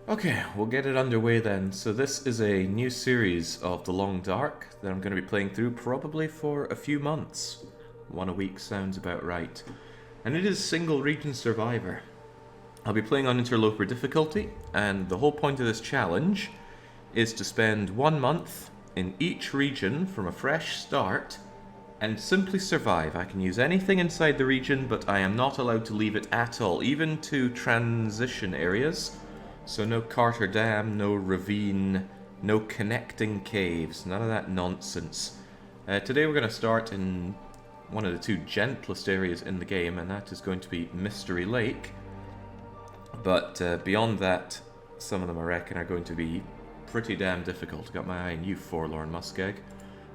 Okay, we'll get it underway then. So this is a new series of The Long Dark that I'm going to be playing through probably for a few months. One a week sounds about right. And it is single region survivor. I'll be playing on interloper difficulty, and the whole point of this challenge is to spend 1 month in each region from a fresh start and simply survive. I can use anything inside the region, but I am not allowed to leave it at all, even to transition areas. So no Carter Dam, no ravine, no connecting caves, none of that nonsense. Today we're going to start in one of the two gentlest areas in the game, and that is going to be Mystery Lake. But beyond that, some of them I reckon are going to be pretty damn difficult. Got my eye on you, forlorn muskeg.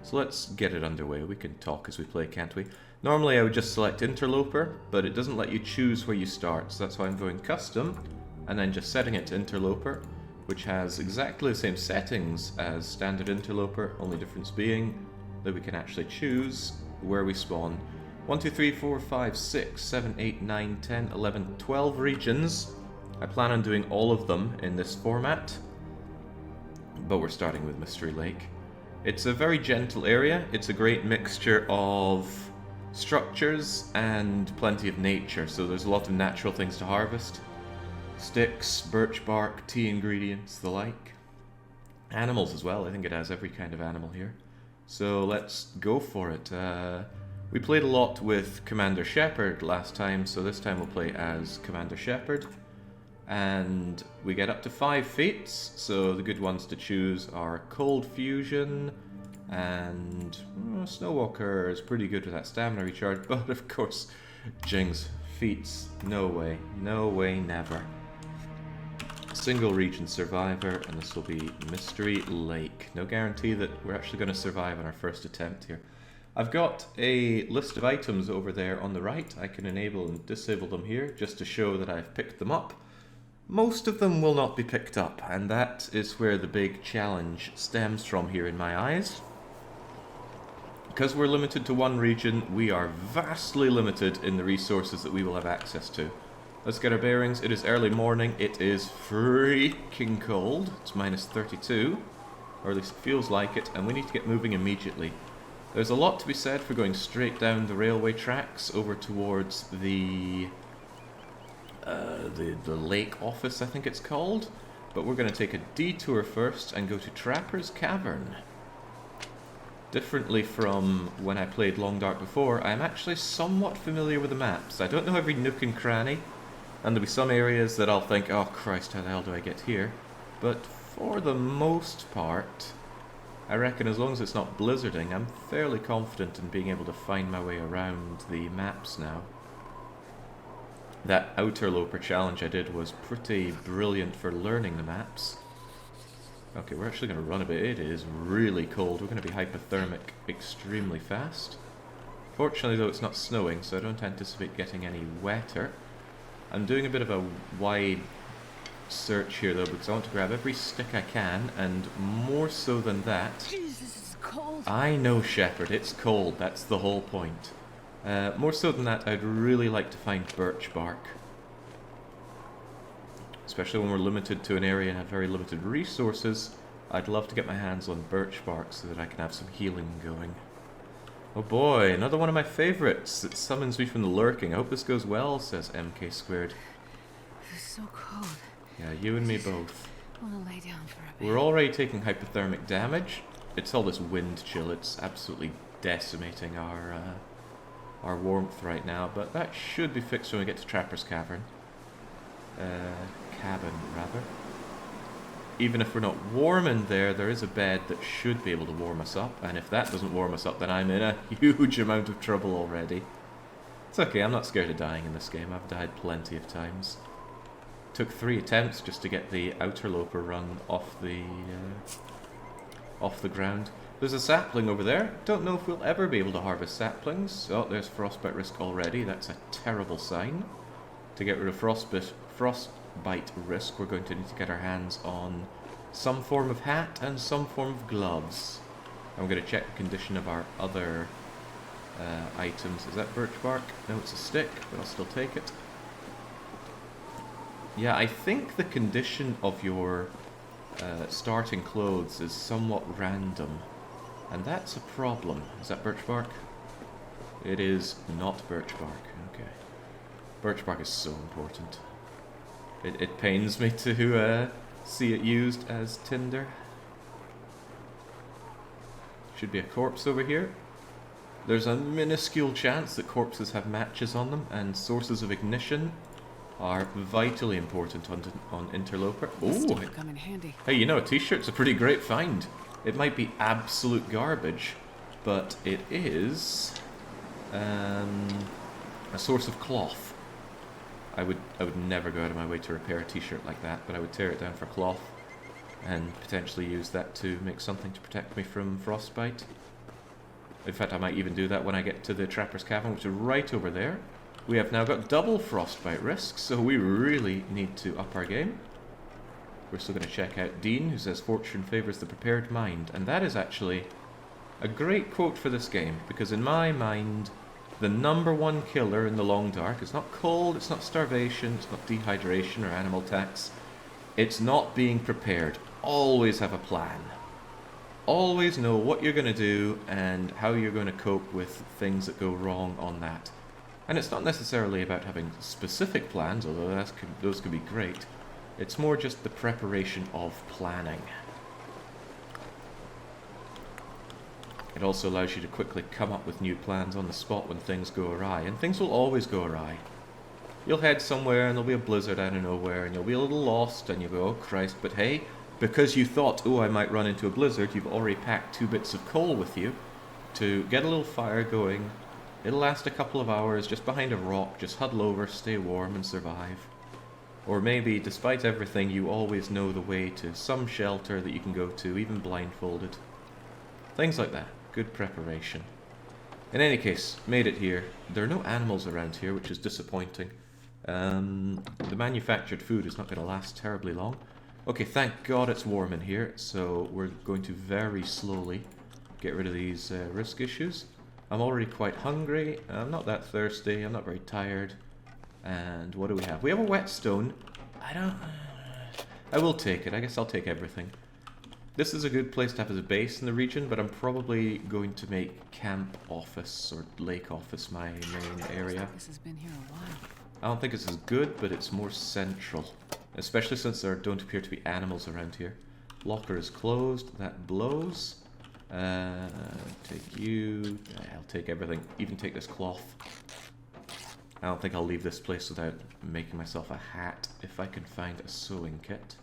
So let's get it underway. We can talk as we play, can't we? Normally I would just select interloper, but it doesn't let you choose where you start, so that's why I'm going custom, and then just setting it to interloper, which has exactly the same settings as standard interloper, only difference being that we can actually choose where we spawn. 1, 2, 3, 4, 5, 6, 7, 8, 9, 10, 11, 12 regions. I plan on doing all of them in this format, but we're starting with Mystery Lake. It's a very gentle area. It's a great mixture of structures and plenty of nature, so there's a lot of natural things to harvest. Sticks, birch bark, tea ingredients, the like. Animals as well. I think it has every kind of animal here. So let's go for it. We played a lot with Commander Shepard last time, so this time we'll play as Commander Shepard. And we get up to 5 feats, so the good ones to choose are Cold Fusion, and Snowwalker is pretty good with that stamina recharge, but of course, Jing's feats, no way, never. Single region survivor, and this will be Mystery Lake. No guarantee that we're actually going to survive on our first attempt here. I've got a list of items over there on the right. I can enable and disable them here just to show that I've picked them up. Most of them will not be picked up, and that is where the big challenge stems from here in my eyes. Because we're limited to one region, we are vastly limited in the resources that we will have access to. Let's get our bearings. It is early morning. It is freaking cold. It's minus 32, or at least it feels like it, and we need to get moving immediately. There's a lot to be said for going straight down the railway tracks over towards the lake office, I think it's called. But we're going to take a detour first and go to Trapper's Cavern. Differently from when I played Long Dark before, I'm actually somewhat familiar with the maps. I don't know every nook and cranny, and there'll be some areas that I'll think, oh Christ, how the hell do I get here? But for the most part, I reckon as long as it's not blizzarding, I'm fairly confident in being able to find my way around the maps now. That Outerloper challenge I did was pretty brilliant for learning the maps. Okay, we're actually going to run a bit. It is really cold. We're going to be hypothermic extremely fast. Fortunately, though, it's not snowing, so I don't anticipate getting any wetter. I'm doing a bit of a wide search here, though, because I want to grab every stick I can, and more so than that... Jeez, this is cold. I know, Shepard, it's cold. That's the whole point. More so than that, I'd really like to find birch bark. Especially when we're limited to an area and have very limited resources, I'd love to get my hands on birch bark so that I can have some healing going. Oh boy, another one of my favorites. It summons me from the lurking. I hope this goes well, says MK squared. It's so cold. Yeah, you and me both. I want to lay down for a bit. We're already taking hypothermic damage. It's all this wind chill. It's absolutely decimating our warmth right now, but that should be fixed when we get to Trapper's Cavern. Cabin, rather. Even if we're not warm in there, there is a bed that should be able to warm us up, and if that doesn't warm us up, then I'm in a huge amount of trouble already. It's okay, I'm not scared of dying in this game. I've died plenty of times. Took 3 attempts just to get the Outerloper run off the ground. There's a sapling over there. Don't know if we'll ever be able to harvest saplings. Oh, there's frostbite risk already. That's a terrible sign. To get rid of frostbite risk, we're going to need to get our hands on some form of hat and some form of gloves. I'm going to check the condition of our other items. Is that birch bark? No, it's a stick, but I'll still take it. Yeah, I think the condition of your starting clothes is somewhat random. And that's a problem. Is that birch bark? It is not birch bark. Okay. Birch bark is so important. It pains me to see it used as tinder. Should be a corpse over here. There's a minuscule chance that corpses have matches on them, and sources of ignition are vitally important on Interloper. Oh, come in handy. hey, you know, a t-shirt's a pretty great find. It might be absolute garbage, but it is a source of cloth. I would never go out of my way to repair a t-shirt like that, but I would tear it down for cloth and potentially use that to make something to protect me from frostbite. In fact, I might even do that when I get to the Trapper's Cavern, which is right over there. We have now got double frostbite risk, so we really need to up our game. We're still going to check out Dean, who says fortune favours the prepared mind, and that is actually a great quote for this game, because in my mind, the #1 killer in the Long Dark is not cold, it's not starvation, it's not dehydration or animal tax. It's not being prepared. Always have a plan. Always know what you're going to do and how you're going to cope with things that go wrong on that. And it's not necessarily about having specific plans, although those could be great. It's more just the preparation of planning. It also allows you to quickly come up with new plans on the spot when things go awry, and things will always go awry. You'll head somewhere and there'll be a blizzard out of nowhere and you'll be a little lost and you'll go, oh Christ, but hey, because you thought, oh, I might run into a blizzard, you've already packed 2 bits of coal with you to get a little fire going. It'll last a couple of hours just behind a rock, just huddle over, stay warm and survive. Or maybe, despite everything, you always know the way to some shelter that you can go to, even blindfolded. Things like that. Good preparation. In any case, made it here. There are no animals around here, which is disappointing. The manufactured food is not going to last terribly long. Okay, thank God it's warm in here, so we're going to very slowly get rid of these risk issues. I'm already quite hungry, I'm not that thirsty, I'm not very tired. And what do we have? We have a whetstone. I will take it, I guess I'll take everything. This is a good place to have as a base in the region, but I'm probably going to make camp office or lake office my main area. This has been here a while. I don't think it's as good, but it's more central. Especially since there don't appear to be animals around here. Locker is closed, that blows. Take you. I'll take everything, even take this cloth. I don't think I'll leave this place without making myself a hat if I can find a sewing kit.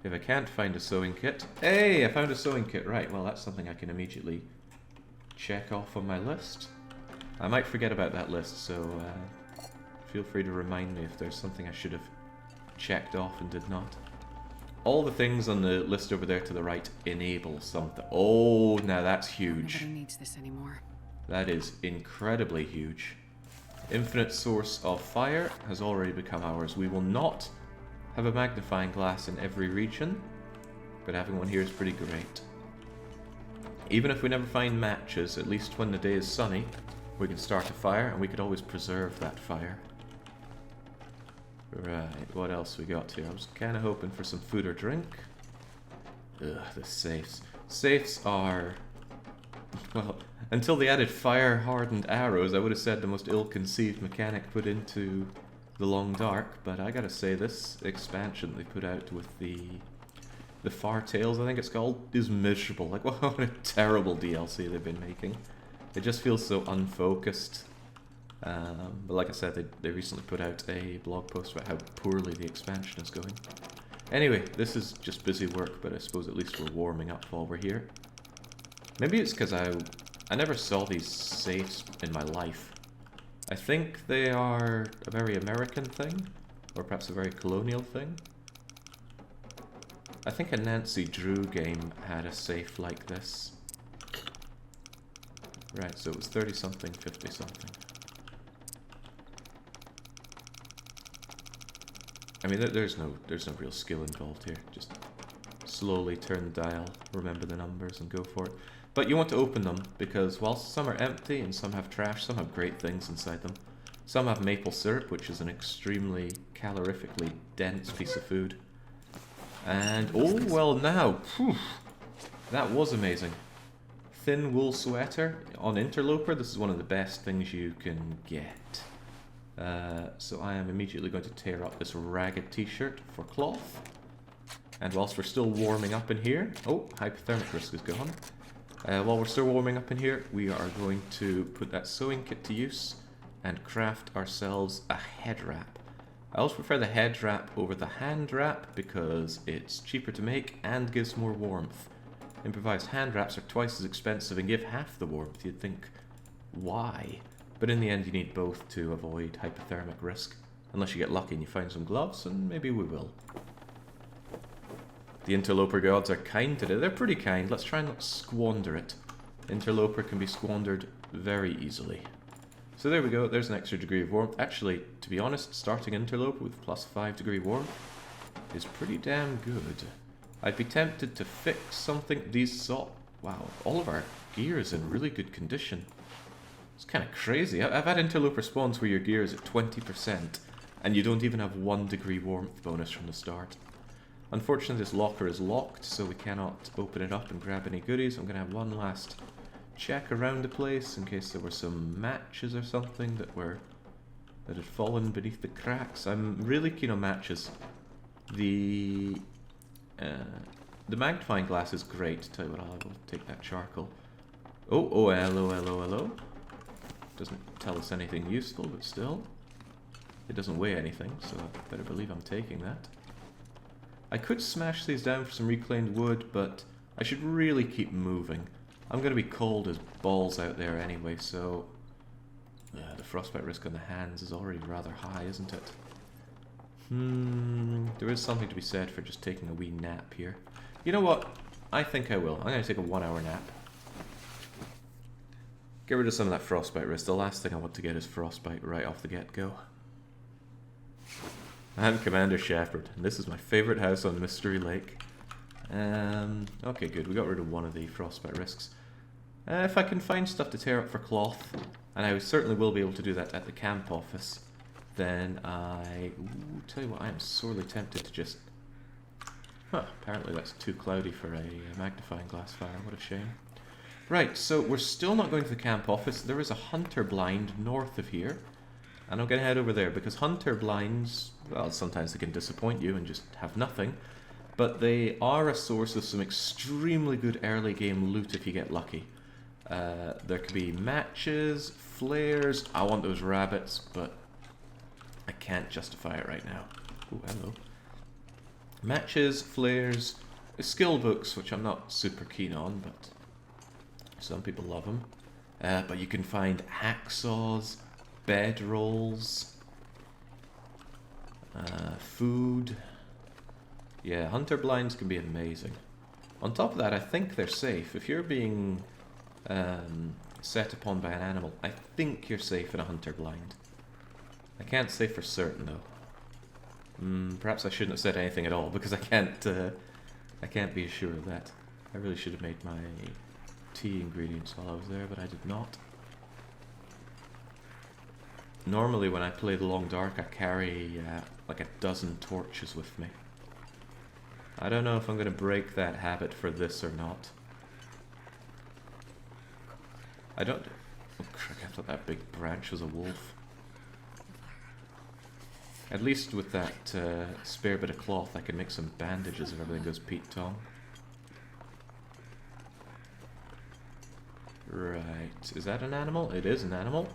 If I can't find a sewing kit... Hey, I found a sewing kit, right, well that's something I can immediately check off on my list. I might forget about that list, so feel free to remind me if there's something I should have checked off and did not. All the things on the list over there to the right enable something. Oh, now that's huge. Nobody needs this anymore. That is incredibly huge. Infinite source of fire has already become ours. We will not have a magnifying glass in every region, but having one here is pretty great. Even if we never find matches, at least when the day is sunny, we can start a fire and we could always preserve that fire. Right, what else we got here? I was kind of hoping for some food or drink. Ugh, the safes. Safes are... Well, until they added fire-hardened arrows, I would have said the most ill-conceived mechanic put into the Long Dark, but I gotta say, this expansion they put out with the Far Tales, I think it's called, is miserable. Like, what a terrible DLC they've been making. It just feels so unfocused. But like I said, they recently put out a blog post about how poorly the expansion is going. Anyway, this is just busy work, but I suppose at least we're warming up while we're here. Maybe it's because I never saw these safes in my life. I think they are a very American thing, or perhaps a very colonial thing. I think a Nancy Drew game had a safe like this. Right, so it was 30-something, 50-something. I mean, there's no real skill involved here. Just slowly turn the dial, remember the numbers, and go for it. But you want to open them, because whilst some are empty and some have trash, some have great things inside them. Some have maple syrup, which is an extremely calorifically dense piece of food. And, oh, well now, phew, that was amazing. Thin wool sweater on Interloper, this is one of the best things you can get. So I am immediately going to tear up this ragged t-shirt for cloth. And whilst we're still warming up in here... Oh, hypothermic risk is gone. While we're still warming up in here, we are going to put that sewing kit to use and craft ourselves a head wrap. I also prefer the head wrap over the hand wrap because it's cheaper to make and gives more warmth. Improvised hand wraps are twice as expensive and give half the warmth. You'd think, why? But in the end you need both to avoid hypothermic risk. Unless you get lucky and you find some gloves, and maybe we will. The Interloper gods are kind today. They're pretty kind. Let's try and not squander it. Interloper can be squandered very easily. So there we go. There's an extra degree of warmth. Actually, to be honest, starting Interloper with plus 5 degree warmth is pretty damn good. I'd be tempted to fix something. Wow, all of our gear is in really good condition. It's kind of crazy. I've had Interloper spawns where your gear is at 20% and you don't even have 1 degree warmth bonus from the start. Unfortunately, this locker is locked, so we cannot open it up and grab any goodies. I'm going to have one last check around the place in case there were some matches or something that had fallen beneath the cracks. I'm really keen on matches. The magnifying glass is great. Tell you what, I'll take that charcoal. Oh, hello, hello, hello. Doesn't tell us anything useful, but still. It doesn't weigh anything, so I better believe I'm taking that. I could smash these down for some reclaimed wood, but I should really keep moving. I'm going to be cold as balls out there anyway, so... the frostbite risk on the hands is already rather high, isn't it? There is something to be said for just taking a wee nap here. You know what? I think I will. I'm going to take a 1 hour nap. Get rid of some of that frostbite risk. The last thing I want to get is frostbite right off the get-go. I'm Commander Shepard, and this is my favourite house on Mystery Lake. Okay, good. We got rid of one of the frostbite risks. If I can find stuff to tear up for cloth, and I certainly will be able to do that at the camp office, then tell you what, I am sorely tempted to just... apparently that's too cloudy for a magnifying glass fire. What a shame. Right, so we're still not going to the camp office. There is a hunter blind north of here. And I'm going to head over there, because hunter blinds, well, sometimes they can disappoint you and just have nothing. But they are a source of some extremely good early game loot if you get lucky. There could be matches, flares. I want those rabbits, but I can't justify it right now. Oh, hello. Matches, flares, skill books, which I'm not super keen on, but some people love them. But you can find hacksaws, bed rolls, food. Yeah, hunter blinds can be amazing. On top of that, I think they're safe. If you're being set upon by an animal, I think you're safe in a hunter blind. I can't say for certain though. Perhaps I shouldn't have said anything at all because I can't be sure of that. I really should have made my tea ingredients while I was there, but I did not. Normally when I play the Long Dark, I carry like a dozen torches with me. I don't know if I'm going to break that habit for this or not. I don't... Oh, crick, I thought that big branch was a wolf. At least with that spare bit of cloth, I can make some bandages if everything goes Pete Tong. Right, is that an animal? It is an animal.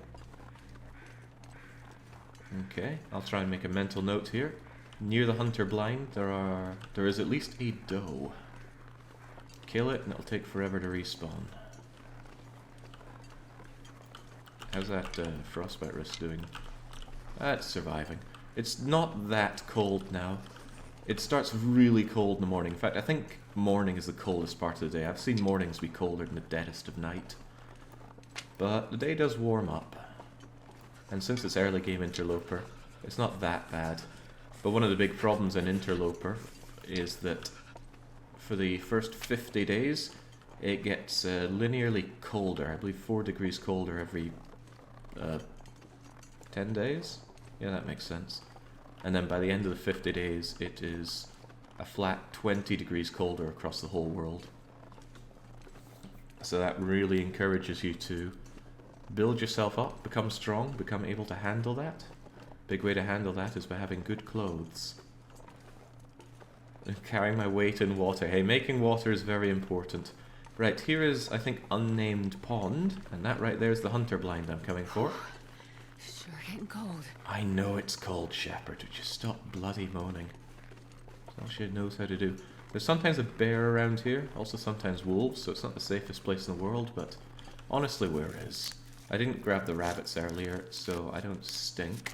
Okay, I'll try and make a mental note here. Near the hunter blind, there is at least a doe. Kill it, and it'll take forever to respawn. How's that frostbite risk doing? It's surviving. It's not that cold now. It starts really cold in the morning. In fact, I think morning is the coldest part of the day. I've seen mornings be colder than the deadest of night. But the day does warm up. And since it's early game Interloper, it's not that bad. But one of the big problems in Interloper is that for the first 50 days, it gets linearly colder. I believe 4 degrees colder every 10 days? Yeah, that makes sense. And then by the end of the 50 days, it is a flat 20 degrees colder across the whole world. So that really encourages you to build yourself up, become strong, become able to handle that. Big way to handle that is by having good clothes. And carrying my weight in water. Hey, making water is very important. Right, here is, I think, unnamed pond. And that right there is the hunter blind I'm coming for. Sure getting cold. I know it's cold, Shepherd. Would you stop bloody moaning? That's all she knows how to do. There's sometimes a bear around here. Also sometimes wolves, so it's not the safest place in the world. But honestly, where is? I didn't grab the rabbits earlier, so I don't stink.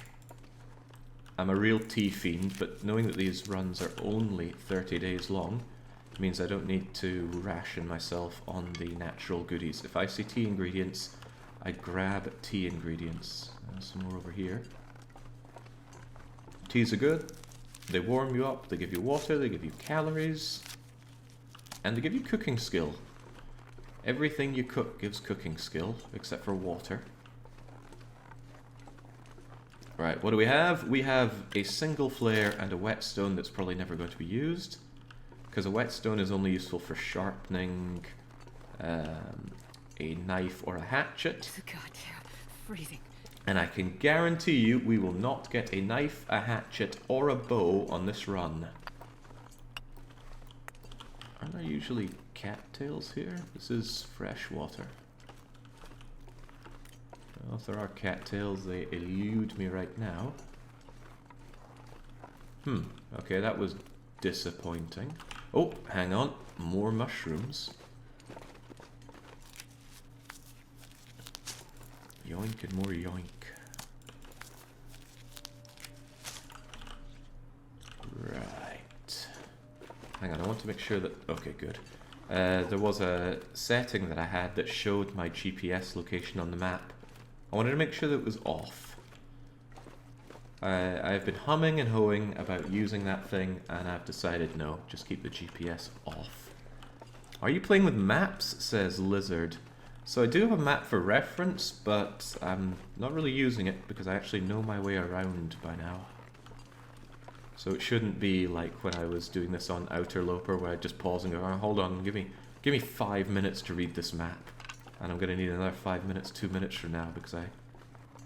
I'm a real tea fiend, but knowing that these runs are only 30 days long means I don't need to ration myself on the natural goodies. If I see tea ingredients, I grab tea ingredients. Some more over here. Teas are good. They warm you up, they give you water, they give you calories, and they give you cooking skill. Everything you cook gives cooking skill, except for water. Right, what do we have? We have a single flare and a whetstone that's probably never going to be used, because a whetstone is only useful for sharpening a knife or a hatchet. Goddamn, freezing. And I can guarantee you we will not get a knife, a hatchet, or a bow on this run. Aren't there usually cattails here? This is fresh water. Well, if there are cattails, they elude me right now. Okay, that was disappointing. Oh, hang on. More mushrooms. Yoink and more yoink. Right. Hang on, I want to make sure that... Okay, good. There was a setting that I had that showed my GPS location on the map. I wanted to make sure that it was off. I've been humming and hoeing about using that thing, and I've decided no, just keep the GPS off. Are you playing with maps? Says Lizard. So I do have a map for reference, but I'm not really using it because I actually know my way around by now. So it shouldn't be like when I was doing this on Outer Loper where I'd just pause and go, oh, hold on, give me 5 minutes to read this map. And I'm going to need another 5 minutes, 2 minutes from now because I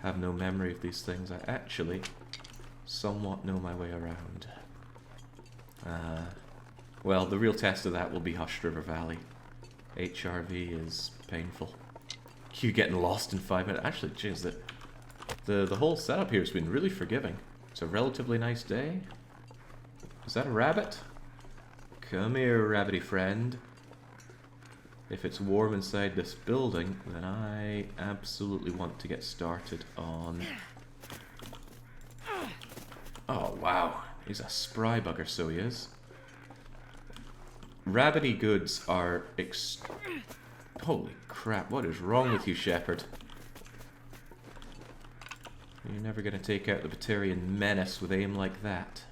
have no memory of these things. I actually somewhat know my way around. Well, the real test of that will be Hushed River Valley. HRV is painful. You getting lost in 5 minutes. Actually, jeez, the whole setup here has been really forgiving. It's a relatively nice day. Is that a rabbit? Come here, rabbity friend. If it's warm inside this building, then I absolutely want to get started on... Oh, wow. He's a spry bugger, so he is. Rabbity goods are Holy crap, what is wrong with you, Shepherd? You're never going to take out the Batarian menace with aim like that.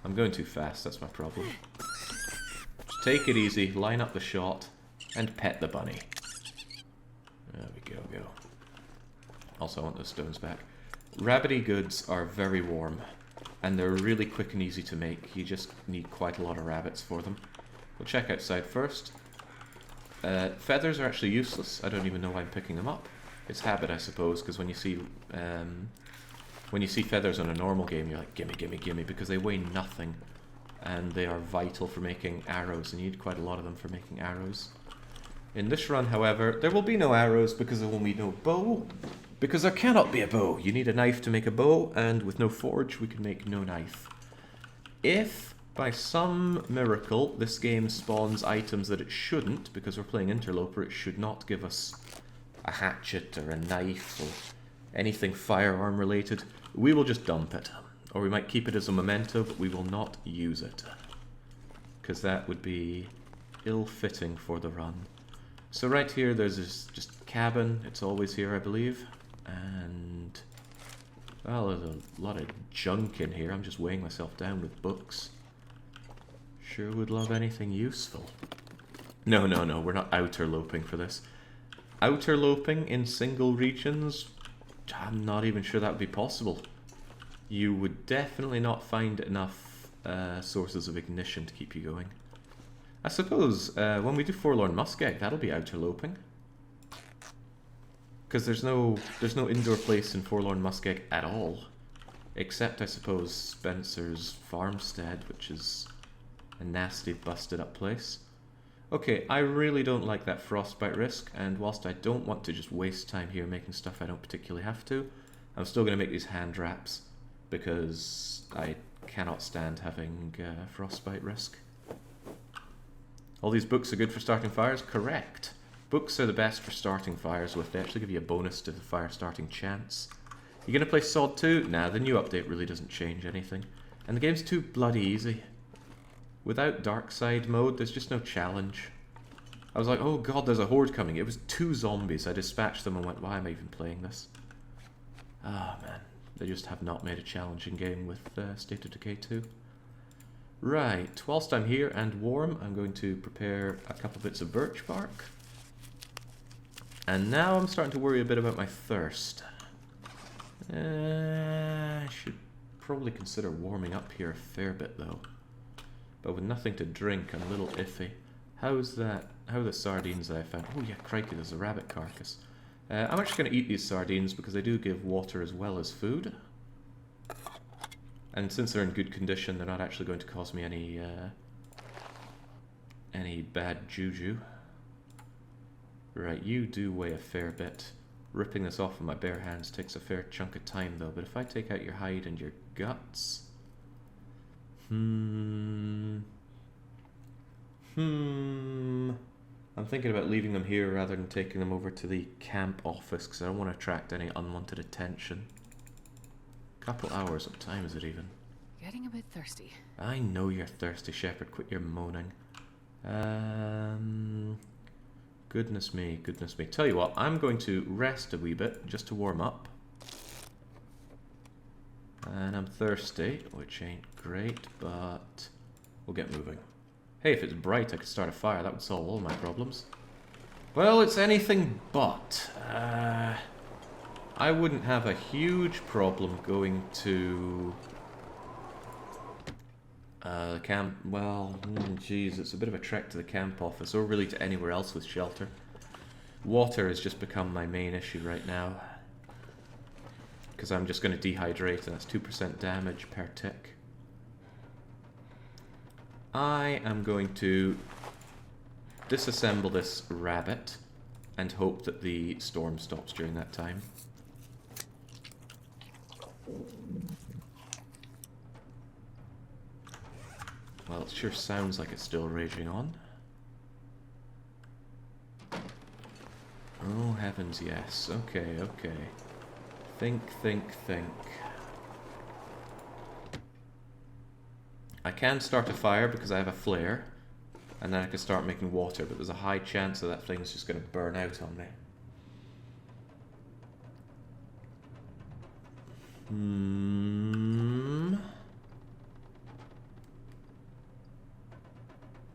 I'm going too fast, that's my problem. Just take it easy, line up the shot, and pet the bunny. There we go. Also, I want those stones back. Rabbity goods are very warm, and they're really quick and easy to make. You just need quite a lot of rabbits for them. We'll check outside first. Feathers are actually useless. I don't even know why I'm picking them up. It's habit, I suppose, because when you see feathers on a normal game, you're like, gimme, gimme, gimme, because they weigh nothing, and they are vital for making arrows, and you need quite a lot of them for making arrows. In this run, however, there will be no arrows because there will be no bow, because there cannot be a bow. You need a knife to make a bow, and with no forge, we can make no knife. If, by some miracle, this game spawns items that it shouldn't, because we're playing Interloper, it should not give us a hatchet or a knife or anything firearm related, we will just dump it. Or we might keep it as a memento, but we will not use it. Because that would be ill-fitting for the run. So right here there's this just cabin, it's always here I believe. And, well, there's a lot of junk in here, I'm just weighing myself down with books. Sure would love anything useful. No, we're not outer loping for this. Outer loping in single regions I'm not even sure that would be possible. You would definitely not find enough sources of ignition to keep you going. I suppose when we do Forlorn Muskeg, that'll be outerloping. Because there's no indoor place in Forlorn Muskeg at all. Except, I suppose, Spencer's Farmstead, which is a nasty, busted up place. Okay, I really don't like that frostbite risk, and whilst I don't want to just waste time here making stuff I don't particularly have to, I'm still going to make these hand wraps, because I cannot stand having frostbite risk. All these books are good for starting fires? Correct. Books are the best for starting fires with. They actually give you a bonus to the fire starting chance. You gonna play SOD 2? Nah, the new update really doesn't change anything. And the game's too bloody easy. Without dark side mode, there's just no challenge. I was like, oh god, there's a horde coming. It was 2 zombies. I dispatched them and went, why am I even playing this? Ah, man. They just have not made a challenging game with State of Decay 2. Right, whilst I'm here and warm, I'm going to prepare a couple bits of birch bark. And now I'm starting to worry a bit about my thirst. I should probably consider warming up here a fair bit though. But with nothing to drink, I'm a little iffy. How's that? How are the sardines that I found? Oh yeah, crikey, there's a rabbit carcass. I'm actually going to eat these sardines because they do give water as well as food. And since they're in good condition, they're not actually going to cause me any bad juju. Right, you do weigh a fair bit. Ripping this off with my bare hands takes a fair chunk of time though, but if I take out your hide and your guts... I'm thinking about leaving them here rather than taking them over to the camp office because I don't want to attract any unwanted attention. Couple hours, what time is it even? Getting a bit thirsty. I know you're thirsty, Shepherd. Quit your moaning. Goodness me, goodness me. Tell you what, I'm going to rest a wee bit just to warm up. And I'm thirsty, which ain't great, but we'll get moving. Hey, if it's bright, I could start a fire. That would solve all my problems. Well, it's anything but. I wouldn't have a huge problem going to the camp. Well, geez, it's a bit of a trek to the camp office, or really to anywhere else with shelter. Water has just become my main issue right now. Because I'm just going to dehydrate, and that's 2% damage per tick. I am going to disassemble this rabbit and hope that the storm stops during that time. Well, it sure sounds like it's still raging on. Oh, heavens, yes. Okay, okay. Think, think, think. I can start a fire because I have a flare, and then I can start making water, but there's a high chance that that thing's just going to burn out on me.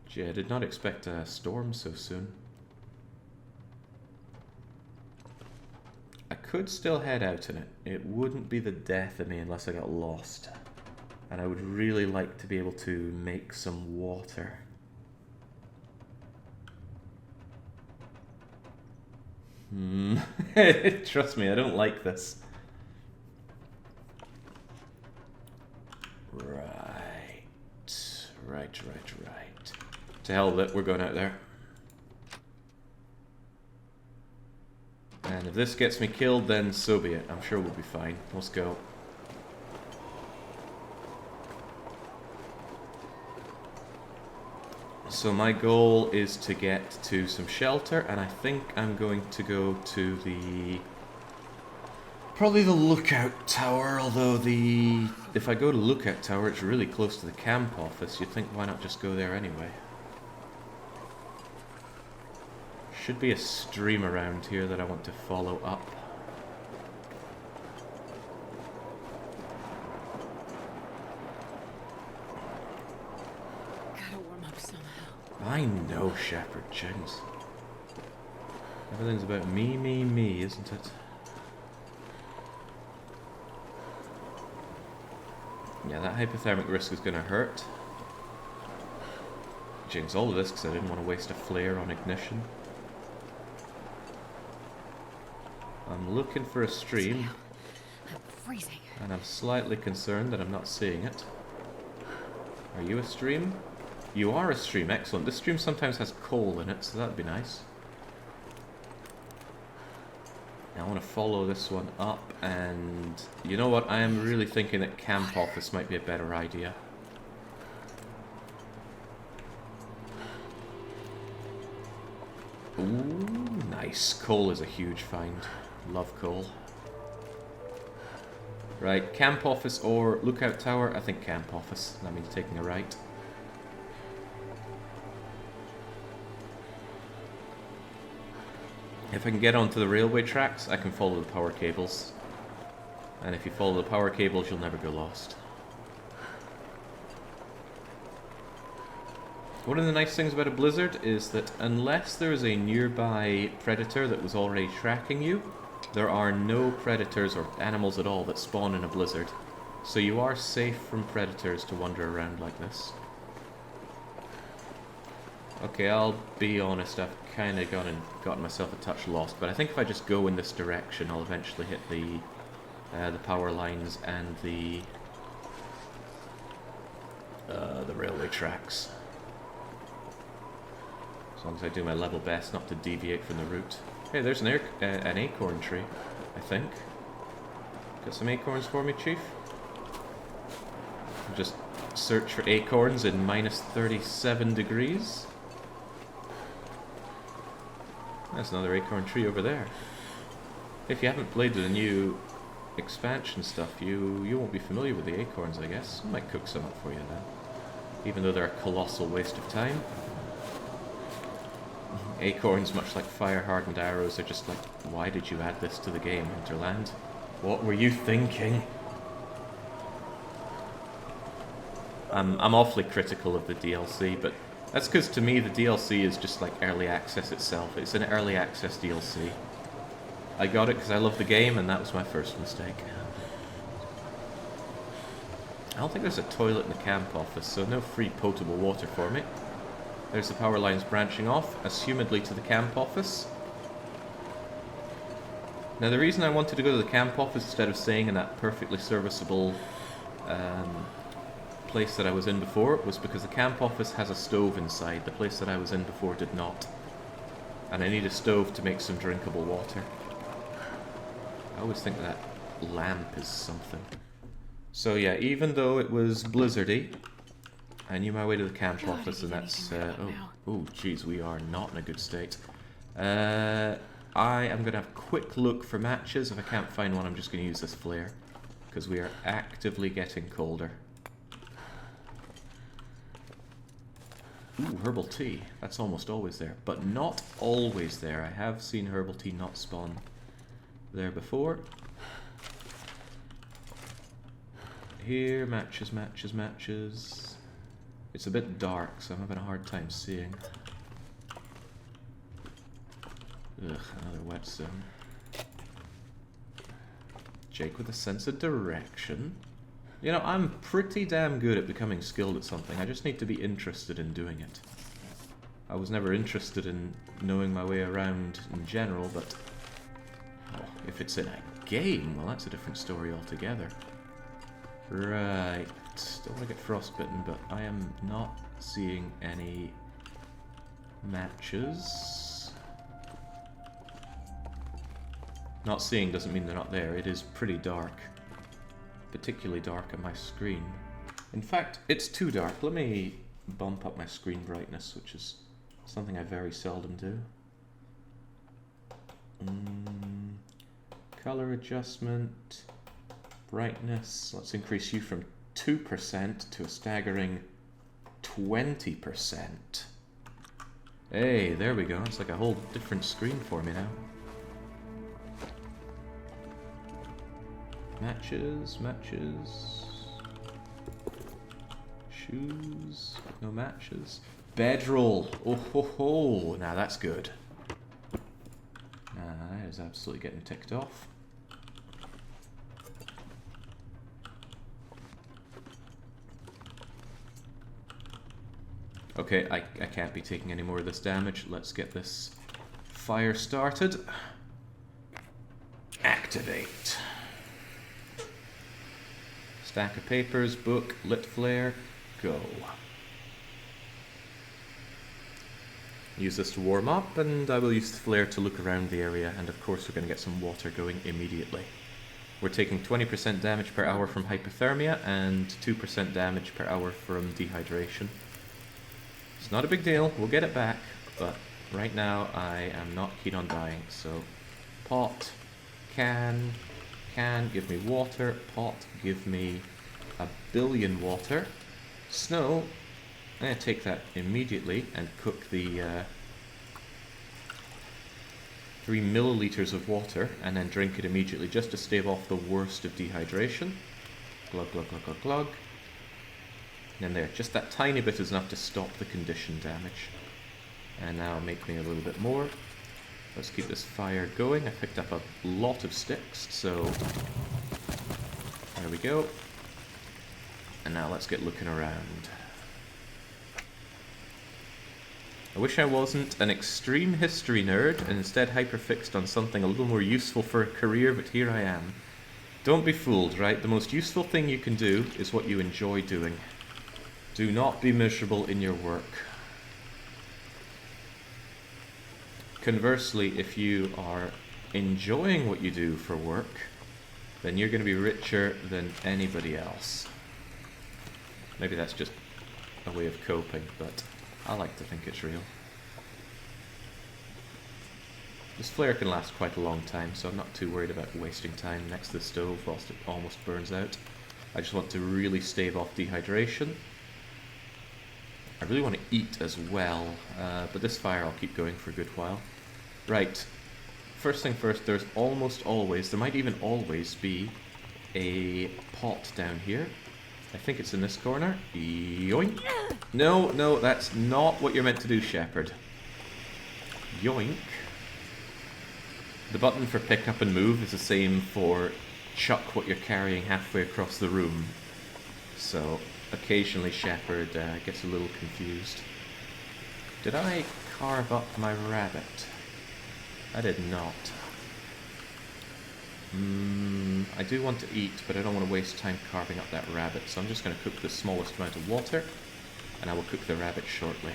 Gee, I did not expect a storm so soon. I could still head out in it. It wouldn't be the death of me unless I got lost. And I would really like to be able to make some water. Trust me, I don't like this. Right. Right. To hell with it, we're going out there. And if this gets me killed, then so be it. I'm sure we'll be fine. Let's go. So my goal is to get to some shelter, and I think I'm going to go to the... probably the lookout tower, although if I go to lookout tower, it's really close to the camp office. You'd think, why not just go there anyway? Should be a stream around here that I want to follow up. Gotta warm up somehow. I know, Shepherd, jeez. Everything's about me, isn't it? Yeah, that hypothermic risk is going to hurt. Jinx all of this because I didn't want to waste a flare on ignition. I'm looking for a stream. I'm freezing. And I'm slightly concerned that I'm not seeing it. Are you a stream? You are a stream, excellent. This stream sometimes has coal in it, so that'd be nice. Now I want to follow this one up, and you know what? I am really thinking that camp office might be a better idea. Ooh, nice. Coal is a huge find. Love coal. Right, camp office or lookout tower? I think camp office. That means taking a right. If I can get onto the railway tracks, I can follow the power cables. And if you follow the power cables, you'll never go lost. One of the nice things about a blizzard is that unless there is a nearby predator that was already tracking you, there are no predators or animals at all that spawn in a blizzard. So you are safe from predators to wander around like this. Okay, I'll be honest, I've kind of gotten myself a touch lost, but I think if I just go in this direction, I'll eventually hit the power lines and the railway tracks. As long as I do my level best not to deviate from the route. Hey, there's an acorn tree, I think. Got some acorns for me, Chief? Just search for acorns in minus 37 degrees. There's another acorn tree over there. If you haven't played with the new expansion stuff, you won't be familiar with the acorns, I guess. I might cook some up for you then. Even though they're a colossal waste of time. Acorns, much like fire-hardened arrows, are just like, why did you add this to the game, Hinterland? What were you thinking? I'm awfully critical of the DLC, but that's because to me the DLC is just like early access itself. It's an early access DLC. I got it because I love the game, and that was my first mistake. I don't think there's a toilet in the camp office, so no free potable water for me. There's the power lines branching off, assumedly to the camp office. Now the reason I wanted to go to the camp office instead of staying in that perfectly serviceable place that I was in before was because the camp office has a stove inside. The place that I was in before did not. And I need a stove to make some drinkable water. I always think that lamp is something. So yeah, even though it was blizzardy, I knew my way to the camp office, and that's... oh, jeez, we are not in a good state. I am going to have a quick look for matches. If I can't find one, I'm just going to use this flare, because we are actively getting colder. Ooh, herbal tea. That's almost always there, but not always there. I have seen herbal tea not spawn there before. Here, matches, matches, matches. It's a bit dark, so I'm having a hard time seeing. Ugh, another wet zone. Jake with a sense of direction. You know, I'm pretty damn good at becoming skilled at something. I just need to be interested in doing it. I was never interested in knowing my way around in general, but... oh, if it's in a game, well, that's a different story altogether. Right. Don't want to get frostbitten, but I am not seeing any matches. Not seeing doesn't mean they're not there. It is pretty dark. Particularly dark on my screen. In fact, it's too dark. Let me bump up my screen brightness, which is something I very seldom do. Color adjustment. Brightness. Let's increase you from 2% to a staggering 20%. Hey, there we go. It's like a whole different screen for me now. Matches, matches. Shoes, no matches. Bedroll. Oh ho ho. Now that's good. That is absolutely getting ticked off. Okay, I can't be taking any more of this damage. Let's get this fire started. Activate. Stack of papers, book, lit flare, go. Use this to warm up, and I will use the flare to look around the area, and of course we're going to get some water going immediately. We're taking 20% damage per hour from hypothermia, and 2% damage per hour from dehydration. It's not a big deal, we'll get it back, but right now I am not keen on dying, so pot, can, give me water, pot, give me a billion water, snow, I'm going to take that immediately and cook the 3 milliliters of water and then drink it immediately just to stave off the worst of dehydration. Glug, glug, glug, glug, glug. And then there, just that tiny bit is enough to stop the condition damage. And now make me a little bit more. Let's keep this fire going. I picked up a lot of sticks, so there we go. And now let's get looking around. I wish I wasn't an extreme history nerd and instead hyperfixed on something a little more useful for a career, but here I am. Don't be fooled, right? The most useful thing you can do is what you enjoy doing. Do not be miserable in your work. Conversely, if you are enjoying what you do for work, then you're going to be richer than anybody else. Maybe that's just a way of coping, but I like to think it's real. This flare can last quite a long time, so I'm not too worried about wasting time next to the stove whilst it almost burns out. I just want to really stave off dehydration. I really want to eat as well, but this fire I'll keep going for a good while. Right, first thing first, there's almost always, there might even always be a pot down here. I think it's in this corner. Yoink. No, no, that's not what you're meant to do, Shepherd. Yoink. The button for pick up and move is the same for chuck what you're carrying halfway across the room. So occasionally Shepherd gets a little confused. Did I carve up my rabbit? I did not. I do want to eat, but I don't want to waste time carving up that rabbit, so I'm just going to cook the smallest amount of water, and I will cook the rabbit shortly.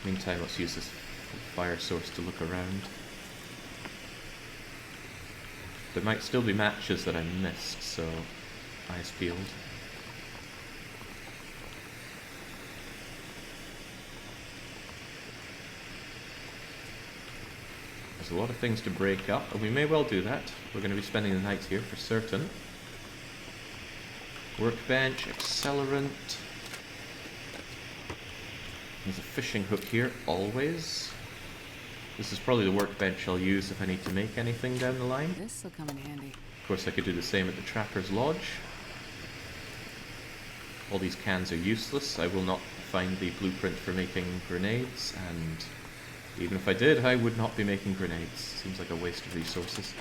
Meantime, let's use this fire source to look around. There might still be matches that I missed, so eyes peeled. There's a lot of things to break up, and we may well do that. We're going to be spending the night here for certain. Workbench, accelerant. There's a fishing hook here, always. This is probably the workbench I'll use if I need to make anything down the line. This'll come in handy. Of course, I could do the same at the Trapper's Lodge. All these cans are useless. I will not find the blueprint for making grenades, and even if I did, I would not be making grenades. Seems like a waste of resources.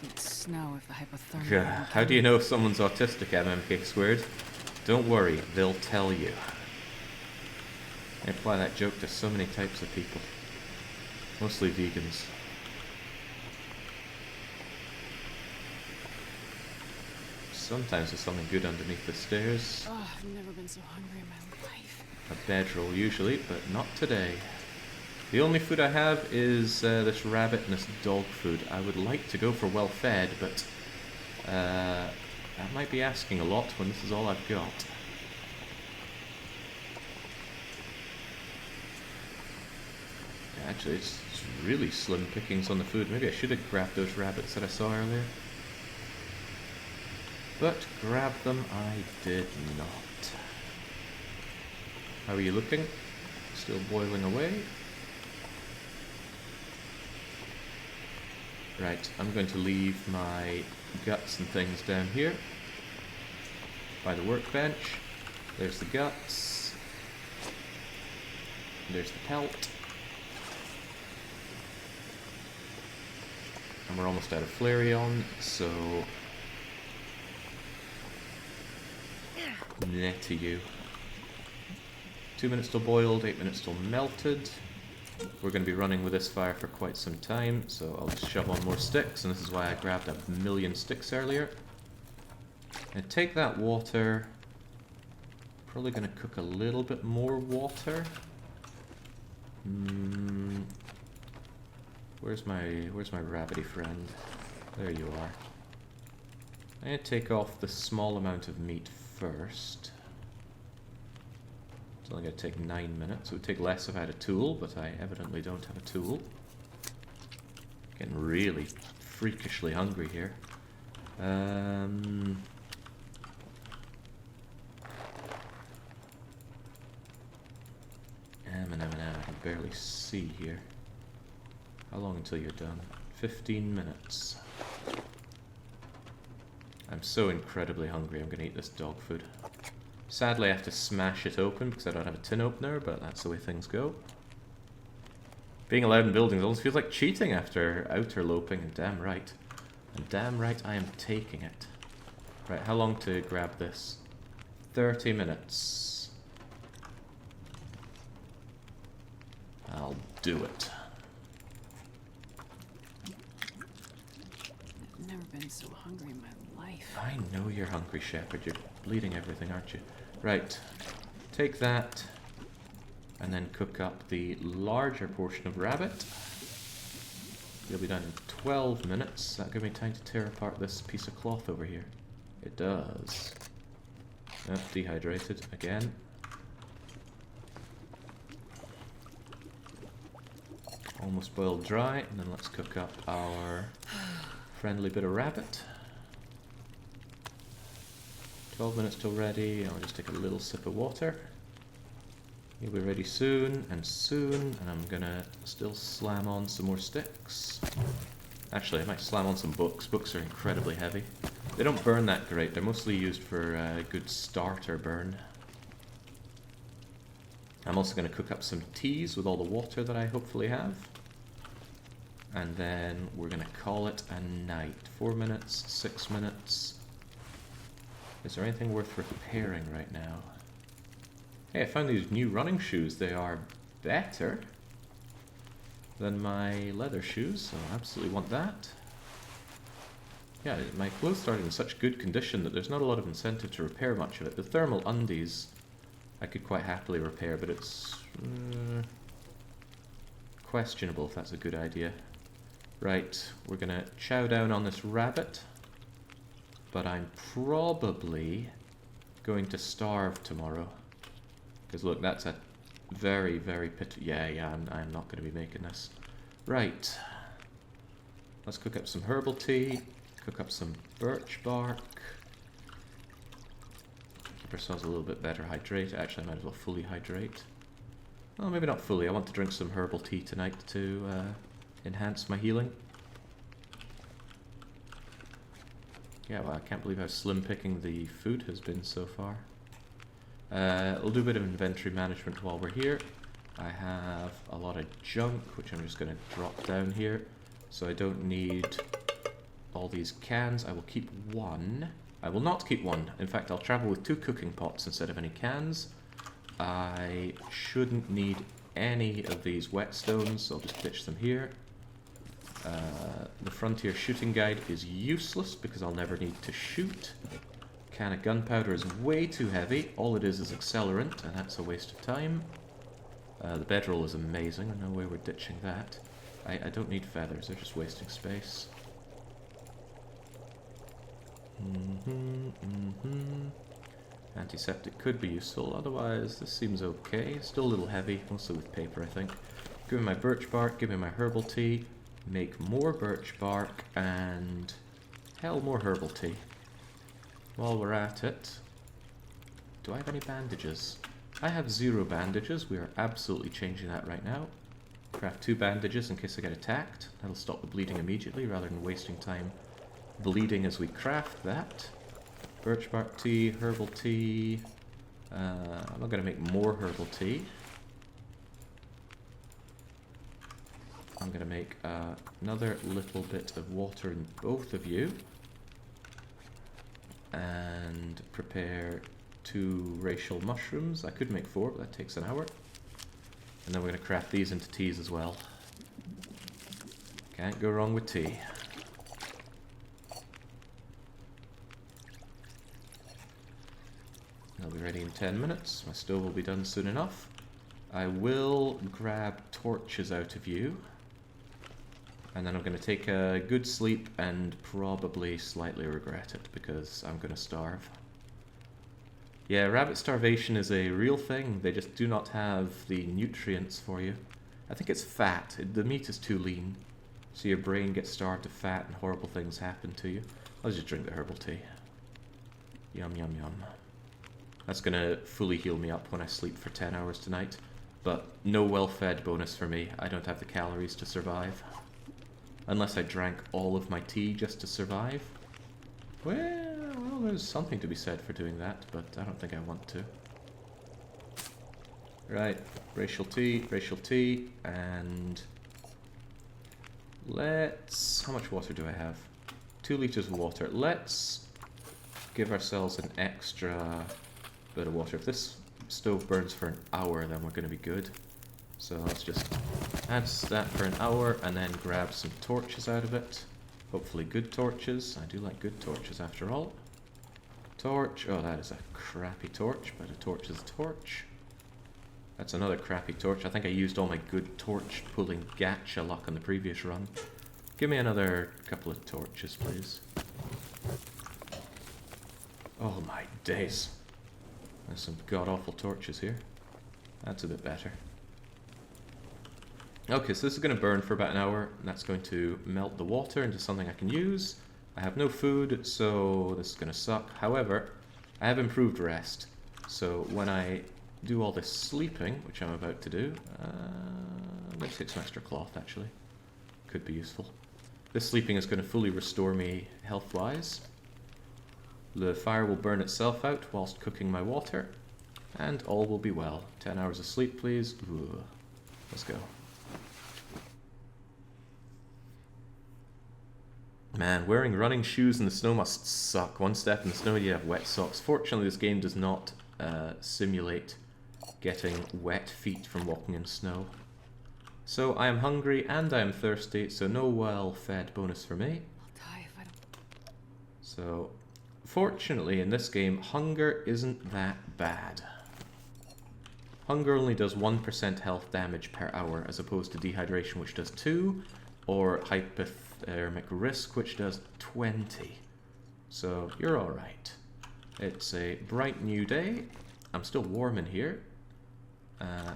It'd snow if the hypothermia. How do you know if someone's autistic, MMK squared? Don't worry, they'll tell you. I apply that joke to so many types of people. Mostly vegans. Sometimes there's something good underneath the stairs. Oh, I've never been so hungry in my life. A bedroll usually, but not today. The only food I have is this rabbit and this dog food. I would like to go for well-fed, but that might be asking a lot when this is all I've got. Yeah, actually, it's really slim pickings on the food. Maybe I should have grabbed those rabbits that I saw earlier. But grab them I did not. How are you looking? Still boiling away? Right, I'm going to leave my guts and things down here by the workbench. There's the guts. There's the pelt. And we're almost out of Flareon, so Nah to you. 2 minutes till boiled, 8 minutes till melted. We're going to be running with this fire for quite some time, so I'll just shove on more sticks, and this is why I grabbed a million sticks earlier. And take that water. Probably going to cook a little bit more water. Where's my rabbity friend? There you are. I'm going to take off the small amount of meat first. It's only going to take 9 minutes. It would take less if I had a tool, but I evidently don't have a tool. Getting really freakishly hungry here. I can barely see here. How long until you're done? 15 minutes. I'm so incredibly hungry, I'm gonna eat this dog food. Sadly, I have to smash it open because I don't have a tin opener, but that's the way things go. Being allowed in buildings almost feels like cheating after outer loping, and damn right. And damn right I am taking it. Right, how long to grab this? 30 minutes. I'll do it. I've never been so hungry in my life. I know you're hungry, Shepherd. You're bleeding everything, aren't you? Right. Take that. And then cook up the larger portion of rabbit. You'll be done in 12 minutes. That'll give me time to tear apart this piece of cloth over here. It does. Oh, dehydrated again. Almost boiled dry, and then let's cook up our friendly bit of rabbit. 12 minutes till ready. I'll just take a little sip of water. You'll be ready soon, and I'm gonna still slam on some more sticks. Actually, I might slam on some books. Books are incredibly heavy. They don't burn that great. They're mostly used for a good starter burn. I'm also going to cook up some teas with all the water that I hopefully have. And then we're going to call it a night. 4 minutes, 6 minutes. Is there anything worth repairing right now? Hey, I found these new running shoes. They are better than my leather shoes, so I absolutely want that. Yeah, my clothes started in such good condition that there's not a lot of incentive to repair much of it. The thermal undies I could quite happily repair, but it's questionable if that's a good idea. Right, we're gonna chow down on this rabbit, but I'm probably going to starve tomorrow. Because look, that's a very, very I'm not going to be making this. Right, let's cook up some herbal tea, cook up some birch bark. Keep ourselves a little bit better hydrated. Actually, I might as well fully hydrate. Well, maybe not fully. I want to drink some herbal tea tonight to enhance my healing. Yeah, well, I can't believe how slim picking the food has been so far. We'll do a bit of inventory management while we're here. I have a lot of junk, which I'm just going to drop down here. So I don't need all these cans. I will keep one. I will not keep one. In fact, I'll travel with 2 cooking pots instead of any cans. I shouldn't need any of these whetstones, so I'll just ditch them here. The Frontier Shooting Guide is useless because I'll never need to shoot. Can of gunpowder is way too heavy. All it is accelerant, and that's a waste of time. The bedroll is amazing. No way we're ditching that. I don't need feathers. They're just wasting space. Antiseptic could be useful. Otherwise, this seems okay. Still a little heavy, mostly with paper, I think. Give me my birch bark. Give me my herbal tea. Make more birch bark and hell, more herbal tea. While we're at it, do I have any bandages? I have 0 bandages. We are absolutely changing that right now. Craft 2 bandages in case I get attacked. That'll stop the bleeding immediately rather than wasting time bleeding as we craft that. Birch bark tea, herbal tea. I'm not going to make more herbal tea. I'm going to make another little bit of water in both of you. And prepare 2 racial mushrooms. I could make 4, but that takes an hour. And then we're going to craft these into teas as well. Can't go wrong with tea. I'll be ready in 10 minutes. My stove will be done soon enough. I will grab torches out of view. And then I'm going to take a good sleep and probably slightly regret it because I'm going to starve. Yeah, rabbit starvation is a real thing. They just do not have the nutrients for you. I think it's fat. The meat is too lean. So your brain gets starved of fat and horrible things happen to you. I'll just drink the herbal tea. Yum, yum, yum. That's going to fully heal me up when I sleep for 10 hours tonight. But no well-fed bonus for me. I don't have the calories to survive. Unless I drank all of my tea just to survive. Well, there's something to be said for doing that, but I don't think I want to. Right, racial tea, and let's... How much water do I have? 2 liters of water. Let's give ourselves an extra bit of water. If this stove burns for an hour, then we're going to be good. So let's just add that for an hour and then grab some torches out of it. Hopefully good torches. I do like good torches after all. Torch. Oh, that is a crappy torch, but a torch is a torch. That's another crappy torch. I think I used all my good torch pulling gacha luck on the previous run. Give me another couple of torches, please. Oh my days. There's some god-awful torches here. That's a bit better. Okay, so this is going to burn for about an hour, and that's going to melt the water into something I can use. I have no food, so this is going to suck. However, I have improved rest. So when I do all this sleeping, which I'm about to do, let's take some extra cloth actually. Could be useful. This sleeping is going to fully restore me health-wise. The fire will burn itself out whilst cooking my water, and all will be well. 10 hours of sleep, please. Ooh. Let's go. Man, wearing running shoes in the snow must suck. One step in the snow, you have wet socks. Fortunately, this game does not simulate getting wet feet from walking in snow. So I am hungry and I am thirsty, so no well-fed bonus for me. I'll die if I don't. So, fortunately in this game, hunger isn't that bad. Hunger only does 1% health damage per hour, as opposed to dehydration, which does 2, or hypothermic risk, which does 20. So, you're alright. It's a bright new day. I'm still warm in here.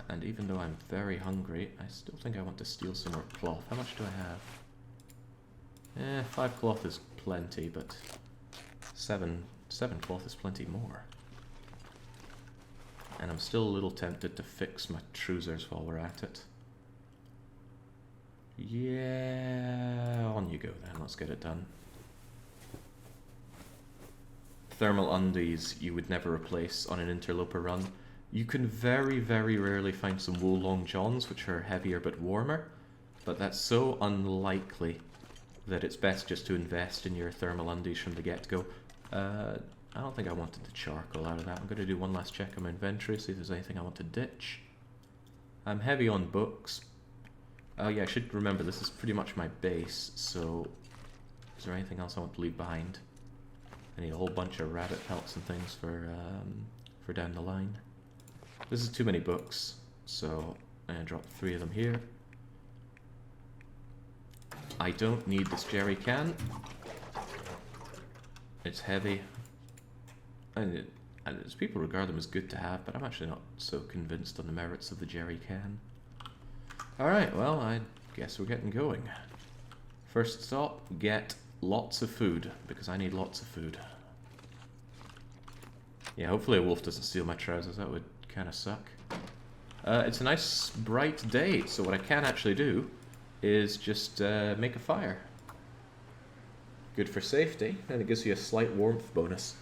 And even though I'm very hungry, I still think I want to steal some more cloth. How much do I have? 5 cloth is plenty, but 7 cloth is plenty more. And I'm still a little tempted to fix my trousers while we're at it. Yeah, on you go then, let's get it done. Thermal undies you would never replace on an interloper run. You can very, very rarely find some wool long johns, which are heavier but warmer, but that's so unlikely that it's best just to invest in your thermal undies from the get-go. I don't think I wanted the charcoal out of that. I'm going to do one last check on my inventory, see if there's anything I want to ditch. I'm heavy on books. Oh yeah, I should remember this is pretty much my base, so is there anything else I want to leave behind? I need a whole bunch of rabbit pelts and things for down the line. This is too many books, so I'm going to drop 3 of them here. I don't need this jerry can. It's heavy. And people regard them as good to have, but I'm actually not so convinced on the merits of the jerry can. Alright, well, I guess we're getting going. First stop, get lots of food, because I need lots of food. Yeah, hopefully a wolf doesn't steal my trousers, that would kind of suck. It's a nice bright day, so what I can actually do is just make a fire. Good for safety, and it gives you a slight warmth bonus.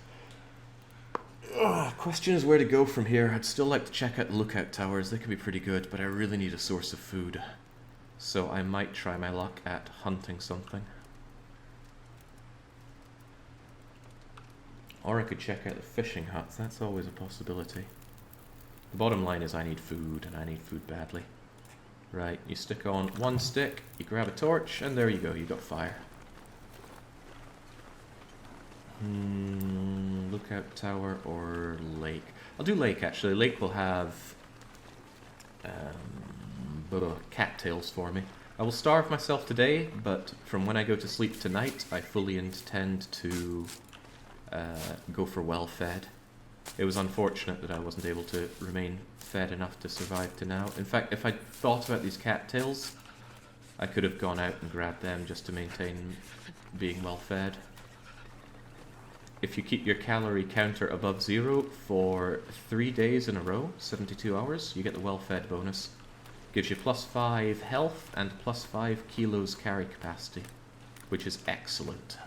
Question is where to go from here. I'd still like to check out the lookout towers, they can be pretty good, but I really need a source of food. So I might try my luck at hunting something. Or I could check out the fishing huts, that's always a possibility. The bottom line is I need food, and I need food badly. Right, you stick on one stick, you grab a torch, and there you go, you got fire. Lookout tower or lake? I'll do lake actually. Lake will have cattails for me. I will starve myself today, but from when I go to sleep tonight, I fully intend to go for well fed. It was unfortunate that I wasn't able to remain fed enough to survive to now. In fact, if I'd thought about these cattails, I could have gone out and grabbed them just to maintain being well fed. If you keep your calorie counter above 0 for 3 days in a row, 72 hours, you get the well-fed bonus. Gives you +5 health and +5 kilos carry capacity, which is excellent.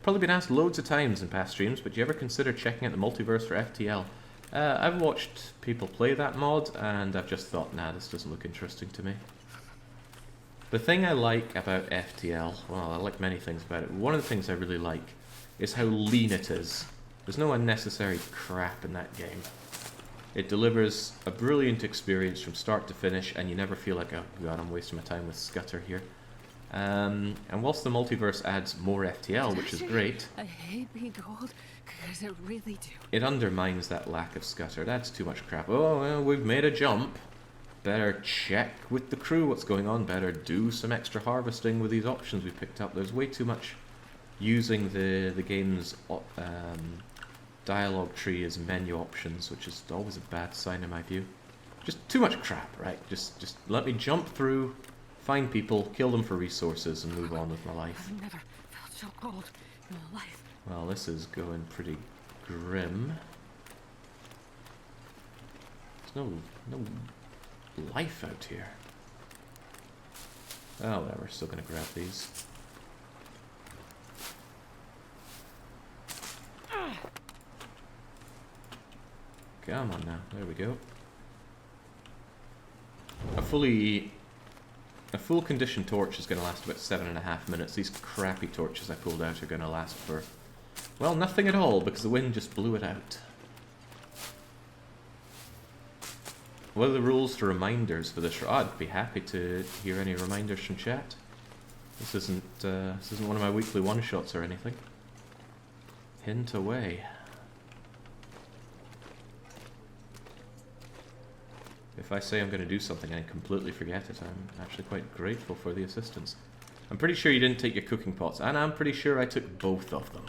Probably been asked loads of times in past streams, but do you ever consider checking out the multiverse for FTL? I've watched people play that mod, and I've just thought, nah, this doesn't look interesting to me. The thing I like about FTL, well, I like many things about it, but one of the things I really like is how lean it is. There's no unnecessary crap in that game. It delivers a brilliant experience from start to finish, and you never feel like, oh god, I'm wasting my time with Scutter here. And whilst the multiverse adds more FTL, which is great, I hate being cold, because I really do. it undermines that lack of Scutter. That's too much crap. Oh, well, we've made a jump. Better check with the crew what's going on. Better do some extra harvesting with these options we picked up. There's way too much using the game's dialogue tree as menu options, which is always a bad sign in my view. Just too much crap, right? Just let me jump through, find people, kill them for resources, and move on with my life. I've never felt so cold in my life. Well, this is going pretty grim. There's no life out here. Oh, whatever, still gonna grab these. Come on now, there we go. A full condition torch is going to last about 7.5 minutes. These crappy torches I pulled out are going to last for, well, nothing at all, because the wind just blew it out. What are the rules for reminders for this? I'd be happy to hear any reminders from chat. This isn't one of my weekly one-shots or anything. Hint away. If I say I'm going to do something and I completely forget it, I'm actually quite grateful for the assistance. I'm pretty sure you didn't take your cooking pots, and I'm pretty sure I took both of them.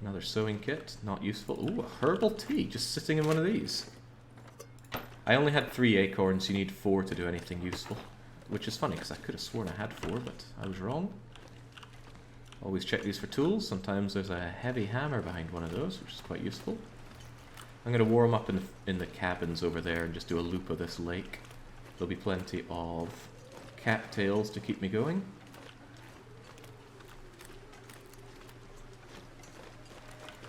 Another sewing kit, not useful. Ooh, a herbal tea, just sitting in one of these. I only had 3 acorns, you need 4 to do anything useful. Which is funny, because I could have sworn I had 4, but I was wrong. Always check these for tools. Sometimes there's a heavy hammer behind one of those, which is quite useful. I'm going to warm up in the cabins over there and just do a loop of this lake. There'll be plenty of cattails to keep me going.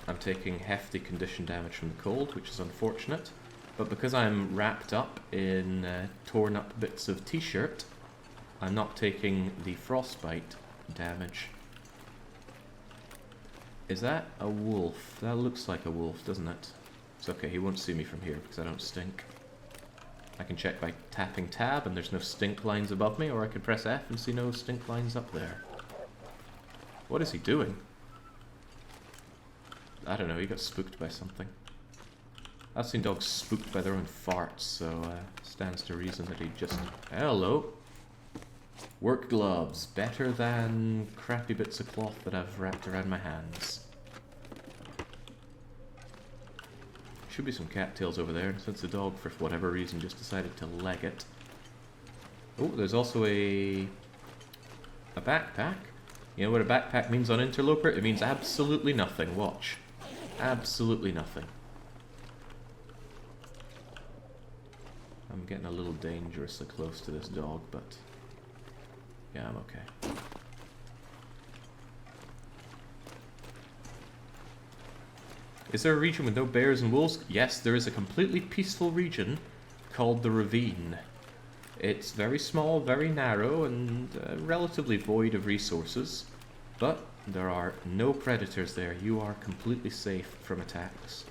I'm taking hefty condition damage from the cold, which is unfortunate. But because I'm wrapped up in torn up bits of t-shirt, I'm not taking the frostbite damage. Is that a wolf? That looks like a wolf, doesn't it? It's okay, he won't see me from here because I don't stink. I can check by tapping tab and there's no stink lines above me, or I can press F and see no stink lines up there. What is he doing? I don't know, he got spooked by something. I've seen dogs spooked by their own farts, so stands to reason that he just... Hello! Work gloves, better than crappy bits of cloth that I've wrapped around my hands. Should be some cattails over there, since the dog, for whatever reason, just decided to leg it. Oh, there's also a backpack. You know what a backpack means on Interloper? It means absolutely nothing. Watch. Absolutely nothing. I'm getting a little dangerously close to this dog, but yeah, I'm okay. Is there a region with no bears and wolves? Yes, there is a completely peaceful region called the Ravine. It's very small, very narrow, and relatively void of resources, but There are no predators there. You are completely safe from attacks.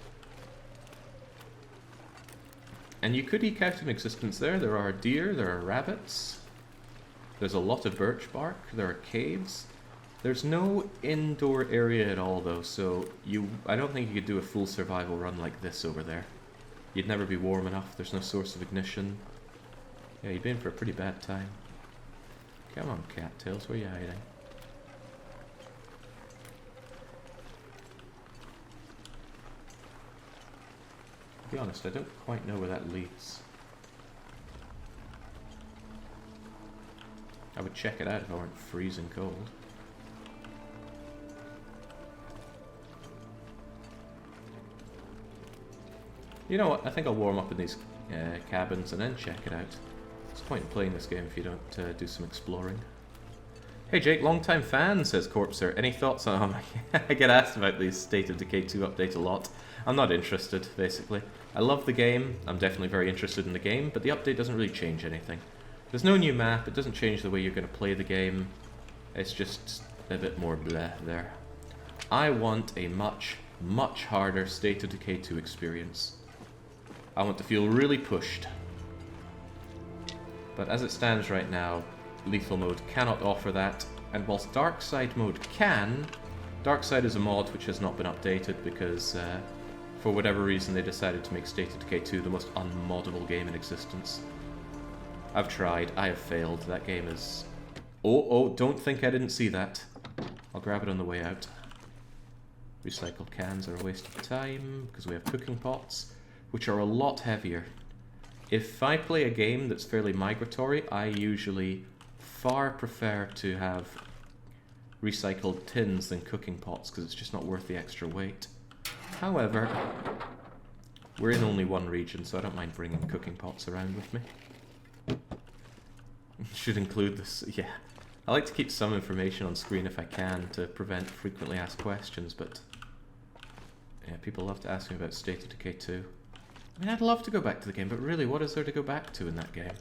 And you could eke out an existence there. There are deer, there are rabbits. There's a lot of birch bark. There are caves. There's no indoor area at all though, so I don't think you could do a full survival run like this over there. You'd never be warm enough. There's no source of ignition. Yeah, you'd be in for a pretty bad time. Come on, cattails, where are you hiding? To be honest, I don't quite know where that leads. I would check it out if I weren't freezing cold. You know what, I think I'll warm up in these cabins and then check it out. There's no point in playing this game if you don't do some exploring. Hey Jake, long-time fan, says Corpser. Any thoughts on... I get asked about the State of Decay 2 update a lot. I'm not interested, basically. I love the game, I'm definitely very interested in the game, but the update doesn't really change anything. There's no new map, it doesn't change the way you're going to play the game. It's just a bit more bleh there. I want a much, much harder State of Decay 2 experience. I want to feel really pushed. But as it stands right now, Lethal Mode cannot offer that, and whilst Dark Side Mode can, Dark Side is a mod which has not been updated because for whatever reason they decided to make State of Decay 2 the most unmoddable game in existence. I've tried, I have failed, that game is... Oh, don't think I didn't see that. I'll grab it on the way out. Recycled cans are a waste of time because we have cooking pots, which are a lot heavier. If I play a game that's fairly migratory, I usually far prefer to have recycled tins than cooking pots because it's just not worth the extra weight. However, we're in only one region, so I don't mind bringing cooking pots around with me. Should include this, yeah. I like to keep some information on screen if I can to prevent frequently asked questions, but yeah, people love to ask me about State of Decay 2. I mean, I'd love to go back to the game, but really, what is there to go back to in that game?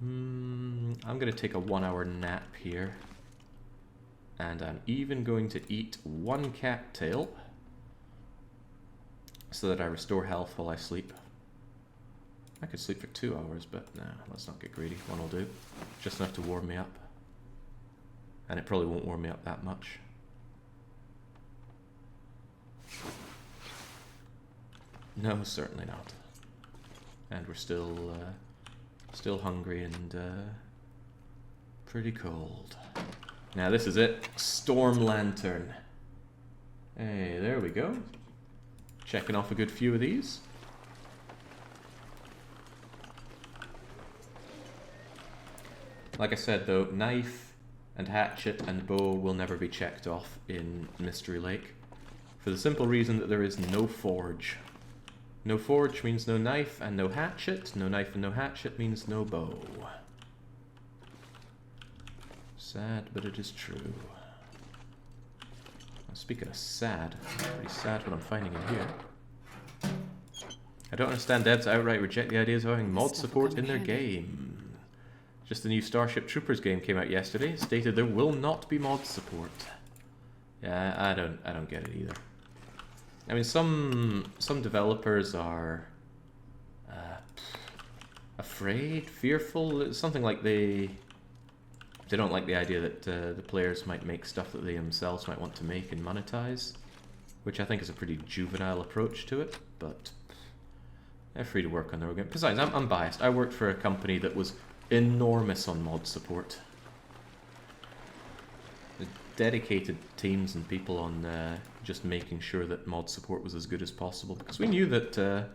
I'm going to take a 1-hour nap here. And I'm even going to eat one cattail so that I restore health while I sleep. I could sleep for 2 hours, but nah, let's not get greedy. One will do. Just enough to warm me up. And it probably won't warm me up that much. No, certainly not. And we're still hungry and pretty cold. Now this is it. Storm Lantern. Hey, there we go. Checking off a good few of these. Like I said though, knife and hatchet and bow will never be checked off in Mystery Lake. For the simple reason that there is no forge. No forge means no knife and no hatchet. No knife and no hatchet means no bow. Sad, but it is true. Speaking of sad, pretty sad what I'm finding in here. I don't understand devs that outright reject the ideas of having mod support in their game. Just the new Starship Troopers game came out yesterday. It stated there will not be mod support. Yeah, I don't get it either. I mean, some developers are afraid, fearful, something like they don't like the idea that the players might make stuff that they themselves might want to make and monetize, which I think is a pretty juvenile approach to it, but they're free to work on their own game. Besides, I'm biased. I worked for a company that was enormous on mod support. Dedicated teams and people on just making sure that mod support was as good as possible, because we knew that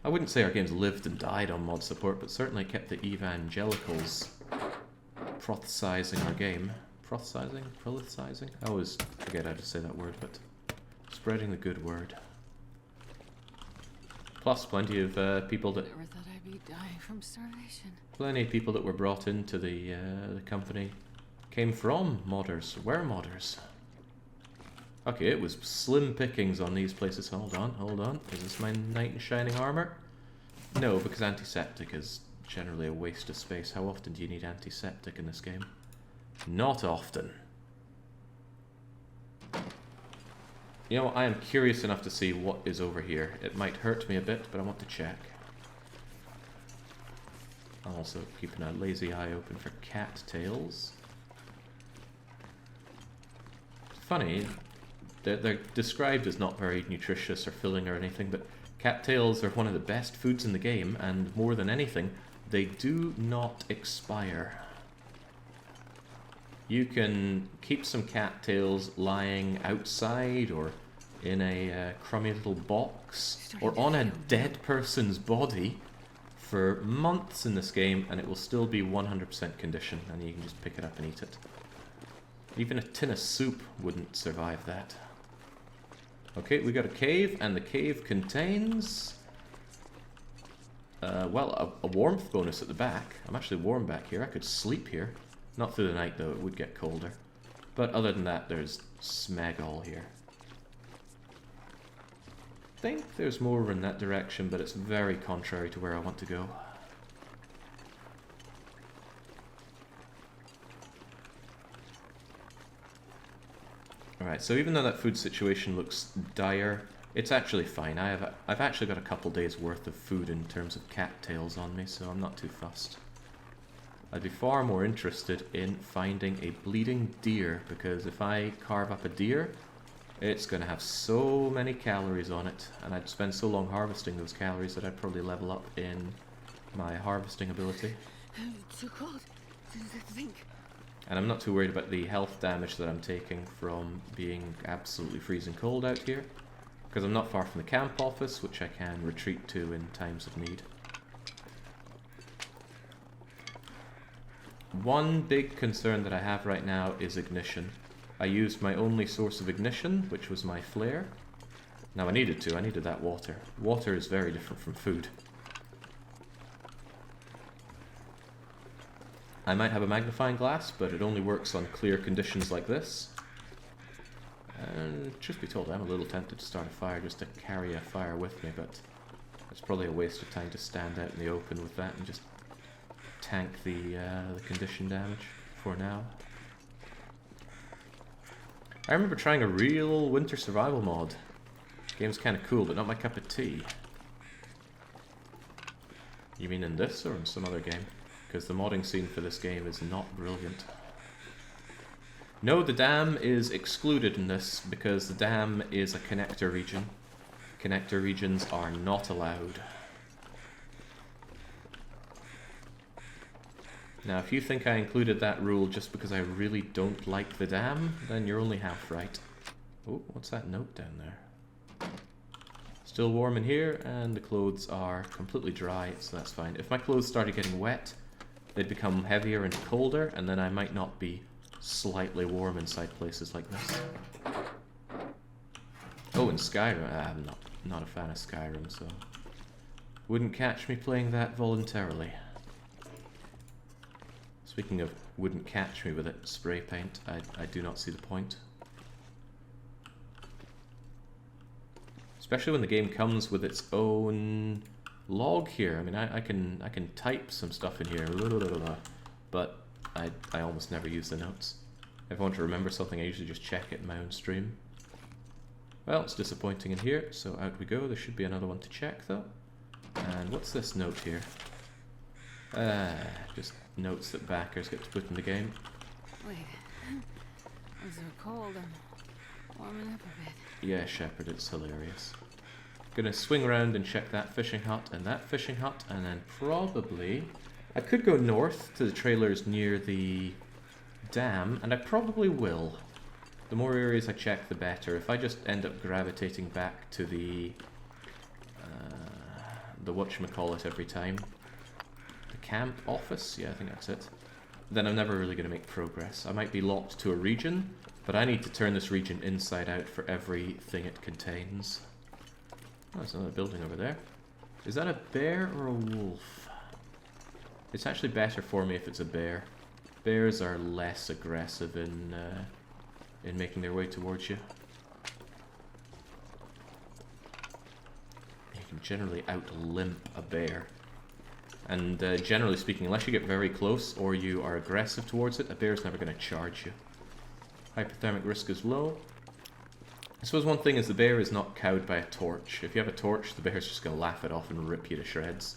I wouldn't say our games lived and died on mod support, but certainly kept the evangelicals prothesizing our game. Prothesizing? I always forget how to say that word, but spreading the good word. Plus plenty of people that... Never thought I'd be dying from starvation. Plenty of people that were brought into the company came from modders, were modders. Okay, it was slim pickings on these places. Hold on. Is this my knight in shining armor? No, because antiseptic is generally a waste of space. How often do you need antiseptic in this game? Not often. You know, I am curious enough to see what is over here. It might hurt me a bit, but I want to check. I'm also keeping a lazy eye open for cattails. Funny, they're described as not very nutritious or filling or anything, but cattails are one of the best foods in the game, and more than anything, they do not expire. You can keep some cattails lying outside or in a crummy little box or on a dead person's body for months in this game, and it will still be 100% condition, and you can just pick it up and eat it. Even a tin of soup wouldn't survive that. Okay, we got a cave, and the cave contains... well, a warmth bonus at the back. I'm actually warm back here. I could sleep here. Not through the night, though. It would get colder. But other than that, there's smegol here. I think there's more in that direction, but it's very contrary to where I want to go. Alright, so even though that food situation looks dire, it's actually fine. I've actually got a couple days worth of food in terms of cattails on me, so I'm not too fussed. I'd be far more interested in finding a bleeding deer, because if I carve up a deer, it's going to have so many calories on it, and I'd spend so long harvesting those calories that I'd probably level up in my harvesting ability. Too cold to think. And I'm not too worried about the health damage that I'm taking from being absolutely freezing cold out here, because I'm not far from the camp office, which I can retreat to in times of need. One big concern that I have right now is ignition. I used my only source of ignition, which was my flare. Now I needed that water. Water is very different from food. I might have a magnifying glass, but it only works on clear conditions like this. And truth be told, I'm a little tempted to start a fire just to carry a fire with me, but it's probably a waste of time to stand out in the open with that and just tank the condition damage for now. I remember trying a real winter survival mod. Game's kind of cool, but not my cup of tea. You mean in this or in some other game? Because the modding scene for this game is not brilliant. No, the dam is excluded in this because the dam is a connector region. Connector regions are not allowed. Now, if you think I included that rule just because I really don't like the dam, then you're only half right. Oh, what's that note down there? Still warm in here, and the clothes are completely dry, so that's fine. If my clothes started getting wet, they'd become heavier and colder, and then I might not be slightly warm inside places like this. Oh, and Skyrim. I'm not a fan of Skyrim, so wouldn't catch me playing that voluntarily. Speaking of wouldn't catch me with it, spray paint, I do not see the point. Especially when the game comes with its own log here. I mean, I can type some stuff in here, but I almost never use the notes. If I want to remember something, I usually just check it in my own stream. Well, it's disappointing in here, so out we go. There should be another one to check, though. And what's this note here? Just notes that backers get to put in the game. Wait. Those are cold. I'm warming up a bit. Yeah, Shepherd, it's hilarious. Gonna swing around and check that fishing hut and that fishing hut, and then probably... I could go north to the trailers near the dam, and I probably will. The more areas I check, the better. If I just end up gravitating back to the whatchamacallit every time. The camp office? Yeah, I think that's it. Then I'm never really going to make progress. I might be locked to a region, but I need to turn this region inside out for everything it contains. Oh, there's another building over there. Is that a bear or a wolf? It's actually better for me if it's a bear. Bears are less aggressive in making their way towards you. You can generally out-limp a bear. And generally speaking, unless you get very close or you are aggressive towards it, a bear's never going to charge you. Hypothermic risk is low. I suppose one thing is the bear is not cowed by a torch. If you have a torch, the bear's just going to laugh it off and rip you to shreds.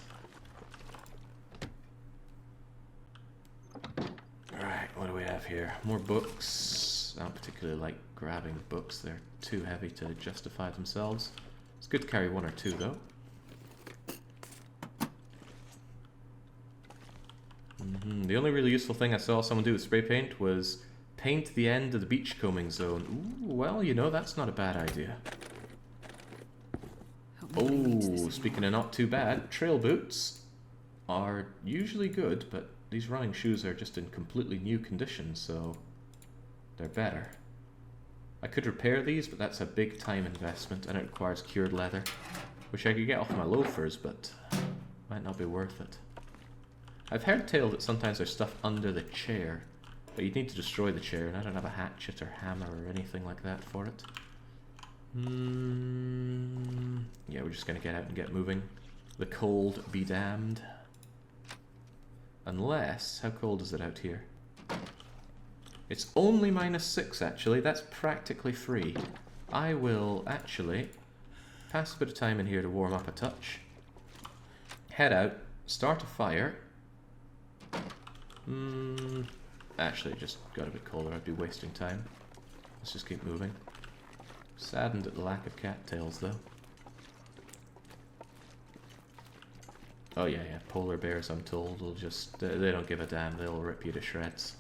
Alright, what do we have here? More books. I don't particularly like grabbing books. They're too heavy to justify themselves. It's good to carry one or two, though. The only really useful thing I saw someone do with spray paint was paint the end of the beachcombing zone. Ooh, well, you know, that's not a bad idea. Oh, speaking of not too bad, trail boots are usually good, but these running shoes are just in completely new condition, so they're better. I could repair these, but that's a big time investment, and it requires cured leather, which I could get off my loafers, but might not be worth it. I've heard tale that sometimes there's stuff under the chair, but you'd need to destroy the chair, and I don't have a hatchet or hammer or anything like that for it. Yeah, we're just gonna get out and get moving. The cold be damned. Unless, how cold is it out here? It's only -6 actually, that's practically free. I will actually pass a bit of time in here to warm up a touch. Head out, start a fire. Actually, it just got a bit colder, I'd be wasting time. Let's just keep moving. Saddened at the lack of cattails, though. Oh yeah, polar bears, I'm told, will just... they don't give a damn, they'll rip you to shreds.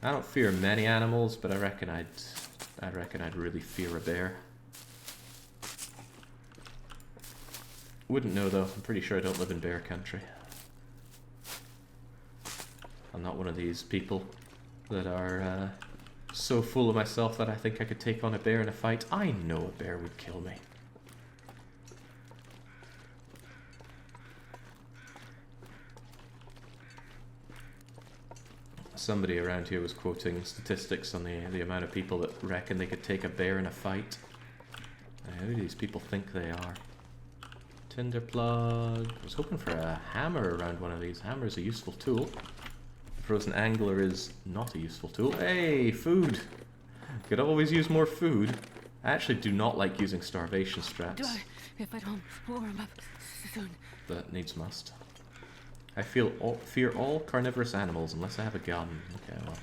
I don't fear many animals, but I reckon I'd really fear a bear. Wouldn't know, though. I'm pretty sure I don't live in bear country. I'm not one of these people that are so full of myself that I think I could take on a bear in a fight. I know a bear would kill me. Somebody around here was quoting statistics on the amount of people that reckon they could take a bear in a fight. Who do these people think they are? Tinder plug. I was hoping for a hammer around one of these. Hammer is a useful tool. Frozen angler is not a useful tool. Hey, food! Could always use more food. I actually do not like using starvation straps. If I don't warm up soon. That needs must. I fear all carnivorous animals unless I have a gun. Okay, well,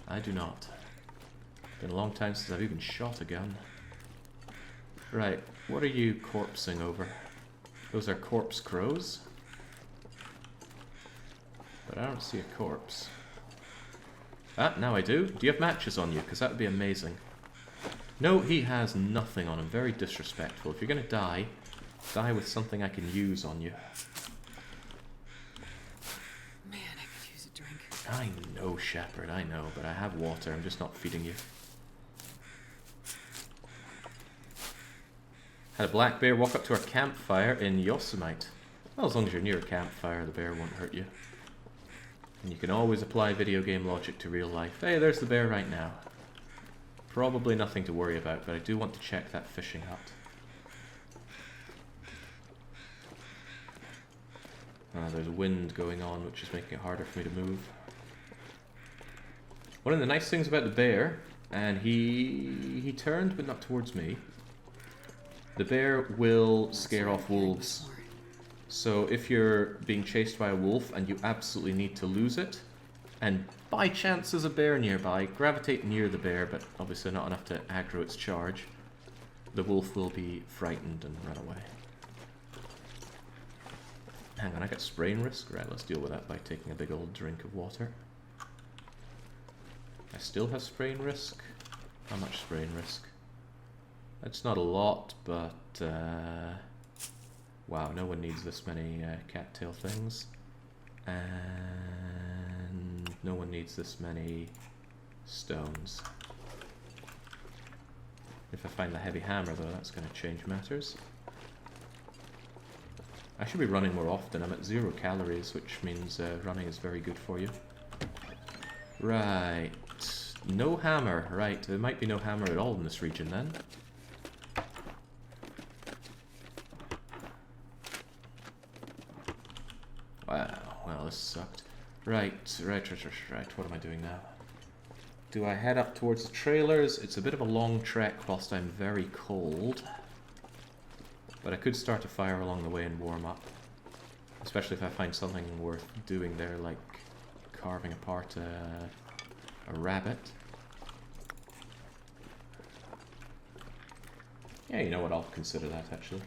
I do not. Been a long time since I've even shot a gun. Right, what are you corpsing over? Those are corpse crows? But I don't see a corpse. Ah, now I do. Do you have matches on you? Because that would be amazing. No, he has nothing on him. Very disrespectful. If you're going to die, die with something I can use on you. Man, I could use a drink. I know, Shepherd, I know, but I have water. I'm just not feeding you. Had a black bear walk up to our campfire in Yosemite. Well, as long as you're near a campfire, the bear won't hurt you. And you can always apply video game logic to real life. Hey, there's the bear right now. Probably nothing to worry about, but I do want to check that fishing hut. There's wind going on, which is making it harder for me to move. One of the nice things about the bear, and he turned, but not towards me. The bear will scare off wolves. So if you're being chased by a wolf and you absolutely need to lose it, and by chance there's a bear nearby, gravitate near the bear, but obviously not enough to aggro its charge. The wolf will be frightened and run away. Hang on, I got sprain risk? Right, let's deal with that by taking a big old drink of water. I still have sprain risk? How much sprain risk? That's not a lot, but wow, no one needs this many cattail things. And no one needs this many stones. If I find the heavy hammer, though, that's going to change matters. I should be running more often. I'm at 0 calories, which means running is very good for you. Right. No hammer. Right, there might be no hammer at all in this region, then. Wow, well, this sucked. Right. What am I doing now? Do I head up towards the trailers? It's a bit of a long trek whilst I'm very cold. But I could start a fire along the way and warm up. Especially if I find something worth doing there, like carving apart a rabbit. Yeah, you know what, I'll consider that actually.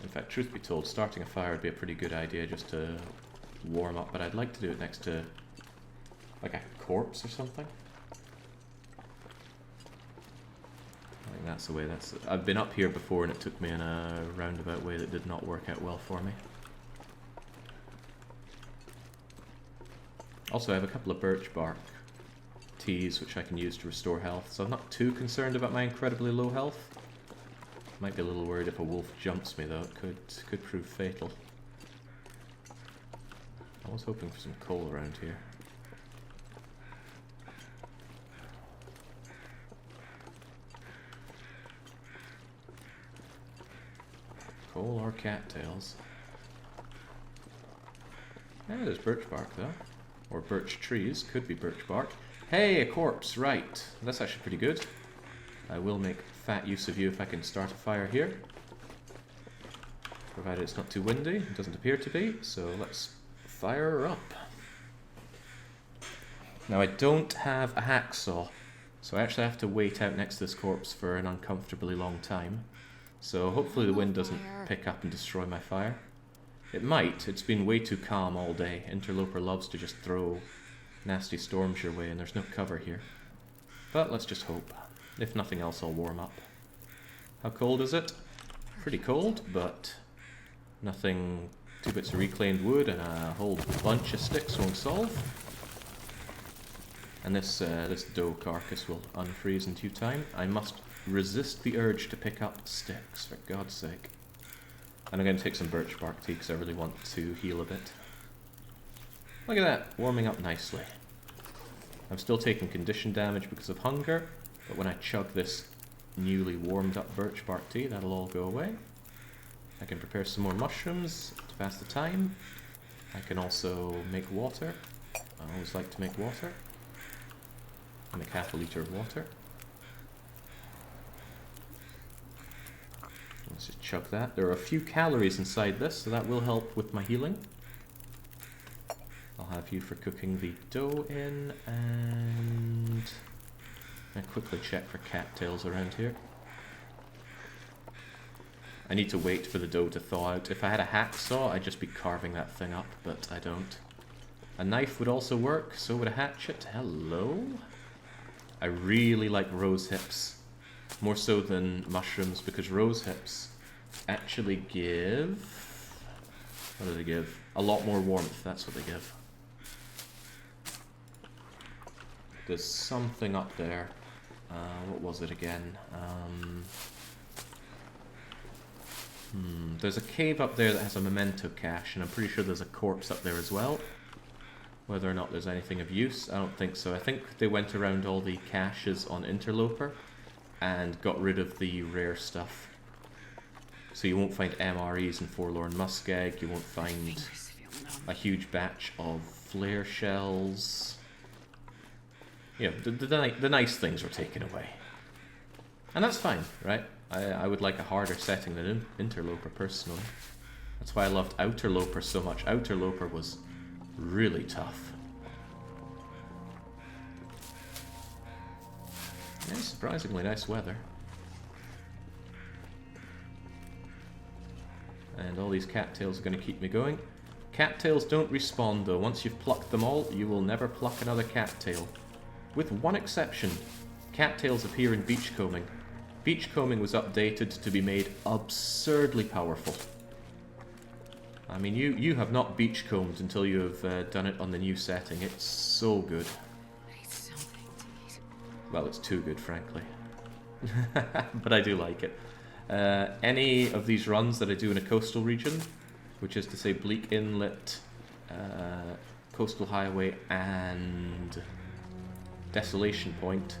In fact, truth be told, starting a fire would be a pretty good idea just to warm up, but I'd like to do it next to like a corpse or something. I think that's the way. I've been up here before and it took me in a roundabout way that did not work out well for me. Also, I have a couple of birch bark teas which I can use to restore health, so I'm not too concerned about my incredibly low health. Might be a little worried if a wolf jumps me though, it could prove fatal. I was hoping for some coal around here. Coal or cattails? Yeah, there's birch bark though. Or birch trees, could be birch bark. Hey, a corpse, right. That's actually pretty good. I will make fat use of you if I can start a fire here. Provided it's not too windy, it doesn't appear to be, so let's fire her up. Now I don't have a hacksaw, so I actually have to wait out next to this corpse for an uncomfortably long time. So hopefully the wind doesn't pick up and destroy my fire. It might, it's been way too calm all day. Interloper loves to just throw nasty storms your way and there's no cover here. But let's just hope. If nothing else, I'll warm up. How cold is it? Pretty cold, but nothing 2 bits of reclaimed wood and a whole bunch of sticks won't solve. And this doe carcass will unfreeze in due time. I must resist the urge to pick up sticks, for God's sake. And I'm going to take some birch bark tea because I really want to heal a bit. Look at that, warming up nicely. I'm still taking condition damage because of hunger, but when I chug this newly warmed up birch bark tea, that'll all go away. I can prepare some more mushrooms to pass the time. I can also make water. I always like to make water. I make half a litre of water. Let's just chug that. There are a few calories inside this, so that will help with my healing. I'll have you for cooking the dough in, and I quickly check for cattails around here. I need to wait for the dough to thaw out. If I had a hacksaw, I'd just be carving that thing up, but I don't. A knife would also work, so would a hatchet. Hello? I really like rose hips. More so than mushrooms, because rose hips actually give... What do they give? A lot more warmth, that's what they give. There's something up there. What was it again? There's a cave up there that has a memento cache, and I'm pretty sure there's a corpse up there as well. Whether or not there's anything of use, I don't think so. I think they went around all the caches on Interloper and got rid of the rare stuff. So you won't find MREs and Forlorn Muskeg, you won't find a huge batch of flare shells. You know, the nice things were taken away. And that's fine, right? I would like a harder setting than Interloper, personally. That's why I loved Outerloper so much. Outerloper was really tough. Yeah, surprisingly nice weather. And all these cattails are going to keep me going. Cattails don't respawn though. Once you've plucked them all, you will never pluck another cattail. With one exception. Cattails appear in beachcombing. Beachcombing was updated to be made absurdly powerful. I mean, you have not beachcombed until you have done it on the new setting. It's so good. It's something to eat. Well, it's too good, frankly. But I do like it. Any of these runs that I do in a coastal region, which is to say Bleak Inlet, Coastal Highway, and Desolation Point,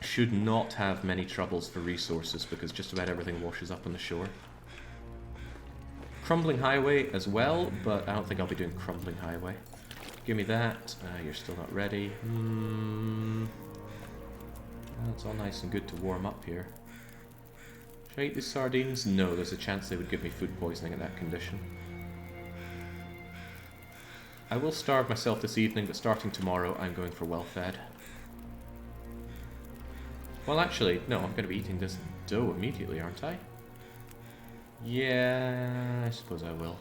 Should not have many troubles for resources because just about everything washes up on the shore. Crumbling Highway as well, but I don't think I'll be doing Crumbling Highway. Give me that. You're still not ready. Well, it's all nice and good to warm up here. Should I eat these sardines? No, there's a chance they would give me food poisoning in that condition. I will starve myself this evening, but starting tomorrow I'm going for well-fed. Well, actually, no, I'm going to be eating this dough immediately, aren't I? Yeah, I suppose I will.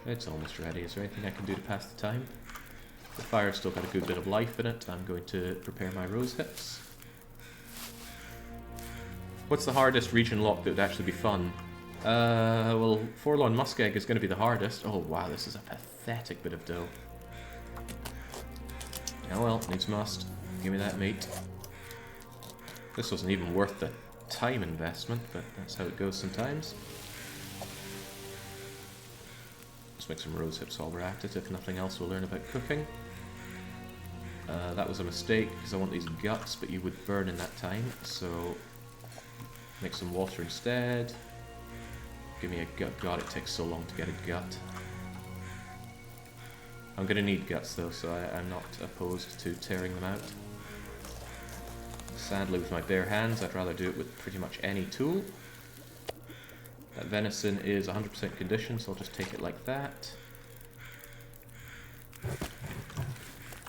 It's almost ready. Is there anything I can do to pass the time? The fire's still got a good bit of life in it. I'm going to prepare my rose hips. What's the hardest region lock that would actually be fun? Well, Forlorn Muskeg is going to be the hardest. Oh wow, this is a pathetic bit of dough. Oh well, needs must. Give me that meat. This wasn't even worth the time investment, but that's how it goes sometimes. Let's make some rose hips while we're at it. If nothing else, we'll learn about cooking. That was a mistake, because I want these guts, but you would burn in that time, so make some water instead. Give me a gut. God, it takes so long to get a gut. I'm going to need guts though, so I'm not opposed to tearing them out. Sadly, with my bare hands, I'd rather do it with pretty much any tool. That venison is 100% conditioned, so I'll just take it like that.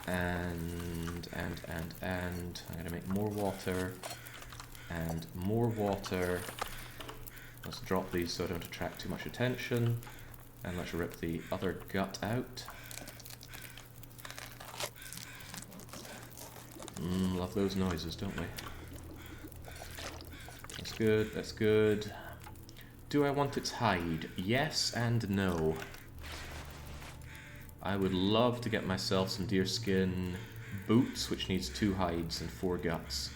And I'm going to make more water and more water. Let's drop these so I don't attract too much attention. And let's rip the other gut out. Love those noises, don't we? That's good, that's good. Do I want its hide? Yes and no. I would love to get myself some deerskin boots, which needs 2 hides and 4 guts.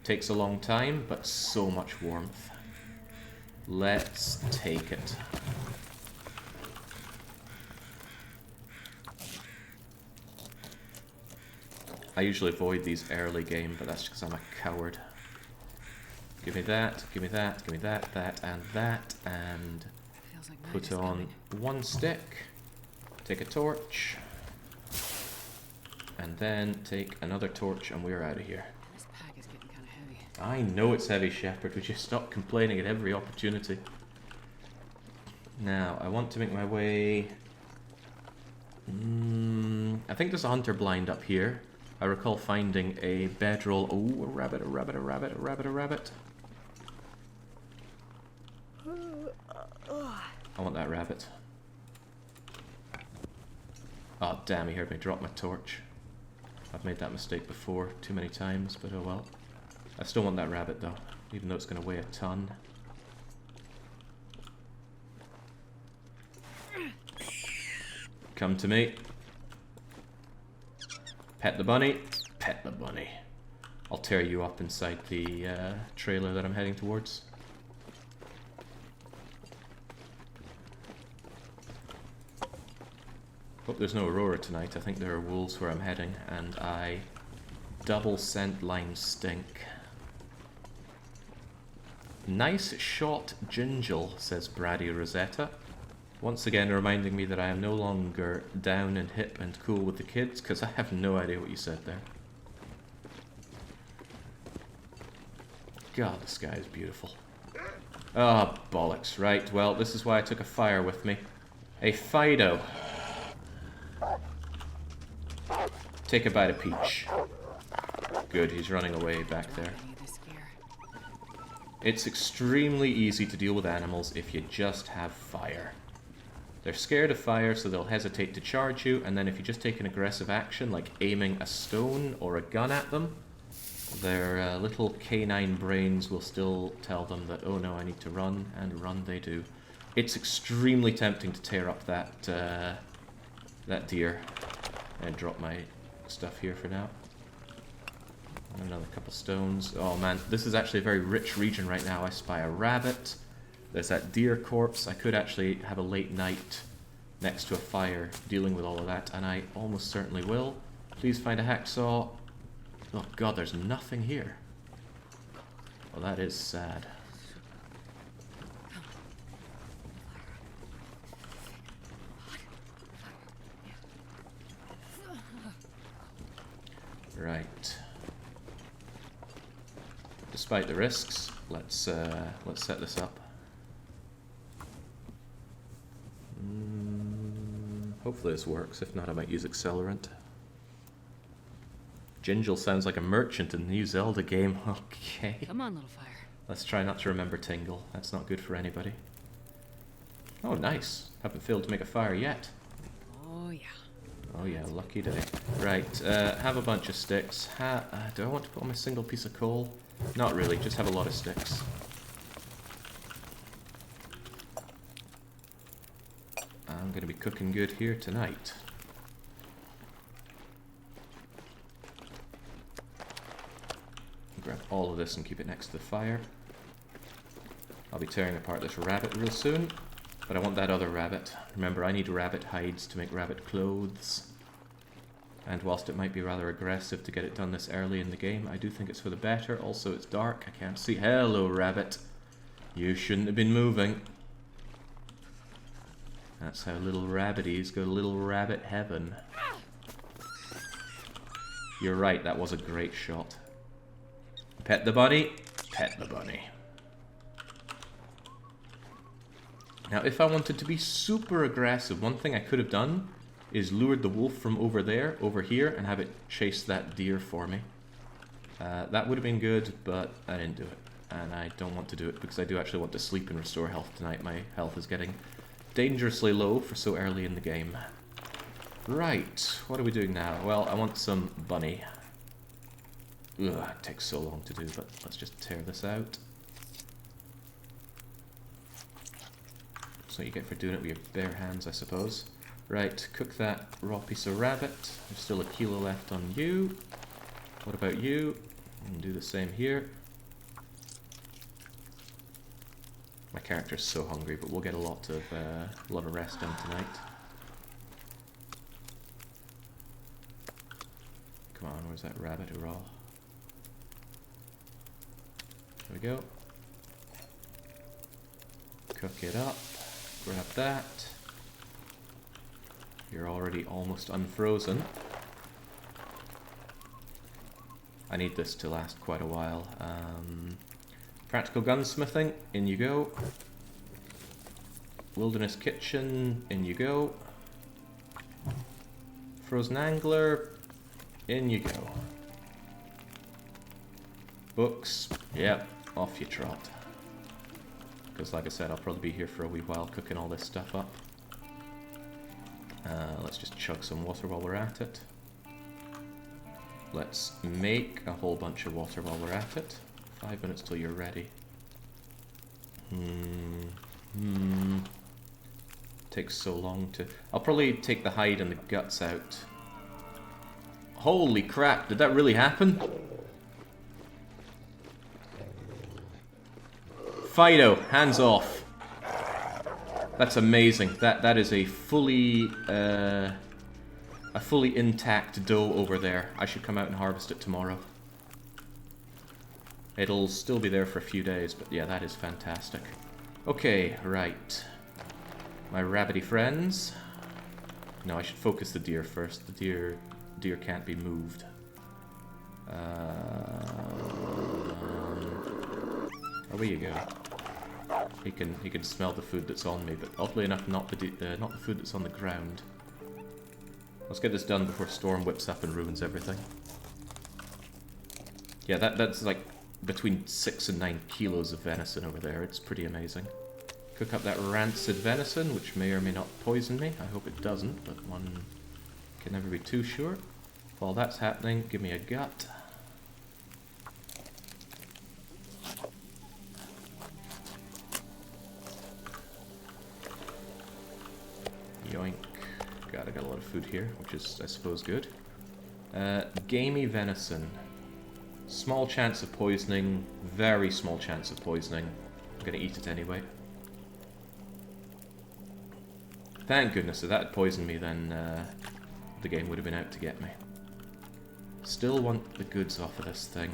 Takes a long time, but so much warmth. Let's take it. I usually avoid these early game, but that's because I'm a coward. Give me that, give me that, give me that, that, and put on 1 stick. Take a torch, and then take another torch, and we're out of here. This pack is getting kind of heavy. I know it's heavy, Shepherd. Would you stop complaining at every opportunity? Now, I want to make my way... I think there's a hunter blind up here. I recall finding a bedroll. Oh, a rabbit, a rabbit, a rabbit, a rabbit, a rabbit. I want that rabbit. Oh, damn, he heard me drop my torch. I've made that mistake before, too many times, but oh well. I still want that rabbit, though, even though it's going to weigh a ton. Come to me. Pet the bunny. Pet the bunny. I'll tear you up inside the trailer that I'm heading towards. Hope there's no Aurora tonight. I think there are wolves where I'm heading, and I double scent line stink. Nice shot, Gingel, says Brady Rosetta. Once again reminding me that I am no longer down and hip and cool with the kids, because I have no idea what you said there. God, the sky is beautiful. Ah, oh, bollocks. Right, well, this is why I took a fire with me. A Fido. Take a bite of peach. Good, he's running away back there. It's extremely easy to deal with animals if you just have fire. They're scared of fire, so they'll hesitate to charge you, and then if you just take an aggressive action, like aiming a stone or a gun at them, their little canine brains will still tell them that, oh no, I need to run, and run they do. It's extremely tempting to tear up that deer. And drop my stuff here for now. Another couple stones. Oh man, this is actually a very rich region right now. I spy a rabbit. There's that deer corpse. I could actually have a late night next to a fire dealing with all of that, and I almost certainly will. Please find a hacksaw. Oh god, there's nothing here. Well, that is sad. Right. Despite the risks, let's set this up. Hopefully this works. If not, I might use accelerant. Gingell sounds like a merchant in the new Zelda game. Okay. Come on, little fire. Let's try not to remember Tingle. That's not good for anybody. Oh, nice. Haven't failed to make a fire yet. Oh, yeah. Oh yeah, lucky day. Right, have a bunch of sticks. Do I want to put on a single piece of coal? Not really, just have a lot of sticks. I'm going to be cooking good here tonight. Grab all of this and keep it next to the fire. I'll be tearing apart this rabbit real soon. But I want that other rabbit. Remember, I need rabbit hides to make rabbit clothes. And whilst it might be rather aggressive to get it done this early in the game, I do think it's for the better. Also, it's dark. I can't see. Hello, rabbit. You shouldn't have been moving. That's how little rabbities go to little rabbit heaven. You're right, that was a great shot. Pet the bunny. Pet the bunny. Now, if I wanted to be super aggressive, one thing I could have done is lured the wolf from over there, over here, and have it chase that deer for me. That would have been good, but I didn't do it. And I don't want to do it because I do actually want to sleep and restore health tonight. My health is getting dangerously low for so early in the game. Right, what are we doing now? Well, I want some bunny. Ugh, it takes so long to do, but let's just tear this out. That's what you get for doing it with your bare hands, I suppose. Right, cook that raw piece of rabbit. There's still a kilo left on you. What about you? And do the same here. My character's so hungry, but we'll get a lot of rest done tonight. Come on, where's that rabbit raw? There we go. Cook it up. Grab that. You're already almost unfrozen. I need this to last quite a while. Practical gunsmithing, in you go. Wilderness kitchen, in you go. Frozen angler, in you go. Books, yep, off you trot. Because like I said, I'll probably be here for a wee while cooking all this stuff up. Let's just chug some water while we're at it. Let's make a whole bunch of water while we're at it. 5 minutes till you're ready. Takes so long to... I'll probably take the hide and the guts out. Holy crap, did that really happen? Fido, hands off. That's amazing. That is a fully intact doe over there. I should come out and harvest it tomorrow. It'll still be there for a few days, but yeah, that is fantastic. Okay, right. My rabbity friends. No, I should focus the deer first. The deer can't be moved. Away you go. He can smell the food that's on me, but oddly enough, not the food that's on the ground. Let's get this done before Storm whips up and ruins everything. Yeah, that's like between 6 and 9 kilos of venison over there. It's pretty amazing. Cook up that rancid venison, which may or may not poison me. I hope it doesn't, but one can never be too sure. While that's happening, give me a gut. Yoink. God, I got a lot of food here, which is, I suppose, good. Gamey venison. Small chance of poisoning, very small chance of poisoning. I'm gonna eat it anyway. Thank goodness, if that had poisoned me, then the game would have been out to get me. Still want the goods off of this thing.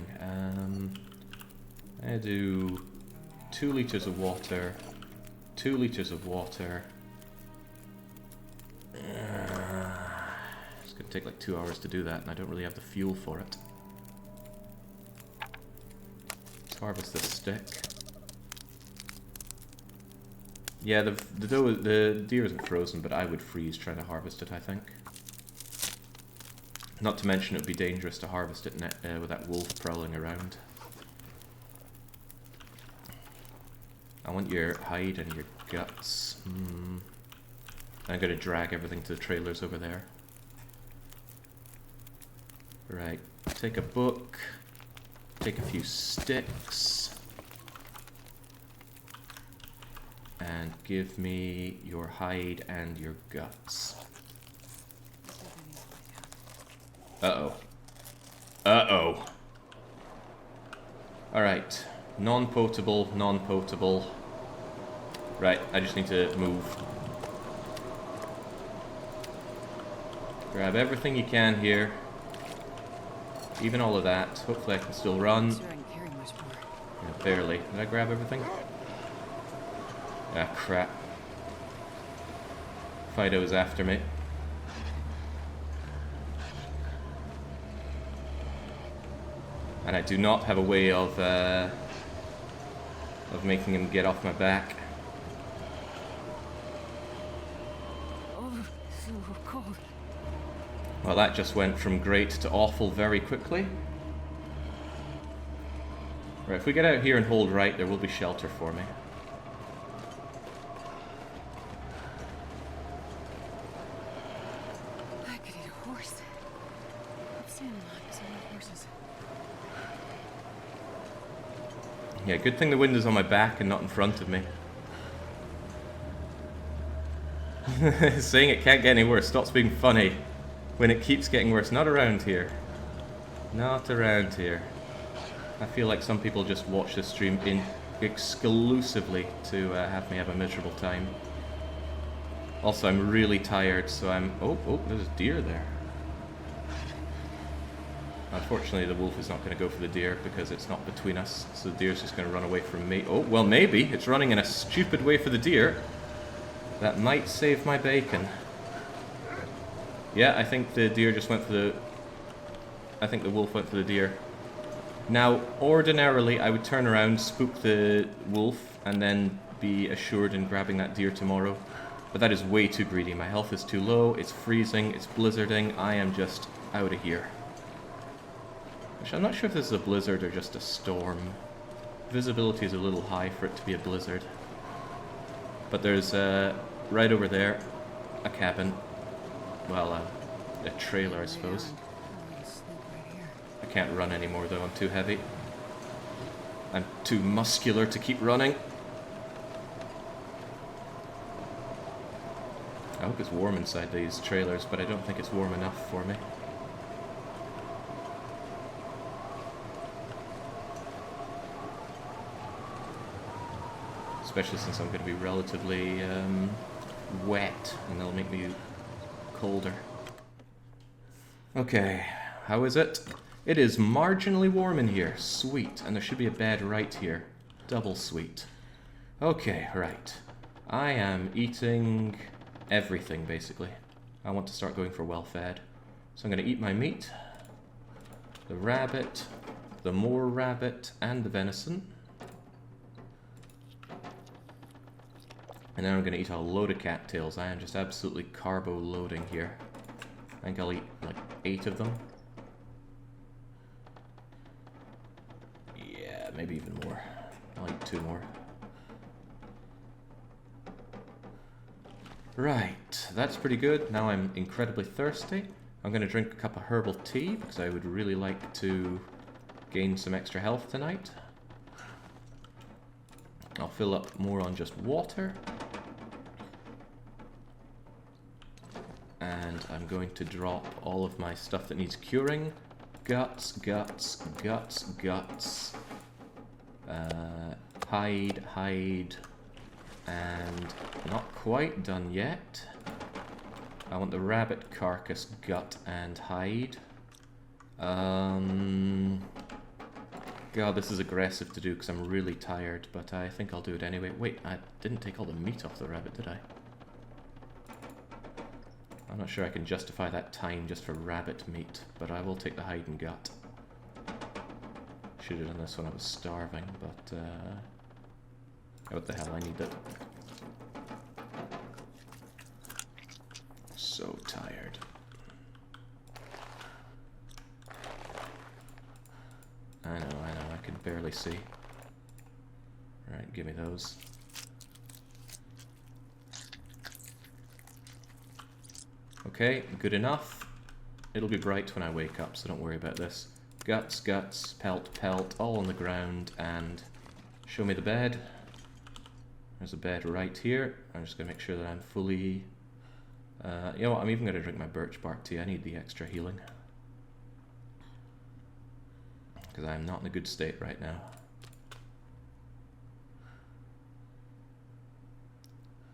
I do 2 liters of water, 2 liters of water. It's gonna take like 2 hours to do that, and I don't really have the fuel for it. Let's harvest this stick. Yeah, the deer isn't frozen, but I would freeze trying to harvest it, I think. Not to mention it would be dangerous to harvest it with that wolf prowling around. I want your hide and your guts. I'm going to drag everything to the trailers over there. Right, take a book, take a few sticks, and give me your hide and your guts. Uh-oh. Uh-oh. Alright. Non-potable, non-potable. Right, I just need to move. Grab everything you can here. Even all of that. Hopefully I can still run. Yeah, barely. Did I grab everything? Ah, crap. Fido's after me. And I do not have a way of making him get off my back. Oh, so cold. Well, that just went from great to awful very quickly. Right, if we get out here and hold right, there will be shelter for me. I could eat a horse. I've seen lots of horses. Yeah, good thing the wind is on my back and not in front of me. Saying it can't get any worse stops being funny when it keeps getting worse. Not around here. Not around here. I feel like some people just watch this stream exclusively to have me have a miserable time. Also, I'm really tired, so I'm... Oh, there's a deer there. Unfortunately, the wolf is not going to go for the deer because it's not between us, so the deer's just going to run away from me. Oh, well, maybe. It's running in a stupid way for the deer. That might save my bacon. Yeah, I think the deer just went for the... I think the wolf went for the deer. Now, ordinarily, I would turn around, spook the wolf, and then be assured in grabbing that deer tomorrow. But that is way too greedy. My health is too low, it's freezing, it's blizzarding. I am just out of here. Actually, I'm not sure if this is a blizzard or just a storm. Visibility is a little high for it to be a blizzard. But there's, right over there, a cabin. Well, a trailer, I suppose. I can't run anymore, though. I'm too heavy. I'm too muscular to keep running. I hope it's warm inside these trailers, but I don't think it's warm enough for me. Especially since I'm going to be relatively wet, and they'll make me colder. Okay, how is it? It is marginally warm in here. Sweet. And there should be a bed right here. Double sweet. Okay, right. I am eating everything, basically. I want to start going for well-fed. So I'm going to eat my meat, the rabbit, the more rabbit, and the venison. And then I'm going to eat a load of cattails. I am just absolutely carbo-loading here. I think I'll eat like 8 of them. Yeah, maybe even more. I'll eat 2 more. Right, that's pretty good. Now I'm incredibly thirsty. I'm going to drink a cup of herbal tea because I would really like to gain some extra health tonight. I'll fill up more on just water. And I'm going to drop all of my stuff that needs curing. Guts, guts, guts, guts. Hide, hide. And not quite done yet. I want the rabbit carcass, gut, and hide. God, this is aggressive to do because I'm really tired, but I think I'll do it anyway. Wait, I didn't take all the meat off the rabbit, did I? I'm not sure I can justify that time just for rabbit meat, but I will take the hide and gut. Should have done this when I was starving, but what the hell, I need it. So tired. I know, I can barely see. Right, give me those. Okay, good enough. It'll be bright when I wake up, so don't worry about this. Guts, guts, pelt, pelt, all on the ground, and show me the bed. There's a bed right here. I'm just going to make sure that I'm fully... you know what, I'm even going to drink my birch bark tea. I need the extra healing. Because I'm not in a good state right now.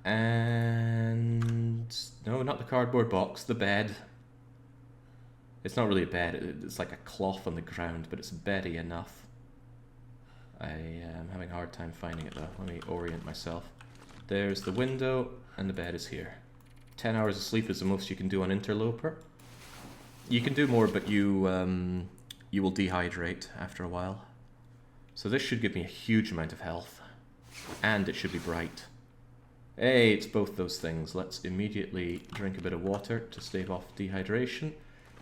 And... no, not the cardboard box, the bed. It's not really a bed, it's like a cloth on the ground, but it's beddy enough. I am having a hard time finding it though. Let me orient myself. There's the window, and the bed is here. 10 hours of sleep is the most you can do on Interloper. You can do more, but you will dehydrate after a while. So this should give me a huge amount of health. And it should be bright. Hey, it's both those things. Let's immediately drink a bit of water to stave off dehydration.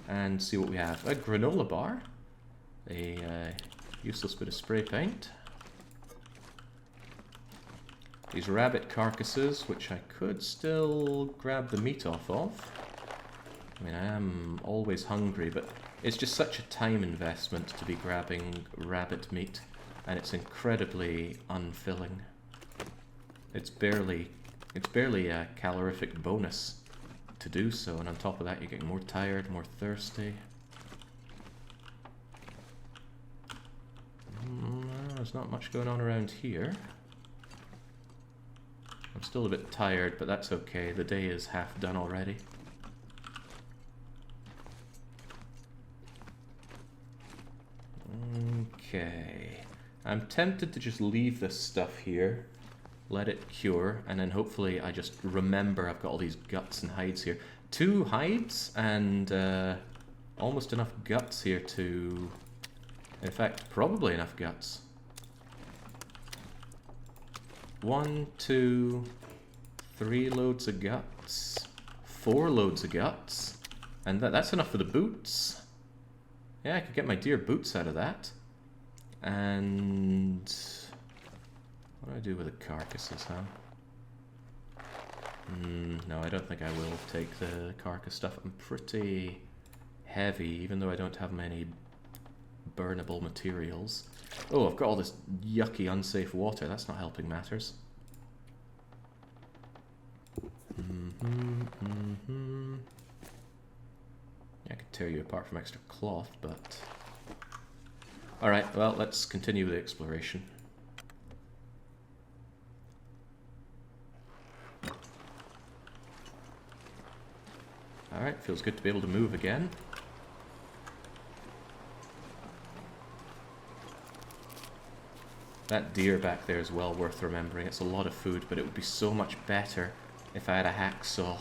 And see what we have. A granola bar. A useless bit of spray paint. These rabbit carcasses, which I could still grab the meat off of. I mean, I am always hungry, but it's just such a time investment to be grabbing rabbit meat, and it's incredibly unfilling. It's barely a calorific bonus to do so, and on top of that you're getting more tired, more thirsty. There's not much going on around here. I'm still a bit tired, but that's okay. The day is half done already. Okay. I'm tempted to just leave this stuff here, let it cure, and then hopefully I just remember I've got all these guts and hides here. 2 hides and almost enough guts here to... in fact, probably enough guts. 1, 2, 3 loads of guts, 4 loads of guts, and that's enough for the boots. Yeah, I could get my dear boots out of that. And what do I do with the carcasses, huh? No, I don't think I will take the carcass stuff. I'm pretty heavy, even though I don't have many burnable materials. Oh, I've got all this yucky, unsafe water. That's not helping matters. I could tear you apart from extra cloth, but... alright, well, let's continue the exploration. Alright, feels good to be able to move again. That deer back there is well worth remembering. It's a lot of food, but it would be so much better if I had a hacksaw.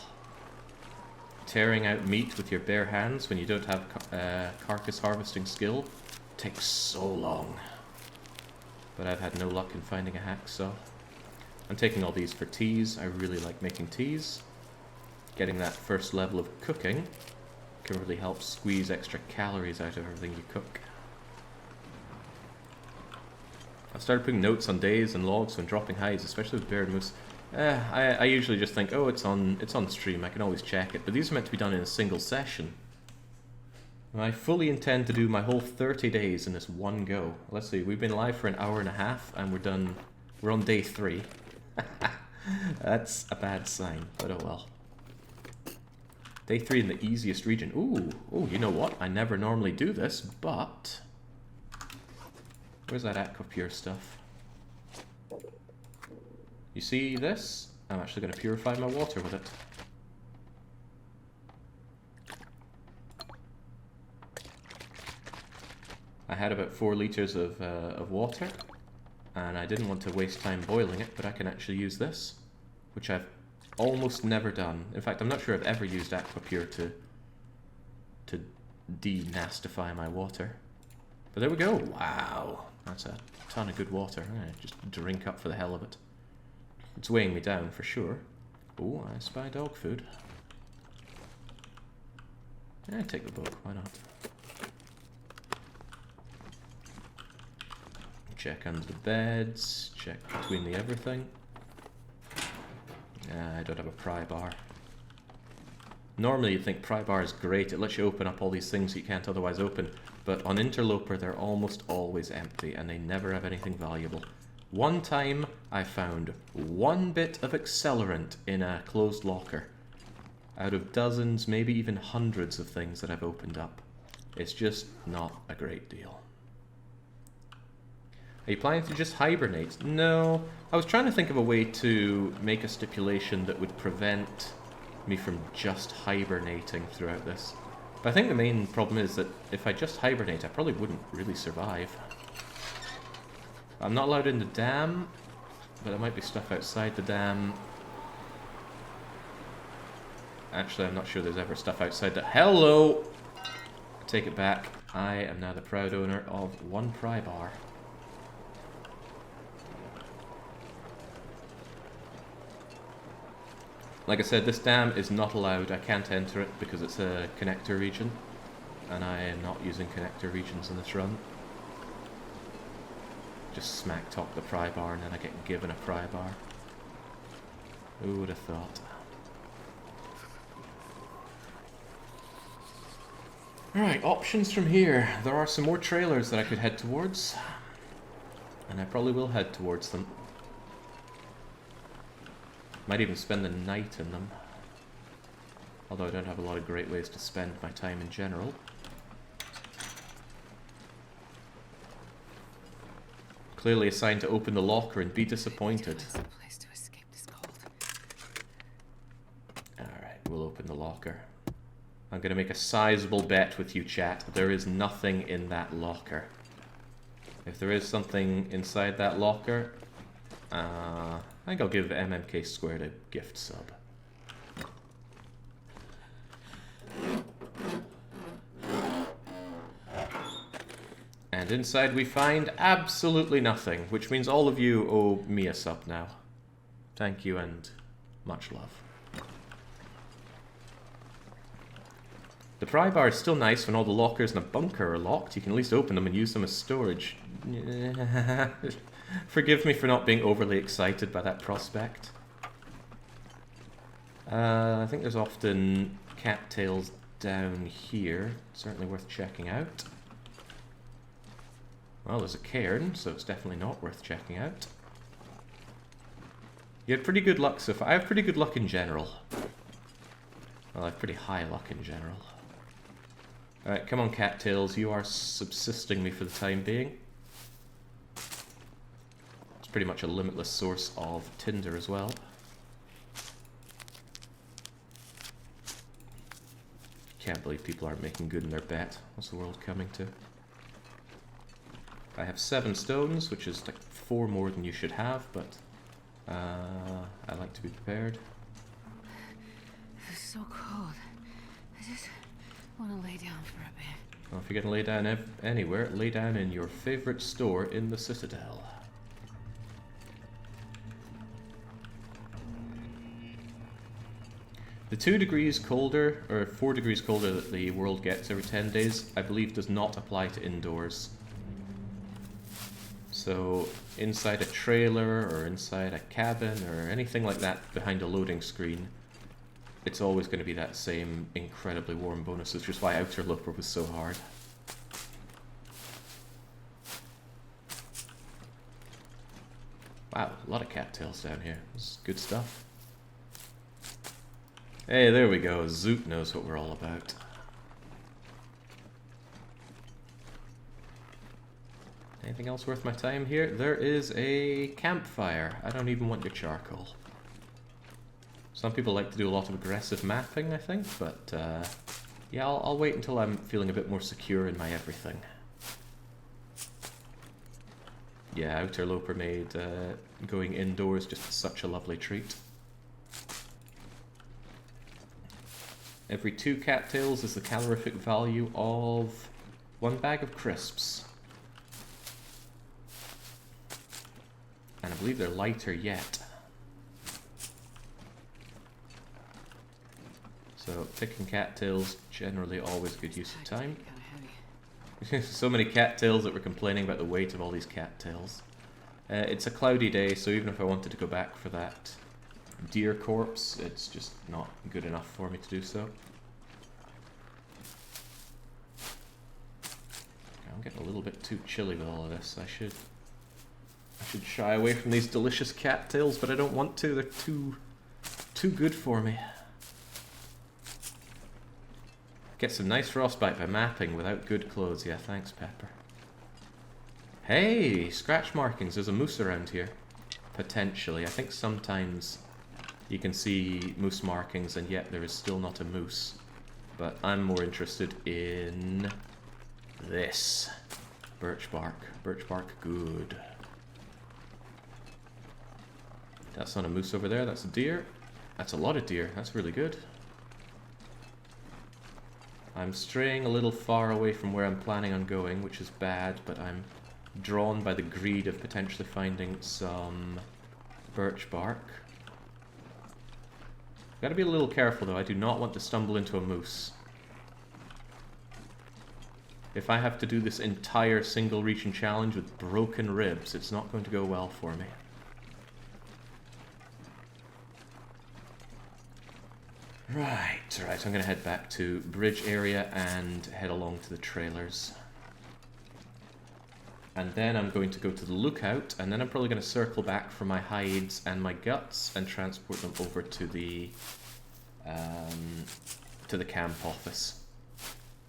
Tearing out meat with your bare hands when you don't have carcass harvesting skill takes so long. But I've had no luck in finding a hacksaw. I'm taking all these for teas. I really like making teas. Getting that first level of cooking can really help squeeze extra calories out of everything you cook. I've started putting notes on days and logs when dropping hides, especially with bear and moose. I usually just think, oh, it's on stream, I can always check it, but these are meant to be done in a single session. I fully intend to do my whole 30 days in this one go. Let's see, we've been live for an hour and a half, and we're on day 3. That's a bad sign, but oh well. Day 3 in the easiest region. Ooh, you know what? I never normally do this, but... where's that aquapure stuff? You see this? I'm actually going to purify my water with it. I had about 4 liters of water, and I didn't want to waste time boiling it, but I can actually use this, which I've almost never done. In fact, I'm not sure I've ever used Aquapure to denastify my water. But there we go. Wow, that's a ton of good water. I'm gonna just drink up for the hell of it. It's weighing me down for sure. Oh, I spy dog food. Yeah, take the book, why not? Check under the beds, check between the everything. I don't have a pry bar. Normally you'd think pry bar is great, it lets you open up all these things you can't otherwise open, but on Interloper they're almost always empty and they never have anything valuable. One time I found 1 bit of accelerant in a closed locker out of dozens, maybe even hundreds of things that I've opened up. It's just not a great deal. Are you planning to just hibernate? No. I was trying to think of a way to make a stipulation that would prevent me from just hibernating throughout this. But I think the main problem is that if I just hibernate, I probably wouldn't really survive. I'm not allowed in the dam, but there might be stuff outside the dam. Actually, I'm not sure there's ever stuff outside the... Hello! I take it back. I am now the proud owner of 1 pry bar. Like I said, this dam is not allowed. I can't enter it because it's a connector region, and I am not using connector regions in this run. Just smack talk the pry bar and then I get given a pry bar. Who would have thought? Alright, options from here. There are some more trailers that I could head towards, and I probably will head towards them. Might even spend the night in them. Although I don't have a lot of great ways to spend my time in general. Clearly assigned to open the locker and be disappointed. Alright, we'll open the locker. I'm going to make a sizable bet with you, chat. There is nothing in that locker. If there is something inside that locker, I think I'll give MMK Squared a gift sub. And inside we find absolutely nothing, which means all of you owe me a sub now. Thank you and much love. The pry bar is still nice when all the lockers in a bunker are locked. You can at least open them and use them as storage. Forgive me for not being overly excited by that prospect. I think there's often cattails down here. Certainly worth checking out. Well, there's a cairn, so it's definitely not worth checking out. You had pretty good luck so far. I have pretty good luck in general. Well, I have pretty high luck in general. Alright, come on cattails, you are subsisting me for the time being. It's pretty much a limitless source of tinder as well. Can't believe people aren't making good in their bet. What's the world coming to? I have 7 stones, which is like 4 more than you should have, but I like to be prepared. It's so cold. I just want to lay down for a bit. Well, if you're going to lay down anywhere, lay down in your favorite store in the Citadel. The 2 degrees colder, or 4 degrees colder that the world gets every 10 days, I believe does not apply to indoors. So, inside a trailer, or inside a cabin, or anything like that behind a loading screen, it's always going to be that same incredibly warm bonus, which is why Outer Loper was so hard. Wow, a lot of cattails down here. This is good stuff. Hey, there we go. Zoot knows what we're all about. Anything else worth my time here? There is a campfire. I don't even want your charcoal. Some people like to do a lot of aggressive mapping, I think, but yeah, I'll wait until I'm feeling a bit more secure in my everything. Yeah, Outer Loper made going indoors just such a lovely treat. Every 2 cattails is the calorific value of 1 bag of crisps. And I believe they're lighter yet. So picking cattails, generally always good use of time. So many cattails that we're complaining about the weight of all these cattails. It's a cloudy day, so even if I wanted to go back for that deer corpse, it's just not good enough for me to do so. I'm getting a little bit too chilly with all of this. I should shy away from these delicious cattails, but I don't want to. They're too good for me. Get some nice frostbite by mapping without good clothes. Yeah, thanks, Pepper. Hey, scratch markings. There's a moose around here. Potentially. I think sometimes you can see moose markings and yet there is still not a moose. But I'm more interested in this. Birch bark. Birch bark, good. That's not a moose over there, that's a deer. That's a lot of deer, that's really good. I'm straying a little far away from where I'm planning on going, which is bad, but I'm drawn by the greed of potentially finding some birch bark. Gotta be a little careful though, I do not want to stumble into a moose. If I have to do this entire single region challenge with broken ribs, it's not going to go well for me. Right, I'm going to head back to bridge area and head along to the trailers. And then I'm going to go to the lookout, and then I'm probably going to circle back for my hides and my guts and transport them over to the camp office.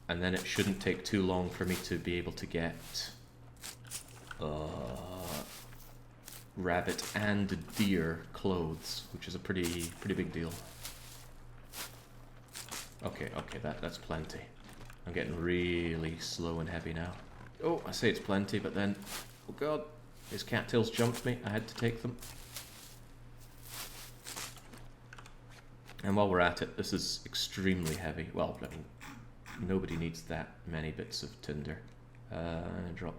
And then it shouldn't take too long for me to be able to get rabbit and deer clothes, which is a pretty big deal. Okay, that's plenty. I'm getting really slow and heavy now. Oh, I say it's plenty, but then... Oh god, his cattails jumped me. I had to take them. And while we're at it, this is extremely heavy. Well, I mean, nobody needs that many bits of tinder. Drop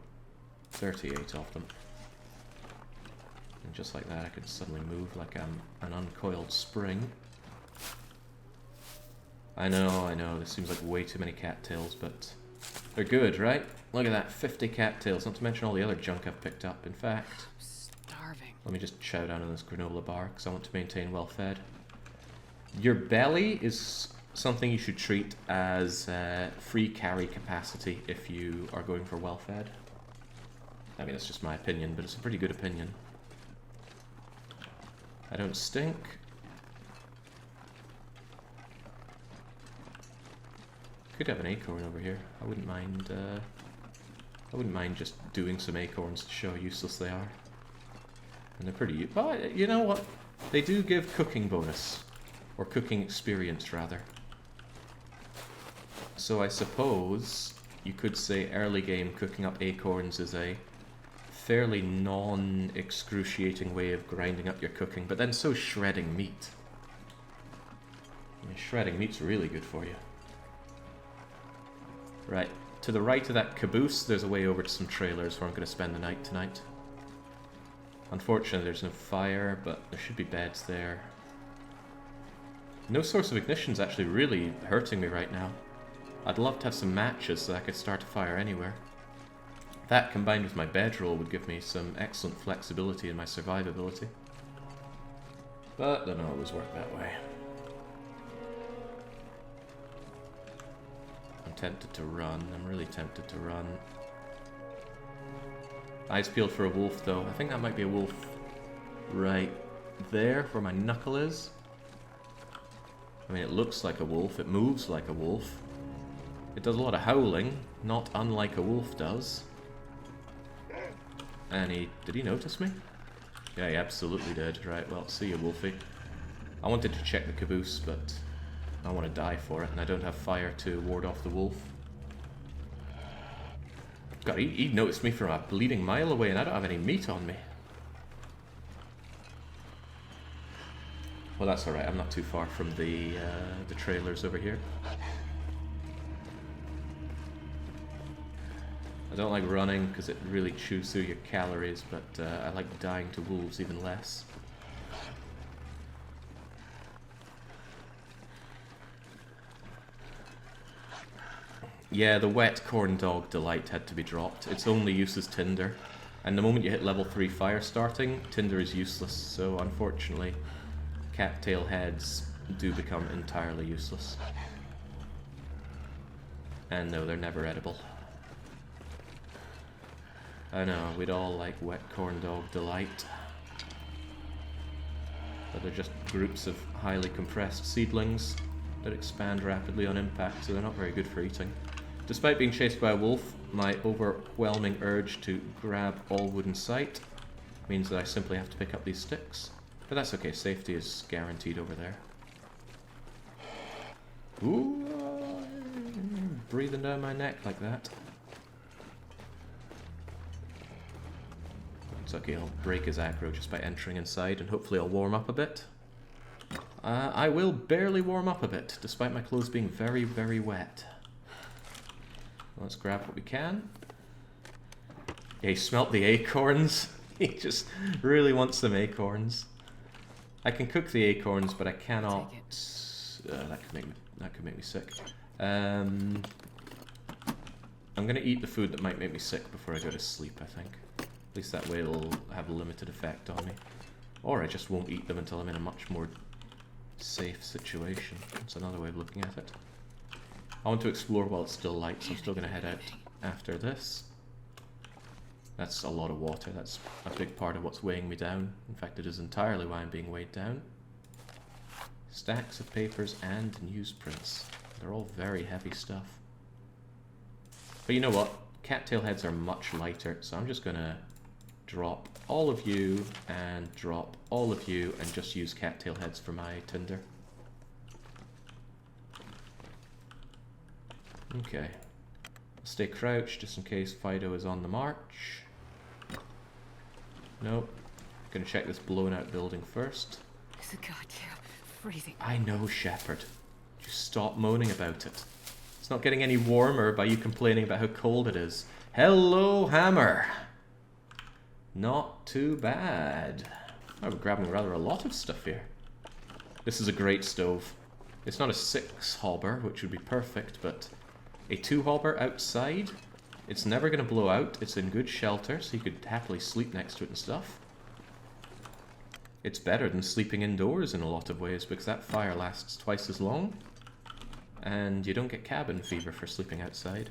38 of them. And just like that, I can suddenly move like I'm an uncoiled spring. I know, this seems like way too many cattails, but they're good, right? Look at that, 50 cattails, not to mention all the other junk I've picked up. In fact, I'm starving. let me just chow down on this granola bar, because I want to maintain well-fed. Your belly is something you should treat as free carry capacity if you are going for well-fed. I mean, that's just my opinion, but it's a pretty good opinion. I don't stink. Could have an acorn over here. I wouldn't mind just doing some acorns to show how useless they are. And they're pretty... But you know what? They do give cooking bonus. Or cooking experience, rather. So I suppose you could say early game cooking up acorns is a fairly non-excruciating way of grinding up your cooking. But then so is shredding meat. Yeah, shredding meat's really good for you. Right, to the right of that caboose, there's a way over to some trailers where I'm going to spend the night tonight. Unfortunately, there's no fire, but there should be beds there. No source of ignition is actually really hurting me right now. I'd love to have some matches so I could start a fire anywhere. That, combined with my bedroll, would give me some excellent flexibility in my survivability. But they don't always work that way. I'm tempted to run. I'm really tempted to run. Eyes peeled for a wolf, though. I think that might be a wolf right there, where my knuckle is. I mean, it looks like a wolf. It moves like a wolf. It does a lot of howling, not unlike a wolf does. And did he notice me? Yeah, he absolutely did. Right, well, see you, Wolfie. I wanted to check the caboose, but I want to die for it, and I don't have fire to ward off the wolf. God, he noticed me from a bleeding mile away and I don't have any meat on me. Well, that's alright. I'm not too far from the trailers over here. I don't like running because it really chews through your calories, but I like dying to wolves even less. Yeah, the wet corn dog delight had to be dropped. Its only use is tinder. And the moment you hit level 3 fire starting, tinder is useless. So unfortunately, cattail heads do become entirely useless. And no, they're never edible. I know, we'd all like wet corn dog delight. But they're just groups of highly compressed seedlings that expand rapidly on impact, so they're not very good for eating. Despite being chased by a wolf, my overwhelming urge to grab all wood in sight means that I simply have to pick up these sticks. But that's okay, safety is guaranteed over there. Ooh, breathing down my neck like that. It's okay, I'll break his aggro just by entering inside and hopefully I'll warm up a bit. I will barely warm up a bit, despite my clothes being very, very wet. Let's grab what we can. Yeah, he smelt the acorns. He just really wants some acorns. I can cook the acorns, but I cannot. That could make me sick. I'm gonna eat the food that might make me sick before I go to sleep, I think. At least that way it'll have a limited effect on me. Or I just won't eat them until I'm in a much more safe situation. That's another way of looking at it. I want to explore while it's still light, so I'm still going to head out after this. That's a lot of water. That's a big part of what's weighing me down. In fact, it is entirely why I'm being weighed down. Stacks of papers and newsprints. They're all very heavy stuff. But you know what? Cattail heads are much lighter, so I'm just going to drop all of you and drop all of you and just use cattail heads for my tinder. Okay. Stay crouched just in case Fido is on the march. Nope. Gonna check this blown out building first. It's a goddamn freezing. I know, Shepherd. Just stop moaning about it. It's not getting any warmer by you complaining about how cold it is. Hello, Hammer! Not too bad. Oh, we're grabbing rather a lot of stuff here. This is a great stove. It's not a 6-hobber, which would be perfect, but a 2-hobber outside, it's never going to blow out. It's in good shelter, so you could happily sleep next to it and stuff. It's better than sleeping indoors in a lot of ways, because that fire lasts twice as long, and you don't get cabin fever for sleeping outside.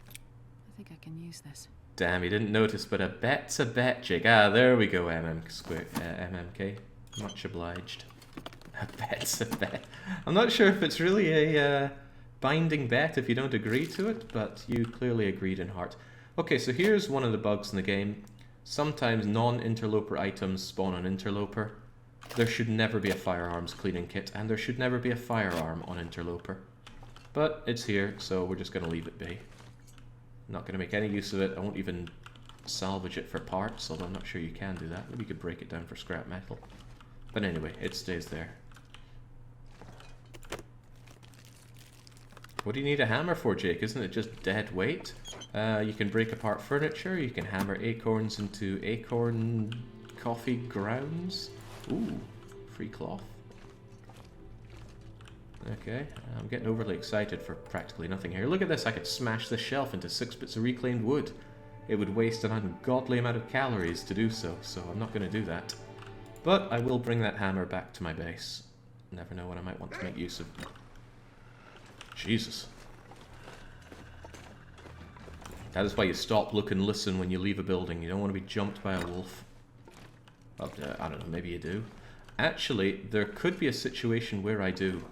I think I can use this. Damn, you didn't notice, but a bet's a bet, Jake. Ah, there we go, MMK. Much obliged. A bet's a bet. I'm not sure if it's really a binding bet if you don't agree to it, but you clearly agreed in heart. Okay, so here's one of the bugs in the game. Sometimes non-interloper items spawn on interloper. There should never be a firearms cleaning kit, and there should never be a firearm on interloper. But it's here, so we're just going to leave it be. Not going to make any use of it. I won't even salvage it for parts, although I'm not sure you can do that. Maybe you could break it down for scrap metal. But anyway, it stays there. What do you need a hammer for, Jake? Isn't it just dead weight? You can break apart furniture, you can hammer acorns into acorn coffee grounds. Ooh, free cloth. Okay, I'm getting overly excited for practically nothing here. Look at this, I could smash this shelf into 6 bits of reclaimed wood. It would waste an ungodly amount of calories to do so, so I'm not going to do that. But I will bring that hammer back to my base. Never know when I might want to make use of... Jesus. That is why you stop, look and listen when you leave a building. You don't want to be jumped by a wolf. Well, I don't know, maybe you do. Actually, there could be a situation where I do.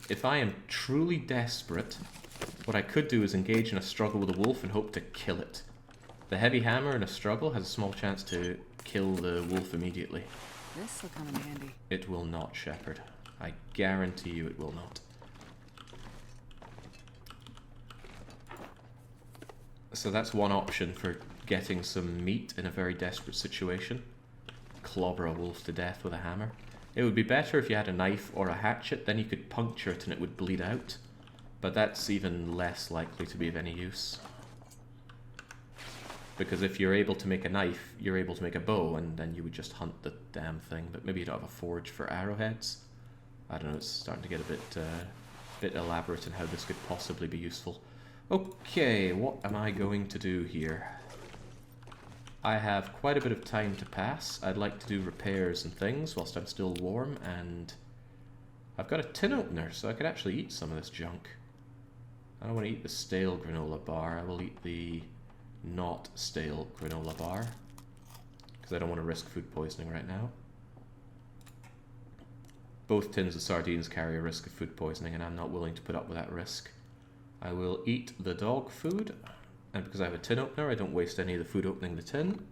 If I am truly desperate, what I could do is engage in a struggle with a wolf and hope to kill it. The heavy hammer in a struggle has a small chance to kill the wolf immediately. This will come in handy. It will not, Shepherd. I guarantee you it will not. So that's one option for getting some meat in a very desperate situation. Clobber a wolf to death with a hammer. It would be better if you had a knife or a hatchet, then you could puncture it and it would bleed out. But that's even less likely to be of any use. Because if you're able to make a knife, you're able to make a bow, and then you would just hunt the damn thing. But maybe you don't have a forge for arrowheads. I don't know, it's starting to get a bit elaborate in how this could possibly be useful. Okay, what am I going to do here? I have quite a bit of time to pass. I'd like to do repairs and things whilst I'm still warm, and I've got a tin opener, so I could actually eat some of this junk. I don't want to eat the stale granola bar. I will eat the not stale granola bar, because I don't want to risk food poisoning right now. Both tins of sardines carry a risk of food poisoning, and I'm not willing to put up with that risk. I will eat the dog food, and because I have a tin opener, I don't waste any of the food opening the tin.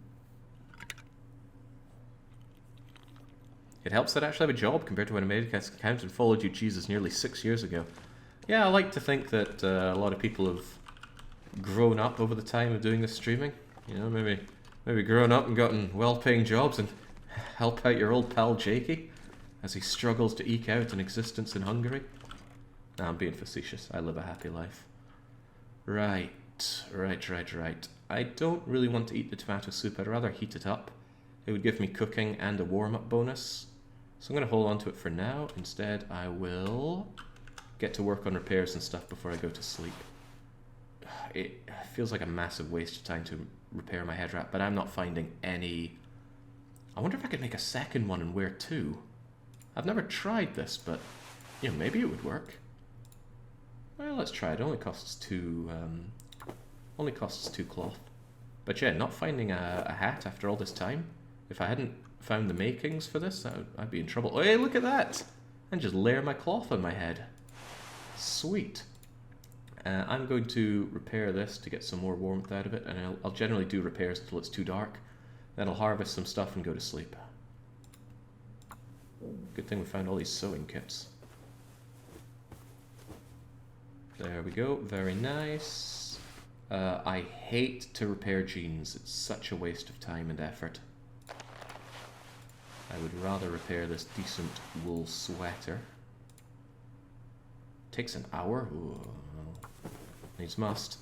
It helps that I actually have a job compared to when I made an account and followed you Jesus nearly 6 years ago. Yeah, I like to think that a lot of people have grown up over the time of doing this streaming. You know, maybe grown up and gotten well-paying jobs and help out your old pal Jakey as he struggles to eke out an existence in Hungary. Nah, I'm being facetious. I live a happy life. Right. I don't really want to eat the tomato soup. I'd rather heat it up. It would give me cooking and a warm-up bonus. So I'm going to hold on to it for now. Instead, I will get to work on repairs and stuff before I go to sleep. It feels like a massive waste of time to repair my head wrap, but I'm not finding any... I wonder if I could make a second one and wear two. I've never tried this, but, you know, maybe it would work. Well, let's try it. It only costs two cloth. But yeah, not finding a hat after all this time. If I hadn't found the makings for this, I'd be in trouble. Oh, hey, look at that! And just layer my cloth on my head. Sweet. I'm going to repair this to get some more warmth out of it, and I'll generally do repairs until it's too dark. Then I'll harvest some stuff and go to sleep. Good thing we found all these sewing kits. There we go, very nice. I hate to repair jeans, it's such a waste of time and effort. I would rather repair this decent wool sweater. Takes an hour? Ooh. Needs must.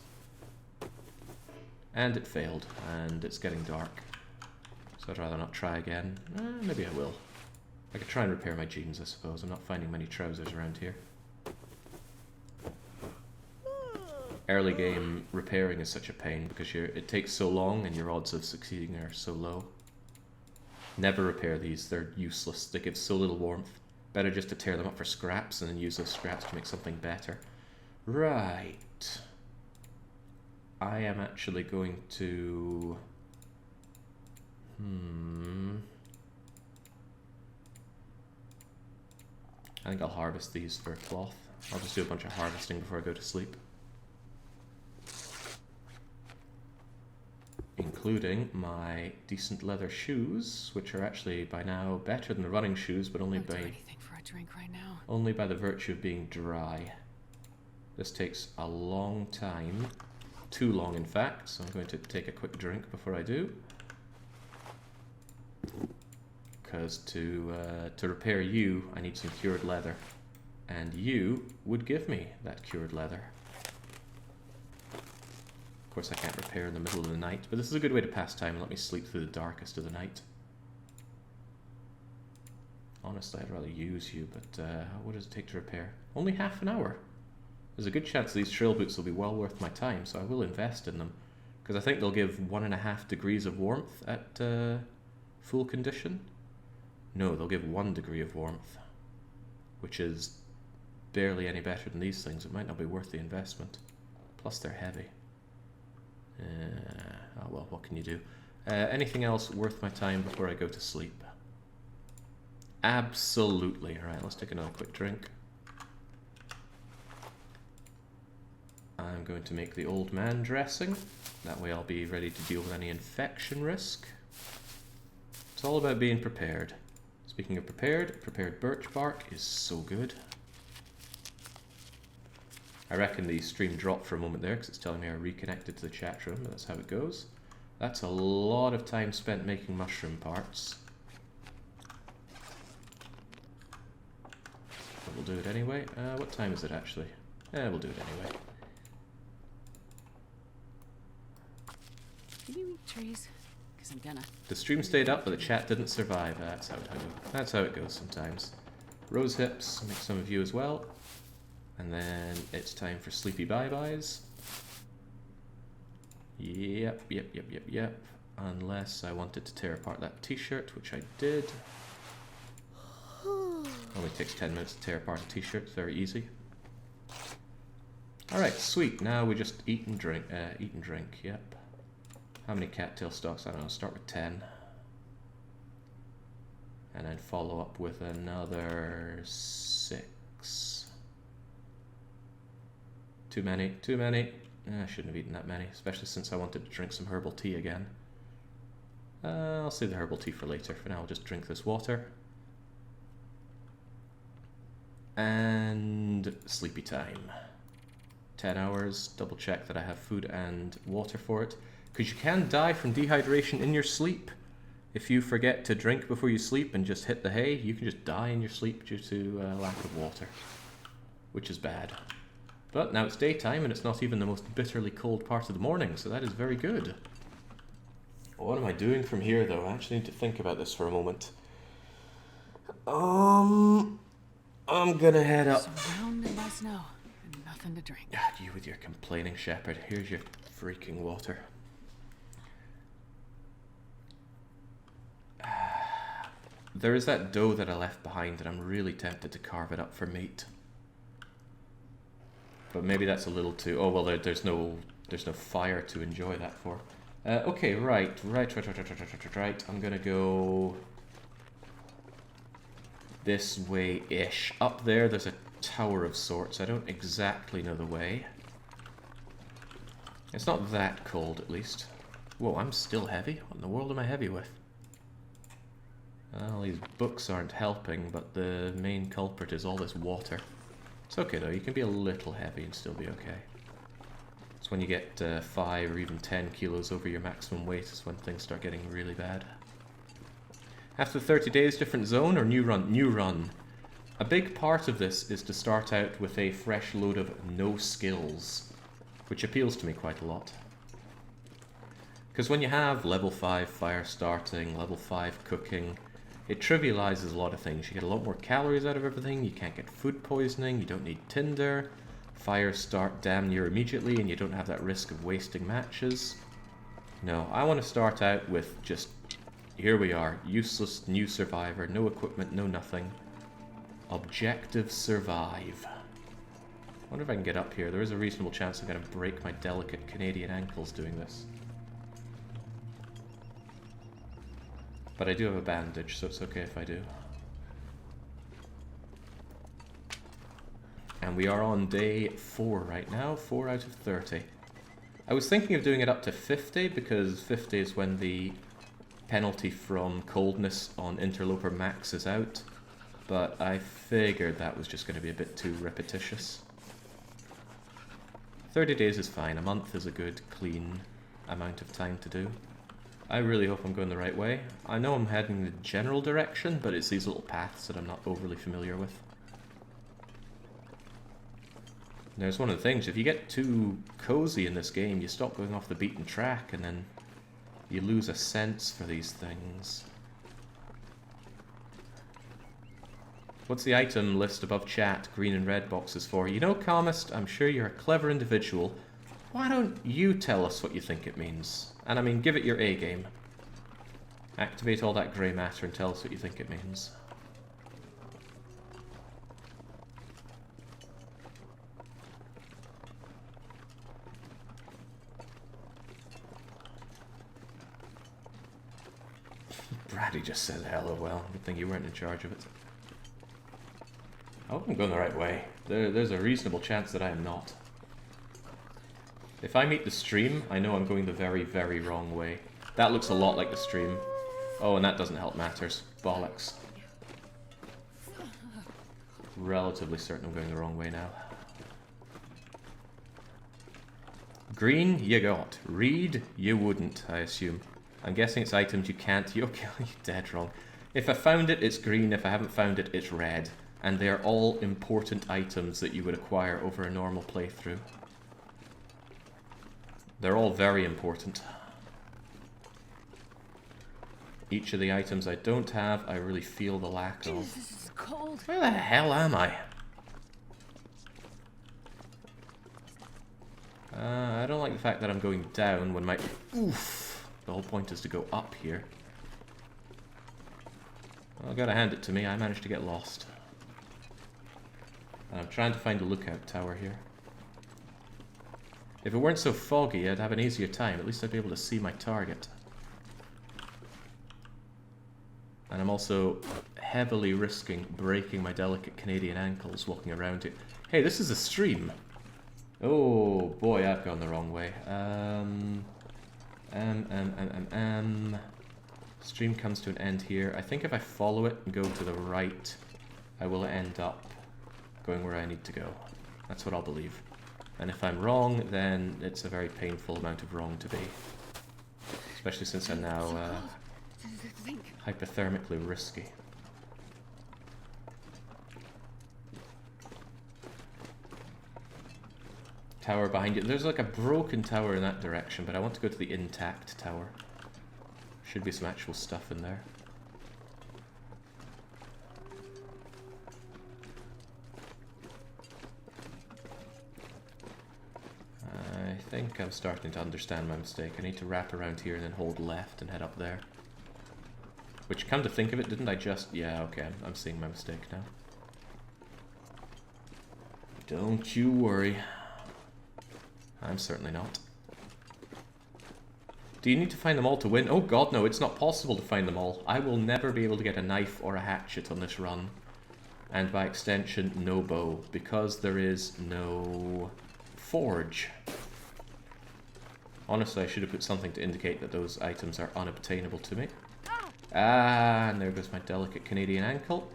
And it failed, and it's getting dark. So I'd rather not try again. Maybe I will. I could try and repair my jeans, I suppose. I'm not finding many trousers around here. Early game repairing is such a pain because it takes so long and your odds of succeeding are so low. Never repair these, they're useless. They give so little warmth. Better just to tear them up for scraps and then use those scraps to make something better. Right. I am actually going to... I think I'll harvest these for cloth. I'll just do a bunch of harvesting before I go to sleep. Including my decent leather shoes, which are actually by now better than the running shoes, but only by anything for a drink right now. Only by the virtue of being dry. This takes a long time, too long in fact, so I'm going to take a quick drink before I do. Because to repair you, I need some cured leather, and you would give me that cured leather. Of course I can't repair in the middle of the night, but this is a good way to pass time and let me sleep through the darkest of the night. Honestly, I'd rather use you, but what does it take to repair? Only half an hour. There's a good chance these trail boots will be well worth my time, so I will invest in them. Because I think they'll give 1.5 degrees of warmth at full condition. No, they'll give 1 degree of warmth, which is barely any better than these things. It might not be worth the investment. Plus they're heavy. Oh well, what can you do? Anything else worth my time before I go to sleep? Absolutely. Alright, let's take another quick drink. I'm going to make the old man dressing. That way I'll be ready to deal with any infection risk. It's all about being prepared. Speaking of prepared birch bark is so good. I reckon the stream dropped for a moment there because it's telling me I reconnected to the chat room. That's how it goes. That's a lot of time spent making mushroom parts. But we'll do it anyway. What time is it actually? We'll do it anyway. Can you eat trees? Because I'm gonna. The stream stayed up, but the chat didn't survive. That's how it goes sometimes. Rose hips, make some of you as well. And then it's time for sleepy bye-byes. Yep. Unless I wanted to tear apart that t-shirt, which I did. Only takes 10 minutes to tear apart a t-shirt, very easy. Alright, sweet. Now we just eat and drink, yep. How many cattail stalks? I don't know, start with 10. And then follow up with another 6. Too many. I shouldn't have eaten that many, especially since I wanted to drink some herbal tea again. I'll save the herbal tea for later. For now, I'll just drink this water. And sleepy time. 10 hours, double check that I have food and water for it. Because you can die from dehydration in your sleep. If you forget to drink before you sleep and just hit the hay, you can just die in your sleep due to lack of water. Which is bad. But now it's daytime and it's not even the most bitterly cold part of the morning, so that is very good. What am I doing from here though? I actually need to think about this for a moment. I'm gonna head up. Surrounded by snow and nothing to drink. You with your complaining shepherd. Here's your freaking water. There is that dough that I left behind and I'm really tempted to carve it up for meat. But maybe that's a little too... Oh, well, there's no fire to enjoy that for. Okay, right. I'm gonna go this way-ish. Up there's a tower of sorts. I don't exactly know the way. It's not that cold, at least. Whoa, I'm still heavy? What in the world am I heavy with? Well, these books aren't helping, but the main culprit is all this water. It's okay though, you can be a little heavy and still be okay. It's when you get 5 or even 10 kilos over your maximum weight is when things start getting really bad. After 30 days, different zone or new run? New run. A big part of this is to start out with a fresh load of no skills, which appeals to me quite a lot. Because when you have level 5 fire starting, level 5 cooking, it trivializes a lot of things. You get a lot more calories out of everything, you can't get food poisoning, you don't need tinder, fires start damn near immediately and you don't have that risk of wasting matches. No, I want to start out with just, here we are, useless new survivor, no equipment, no nothing. Objective survive. I wonder if I can get up here. There is a reasonable chance I'm going to break my delicate Canadian ankles doing this. But I do have a bandage, so it's okay if I do. And we are on day 4 right now, 4 out of 30. I was thinking of doing it up to 50, because 50 is when the penalty from coldness on Interloper maxes out. But I figured that was just going to be a bit too repetitious. 30 days is fine, a month is a good, clean amount of time to do. I really hope I'm going the right way. I know I'm heading in the general direction, but it's these little paths that I'm not overly familiar with. There's one of the things, if you get too cozy in this game, you stop going off the beaten track and then you lose a sense for these things. What's the item list above chat, green and red boxes for? You know, Calmist, I'm sure you're a clever individual. Why don't you tell us what you think it means? And I mean, give it your A game. Activate all that grey matter and tell us what you think it means. Brady just said hello, well, good thing you weren't in charge of it. I hope I'm going the right way. There's a reasonable chance that I am not. If I meet the stream, I know I'm going the very, very wrong way. That looks a lot like the stream. Oh, and that doesn't help matters. Bollocks. Relatively certain I'm going the wrong way now. Green, you got. Read, you wouldn't, I assume. I'm guessing it's items you can't. You're dead wrong. If I found it, it's green. If I haven't found it, it's red. And they're all important items that you would acquire over a normal playthrough. They're all very important. Each of the items I don't have, I really feel the lack of. Jeez, this is cold. Where the hell am I? I don't like the fact that I'm going down when my... Oof! The whole point is to go up here. Well, I gotta hand it to me, I managed to get lost. And I'm trying to find a lookout tower here. If it weren't so foggy, I'd have an easier time. At least I'd be able to see my target. And I'm also heavily risking breaking my delicate Canadian ankles walking around it. Hey, this is a stream! Oh boy, I've gone the wrong way. Stream comes to an end here. I think if I follow it and go to the right, I will end up going where I need to go. That's what I'll believe. And if I'm wrong, then it's a very painful amount of wrong to be. Especially since I'm now hypothermically risky. Tower behind you. There's like a broken tower in that direction, but I want to go to the intact tower. Should be some actual stuff in there. I think I'm starting to understand my mistake. I need to wrap around here and then hold left and head up there. Which, come to think of it, didn't I just... Yeah, okay, I'm seeing my mistake now. Don't you worry. I'm certainly not. Do you need to find them all to win? Oh god, no, it's not possible to find them all. I will never be able to get a knife or a hatchet on this run. And by extension, no bow. Because there is no forge. Honestly, I should have put something to indicate that those items are unobtainable to me. Ah, and there goes my delicate Canadian ankle.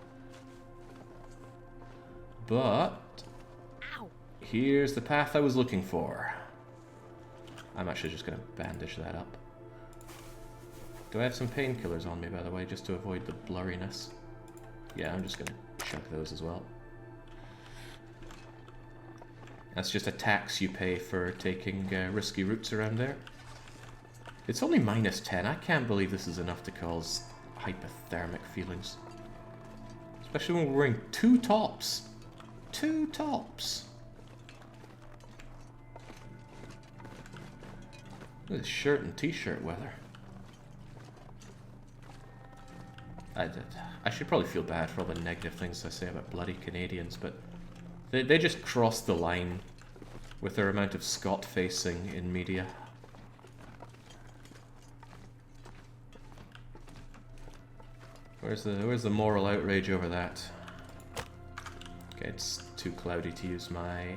But... here's the path I was looking for. I'm actually just going to bandage that up. Do I have some painkillers on me, by the way, just to avoid the blurriness? Yeah, I'm just going to chuck those as well. That's just a tax you pay for taking risky routes around there. It's only -10. I can't believe this is enough to cause hypothermic feelings. Especially when we're wearing 2 tops. 2 tops. Look at this shirt and t-shirt weather. I should probably feel bad for all the negative things I say about bloody Canadians, but they just crossed the line with their amount of Scot-facing in media. Where's the moral outrage over that? Okay, it's too cloudy to use my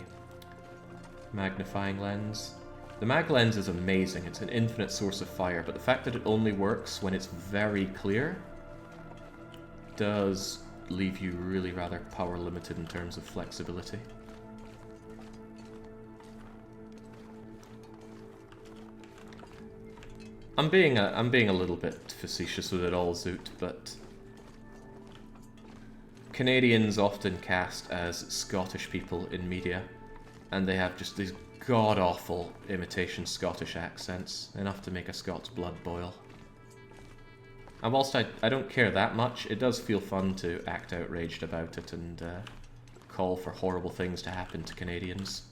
magnifying lens. The mag lens is amazing, it's an infinite source of fire, but the fact that it only works when it's very clear does leave you really rather power limited in terms of flexibility. I'm being a little bit facetious with it all, Zoot, but Canadians often cast as Scottish people in media, and they have just these god-awful imitation Scottish accents, enough to make a Scots blood boil. And whilst I don't care that much, it does feel fun to act outraged about it and call for horrible things to happen to Canadians.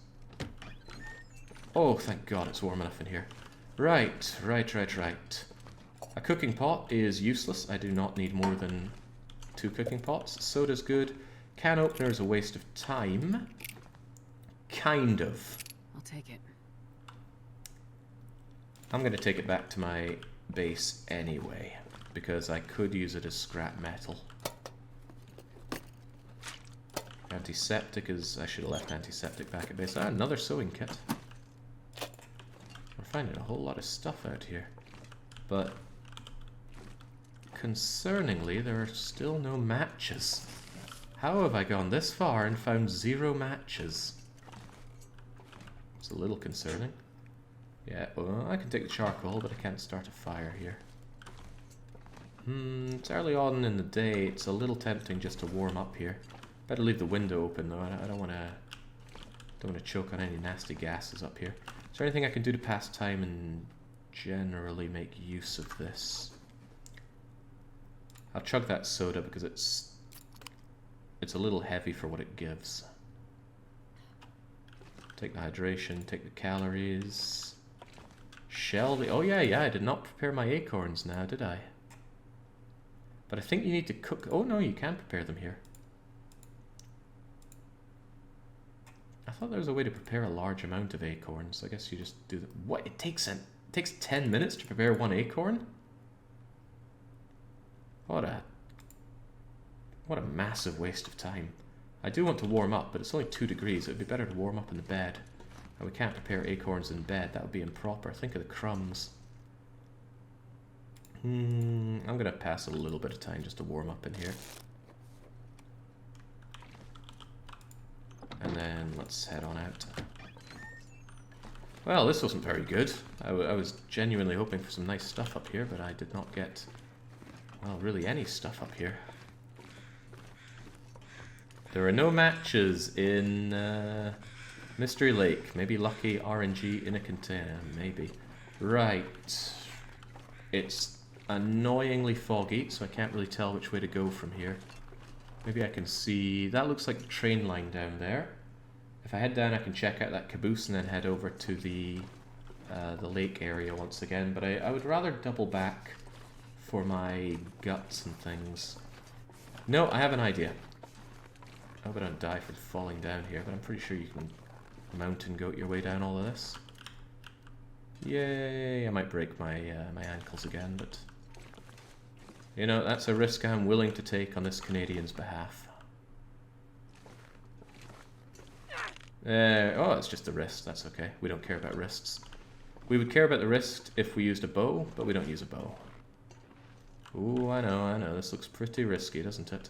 Oh, thank God it's warm enough in here. Right. A cooking pot is useless. I do not need more than 2 cooking pots. Soda's good. Can opener is a waste of time. Kind of. I'll take it. I'm going to take it back to my base anyway, because I could use it as scrap metal. Antiseptic is... I should have left antiseptic back at base. Ah, another sewing kit. We're finding a whole lot of stuff out here. But concerningly, there are still no matches. How have I gone this far and found 0 matches? It's a little concerning. Yeah, well, I can take the charcoal, but I can't start a fire here. It's early on in the day. It's a little tempting just to warm up here. Better leave the window open though. I don't want to choke on any nasty gases up here. Is there anything I can do to pass time and generally make use of this? I'll chug that soda because it's a little heavy for what it gives. Take the hydration, take the calories. Shell the... Oh yeah, I did not prepare my acorns now, did I? But I think you need to cook... Oh no, you can prepare them here. I thought there was a way to prepare a large amount of acorns. I guess you just do that. What? It takes 10 minutes to prepare one acorn? What a massive waste of time. I do want to warm up, but it's only 2 degrees. It would be better to warm up in the bed. And we can't prepare acorns in bed. That would be improper. Think of the crumbs. I'm going to pass a little bit of time just to warm up in here. And then let's head on out. Well, this wasn't very good. I was genuinely hoping for some nice stuff up here, but I did not get, well, really any stuff up here. There are no matches in Mystery Lake. Maybe lucky RNG in a container. Maybe. Right. It's annoyingly foggy, so I can't really tell which way to go from here. Maybe I can see... That looks like the train line down there. If I head down, I can check out that caboose and then head over to the lake area once again. But I would rather double back for my guts and things. No, I have an idea. I hope I don't die from falling down here, but I'm pretty sure you can mountain goat your way down all of this. Yay! I might break my my ankles again, but... You know, that's a risk I'm willing to take on this Canadian's behalf. Oh, it's just a wrist. That's okay. We don't care about wrists. We would care about the wrist if we used a bow, but we don't use a bow. Ooh, I know. This looks pretty risky, doesn't it?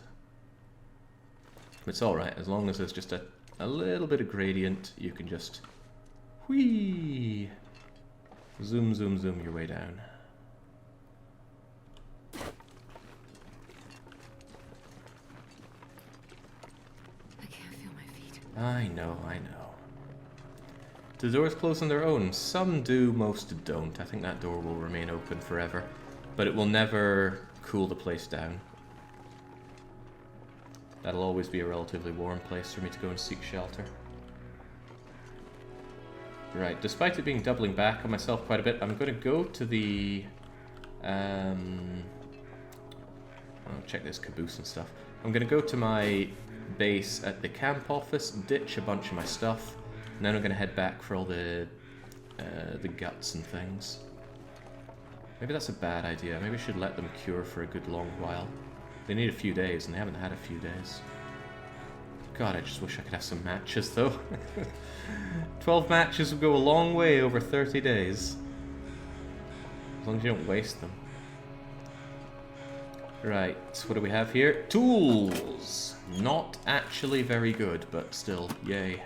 It's alright. As long as there's just a little bit of gradient, you can just... Whee! Zoom, zoom, zoom your way down. I know. Do the doors close on their own? Some do, most don't. I think that door will remain open forever. But it will never cool the place down. That'll always be a relatively warm place for me to go and seek shelter. Right, despite it being doubling back on myself quite a bit, I'm going to go to the... I'll check this caboose and stuff. I'm going to go to my base at the camp office, ditch a bunch of my stuff, and then I'm going to head back for all the guts and things. Maybe that's a bad idea. Maybe I should let them cure for a good long while. They need a few days, and they haven't had a few days. God, I just wish I could have some matches, though. 12 matches would go a long way over 30 days. As long as you don't waste them. Right, what do we have here? Tools! Not actually very good, but still, yay.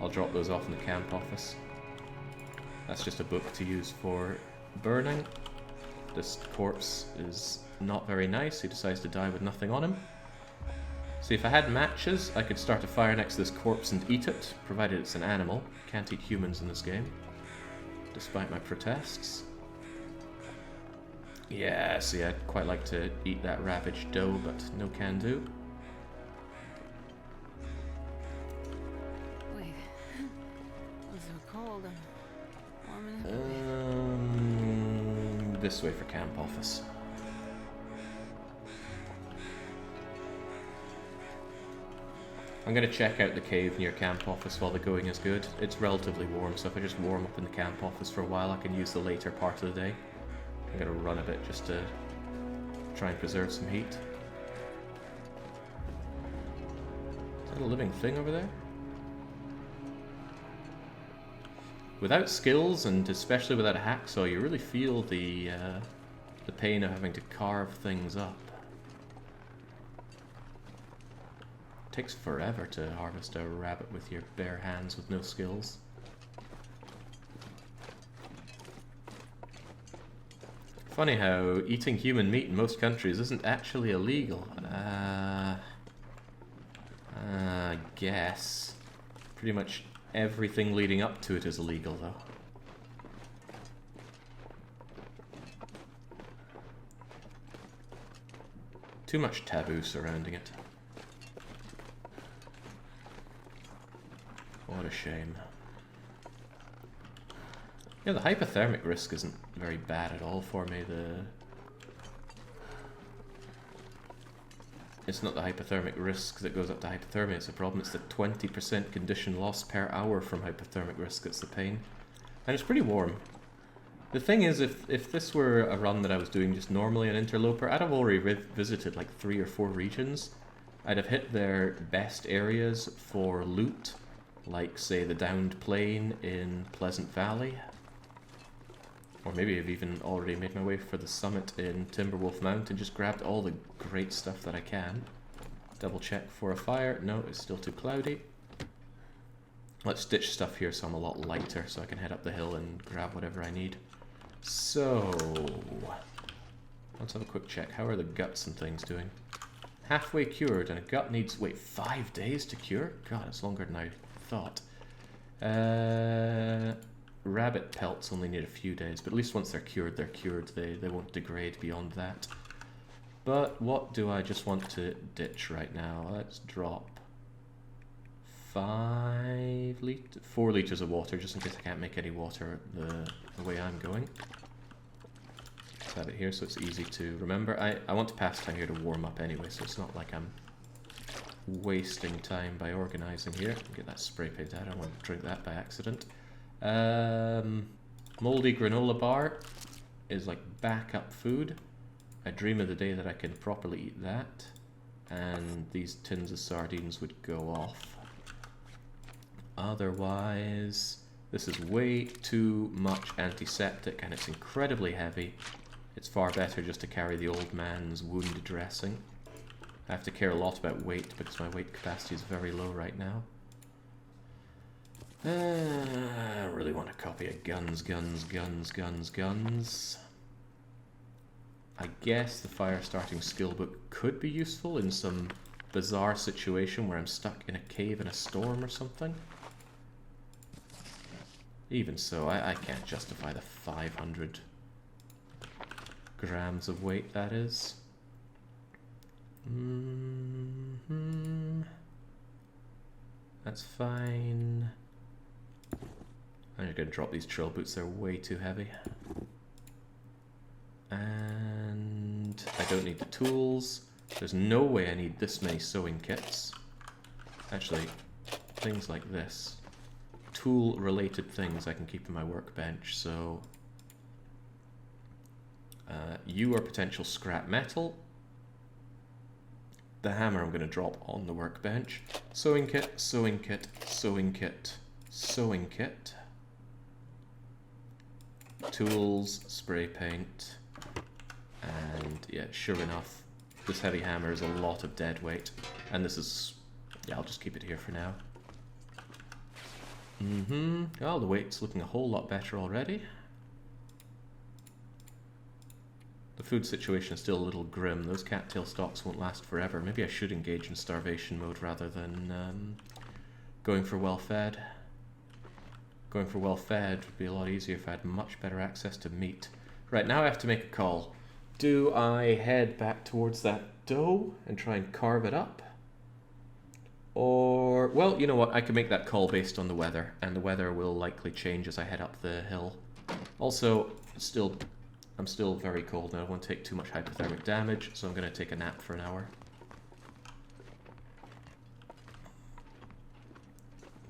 I'll drop those off in the camp office. That's just a book to use for burning. This corpse is not very nice. He decides to die with nothing on him. See, if I had matches, I could start a fire next to this corpse and eat it, provided it's an animal. Can't eat humans in this game, despite my protests. Yeah, see, I'd quite like to eat that ravaged doe, but no can do. Wait. It's so cold. I'm warming up. This way for camp office. I'm going to check out the cave near camp office while the going is good. It's relatively warm, so if I just warm up in the camp office for a while, I can use the later part of the day. I'm going to run a bit just to try and preserve some heat. Is that a living thing over there? Without skills, and especially without a hacksaw, you really feel the pain of having to carve things up. It takes forever to harvest a rabbit with your bare hands with no skills. funny how eating human meat in most countries isn't actually illegal. I guess. Pretty much everything leading up to it is illegal, though. Too much taboo surrounding it. What a shame. Yeah, the hypothermic risk isn't very bad at all for me. It's not the hypothermic risk that goes up to hypothermia, it's a problem. It's the 20% condition loss per hour from hypothermic risk that's the pain. And it's pretty warm. The thing is, if this were a run that I was doing just normally on Interloper, I'd have already visited like 3 or 4 regions. I'd have hit their best areas for loot, like say the downed plain in Pleasant Valley. Or maybe I've even already made my way for the summit in Timberwolf Mount and just grabbed all the great stuff that I can. Double check for a fire. No, it's still too cloudy. Let's ditch stuff here so I'm a lot lighter so I can head up the hill and grab whatever I need. So, let's have a quick check. How are the guts and things doing? Halfway cured, and a gut needs, wait, 5 days to cure? God, it's longer than I thought. Rabbit pelts only need a few days, but at least once they're cured, they won't degrade beyond that. But what do I just want to ditch right now? Let's drop 4 liters of water, just in case I can't make any water the way I'm going. Let's have it here so it's easy to remember. I want to pass time here to warm up anyway, so it's not like I'm wasting time by organizing here. Get that spray paint out, I don't want to drink that by accident. Moldy granola bar is like backup food. I dream of the day that I can properly eat that. And these tins of sardines would go off. Otherwise, this is way too much antiseptic and it's incredibly heavy. It's far better just to carry the old man's wound dressing. I have to care a lot about weight because my weight capacity is very low right now. I really want a copy of Guns. I guess the fire starting skill book could be useful in some bizarre situation where I'm stuck in a cave in a storm or something. Even so, I can't justify the 500 grams of weight that is. That's fine. I'm just going to drop these trail boots, they're way too heavy. And I don't need the tools. There's no way I need this many sewing kits. Actually, things like this. Tool-related things I can keep in my workbench, so... you are potential scrap metal. The hammer I'm going to drop on the workbench. Sewing kit, sewing kit, sewing kit, sewing kit. Tools, spray paint, and yeah, sure enough, this heavy hammer is a lot of dead weight, and this is, yeah, I'll just keep it here for now. Oh, the weight's looking a whole lot better already. The food situation is still a little grim. Those cattail stocks won't last forever. Maybe I should engage in starvation mode rather than going for well-fed. Going for well-fed would be a lot easier if I had much better access to meat. Right, now I have to make a call. Do I head back towards that dough and try and carve it up? Or, well, you know what, I can make that call based on the weather, and the weather will likely change as I head up the hill. Also, I'm still very cold and I don't want to take too much hypothermic damage, so I'm going to take a nap for an hour.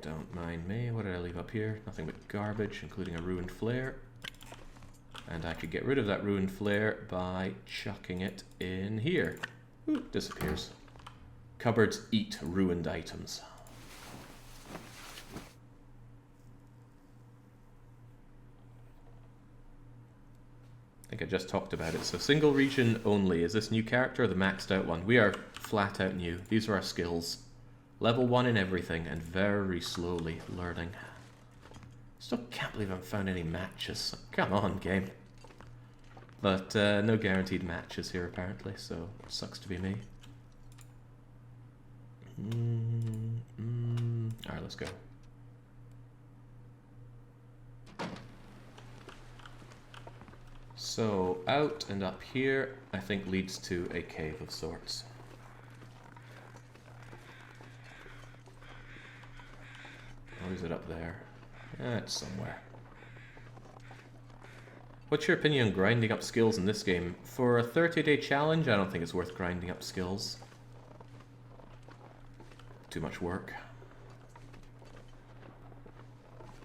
Don't mind me. What did I leave up here? Nothing but garbage, including a ruined flare. And I could get rid of that ruined flare by chucking it in here. Ooh, disappears. Cupboards eat ruined items. I think I just talked about it. So single region only. Is this new character or the maxed out one? We are flat out new. These are our skills. Level 1 in everything, and very slowly learning. Still can't believe I haven't found any matches. Come on, game. But no guaranteed matches here apparently, so sucks to be me. Alright, let's go. So, out and up here, I think leads to a cave of sorts. Or is it up there? It's somewhere. What's your opinion on grinding up skills in this game? For a 30-day challenge, I don't think it's worth grinding up skills. Too much work.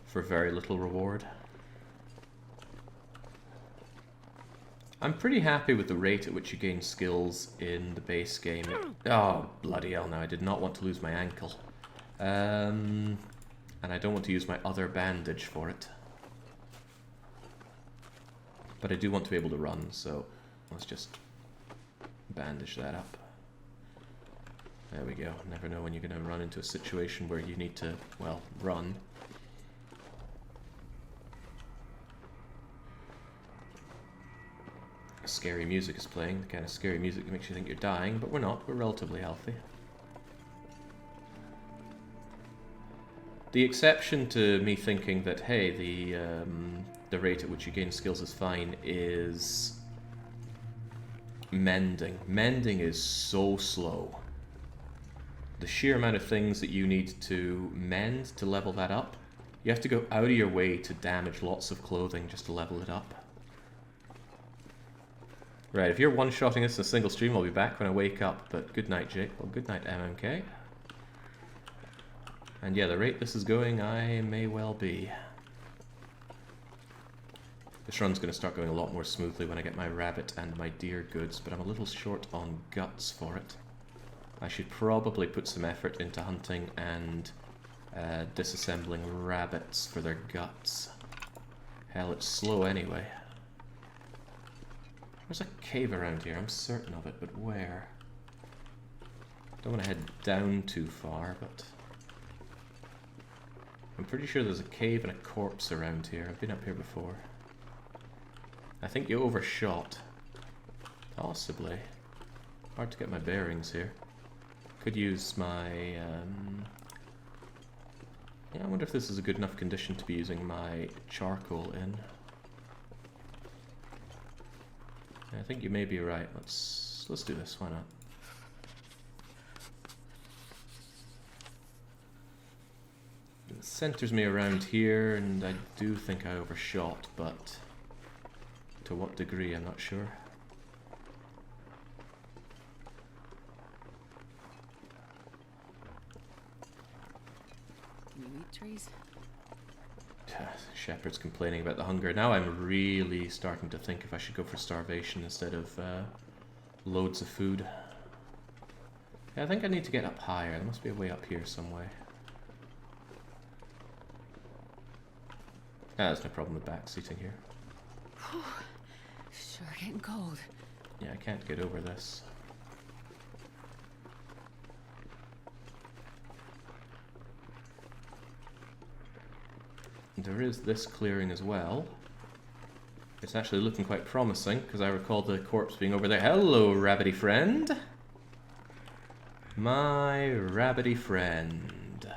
For very little reward. I'm pretty happy with the rate at which you gain skills in the base game. Oh, bloody hell, no, I did not want to lose my ankle. And I don't want to use my other bandage for it. But I do want to be able to run, so let's just bandage that up. There we go. Never know when you're going to run into a situation where you need to, well, run. Scary music is playing, the kind of scary music that makes you think you're dying, but we're not. We're relatively healthy. The exception to me thinking that, hey, the rate at which you gain skills is fine is mending. Mending is so slow. The sheer amount of things that you need to mend to level that up, you have to go out of your way to damage lots of clothing just to level it up. Right, if you're one-shotting this in a single stream, I'll be back when I wake up, but good night, Jake. Well, good night, MMK. And yeah, the rate this is going, I may well be. This run's going to start going a lot more smoothly when I get my rabbit and my deer goods, but I'm a little short on guts for it. I should probably put some effort into hunting and disassembling rabbits for their guts. Hell, it's slow anyway. There's a cave around here, I'm certain of it, but where? Don't want to head down too far, but I'm pretty sure there's a cave and a corpse around here. I've been up here before. I think you overshot. Possibly. Hard to get my bearings here. Could use my... Yeah, I wonder if this is a good enough condition to be using my charcoal in. I think you may be right. Let's do this. Why not? It centers me around here, and I do think I overshot, but to what degree, I'm not sure. Can you eat trees? Shepherd's complaining about the hunger. Now I'm really starting to think if I should go for starvation instead of loads of food. Yeah, I think I need to get up higher. There must be a way up here some way. There's no problem with backseating here. Sure getting cold. Yeah, I can't get over this. There is this clearing as well. It's actually looking quite promising, because I recall the corpse being over there. Hello, rabbity friend! My rabbity friend.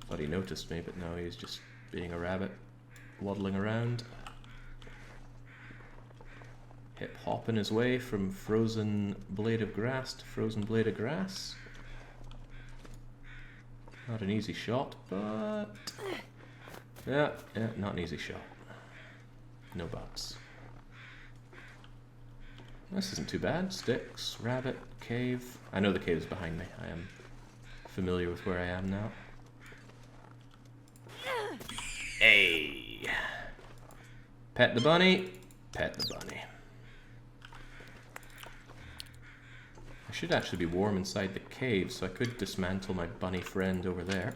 Thought he noticed me, but no, he's just being a rabbit, waddling around. Hip-hopping his way from frozen blade of grass to frozen blade of grass. Not an easy shot, but... Yeah, not an easy shot. No buts. This isn't too bad. Sticks, rabbit, cave. I know the cave is behind me. I am familiar with where I am now. Hey! Pet the bunny. Pet the bunny. I should actually be warm inside the cave, so I could dismantle my bunny friend over there.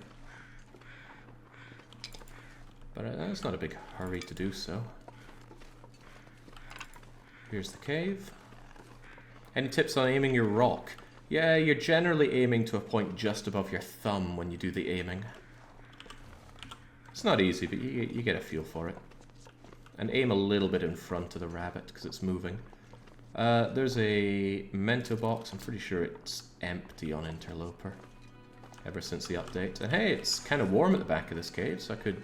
But it's not a big hurry to do so. Here's the cave. Any tips on aiming your rock? Yeah, you're generally aiming to a point just above your thumb when you do the aiming. It's not easy, but you get a feel for it. And aim a little bit in front of the rabbit because it's moving. There's a memento box. I'm pretty sure it's empty on Interloper ever since the update. And hey, it's kind of warm at the back of this cave, so I could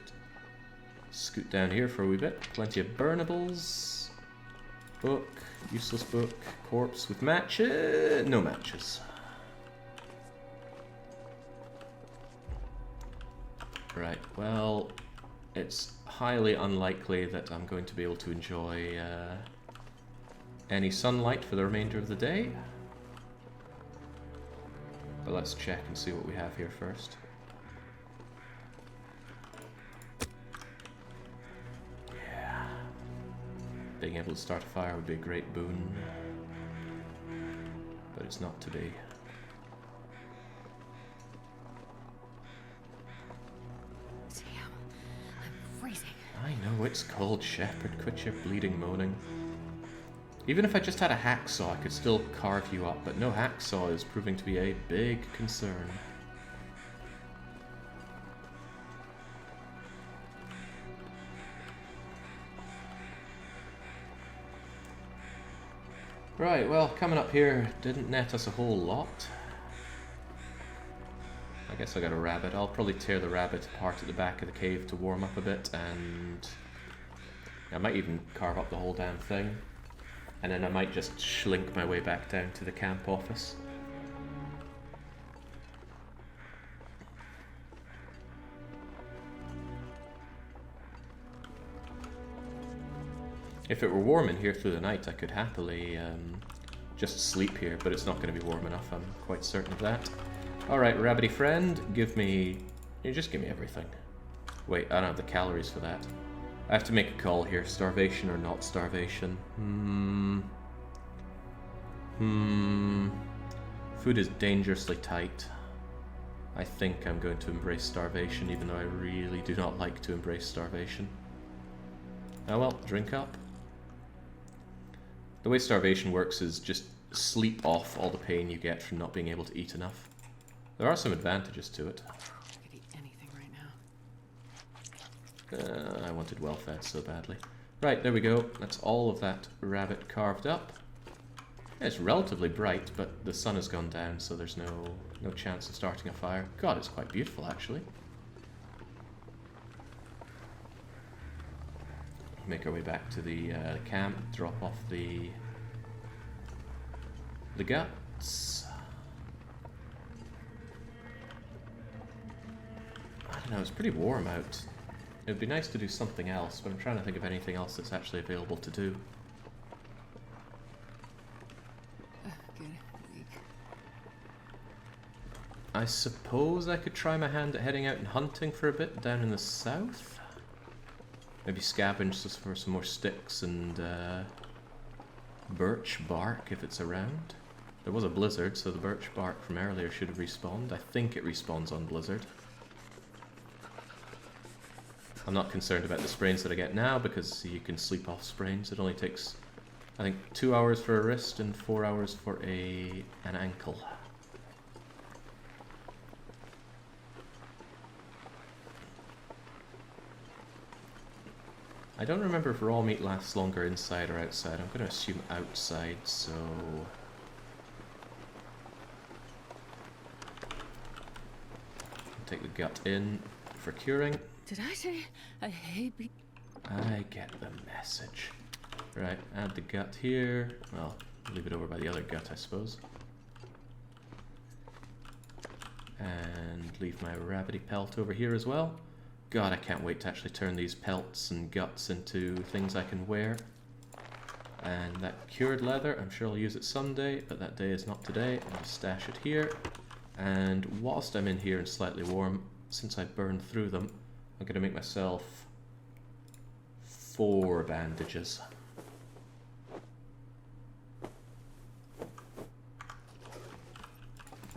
scoot down here for a wee bit. Plenty of burnables. Book. Useless book. Corpse with matches. No matches. Right, well, it's highly unlikely that I'm going to be able to enjoy any sunlight for the remainder of the day. But let's check and see what we have here first. Yeah. Being able to start a fire would be a great boon. But it's not to be. I know, it's cold, Shepherd. Quit your bleeding moaning. Even if I just had a hacksaw, I could still carve you up, but no hacksaw is proving to be a big concern. Right, well, coming up here didn't net us a whole lot. I guess I got a rabbit. I'll probably tear the rabbit apart at the back of the cave to warm up a bit, and I might even carve up the whole damn thing. And then I might just slink my way back down to the camp office. If it were warm in here through the night, I could happily just sleep here, but it's not going to be warm enough, I'm quite certain of that. Alright, rabbity friend, give me... You just give me everything. Wait, I don't have the calories for that. I have to make a call here. Starvation or not starvation? Food is dangerously tight. I think I'm going to embrace starvation, even though I really do not like to embrace starvation. Oh well, drink up. The way starvation works is just sleep off all the pain you get from not being able to eat enough. There are some advantages to it. I could eat anything right now. I wanted well-fed so badly. Right, there we go. That's all of that rabbit carved up. It's relatively bright, but the sun has gone down, so there's no chance of starting a fire. God, it's quite beautiful, actually. Make our way back to the camp, drop off the guts. I don't know, it's pretty warm out. It would be nice to do something else, but I'm trying to think of anything else that's actually available to do. Good week. I suppose I could try my hand at heading out and hunting for a bit down in the south. Maybe scavenge just for some more sticks and birch bark if it's around. There was a blizzard, so the birch bark from earlier should have respawned. I think it respawns on blizzard. I'm not concerned about the sprains that I get now because you can sleep off sprains. It only takes, I think, 2 hours for a wrist and 4 hours for an ankle. I don't remember if raw meat lasts longer inside or outside. I'm going to assume outside, so... Take the gut in for curing. Did I say I hate be- I get the message. Right, add the gut here. Well, leave it over by the other gut, I suppose. And leave my rabbity pelt over here as well. God, I can't wait to actually turn these pelts and guts into things I can wear. And that cured leather, I'm sure I'll use it someday, but that day is not today. I'll just stash it here. And whilst I'm in here and slightly warm, since I burned through them, I'm going to make myself 4 bandages.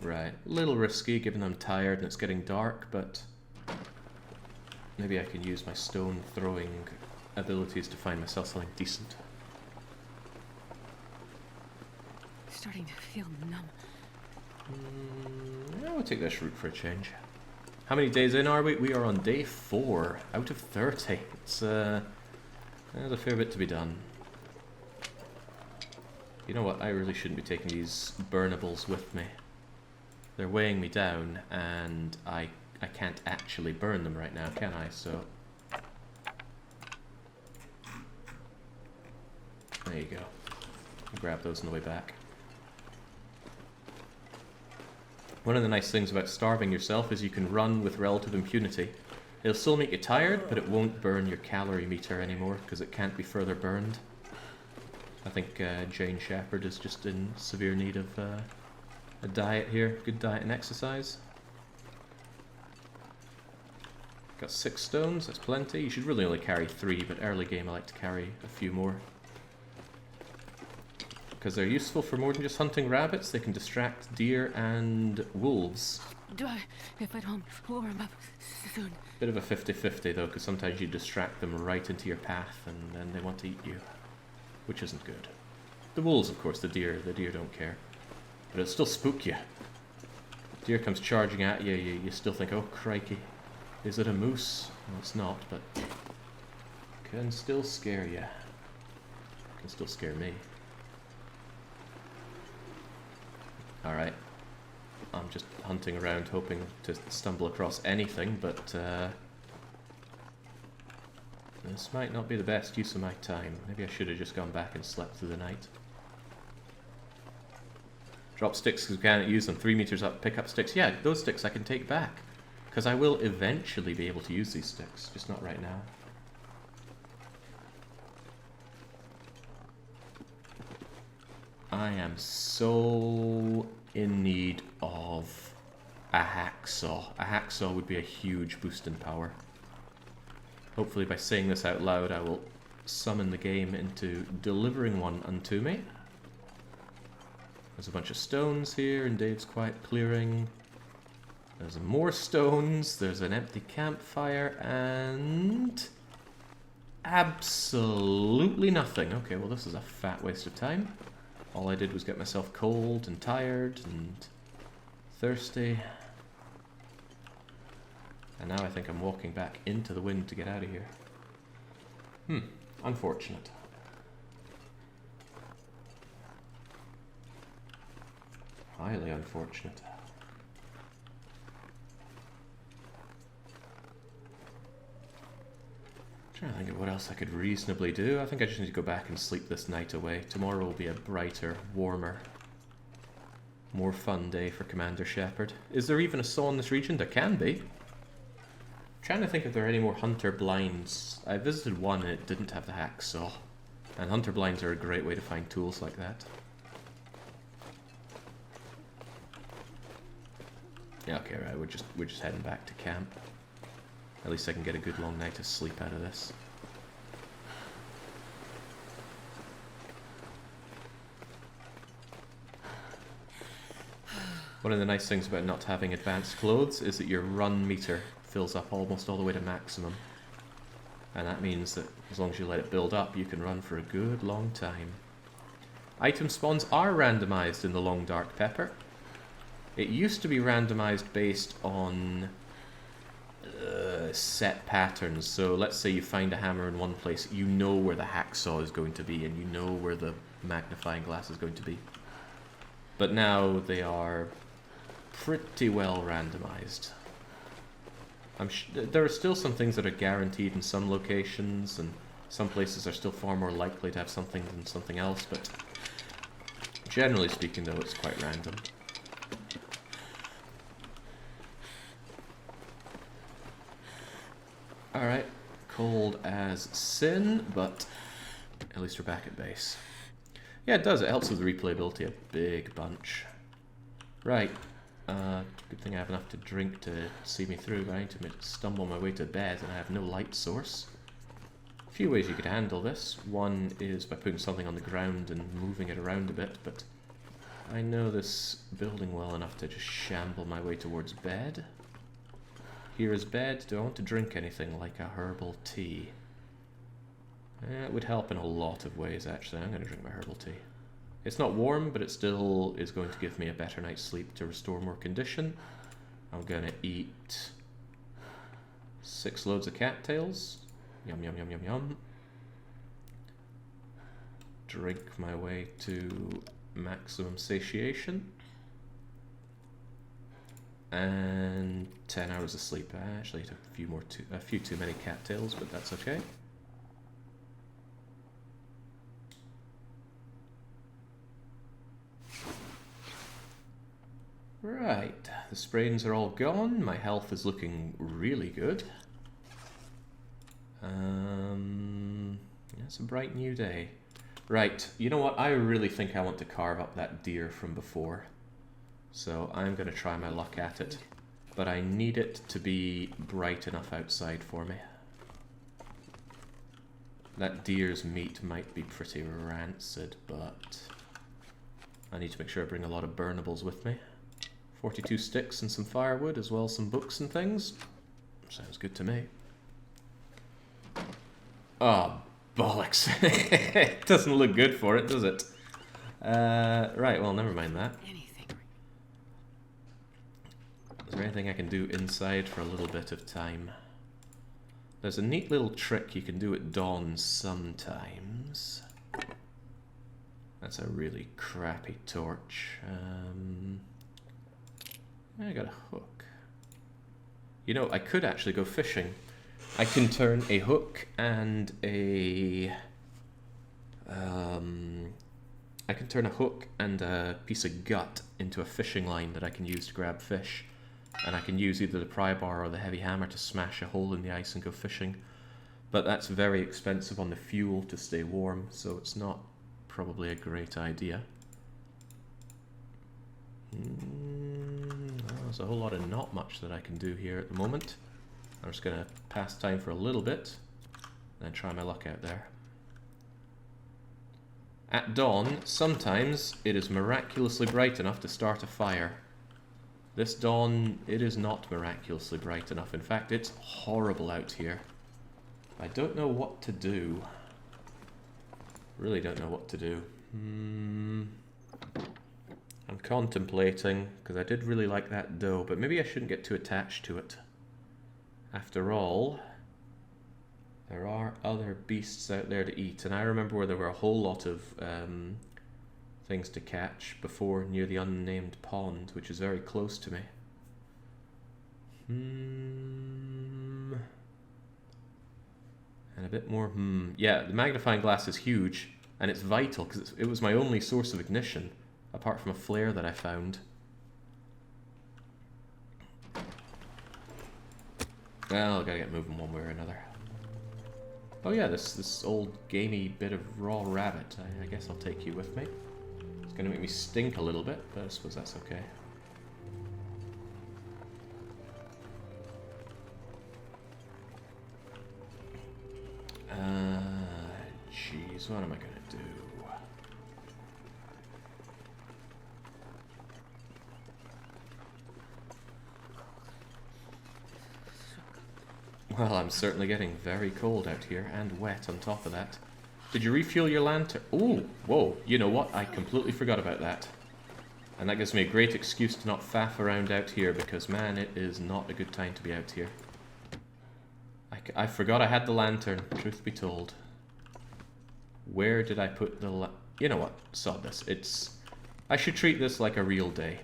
Right, a little risky given I'm tired and it's getting dark, but maybe I can use my stone throwing abilities to find myself something decent. Starting to feel numb. I'll take this route for a change. How many days in are we? We are on day 4 out of 30. It's There's a fair bit to be done. You know what, I really shouldn't be taking these burnables with me. They're weighing me down, and I can't actually burn them right now, can I? So there you go. Grab those on the way back. One of the nice things about starving yourself is you can run with relative impunity. It'll still make you tired, but it won't burn your calorie meter anymore, because it can't be further burned. I think Jane Shepherd is just in severe need of a diet here. Good diet and exercise. Got 6 stones, that's plenty. You should really only carry 3, but early game I like to carry a few more. Because they're useful for more than just hunting rabbits, they can distract deer and wolves. If I don't warm up soon. Bit of a 50-50 though, because sometimes you distract them right into your path and then they want to eat you. Which isn't good. The wolves, of course, the deer don't care. But it'll still spook you. Deer comes charging at you, you still think, oh crikey, is it a moose? Well, it's not, but can still scare you. Can still scare me. Alright. I'm just hunting around hoping to stumble across anything, but this might not be the best use of my time. Maybe I should have just gone back and slept through the night. Drop sticks because we can't use them. 3 meters up, pick up sticks. Yeah, those sticks I can take back. Because I will eventually be able to use these sticks, just not right now. I am so in need of a hacksaw. A hacksaw would be a huge boost in power. Hopefully by saying this out loud I will summon the game into delivering one unto me. There's a bunch of stones here in Dave's quiet clearing. There's more stones, there's an empty campfire, and absolutely nothing. Okay, well this is a fat waste of time. All I did was get myself cold and tired and thirsty. And now I think I'm walking back into the wind to get out of here. Unfortunate. Highly unfortunate. Trying to think of what else I could reasonably do. I think I just need to go back and sleep this night away. Tomorrow will be a brighter, warmer, more fun day for Commander Shepherd. Is there even a saw in this region? There can be. I'm trying to think if there are any more hunter blinds. I visited one and it didn't have the hacksaw. And hunter blinds are a great way to find tools like that. Yeah, okay, right, we're just heading back to camp. At least I can get a good long night of sleep out of this. One of the nice things about not having advanced clothes is that your run meter fills up almost all the way to maximum. And that means that as long as you let it build up, you can run for a good long time. Item spawns are randomized in the Long Dark Pepper. It used to be randomized based on set patterns. So let's say you find a hammer in one place, you know where the hacksaw is going to be, and you know where the magnifying glass is going to be. But now they are pretty well randomized. There are still some things that are guaranteed in some locations, and some places are still far more likely to have something than something else, but generally speaking though, it's quite random. Alright, cold as sin, but at least we're back at base. Yeah, it does. It helps with the replayability a big bunch. Right. Good thing I have enough to drink to see me through, but I need to stumble my way to bed and I have no light source. A few ways you could handle this. One is by putting something on the ground and moving it around a bit, but I know this building well enough to just shamble my way towards bed. Here is bed. Do I want to drink anything like a herbal tea? It would help in a lot of ways, actually. I'm going to drink my herbal tea. It's not warm, but it still is going to give me a better night's sleep to restore more condition. I'm going to eat 6 loads of cattails. Yum, yum, yum, yum, yum. drink my way to maximum satiation. And 10 hours of sleep. I actually took a few too many cattails, but that's okay. Right, the sprains are all gone. My health is looking really good. It's a bright new day. Right, you know what? I really think I want to carve up that deer from before. So I'm going to try my luck at it. But I need it to be bright enough outside for me. That deer's meat might be pretty rancid, but I need to make sure I bring a lot of burnables with me. 42 sticks and some firewood, as well as some books and things. Sounds good to me. Oh, bollocks. It doesn't look good for it, does it? Right, well, never mind that. Anything. Is there anything I can do inside for a little bit of time? There's a neat little trick you can do at dawn sometimes. That's a really crappy torch. I got a hook. You know, I could actually go fishing. I can turn a hook and a piece of gut into a fishing line that I can use to grab fish. And I can use either the pry bar or the heavy hammer to smash a hole in the ice and go fishing. But that's very expensive on the fuel to stay warm, so it's not probably a great idea. Well, there's a whole lot of not much that I can do here at the moment. I'm just going to pass time for a little bit, and then try my luck out there. At dawn, sometimes it is miraculously bright enough to start a fire. This dawn, it is not miraculously bright enough. In fact, it's horrible out here. I don't know what to do. Really don't know what to do. I'm contemplating, because I did really like that doe, but maybe I shouldn't get too attached to it. After all, there are other beasts out there to eat, and I remember where there were a whole lot of things to catch before near the unnamed pond, which is very close to me. And a bit more. Yeah, the magnifying glass is huge, and it's vital because it was my only source of ignition, apart from a flare that I found. Well, I gotta get moving one way or another. Oh yeah, this old gamey bit of raw rabbit. I guess I'll take you with me. It's gonna make me stink a little bit, but I suppose that's okay. Jeez, what am I gonna do? Well, I'm certainly getting very cold out here, and wet on top of that. Did you refuel your lantern? Oh, whoa, you know what? I completely forgot about that. And that gives me a great excuse to not faff around out here, because man, it is not a good time to be out here. I forgot I had the lantern, truth be told. Where did I put the you know what? Sod this. I should treat this like a real day.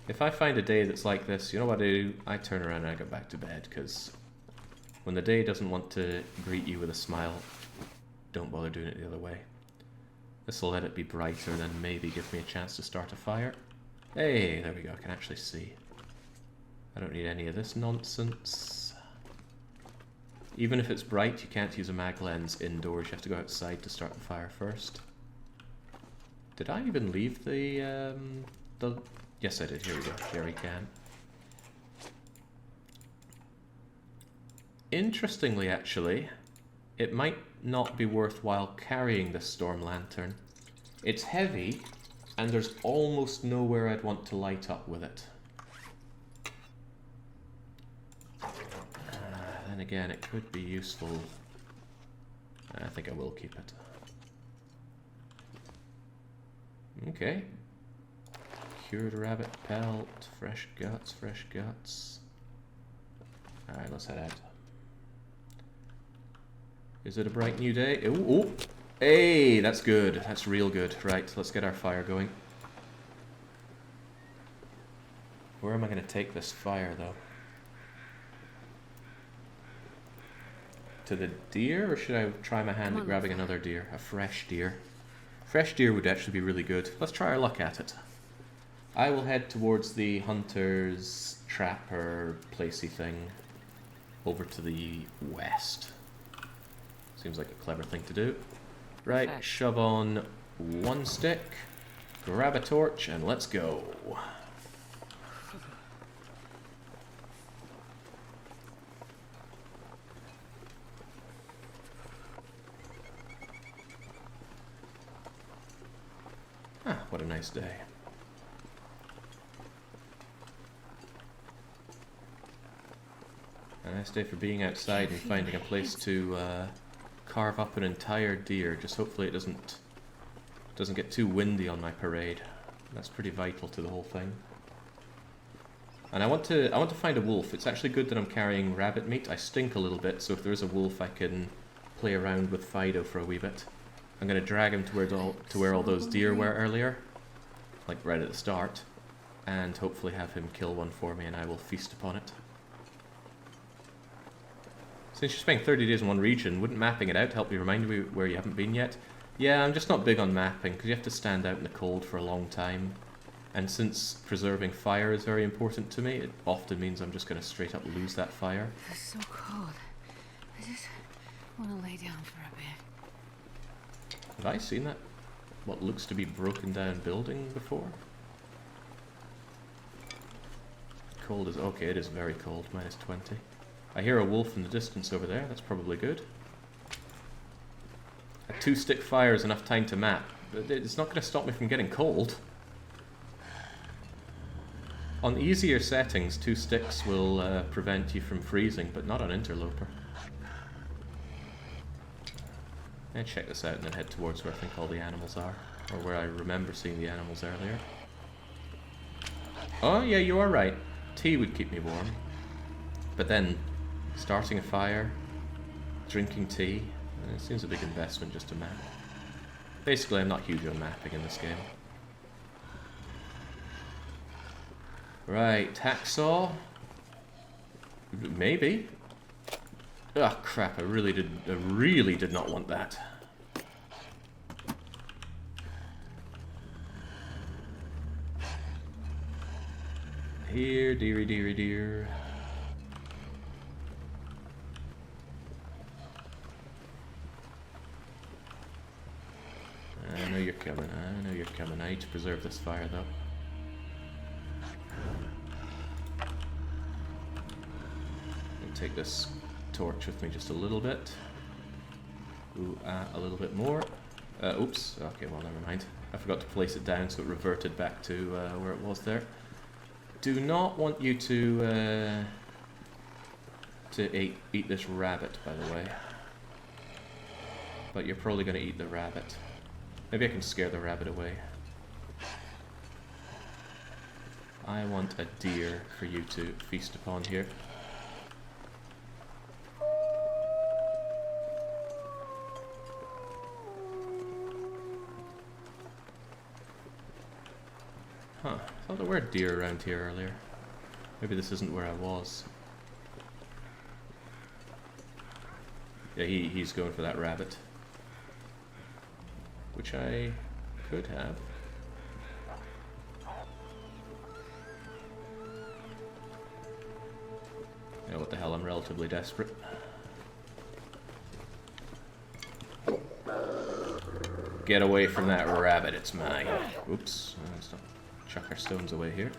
If I find a day that's like this, you know what I do? I turn around and I go back to bed, because when the day doesn't want to greet you with a smile, don't bother doing it the other way. This will let it be brighter, then maybe give me a chance to start a fire. Hey, there we go, I can actually see. I don't need any of this nonsense. Even if it's bright, you can't use a mag lens indoors. You have to go outside to start the fire first. Did I even leave the... Yes, I did. Here we go. Jerry can. Interestingly, actually, it might not be worthwhile carrying this storm lantern. It's heavy, and there's almost nowhere I'd want to light up with it. Then again, it could be useful. I think I will keep it. Okay. Cured rabbit pelt, fresh guts, fresh guts. Alright, let's head out. Is it a bright new day? Ooh, ooh. Hey, that's good. That's real good. Right, let's get our fire going. Where am I going to take this fire, though? To the deer, or should I try my hand at grabbing another deer? A fresh deer. Fresh deer would actually be really good. Let's try our luck at it. I will head towards the hunter's trapper placey thing over to the west. Seems like a clever thing to do. Right, Perfect. shove on one stick, grab a torch, and let's go. Ah, what a nice day. A nice day for being outside and finding a place to carve up an entire deer. Just hopefully it doesn't get too windy on my parade. That's pretty vital to the whole thing. And I want to find a wolf. It's actually good that I'm carrying rabbit meat. I stink a little bit, so if there is a wolf, I can play around with Fido for a wee bit. I'm gonna drag him to where all those deer were earlier, like right at the start, and hopefully have him kill one for me, and I will feast upon it. Since you're spending 30 days in one region, wouldn't mapping it out help you remind you where you haven't been yet? Yeah, I'm just not big on mapping, because you have to stand out in the cold for a long time. And since preserving fire is very important to me, it often means I'm just going to straight up lose that fire. It's so cold. I just want to lay down for a bit. Have I seen that? What looks to be broken down building before? Cold is... okay, it is very cold, minus 20. I hear a wolf in the distance over there, that's probably good. A 2-stick fire is enough time to map, but it's not going to stop me from getting cold. On easier settings, 2 sticks will prevent you from freezing, but not on interloper. And check this out and then head towards where I think all the animals are, or where I remember seeing the animals earlier. Oh yeah, you are right. Tea would keep me warm. But then, starting a fire, drinking tea, it seems a big investment just to map. Basically, I'm not huge on mapping in this game. Right, hacksaw. Maybe. Oh crap! I really did not want that. Here, dearie, dearie, dear. I know you're coming. I know you're coming. I need to preserve this fire, though. I'll take this torch with me just a little bit. Ooh, a little bit more. Oops. Okay, well, never mind. I forgot to place it down, so it reverted back to where it was there. Do not want you to eat this rabbit, by the way. But you're probably going to eat the rabbit. Maybe I can scare the rabbit away. I want a deer for you to feast upon here. Huh, I thought there were deer around here earlier. Maybe this isn't where I was. Yeah, he's going for that rabbit. Which I could have. Yeah, what the hell, I'm relatively desperate. Get away from that rabbit, it's mine. Oops, let's not chuck our stones away here.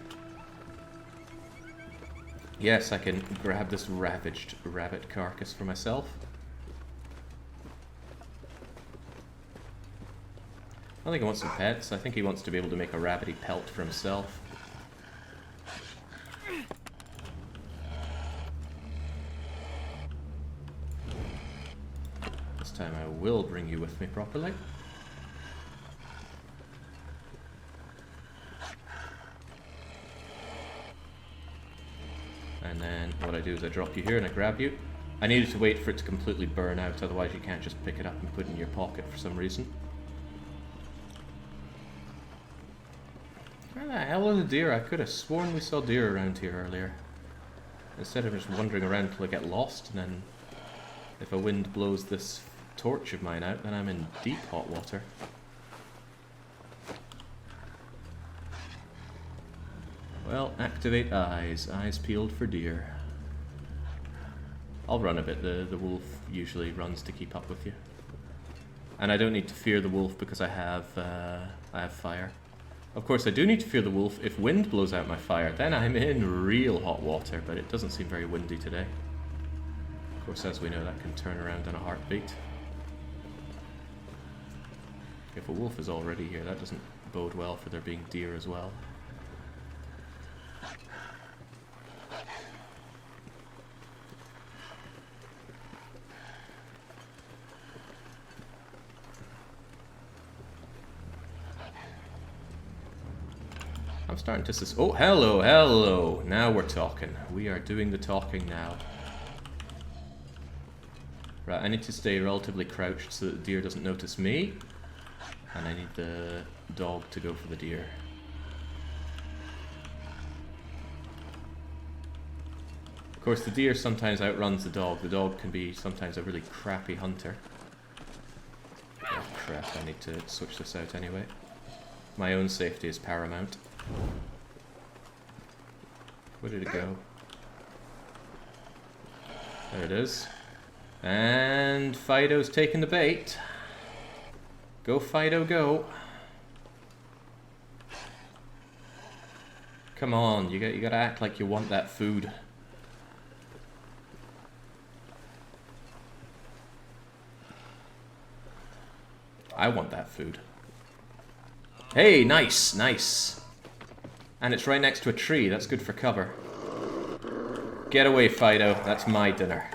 Yes, I can grab this ravaged rabbit carcass for myself. I don't think he wants some pets. I think he wants to be able to make a rabbity pelt for himself. This time I will bring you with me properly. And then what I do is I drop you here and I grab you. I needed to wait for it to completely burn out, otherwise you can't just pick it up and put it in your pocket for some reason. Where the hell are the deer? I could have sworn we saw deer around here earlier. Instead of just wandering around till I get lost, and then if a wind blows this torch of mine out, then I'm in deep hot water. Well, activate eyes. Eyes peeled for deer. I'll run a bit. The wolf usually runs to keep up with you. And I don't need to fear the wolf because I have fire. Of course, I do need to fear the wolf if wind blows out my fire. Then I'm in real hot water, but it doesn't seem very windy today. Of course, as we know, that can turn around in a heartbeat. If a wolf is already here, that doesn't bode well for there being deer as well. I'm starting to oh, hello, hello. Now we're talking. We are doing the talking now. Right, I need to stay relatively crouched so that the deer doesn't notice me. And I need the dog to go for the deer. Of course, the deer sometimes outruns the dog. The dog can be sometimes a really crappy hunter. Oh crap, I need to switch this out anyway. My own safety is paramount. Where did it go? There it is. And Fido's taking the bait. Go Fido, go. Come on, you gotta act like you want that food. I want that food. Hey, nice, nice. And it's right next to a tree. That's good for cover. Get away, Fido. That's my dinner.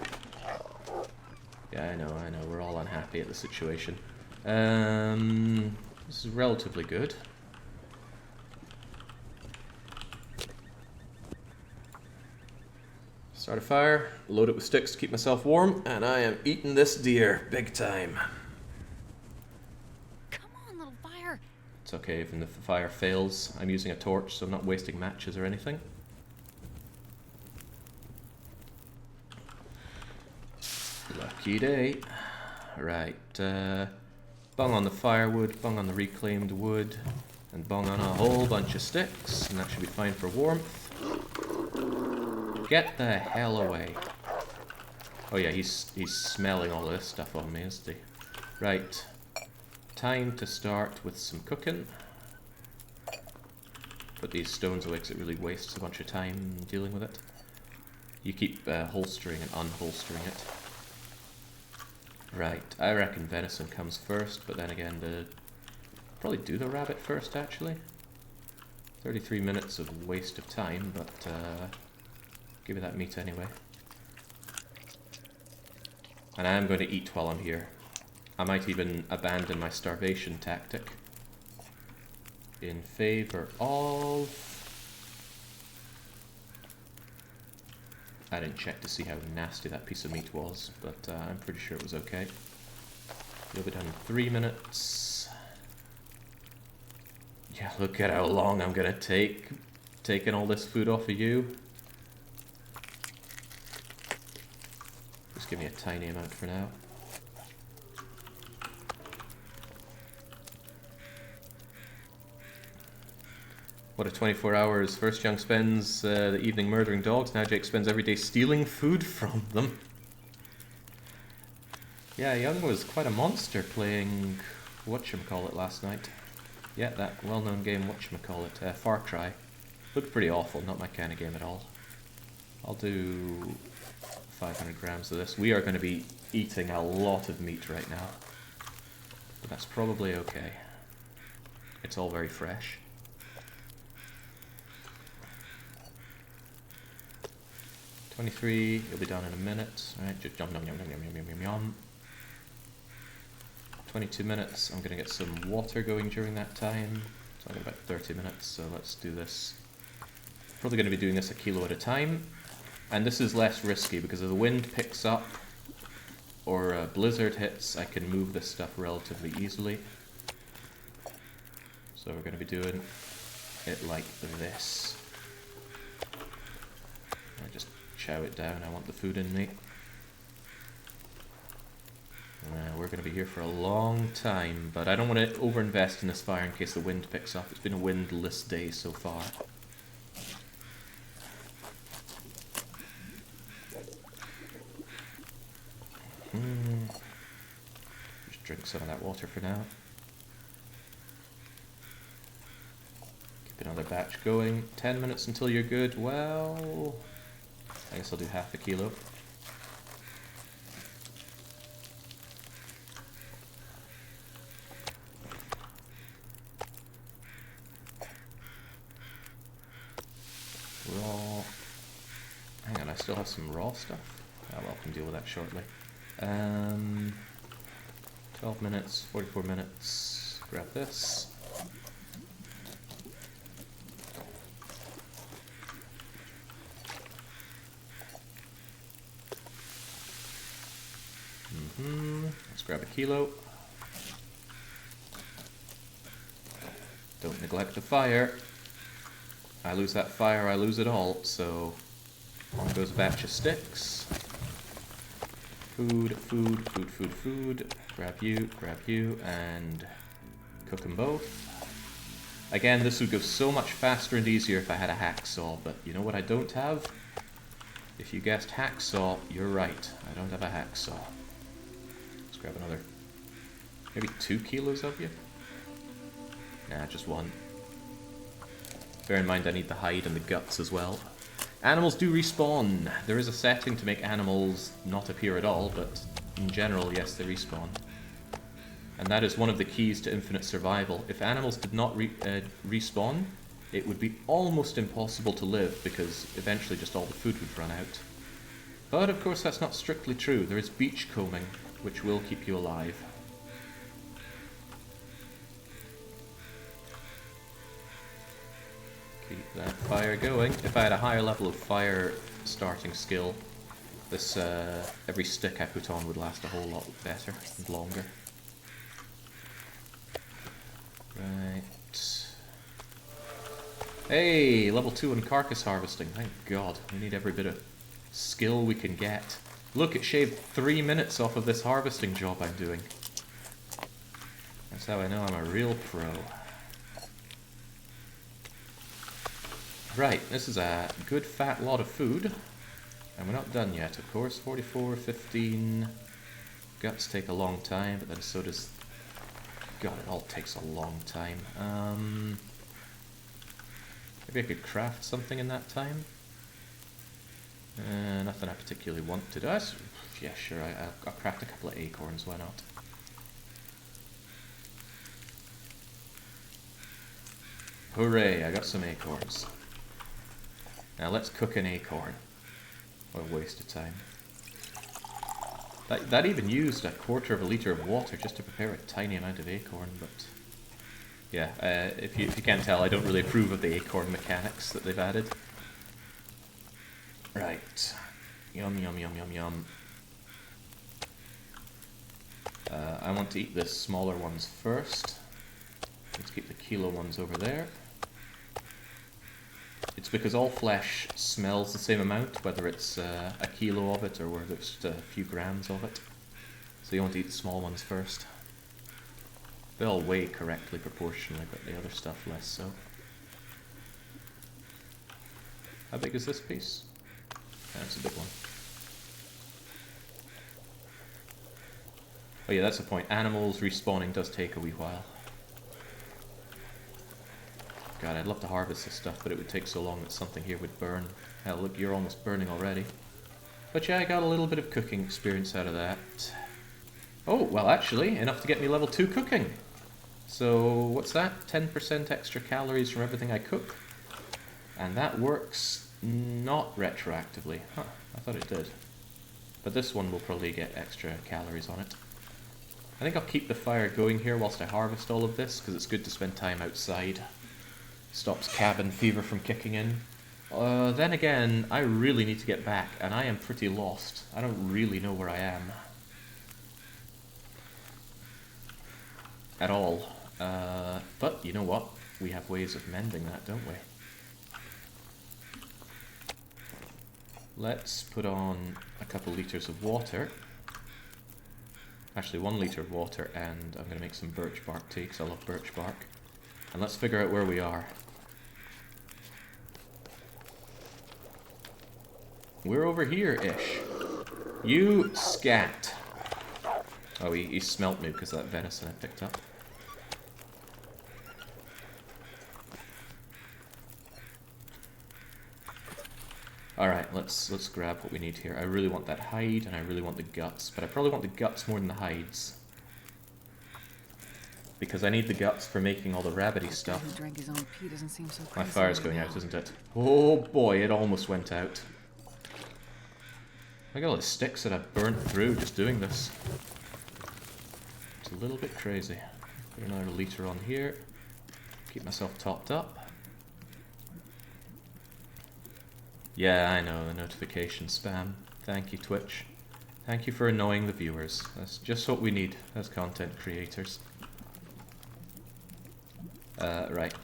Yeah, I know. We're all unhappy at the situation. This is relatively good. Start a fire, load it with sticks to keep myself warm, and I am eating this deer big time. It's okay, even if the fire fails, I'm using a torch, so I'm not wasting matches or anything. Lucky day. Right, bung on the firewood, bung on the reclaimed wood, and bung on a whole bunch of sticks, and that should be fine for warmth. Get the hell away. Oh yeah, he's smelling all this stuff on me, isn't he? Right. Time to start with some cooking. Put these stones away because it really wastes a bunch of time dealing with it. You keep holstering and unholstering it. Right, I reckon venison comes first, but then again, probably do the rabbit first actually. 33 minutes of waste of time, but give me that meat anyway. And I am going to eat while I'm here. I might even abandon my starvation tactic in favor of... I didn't check to see how nasty that piece of meat was, but I'm pretty sure it was okay. You'll be done in 3 minutes. Yeah, look at how long I'm gonna take taking all this food off of you. Just give me a tiny amount for now. What a 24 hours. First Young spends the evening murdering dogs, now Jake spends every day stealing food from them. Yeah, Young was quite a monster playing whatchamacallit last night. Yeah, that well-known game whatchamacallit, Far Cry. Looked pretty awful, not my kind of game at all. I'll do 500 grams of this. We are going to be eating a lot of meat right now. But that's probably okay. It's all very fresh. 23, you'll be done in a minute. Alright, just yum yum yum yum yum yum yum yum. 22 minutes, I'm gonna get some water going during that time. So I've got about 30 minutes, so let's do this. Probably gonna be doing this a kilo at a time. And this is less risky because if the wind picks up or a blizzard hits, I can move this stuff relatively easily. So we're going to be doing it like this. I just chow it down, I want the food in me. We're going to be here for a long time, but I don't want to overinvest in this fire in case the wind picks up. It's been a windless day so far. Just drink some of that water for now. Keep another batch going. 10 minutes until you're good. Well, I guess I'll do half a kilo. Raw. Hang on, I still have some raw stuff. Oh well, I can deal with that shortly. 12 minutes, 44 minutes. Grab this. Let's grab a kilo. Don't neglect the fire. I lose that fire, I lose it all, so on goes a batch of sticks. Food, food, food, food, food. Grab you, and cook them both. Again, this would go so much faster and easier if I had a hacksaw, but you know what I don't have? If you guessed hacksaw, you're right. I don't have a hacksaw. Let's grab another, maybe 2 kilos of you? Nah, just 1. Bear in mind I need the hide and the guts as well. Animals do respawn. There is a setting to make animals not appear at all, but in general, yes, they respawn. And that is one of the keys to infinite survival. If animals did not respawn, it would be almost impossible to live because eventually just all the food would run out. But of course that's not strictly true. There is beachcombing, which will keep you alive. Keep that fire going. If I had a higher level of fire starting skill, this every stick I put on would last a whole lot better and longer. Right. Hey, level 2 in carcass harvesting. Thank God. We need every bit of skill we can get. Look, it shaved 3 minutes off of this harvesting job I'm doing. That's how I know I'm a real pro. Right, this is a good fat lot of food. And we're not done yet, of course. 44, 15. Guts take a long time, but then so does... God, it all takes a long time. Maybe I could craft something in that time? Nothing I particularly want to do. Yeah, sure, I'll craft a couple of acorns, why not? Hooray, I got some acorns. Now let's cook an acorn. What a waste of time. That even used a quarter of a litre of water just to prepare a tiny amount of acorn, but... Yeah, if you can't tell, I don't really approve of the acorn mechanics that they've added. Right. Yum, yum, yum, yum, yum. I want to eat the smaller ones first. Let's keep the kilo ones over there. It's because all flesh smells the same amount, whether it's a kilo of it or whether it's just a few grams of it. So you want to eat the small ones first. They all weigh correctly proportionally, but the other stuff less so. How big is this piece? That's a big one. Oh yeah, that's the point. Animals respawning does take a wee while. God, I'd love to harvest this stuff, but it would take so long that something here would burn. Hell, look, you're almost burning already. But yeah, I got a little bit of cooking experience out of that. Oh, well actually, enough to get me level 2 cooking. So, what's that? 10% extra calories from everything I cook. And that works not retroactively. Huh, I thought it did. But this one will probably get extra calories on it. I think I'll keep the fire going here whilst I harvest all of this, because it's good to spend time outside. Stops cabin fever from kicking in. Then again, I really need to get back, and I am pretty lost. I don't really know where I am. At all. But you know what? We have ways of mending that, don't we? Let's put on a couple litres of water. Actually, 1 litre of water, and I'm going to make some birch bark tea, because I love birch bark. And let's figure out where we are. We're over here-ish. You scat. Oh, he smelt me because of that venison I picked up. Alright, let's grab what we need here. I really want that hide, and I really want the guts, but I probably want the guts more than the hides. Because I need the guts for making all the rabbity stuff. Who drank his own pee doesn't seem so My crazy fire's right going now. out, isn't it? Oh boy, it almost went out. Look at all the sticks that I've burnt through just doing this. It's a little bit crazy. Put another litre on here. Keep myself topped up. Yeah, I know, the notification spam. Thank you, Twitch. Thank you for annoying the viewers. That's just what we need as content creators. Right.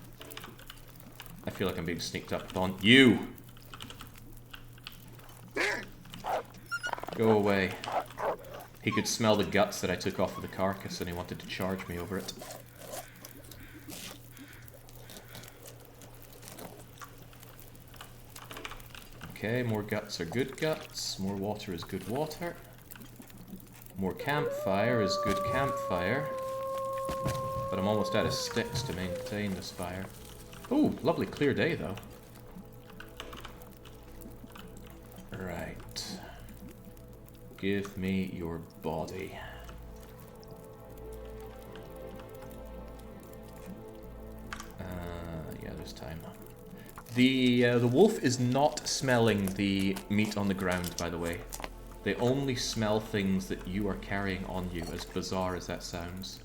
I feel like I'm being sneaked up on. You! Go away. He could smell the guts that I took off of the carcass and he wanted to charge me over it. Okay, more guts are good guts. More water is good water. More campfire is good campfire. But I'm almost out of sticks to maintain this fire. Oh, lovely clear day though. Right. Give me your body. Yeah, there's time. The wolf is not smelling the meat on the ground, by the way. They only smell things that you are carrying on you, as bizarre as that sounds.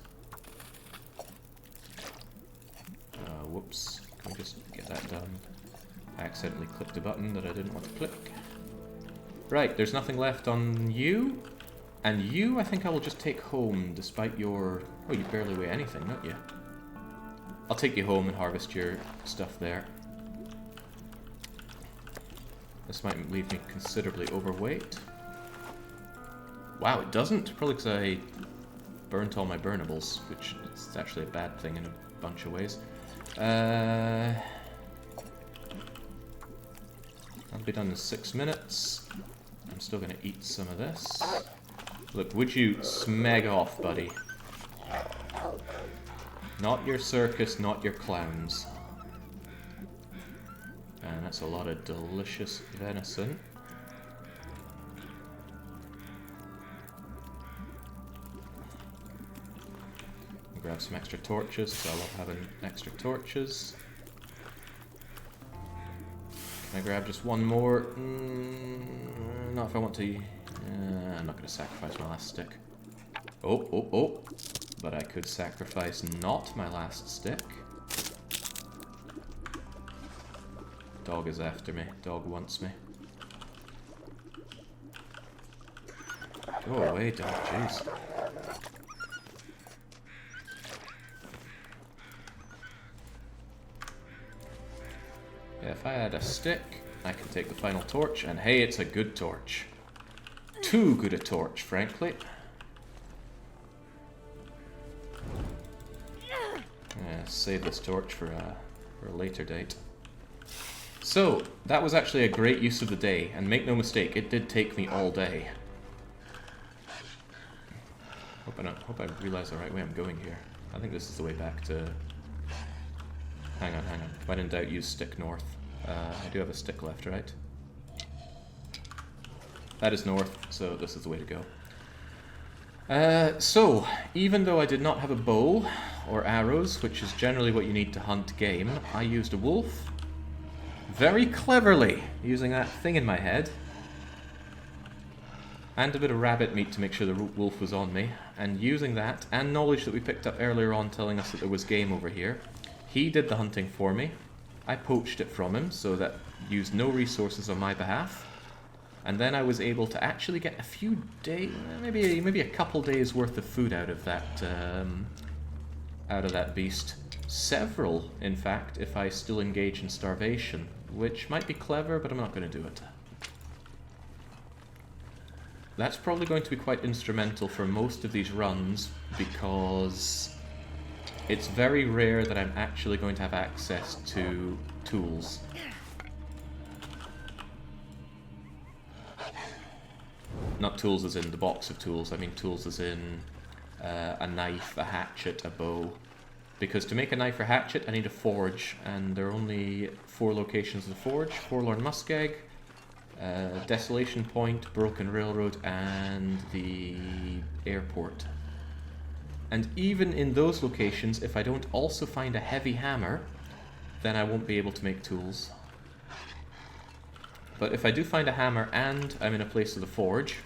Whoops. Can we just get that done? I accidentally clicked a button that I didn't want to click. Right, there's nothing left on you. And you, I think I will just take home, despite your... Oh, you barely weigh anything, don't you? I'll take you home and harvest your stuff there. This might leave me considerably overweight. Wow, it doesn't. Probably because I burnt all my burnables, which is actually a bad thing in a bunch of ways. I'll be done in 6 minutes. I'm still going to eat some of this. Look, would you smeg off, buddy? Not your circus, not your clowns. And that's a lot of delicious venison. I'll grab some extra torches, because I love having extra torches. Can I grab just one more? Not if I want to. I'm not going to sacrifice my last stick. Oh. But I could sacrifice not my last stick. Dog is after me. Dog wants me. Go away, dog. Jeez. Yeah, if I had a stick, I can take the final torch, and hey, it's a good torch. Too good a torch, frankly. Yeah, save this torch for a later date. So, that was actually a great use of the day, and make no mistake, it did take me all day. Hope I realize the right way I'm going here. I think this is the way back to... Hang on. When in doubt, use stick north. I do have a stick left, right? That is north, so this is the way to go. So, even though I did not have a bow or arrows, which is generally what you need to hunt game, I used a wolf. Very cleverly, using that thing in my head. And a bit of rabbit meat to make sure the wolf was on me. And using that, and knowledge that we picked up earlier on telling us that there was game over here, he did the hunting for me. I poached it from him, so that used no resources on my behalf. And then I was able to actually get a few days, maybe a couple days worth of food out of that beast. Several, in fact, if I still engage in starvation, which might be clever, but I'm not going to do it. That's probably going to be quite instrumental for most of these runs, because it's very rare that I'm actually going to have access to tools. Not tools as in the box of tools, I mean tools as in a knife, a hatchet, a bow. Because to make a knife or hatchet, I need a forge, and there are only 4 locations of the forge: Forlorn Muskeg, Desolation Point, Broken Railroad, and the airport. And even in those locations, if I don't also find a heavy hammer, then I won't be able to make tools. But if I do find a hammer and I'm in a place of the forge,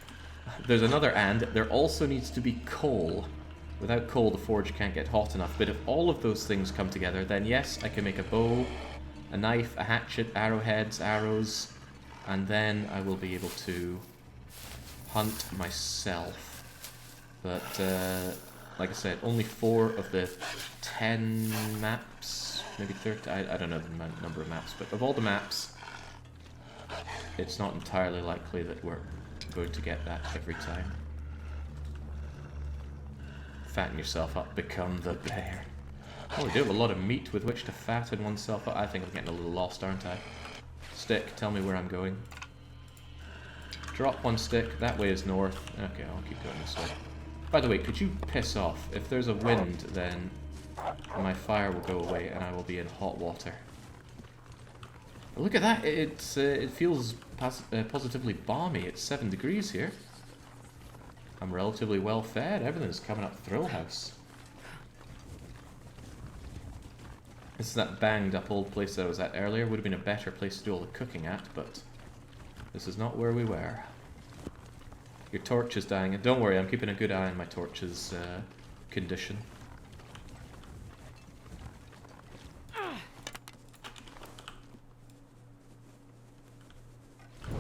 there's another and, there also needs to be coal. Without coal, the forge can't get hot enough. But if all of those things come together, then yes, I can make a bow, a knife, a hatchet, arrowheads, arrows, and then I will be able to hunt myself. But, like I said, only 4 of the 10 maps, maybe 30, I don't know the number of maps, but of all the maps, it's not entirely likely that we're going to get that every time. Fatten yourself up, become the bear. Oh, we do have a lot of meat with which to fatten oneself up. I think I'm getting a little lost, aren't I? Stick, tell me where I'm going. Drop 1 stick, that way is north. Okay, I'll keep going this way. By the way, could you piss off? If there's a wind, then my fire will go away and I will be in hot water. Look at that, it feels positively balmy. It's 7 degrees here. I'm relatively well fed, everything's coming up Thrill House. This is that banged up old place that I was at earlier. Would have been a better place to do all the cooking at, but this is not where we were. Your torch is dying, and don't worry, I'm keeping a good eye on my torch's condition.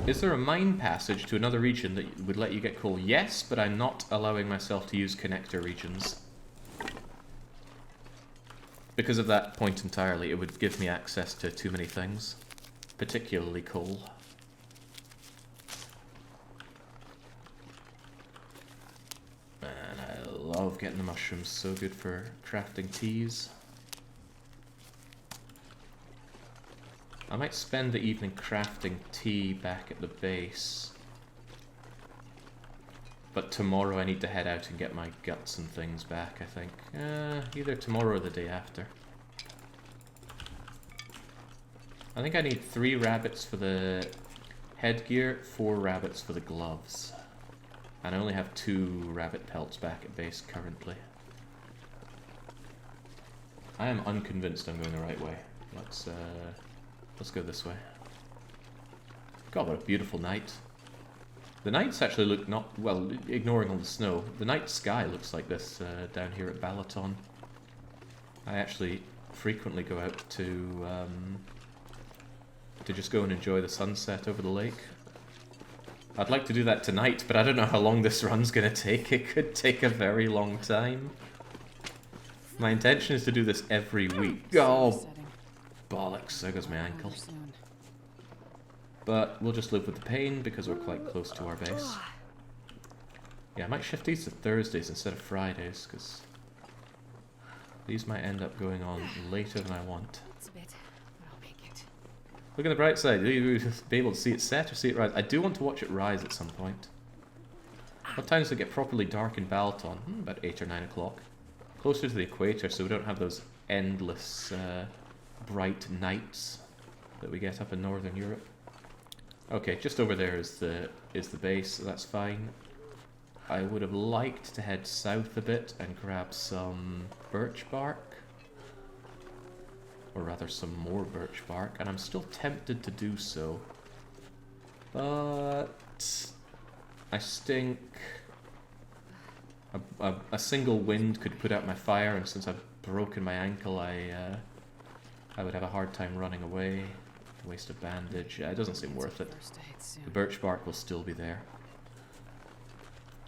Is there a mine passage to another region that would let you get coal? Yes, but I'm not allowing myself to use connector regions. Because of that point entirely, it would give me access to too many things. Particularly coal. Man, I love getting the mushrooms. So good for crafting teas. I might spend the evening crafting tea back at the base. But tomorrow I need to head out and get my guts and things back, I think. Either tomorrow or the day after. I think I need 3 rabbits for the headgear, 4 rabbits for the gloves. And I only have 2 rabbit pelts back at base currently. I am unconvinced I'm going the right way. Let's go this way. God, what a beautiful night. The nights actually look not... well, ignoring all the snow, the night sky looks like this down here at Balaton. I actually frequently go out to just go and enjoy the sunset over the lake. I'd like to do that tonight, but I don't know how long this run's going to take. It could take a very long time. My intention is to do this every week. Oh, bollocks, there goes my ankle. But we'll just live with the pain because we're quite close to our base. Yeah, I might shift these to Thursdays instead of Fridays, because these might end up going on later than I want. It's a bit, but I'll make it. Look at the bright side. You'll be able to see it set or see it rise. I do want to watch it rise at some point. What time does it get properly dark in Balaton? About 8 or 9 o'clock. Closer to the equator, so we don't have those endless bright nights that we get up in Northern Europe. Okay, just over there is the base, so that's fine. I would have liked to head south a bit and grab some birch bark. Or rather, some more birch bark, and I'm still tempted to do so. But I stink. A single wind could put out my fire, and since I've broken my ankle, I I would have a hard time running away. Waste a bandage. Yeah, it doesn't seem worth it. First aid soon. The birch bark will still be there.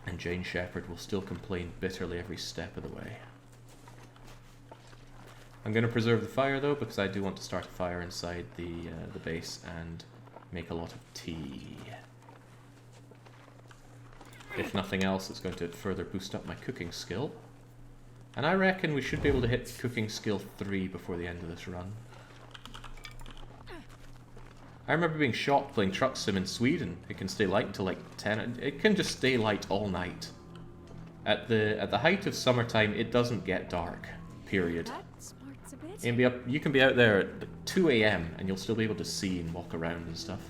And Jane Shepherd will still complain bitterly every step of the way. I'm going to preserve the fire though, because I do want to start a fire inside the base and make a lot of tea. If nothing else, it's going to further boost up my cooking skill. And I reckon we should be able to hit cooking skill 3 before the end of this run. I remember being shocked playing Truck Sim in Sweden. It can stay light until like 10. It can just stay light all night. At the height of summertime, it doesn't get dark. Period. That smarts a bit. You can be out there at 2 AM and you'll still be able to see and walk around and stuff.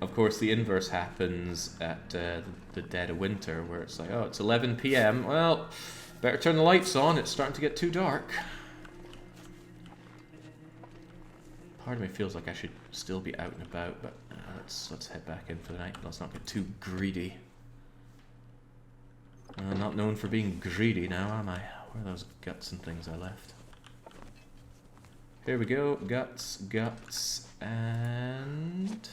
Of course, the inverse happens at the dead of winter, where it's like, oh, it's 11 PM. Well, better turn the lights on. It's starting to get too dark. Part of me feels like I should still be out and about, but let's head back in for the night. Let's not get too greedy. I'm not known for being greedy now, am I? Where are those guts and things I left? Here we go. Guts, and...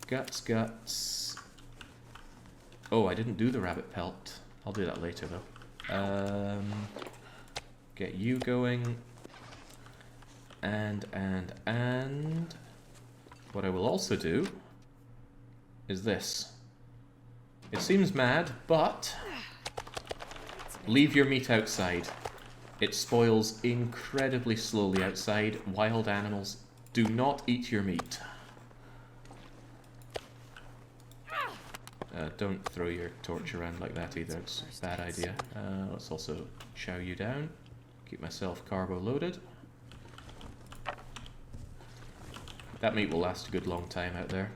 Guts. Oh, I didn't do the rabbit pelt. I'll do that later, though. Get you going. And what I will also do is this. It seems mad, but leave your meat outside. It spoils incredibly slowly outside. Wild animals do not eat your meat. Don't throw your torch around like that either. It's a bad idea. Let's also chow you down. Keep myself carbo loaded. That meat will last a good long time out there.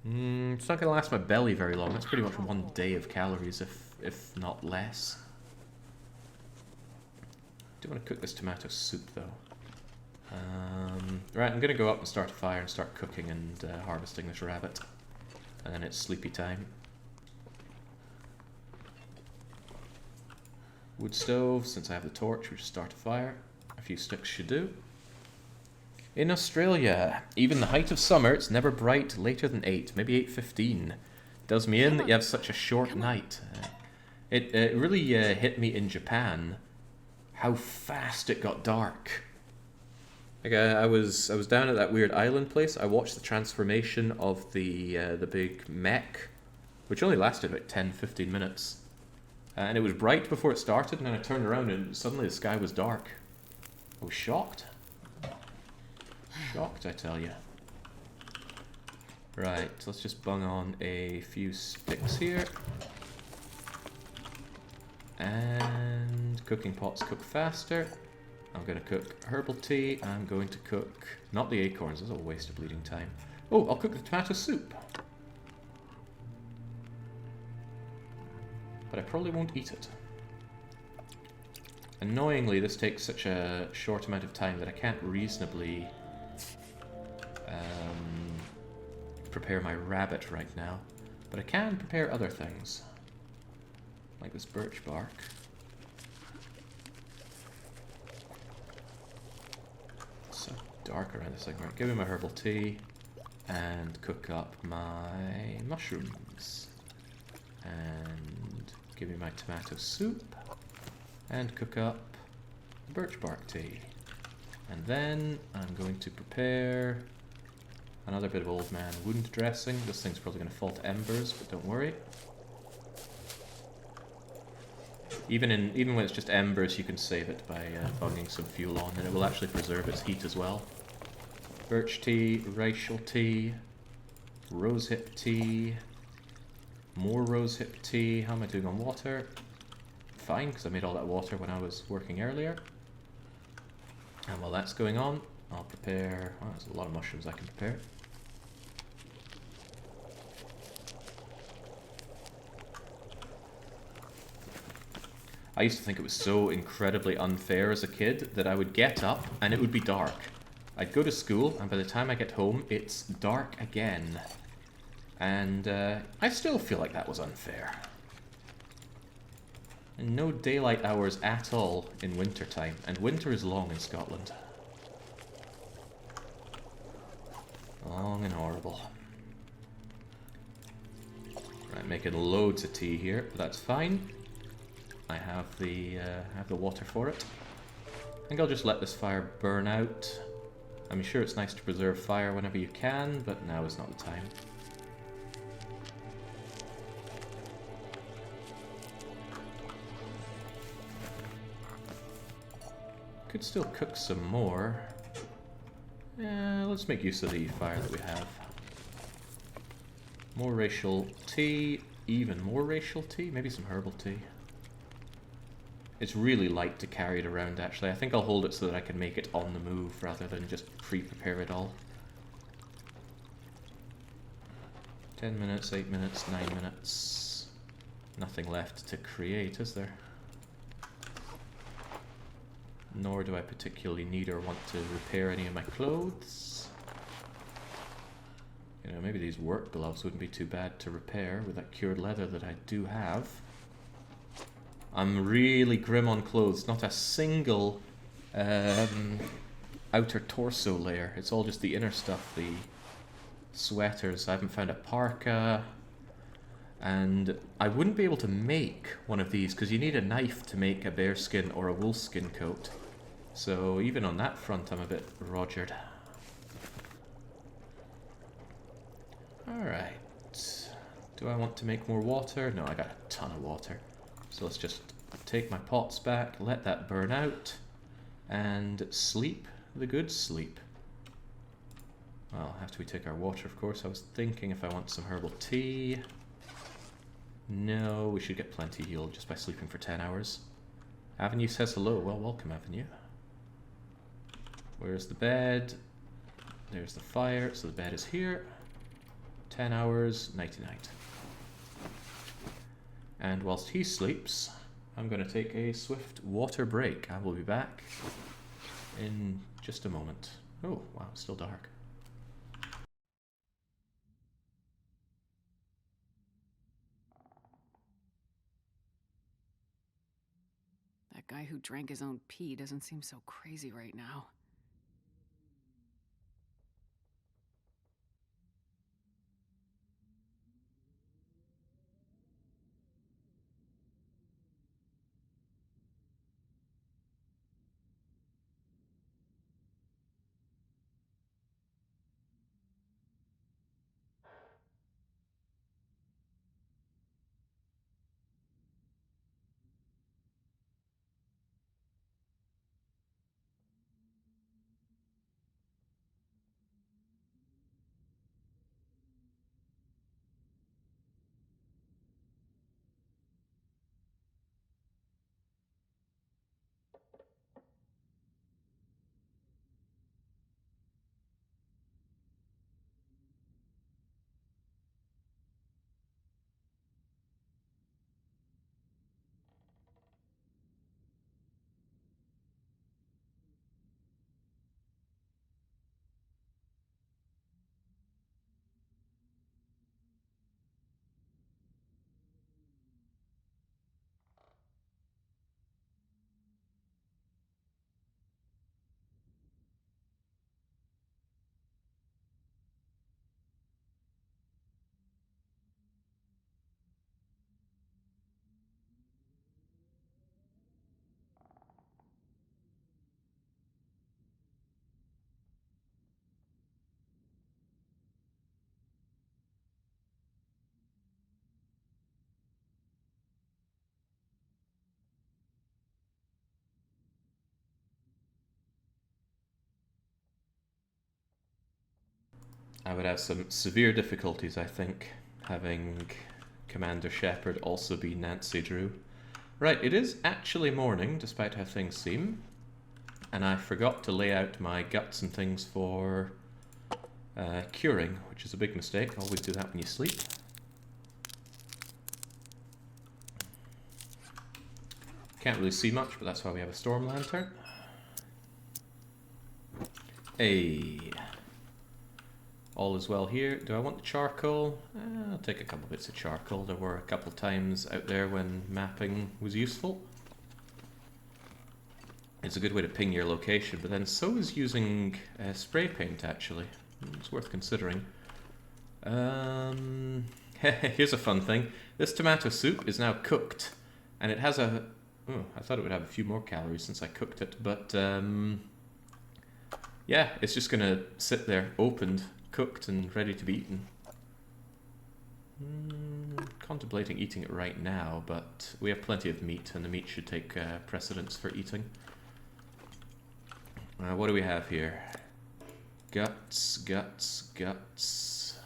It's not going to last my belly very long. That's pretty much 1 day of calories, if not less. I do want to cook this tomato soup, though. Right, I'm going to go up and start a fire and start cooking and harvesting this rabbit. And then it's sleepy time. Wood stove, since I have the torch, we'll just start a fire. A few sticks should do. In Australia, even the height of summer, it's never bright later than 8, maybe 8:15. Does me in that you have such a short night. It really hit me in Japan how fast it got dark. Like I was down at that weird island place. I watched the transformation of the big mech, which only lasted about 10-15 minutes. And it was bright before it started, and then I turned around and suddenly the sky was dark. I was shocked. Shocked, I tell you. Right, so let's just bung on a few sticks here. And cooking pots cook faster. I'm going to cook herbal tea. I'm going to cook... not the acorns, that's a waste of bleeding time. Oh, I'll cook the tomato soup. But I probably won't eat it. Annoyingly, this takes such a short amount of time that I can't reasonably prepare my rabbit right now. But I can prepare other things. Like this birch bark. It's so dark around this thing. Right, give me my herbal tea. And cook up my mushrooms. And give me my tomato soup. And cook up the birch bark tea. And then I'm going to prepare another bit of old man wound dressing. This thing's probably going to fall to embers, but don't worry. Even when it's just embers, you can save it by bunging some fuel on, and it will actually preserve its heat as well. Birch tea, racial tea, rosehip tea, more rosehip tea. How am I doing on water? Fine, because I made all that water when I was working earlier. And while that's going on, I'll prepare... well, there's a lot of mushrooms I can prepare. I used to think it was so incredibly unfair as a kid that I would get up and it would be dark. I'd go to school, and by the time I get home, it's dark again. And I still feel like that was unfair. And no daylight hours at all in winter time. And winter is long in Scotland. Long and horrible. Right, making loads of tea here, but that's fine. I have the water for it. I think I'll just let this fire burn out. I'm sure it's nice to preserve fire whenever you can, but now is not the time. Could still cook some more. Let's make use of the fire that we have. More racial tea, even more racial tea, maybe some herbal tea. It's really light to carry it around, actually. I think I'll hold it so that I can make it on the move rather than just pre-prepare it all. 10 minutes, 8 minutes, 9 minutes. Nothing left to create, is there? Nor do I particularly need or want to repair any of my clothes. You know, maybe these work gloves wouldn't be too bad to repair with that cured leather that I do have. I'm really grim on clothes. Not a single outer torso layer. It's all just the inner stuff, the sweaters. I haven't found a parka. And I wouldn't be able to make one of these because you need a knife to make a bearskin or a wolfskin coat. So even on that front, I'm a bit rogered. Alright. Do I want to make more water? No, I got a ton of water. So let's just take my pots back, let that burn out, and sleep the good sleep. Well, after we take our water, of course. I was thinking if I want some herbal tea. No, we should get plenty healed just by sleeping for 10 hours. Avenue says hello. Well, welcome, Avenue. Where's the bed? There's the fire, so the bed is here. 10 hours, nighty-night. And whilst he sleeps, I'm going to take a swift water break. I will be back in just a moment. Oh, wow, it's still dark. That guy who drank his own pee doesn't seem so crazy right now. I would have some severe difficulties, I think, having Commander Shepard also be Nancy Drew. Right, it is actually morning, despite how things seem. And I forgot to lay out my guts and things for curing, which is a big mistake. Always do that when you sleep. Can't really see much, but that's why we have a storm lantern. Hey. all is well here. Do I want the charcoal? I'll take a couple bits of charcoal. There were a couple times out there when mapping was useful. It's a good way to ping your location, but then so is using spray paint, actually. It's worth considering. Here's a fun thing. This tomato soup is now cooked, and it has a... Oh, I thought it would have a few more calories since I cooked it, but yeah, it's just going to sit there, opened, cooked, and ready to be eaten. Contemplating eating it right now, but we have plenty of meat, and the meat should take precedence for eating. What do we have here? Guts, guts, guts.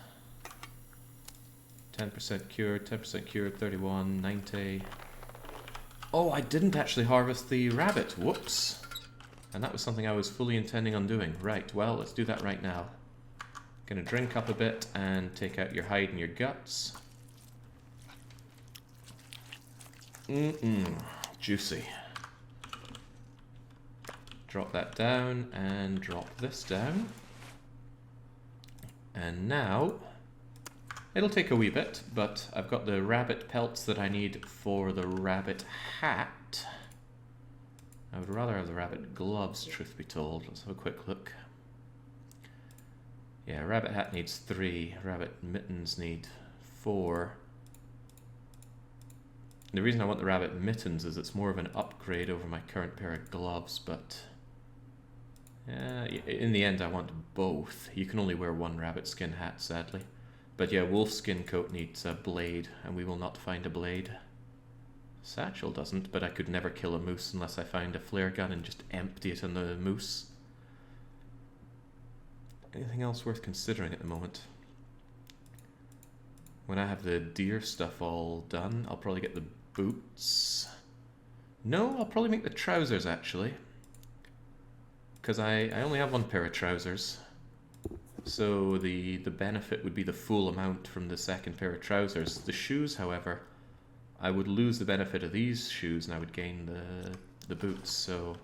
10% cured, 31, 90. Oh, I didn't actually harvest the rabbit. Whoops. And that was something I was fully intending on doing. Right, well, let's do that right now. Gonna drink up a bit and take out your hide and your guts. Juicy. Drop that down and drop this down. And now, it'll take a wee bit, but I've got the rabbit pelts that I need for the rabbit hat. I would rather have the rabbit gloves, truth be told. Let's have a quick look. Yeah, rabbit hat needs 3. Rabbit mittens need 4. The reason I want the rabbit mittens is it's more of an upgrade over my current pair of gloves, but... in the end I want both. You can only wear one rabbit skin hat, sadly. But yeah, wolf skin coat needs a blade, and we will not find a blade. Satchel doesn't, but I could never kill a moose unless I find a flare gun and just empty it on the moose. Anything else worth considering at the moment? When I have the deer stuff all done, I'll probably get the boots. No, I'll probably make the trousers, actually. Because I only have one pair of trousers. So the benefit would be the full amount from the second pair of trousers. The shoes, however, I would lose the benefit of these shoes and I would gain the boots. So,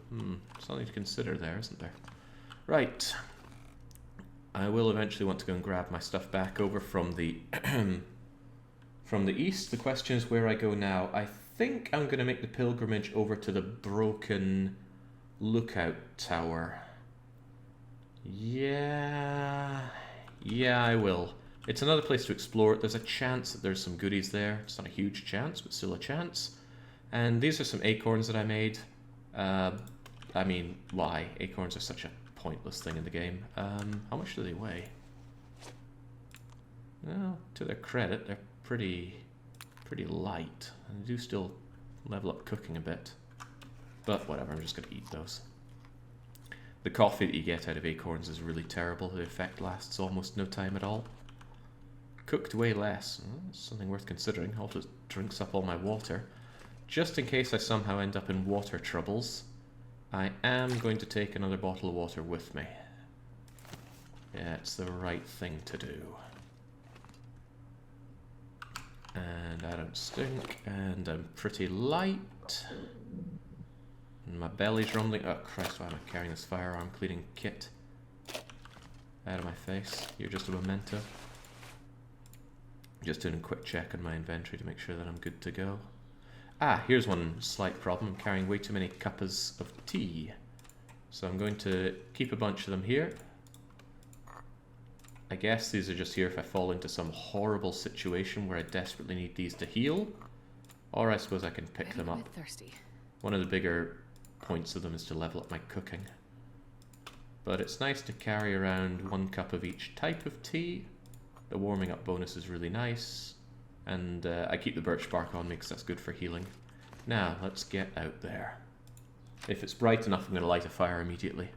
something to consider there, isn't there? Right. I will eventually want to go and grab my stuff back over from the from the east. The question is where I go now. I think I'm going to make the pilgrimage over to the broken lookout tower. Yeah, I will. It's another place to explore. There's a chance that there's some goodies there. It's not a huge chance, but still a chance. And these are some acorns that I made. I mean, why? Acorns are such a pointless thing in the game. How much do they weigh? Well, to their credit, they're pretty light. And they do still level up cooking a bit. But whatever, I'm just going to eat those. The coffee that you get out of acorns is really terrible. The effect lasts almost no time at all. Cooked way less. Something worth considering. I'll just drinks up all my water. Just in case I somehow end up in water troubles, I am going to take another bottle of water with me. Yeah, it's the right thing to do. And I don't stink, and I'm pretty light. And my belly's rumbling. Oh Christ, why am I carrying this firearm cleaning kit? Out of my face. You're just a memento. Just doing a quick check on my inventory to make sure that I'm good to go. Ah, here's one slight problem. I'm carrying way too many cuppas of tea. So I'm going to keep a bunch of them here. I guess these are just here if I fall into some horrible situation where I desperately need these to heal. Or I suppose I can pick them up. Thirsty. One of the bigger points of them is to level up my cooking. But it's nice to carry around 1 cup of each type of tea. The warming up bonus is really nice. And I keep the birch bark on me because that's good for healing. Now, let's get out there. If it's bright enough, I'm going to light a fire immediately.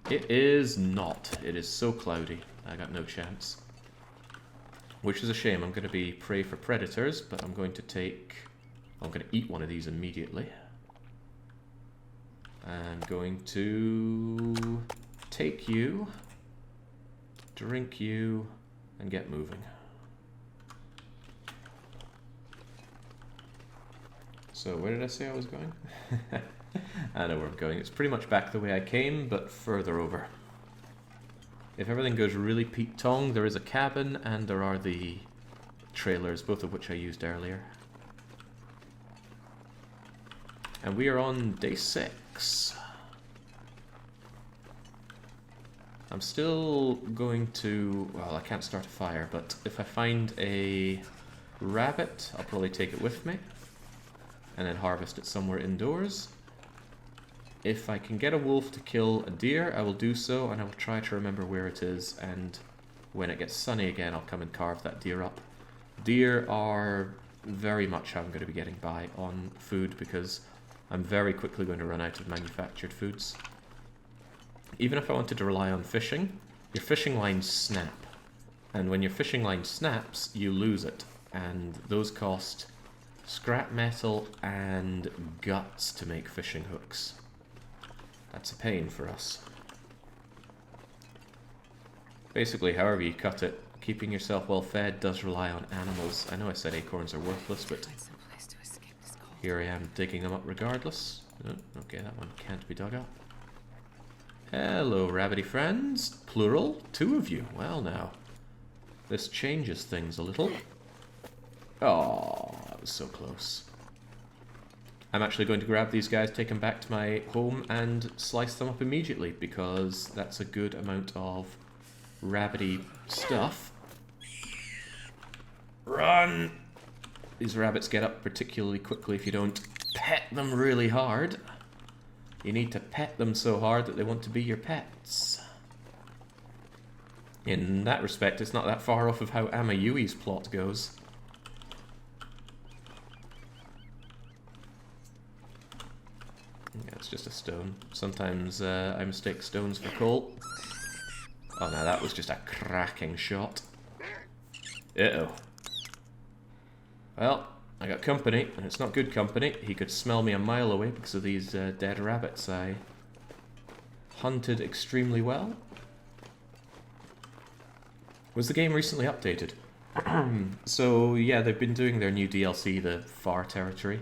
It is not. It is so cloudy. I got no chance. Which is a shame. I'm going to be prey for predators, but I'm going to eat one of these immediately. I'm going to take you, drink you, and get moving. So where did I say I was going? I know where I'm going. It's pretty much back the way I came, but further over. If everything goes really Pete Tong, there is a cabin and there are the trailers, both of which I used earlier. And we are on day 6. I'm still going to... well, I can't start a fire, but if I find a rabbit, I'll probably take it with me. And then harvest it somewhere indoors. If I can get a wolf to kill a deer, I will do so, and I will try to remember where it is, and when it gets sunny again, I'll come and carve that deer up. Deer are very much how I'm going to be getting by on food, because I'm very quickly going to run out of manufactured foods. Even if I wanted to rely on fishing, your fishing lines snap. And when your fishing line snaps, you lose it. And those cost scrap metal and guts to make fishing hooks. That's a pain for us. Basically, however you cut it, keeping yourself well fed does rely on animals. I know I said acorns are worthless, but here I am digging them up regardless. Oh, okay, that one can't be dug up. Hello, rabbity friends. Plural, 2 of you. Well now, this changes things a little. Oh, that was so close. I'm actually going to grab these guys, take them back to my home, and slice them up immediately, because that's a good amount of rabbity stuff. Run! These rabbits get up particularly quickly if you don't pet them really hard. You need to pet them so hard that they want to be your pets. In that respect, it's not that far off of how Amayui's plot goes. Yeah, it's just a stone. Sometimes I mistake stones for coal. Oh no, that was just a cracking shot. Uh-oh. Well, I got company, and it's not good company. He could smell me a mile away because of these dead rabbits I hunted extremely well. Was the game recently updated? So, yeah, they've been doing their new DLC, the Far Territory.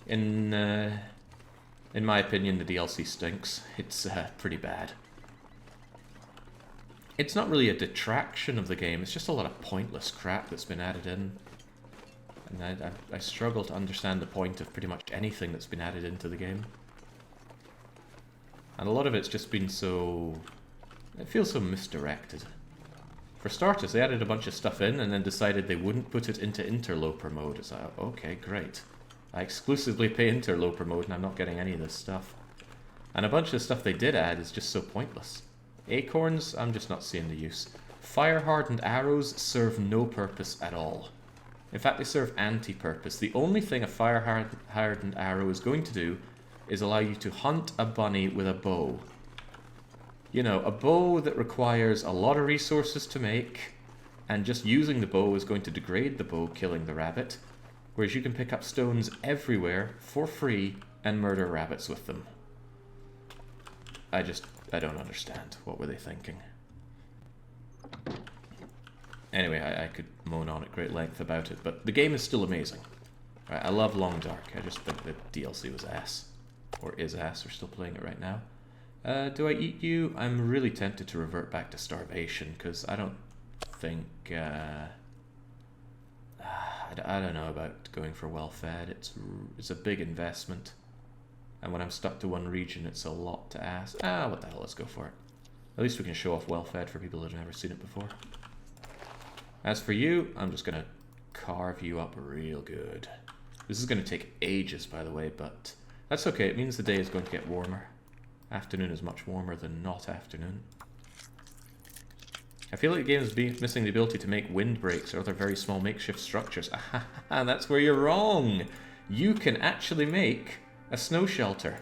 In my opinion, the DLC stinks. It's pretty bad. It's not really a detraction of the game, it's just a lot of pointless crap that's been added in. And I struggle to understand the point of pretty much anything that's been added into the game. And a lot of it's just been so... it feels so misdirected. For starters, they added a bunch of stuff in and then decided they wouldn't put it into interloper mode. It's like, okay, great. I exclusively pay interloper mode and I'm not getting any of this stuff. And a bunch of stuff they did add is just so pointless. Acorns, I'm just not seeing the use. Fire-hardened arrows serve no purpose at all. In fact, they serve anti-purpose. The only thing a fire-hardened arrow is going to do is allow you to hunt a bunny with a bow. You know, a bow that requires a lot of resources to make, and just using the bow is going to degrade the bow, killing the rabbit, whereas you can pick up stones everywhere for free and murder rabbits with them. I don't understand. What were they thinking? Anyway, I could moan on at great length about it, but the game is still amazing. Right, I love Long Dark. I just think the DLC was ass. Or is ass. We're still playing it right now. Do I eat you? I'm really tempted to revert back to starvation, because I don't think... I don't know about going for well-fed. It's a big investment. And when I'm stuck to one region, it's a lot to ask. What the hell, let's go for it. At least we can show off well-fed for people that have never seen it before. As for you, I'm just going to carve you up real good. This is going to take ages, by the way, but that's okay. It means the day is going to get warmer. Afternoon is much warmer than not afternoon. I feel like the game is missing the ability to make windbreaks or other very small makeshift structures. And that's where you're wrong. You can actually make a snow shelter.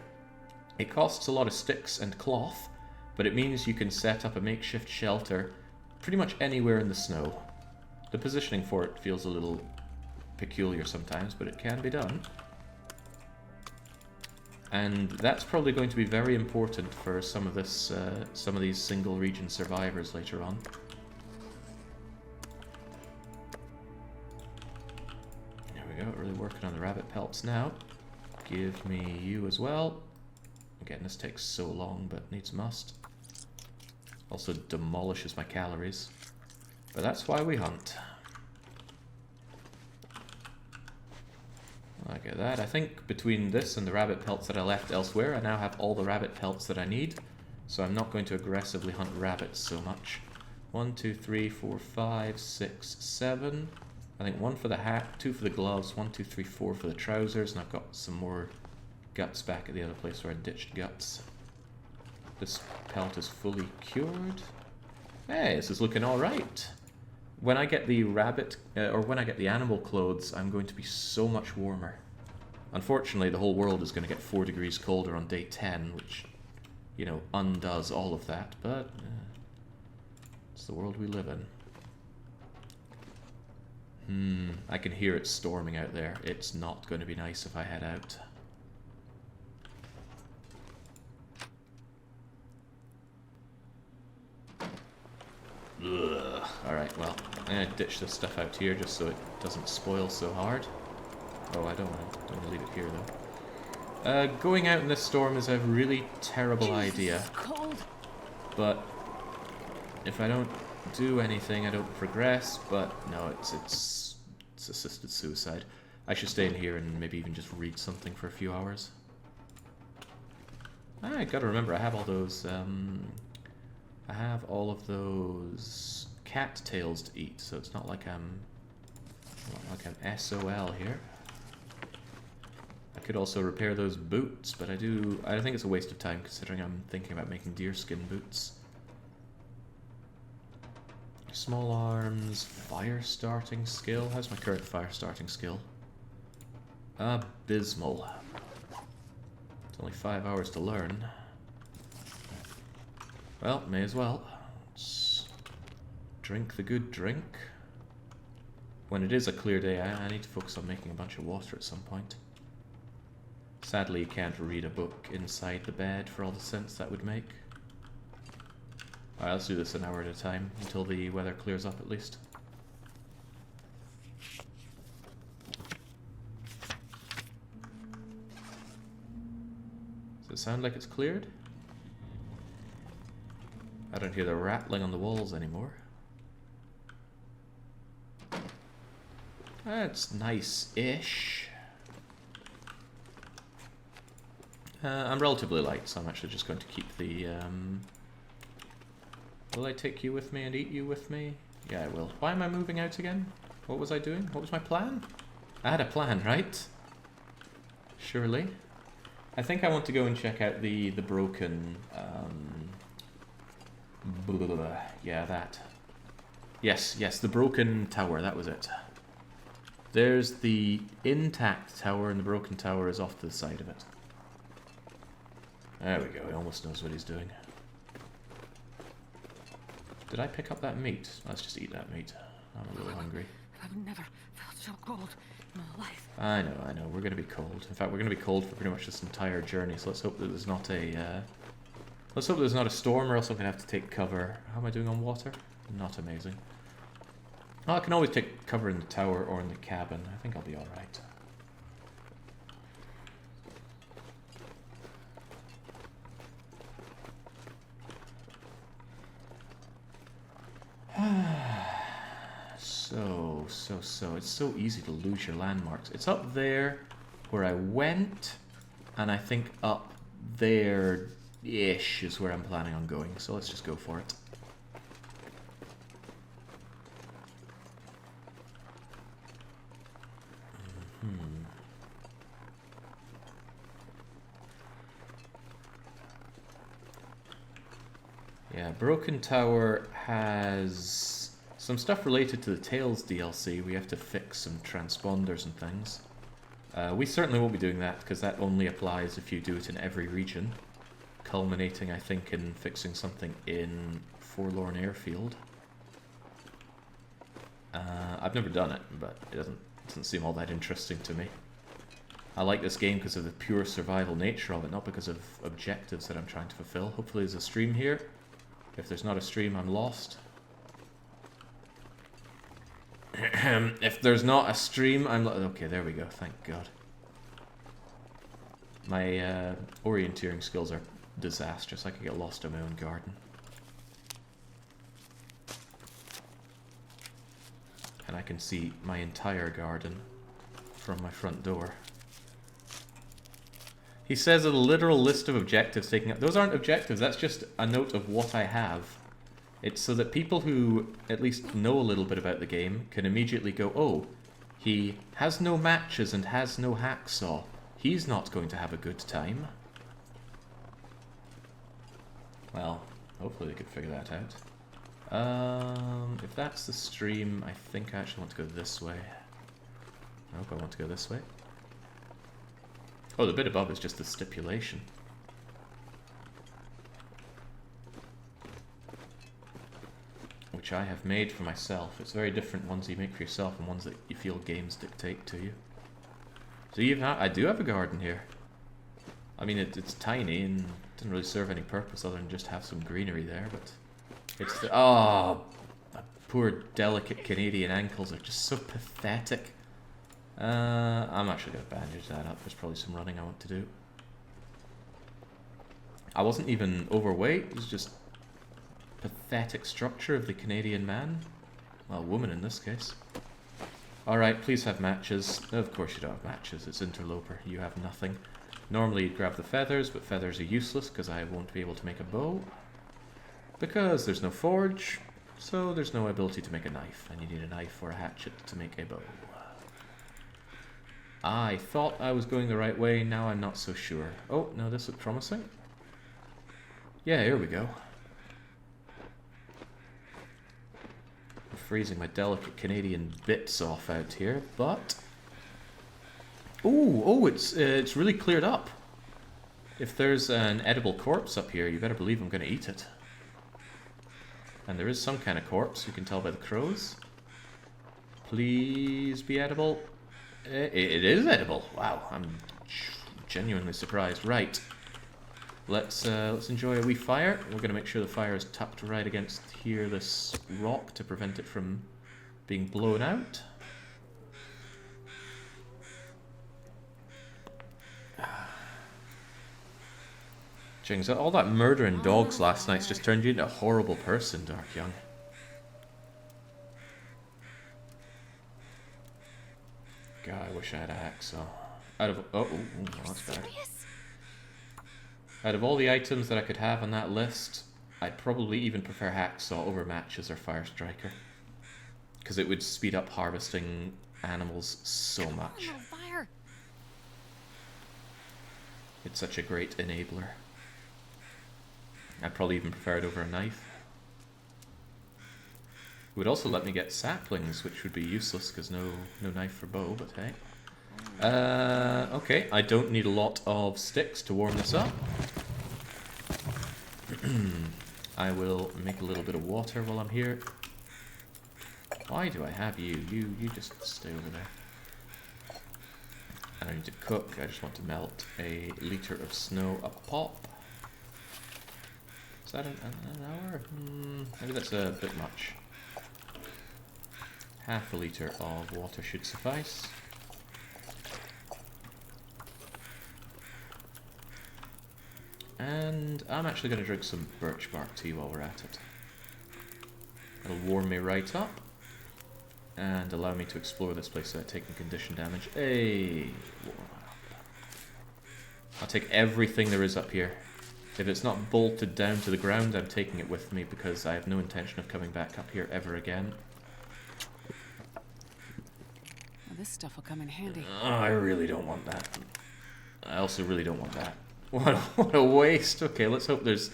It costs a lot of sticks and cloth, but it means you can set up a makeshift shelter pretty much anywhere in the snow. The positioning for it feels a little peculiar sometimes, but it can be done. And that's probably going to be very important for some of these single region survivors later on. There we go, really working on the rabbit pelts now. Give me you as well. Again, this takes so long, but needs must. Also demolishes my calories. But that's why we hunt. Look at that. I think between this and the rabbit pelts that I left elsewhere, I now have all the rabbit pelts that I need. So I'm not going to aggressively hunt rabbits so much. 1, 2, 3, 4, 5, 6, 7. I think 1 for the hat, 2 for the gloves, 1, 2, 3, 4 for the trousers, and I've got some more guts back at the other place where I ditched guts. This pelt is fully cured. Hey, this is looking alright. When I get the rabbit, or when I get the animal clothes, I'm going to be so much warmer. Unfortunately, the whole world is going to get 4 degrees colder on day 10, which, you know, undoes all of that, but it's the world we live in. I can hear it storming out there. It's not going to be nice if I head out. Alright, well, I'm going to ditch this stuff out here just so it doesn't spoil so hard. Oh, I don't want to leave it here, though. Going out in this storm is a really terrible idea. It's cold. But if I don't do anything, I don't progress. But no, it's assisted suicide. I should stay in here and maybe even just read something for a few hours. I gotta remember, I have all those, I have all of those cat tails to eat, so it's not like I'm SOL here. I could also repair those boots, but I think it's a waste of time considering I'm thinking about making deerskin boots. Small arms, fire starting skill. How's my current fire starting skill? Abysmal. It's only 5 hours to learn. Well, may as well. Let's drink the good drink. When it is a clear day, I need to focus on making a bunch of water at some point. Sadly, you can't read a book inside the bed for all the sense that would make. Alright, let's do this an hour at a time, until the weather clears up at least. Does it sound like it's cleared? I don't hear the rattling on the walls anymore. That's nice-ish. I'm relatively light, so I'm actually just going to keep the... Will I take you with me and eat you with me? Yeah, I will. Why am I moving out again? What was I doing? What was my plan? I had a plan, right? Surely. I think I want to go and check out the broken... yeah, that. Yes, the broken tower, that was it. There's the intact tower, and the broken tower is off to the side of it. There we go, he almost knows what he's doing. Did I pick up that meat? Let's just eat that meat. I'm a little hungry. I've never felt so cold in my life. I know, we're gonna be cold. In fact, we're gonna be cold for pretty much this entire journey, so let's hope that there's not a, let's hope there's not a storm, or else I'm gonna have to take cover. How am I doing on water? Not amazing. Well, I can always take cover in the tower or in the cabin. I think I'll be alright. So. It's so easy to lose your landmarks. It's up there where I went, and I think up there-ish is where I'm planning on going. So let's just go for it. Yeah, Broken Tower has some stuff related to the Tales DLC. We have to fix some transponders and things. We certainly won't be doing that, because that only applies if you do it in every region. Culminating, I think, in fixing something in Forlorn Airfield. I've never done it, but it doesn't seem all that interesting to me. I like this game because of the pure survival nature of it, not because of objectives that I'm trying to fulfill. Hopefully there's a stream here. If there's not a stream, I'm lost. If there's not a stream, I'm... Okay, there we go, thank God. My orienteering skills are disastrous. I could get lost in my own garden. and I can see my entire garden from my front door. He says a literal list of objectives taking up. Those aren't objectives, that's just a note of what I have. It's so that people who at least know a little bit about the game can immediately go, oh, he has no matches and has no hacksaw. He's not going to have a good time. Well, hopefully they could figure that out. If that's the stream, I think I actually want to go this way. Nope, I want to go this way. Oh, the bit above is just the stipulation. Which I have made for myself. It's very different ones you make for yourself and ones that you feel games dictate to you. So I do have a garden here. I mean, it's tiny and doesn't really serve any purpose other than just have some greenery there, but it's the... Oh, my poor delicate Canadian ankles are just so pathetic. I'm actually going to bandage that up. There's probably some running I want to do. I wasn't even overweight. It was just pathetic structure of the Canadian man. Well, woman in this case. Alright, please have matches. Of course you don't have matches. It's interloper. You have nothing. Normally you'd grab the feathers, but feathers are useless because I won't be able to make a bow. Because there's no forge, so there's no ability to make a knife. And you need a knife or a hatchet to make a bow. I thought I was going the right way, now I'm not so sure. Oh, no, this looks promising. Yeah, here we go. I'm freezing my delicate Canadian bits off out here, but... Oh, it's really cleared up. If there's an edible corpse up here, you better believe I'm going to eat it. And there is some kind of corpse, you can tell by the crows. Please be edible. It is edible. Wow, I'm genuinely surprised. Right, let's enjoy a wee fire. We're going to make sure the fire is tucked right against here, this rock, to prevent it from being blown out. Jings, all that murdering dogs last night's just turned you into a horrible person, Dark Young. God, I wish I had a hacksaw. That's bad. Out of all the items that I could have on that list, I'd probably even prefer hacksaw over matches or fire striker, because it would speed up harvesting animals so much. It's such a great enabler. I'd probably even prefer it over a knife. It would also let me get saplings, which would be useless because no knife for bow, but hey. Okay, I don't need a lot of sticks to warm this up. I will make a little bit of water while I'm here. Why do I have you? You just stay over there. And I need to cook. I just want to melt a liter of snow a pop. Is that an hour? Maybe that's a bit much. Half a litre of water should suffice. And I'm actually going to drink some birch bark tea while we're at it. It'll warm me right up and allow me to explore this place without taking condition damage. Hey, warm up. I'll take everything there is up here. If it's not bolted down to the ground, I'm taking it with me because I have no intention of coming back up here ever again. This stuff will come in handy. Oh, I really don't want that. I also really don't want that. What a waste. Okay, let's hope there's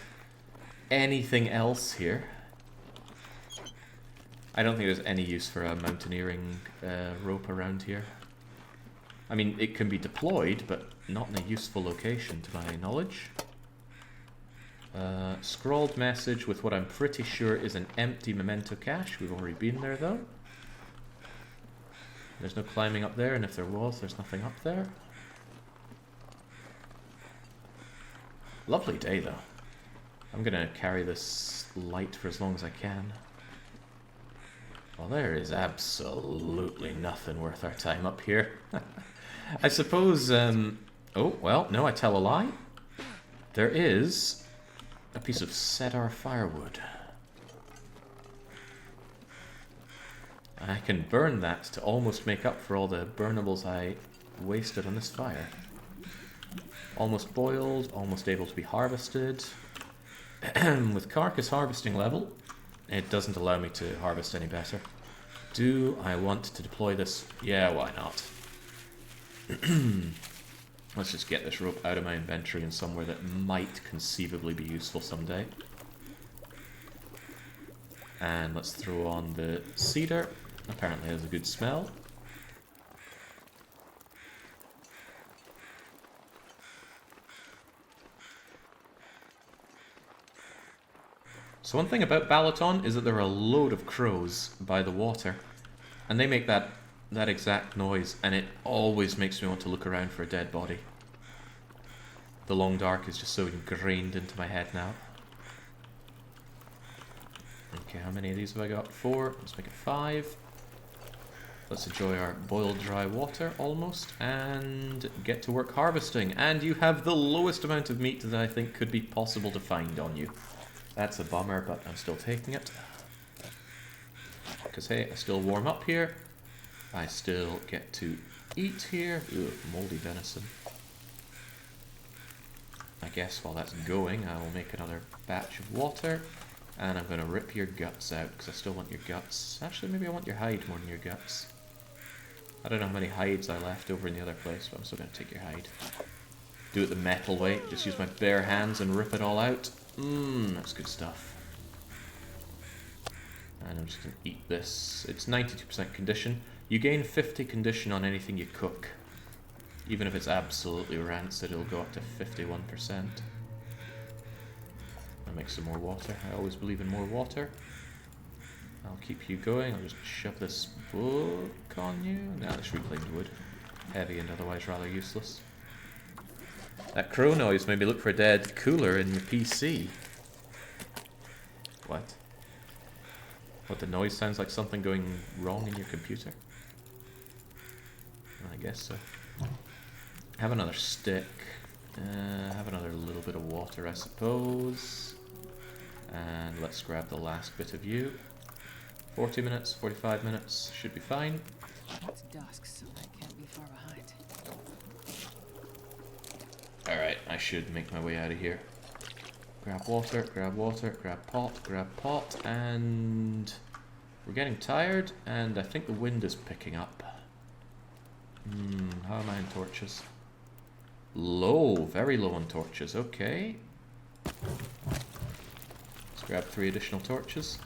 anything else here. I don't think there's any use for a mountaineering rope around here. I mean, it can be deployed, but not in a useful location to my knowledge. Scrawled message with what I'm pretty sure is an empty memento cache. We've already been there, though. There's no climbing up there, and if there was, there's nothing up there. Lovely day, though. I'm gonna carry this light for as long as I can. Well, there is absolutely nothing worth our time up here. I suppose, oh, well, no, I tell a lie. There is a piece of cedar firewood. I can burn that to almost make up for all the burnables I wasted on this fire. Almost boiled, almost able to be harvested. With carcass harvesting level, it doesn't allow me to harvest any better. Do I want to deploy this? Yeah, why not? Let's just get this rope out of my inventory and somewhere that might conceivably be useful someday. And let's throw on the cedar. Apparently has a good smell. So one thing about Balaton is that there are a load of crows by the water. And they make that exact noise, and it always makes me want to look around for a dead body. The long dark is just so ingrained into my head now. Okay, how many of these have I got? 4. Let's make it 5. Let's enjoy our boiled dry water, almost, and get to work harvesting. And you have the lowest amount of meat that I think could be possible to find on you. That's a bummer, but I'm still taking it. Because, hey, I still warm up here. I still get to eat here. Ugh, moldy venison. I guess while that's going, I will make another batch of water. And I'm going to rip your guts out, because I still want your guts. Actually, maybe I want your hide more than your guts. I don't know how many hides I left over in the other place, but I'm still going to take your hide. Do it the metal way. Just use my bare hands and rip it all out. That's good stuff. And I'm just going to eat this. It's 92% condition. You gain 50 condition on anything you cook. Even if it's absolutely rancid, it'll go up to 51%. I'll make some more water. I always believe in more water. I'll keep you going. I'll just shove this book on you. Now this reclaimed wood. Heavy and otherwise rather useless. That crow noise made me look for a dead cooler in your PC. What? What, the noise sounds like something going wrong in your computer? I guess so. Have another stick. Have another little bit of water, I suppose. And let's grab the last bit of you. 40 minutes, 45 minutes, should be fine. It's dusk, so I can't be far behind. Alright, I should make my way out of here. Grab water, grab pot, and we're getting tired, and I think the wind is picking up. How am I on torches? Low, very low on torches, okay. Let's grab 3 additional torches.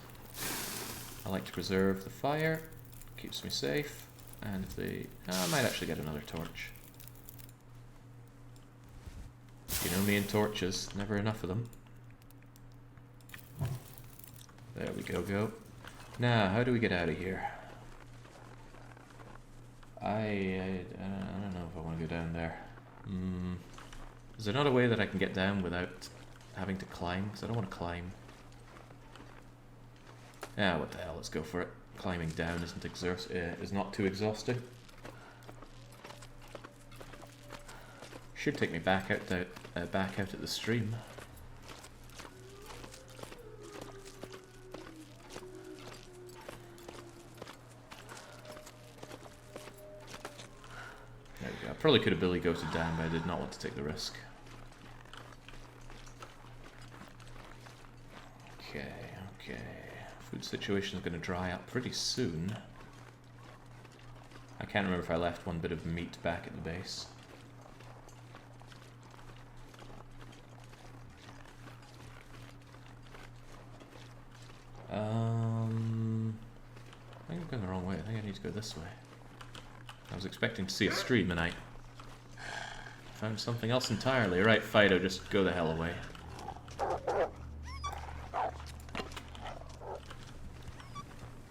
I like to preserve the fire, keeps me safe, and if they... I might actually get another torch. You know me and torches, never enough of them. There we go. Now, how do we get out of here? I don't know if I want to go down there. Is there not a way that I can get down without having to climb? Because I don't want to climb. Yeah, what the hell, let's go for it. Climbing down is not too exhausting. Should take me back out at the stream. There we go. I probably could have billy goated down, but I did not want to take the risk. Okay. Food situation is going to dry up pretty soon. I can't remember if I left one bit of meat back at the base. I think I'm going the wrong way. I think I need to go this way. I was expecting to see a stream and I found something else entirely. Right, Fido, just go the hell away.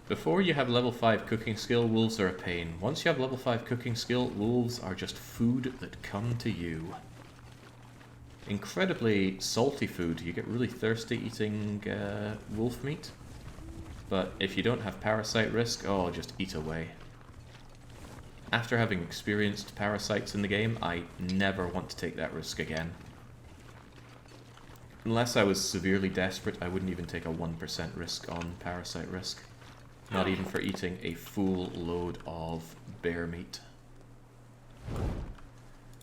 Before you have level 5 cooking skill, wolves are a pain. Once you have level 5 cooking skill, wolves are just food that come to you. Incredibly salty food. You get really thirsty eating wolf meat. But if you don't have parasite risk, oh, just eat away. After having experienced parasites in the game, I never want to take that risk again. Unless I was severely desperate, I wouldn't even take a 1% risk on parasite risk. Not even for eating a full load of bear meat.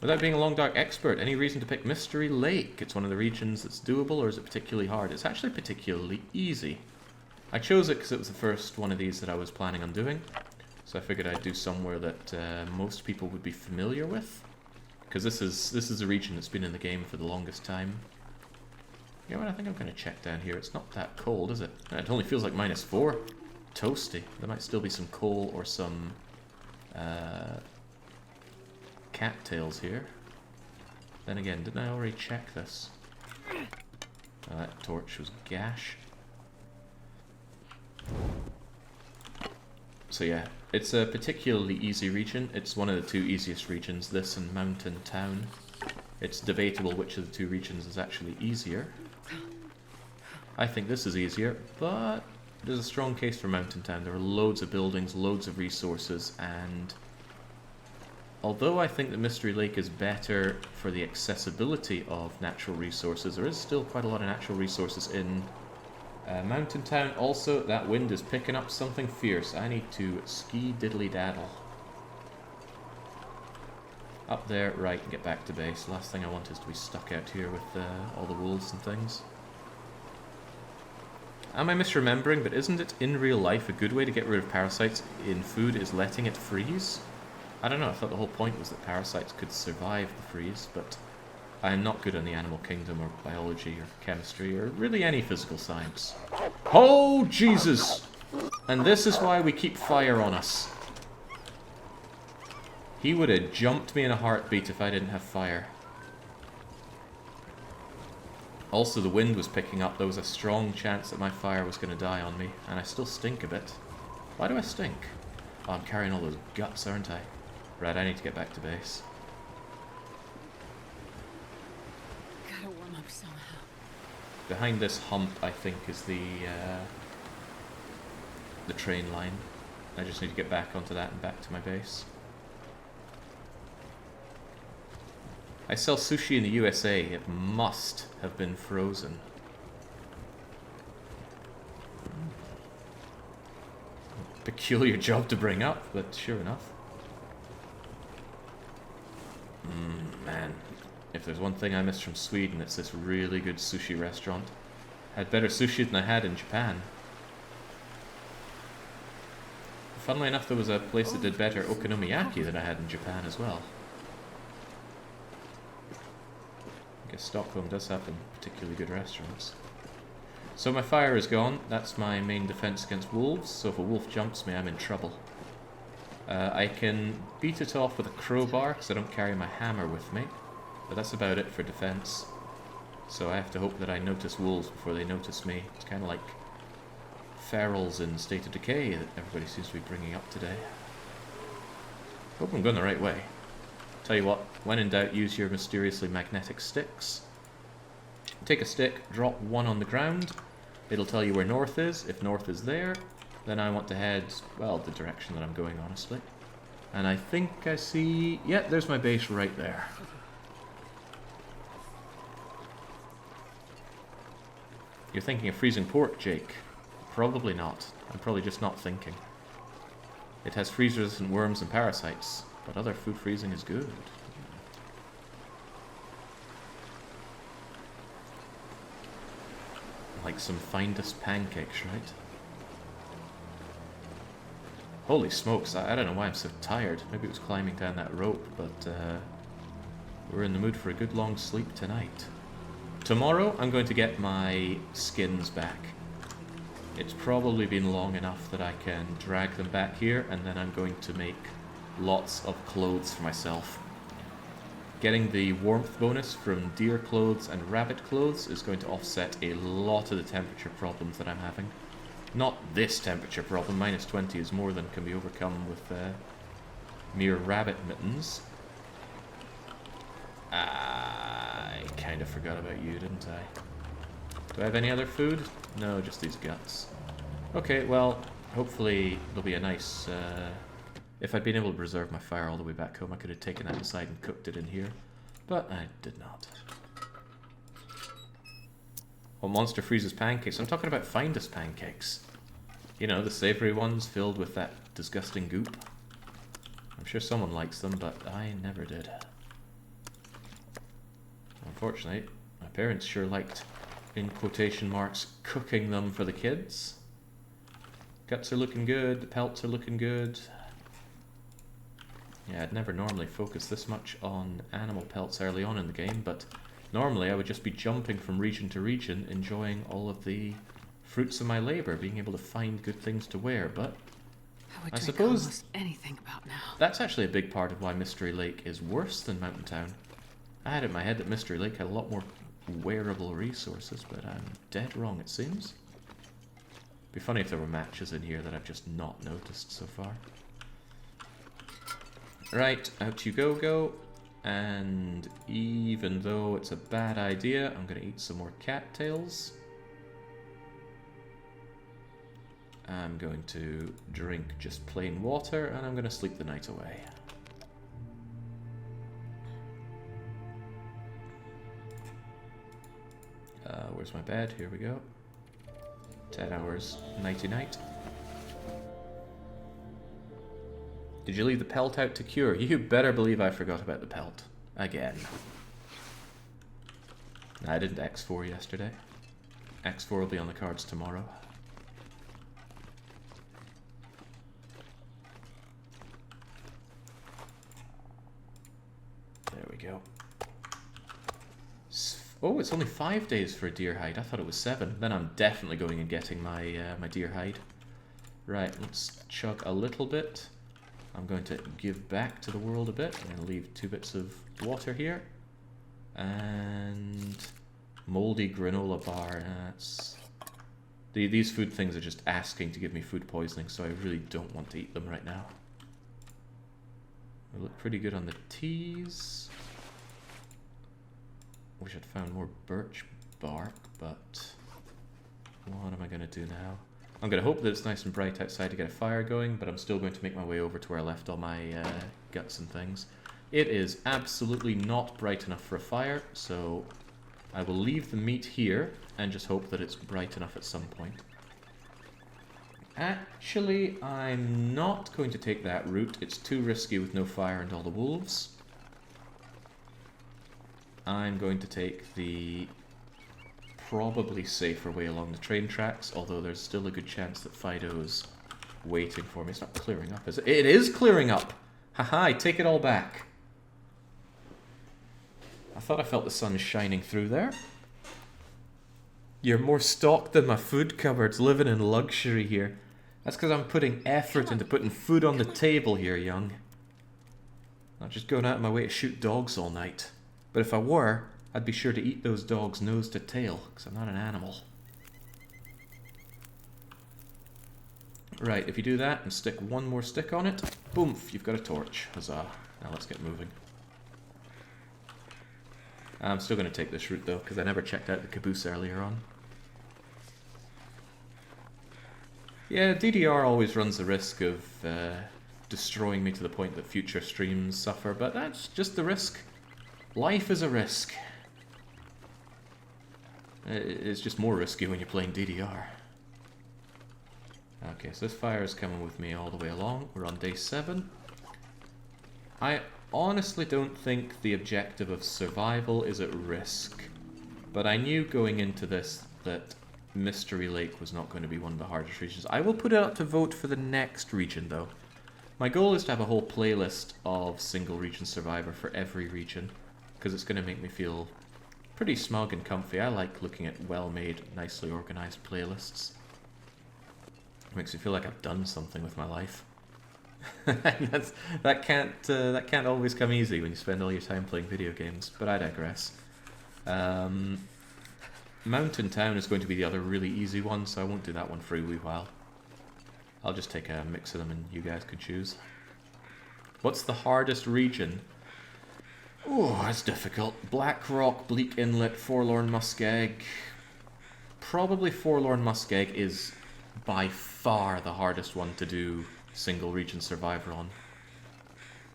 Without being a Long Dark expert, any reason to pick Mystery Lake? It's one of the regions that's doable, or is it particularly hard? It's actually particularly easy. I chose it because it was the first one of these that I was planning on doing. So I figured I'd do somewhere that most people would be familiar with. Because this is a region that's been in the game for the longest time. You know what, I think I'm going to check down here. It's not that cold, is it? It only feels like -4. Toasty. There might still be some coal or some cattails here. Then again, didn't I already check this? Oh, that torch was gash. So yeah, it's a particularly easy region. It's one of the 2 easiest regions, this and Mountain Town. It's debatable which of the 2 regions is actually easier. I think this is easier, but there's a strong case for Mountain Town. There are loads of buildings, loads of resources, and although I think that Mystery Lake is better for the accessibility of natural resources, there is still quite a lot of natural resources in Mountain Town. Also, that wind is picking up something fierce. I need to ski diddly daddle. Up there, right, and get back to base. Last thing I want is to be stuck out here with all the wolves and things. Am I misremembering, but isn't it in real life a good way to get rid of parasites in food is letting it freeze? I don't know, I thought the whole point was that parasites could survive the freeze, but I am not good on the animal kingdom or biology or chemistry or really any physical science. Oh, Jesus! And this is why we keep fire on us. He would have jumped me in a heartbeat if I didn't have fire. Also, the wind was picking up. There was a strong chance that my fire was going to die on me, and I still stink a bit. Why do I stink? Oh, I'm carrying all those guts, aren't I? Right, I need to get back to base. Gotta warm up somehow. Behind this hump, I think, is the train line. I just need to get back onto that and back to my base. I sell sushi in the USA. It must have been frozen. Peculiar job to bring up, but sure enough. Man, if there's one thing I miss from Sweden, it's this really good sushi restaurant. I had better sushi than I had in Japan. Funnily enough, there was a place that did better okonomiyaki than I had in Japan as well. I guess Stockholm does have some particularly good restaurants. So my fire is gone. That's my main defense against wolves. So if a wolf jumps me, I'm in trouble. I can beat it off with a crowbar because I don't carry my hammer with me. But that's about it for defense. So I have to hope that I notice wolves before they notice me. It's kind of like ferals in State of Decay that everybody seems to be bringing up today. Hope I'm going the right way. Tell you what, when in doubt, use your mysteriously magnetic sticks. Take a stick, drop one on the ground. It'll tell you where north is. If north is there, then I want to head, well, the direction that I'm going, honestly. And I think I see... yeah, there's my base right there. You're thinking of freezing pork, Jake? Probably not. I'm probably just not thinking. It has freeze-resistant worms and parasites. But other food freezing is good. Like some finest pancakes, right? Holy smokes, I don't know why I'm so tired. Maybe it was climbing down that rope, but we're in the mood for a good long sleep tonight. Tomorrow, I'm going to get my skins back. It's probably been long enough that I can drag them back here, and then I'm going to make lots of clothes for myself. Getting the warmth bonus from deer clothes and rabbit clothes is going to offset a lot of the temperature problems that I'm having. Not this temperature problem, -20 is more than can be overcome with mere rabbit mittens. I kind of forgot about you, didn't I? Do I have any other food? No, just these guts. Okay, well, hopefully there'll be a nice... if I'd been able to preserve my fire all the way back home, I could have taken that inside and cooked it in here. But I did not. Well, monster freezes pancakes. I'm talking about finest pancakes. You know, the savoury ones filled with that disgusting goop. I'm sure someone likes them, but I never did. Unfortunately, my parents sure liked, in quotation marks, cooking them for the kids. Guts are looking good, the pelts are looking good. Yeah, I'd never normally focus this much on animal pelts early on in the game, but normally I would just be jumping from region to region, enjoying all of the fruits of my labour, being able to find good things to wear, but I I would drink suppose almost anything about now. that's actually a big part of why Mystery Lake is worse than Mountain Town. I had in my head that Mystery Lake had a lot more wearable resources, but I'm dead wrong, it seems. Be funny if there were matches in here that I've just not noticed so far. Right, out you go. And even though it's a bad idea, I'm going to eat some more cattails. I'm going to drink just plain water, and I'm going to sleep the night away. Where's my bed? Here we go. 10 hours, nighty-night. Did you leave the pelt out to cure? You better believe I forgot about the pelt. Again. I didn't X4 yesterday. X4 will be on the cards tomorrow. There we go. Oh, it's only 5 days for a deer hide. I thought it was 7. Then I'm definitely going and getting my my deer hide. Right, let's chug a little bit. I'm going to give back to the world a bit. I'm going to leave 2 bits of water here. And moldy granola bar. That's... These food things are just asking to give me food poisoning, so I really don't want to eat them right now. They look pretty good on the teas. Wish I'd found more birch bark, but what am I going to do now? I'm going to hope that it's nice and bright outside to get a fire going, but I'm still going to make my way over to where I left all my guts and things. It is absolutely not bright enough for a fire, so I will leave the meat here and just hope that it's bright enough at some point. Actually, I'm not going to take that route. It's too risky with no fire and all the wolves. I'm going to take the probably safer way along the train tracks, although there's still a good chance that Fido's waiting for me. It's not clearing up, is it? It is clearing up! Haha, I take it all back. I thought I felt the sun shining through there. You're more stocked than my food cupboards, living in luxury here. That's because I'm putting effort into putting food on the table here, young. Not just going out of my way to shoot dogs all night. But if I were, I'd be sure to eat those dogs nose to tail, because I'm not an animal. Right, if you do that and stick one more stick on it, boom, you've got a torch. Huzzah. Now let's get moving. I'm still going to take this route though, because I never checked out the caboose earlier on. Yeah, DDR always runs the risk of destroying me to the point that future streams suffer, but that's just the risk. Life is a risk. It's just more risky when you're playing DDR. Okay, so this fire is coming with me all the way along. We're on day 7. I honestly don't think the objective of survival is at risk. But I knew going into this that Mystery Lake was not going to be one of the hardest regions. I will put it up to vote for the next region though. My goal is to have a whole playlist of single region Survivor for every region, because it's going to make me feel pretty smug and comfy. I like looking at well-made, nicely organized playlists. It makes me feel like I've done something with my life. that can't always come easy when you spend all your time playing video games, but I digress. Mountain Town is going to be the other really easy one, so I won't do that one for a wee while. I'll just take a mix of them and you guys could choose. What's the hardest region? Oh, that's difficult. Black Rock, Bleak Inlet, Forlorn Muskeg. Probably Forlorn Muskeg is by far the hardest one to do single region Survivor on.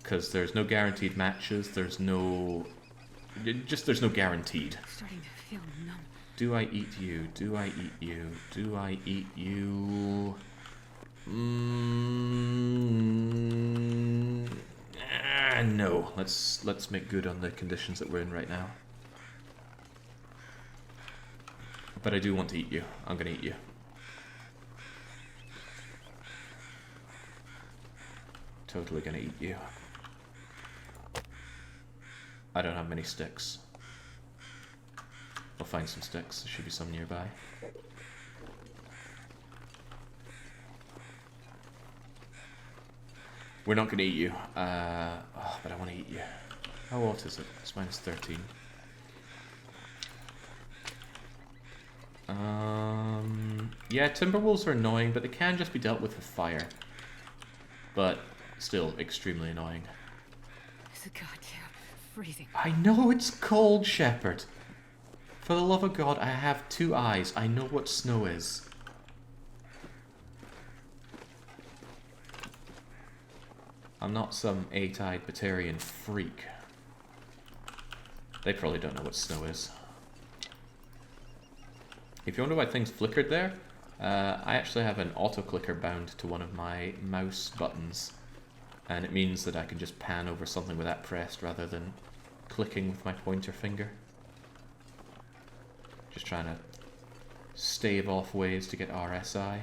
Because there's no guaranteed matches, there's no guaranteed. I'm starting to feel numb. Do I eat you? Do I eat you? Do I eat you? No. Let's make good on the conditions that we're in right now. But I do want to eat you. I'm gonna eat you. Totally gonna eat you. I don't have many sticks. I'll find some sticks. There should be some nearby. We're not gonna eat you. But I want to eat you. How hot is it? It's minus 13. Yeah, timber wolves are annoying, but they can just be dealt with fire. But still extremely annoying. It's goddamn freezing. I know it's cold, Shepherd. For the love of God, I have 2 eyes. I know what snow is. I'm not some 8-eyed Batarian freak. They probably don't know what snow is. If you wonder why things flickered there, I actually have an auto-clicker bound to one of my mouse buttons. And it means that I can just pan over something with that pressed rather than clicking with my pointer finger. Just trying to stave off ways to get RSI.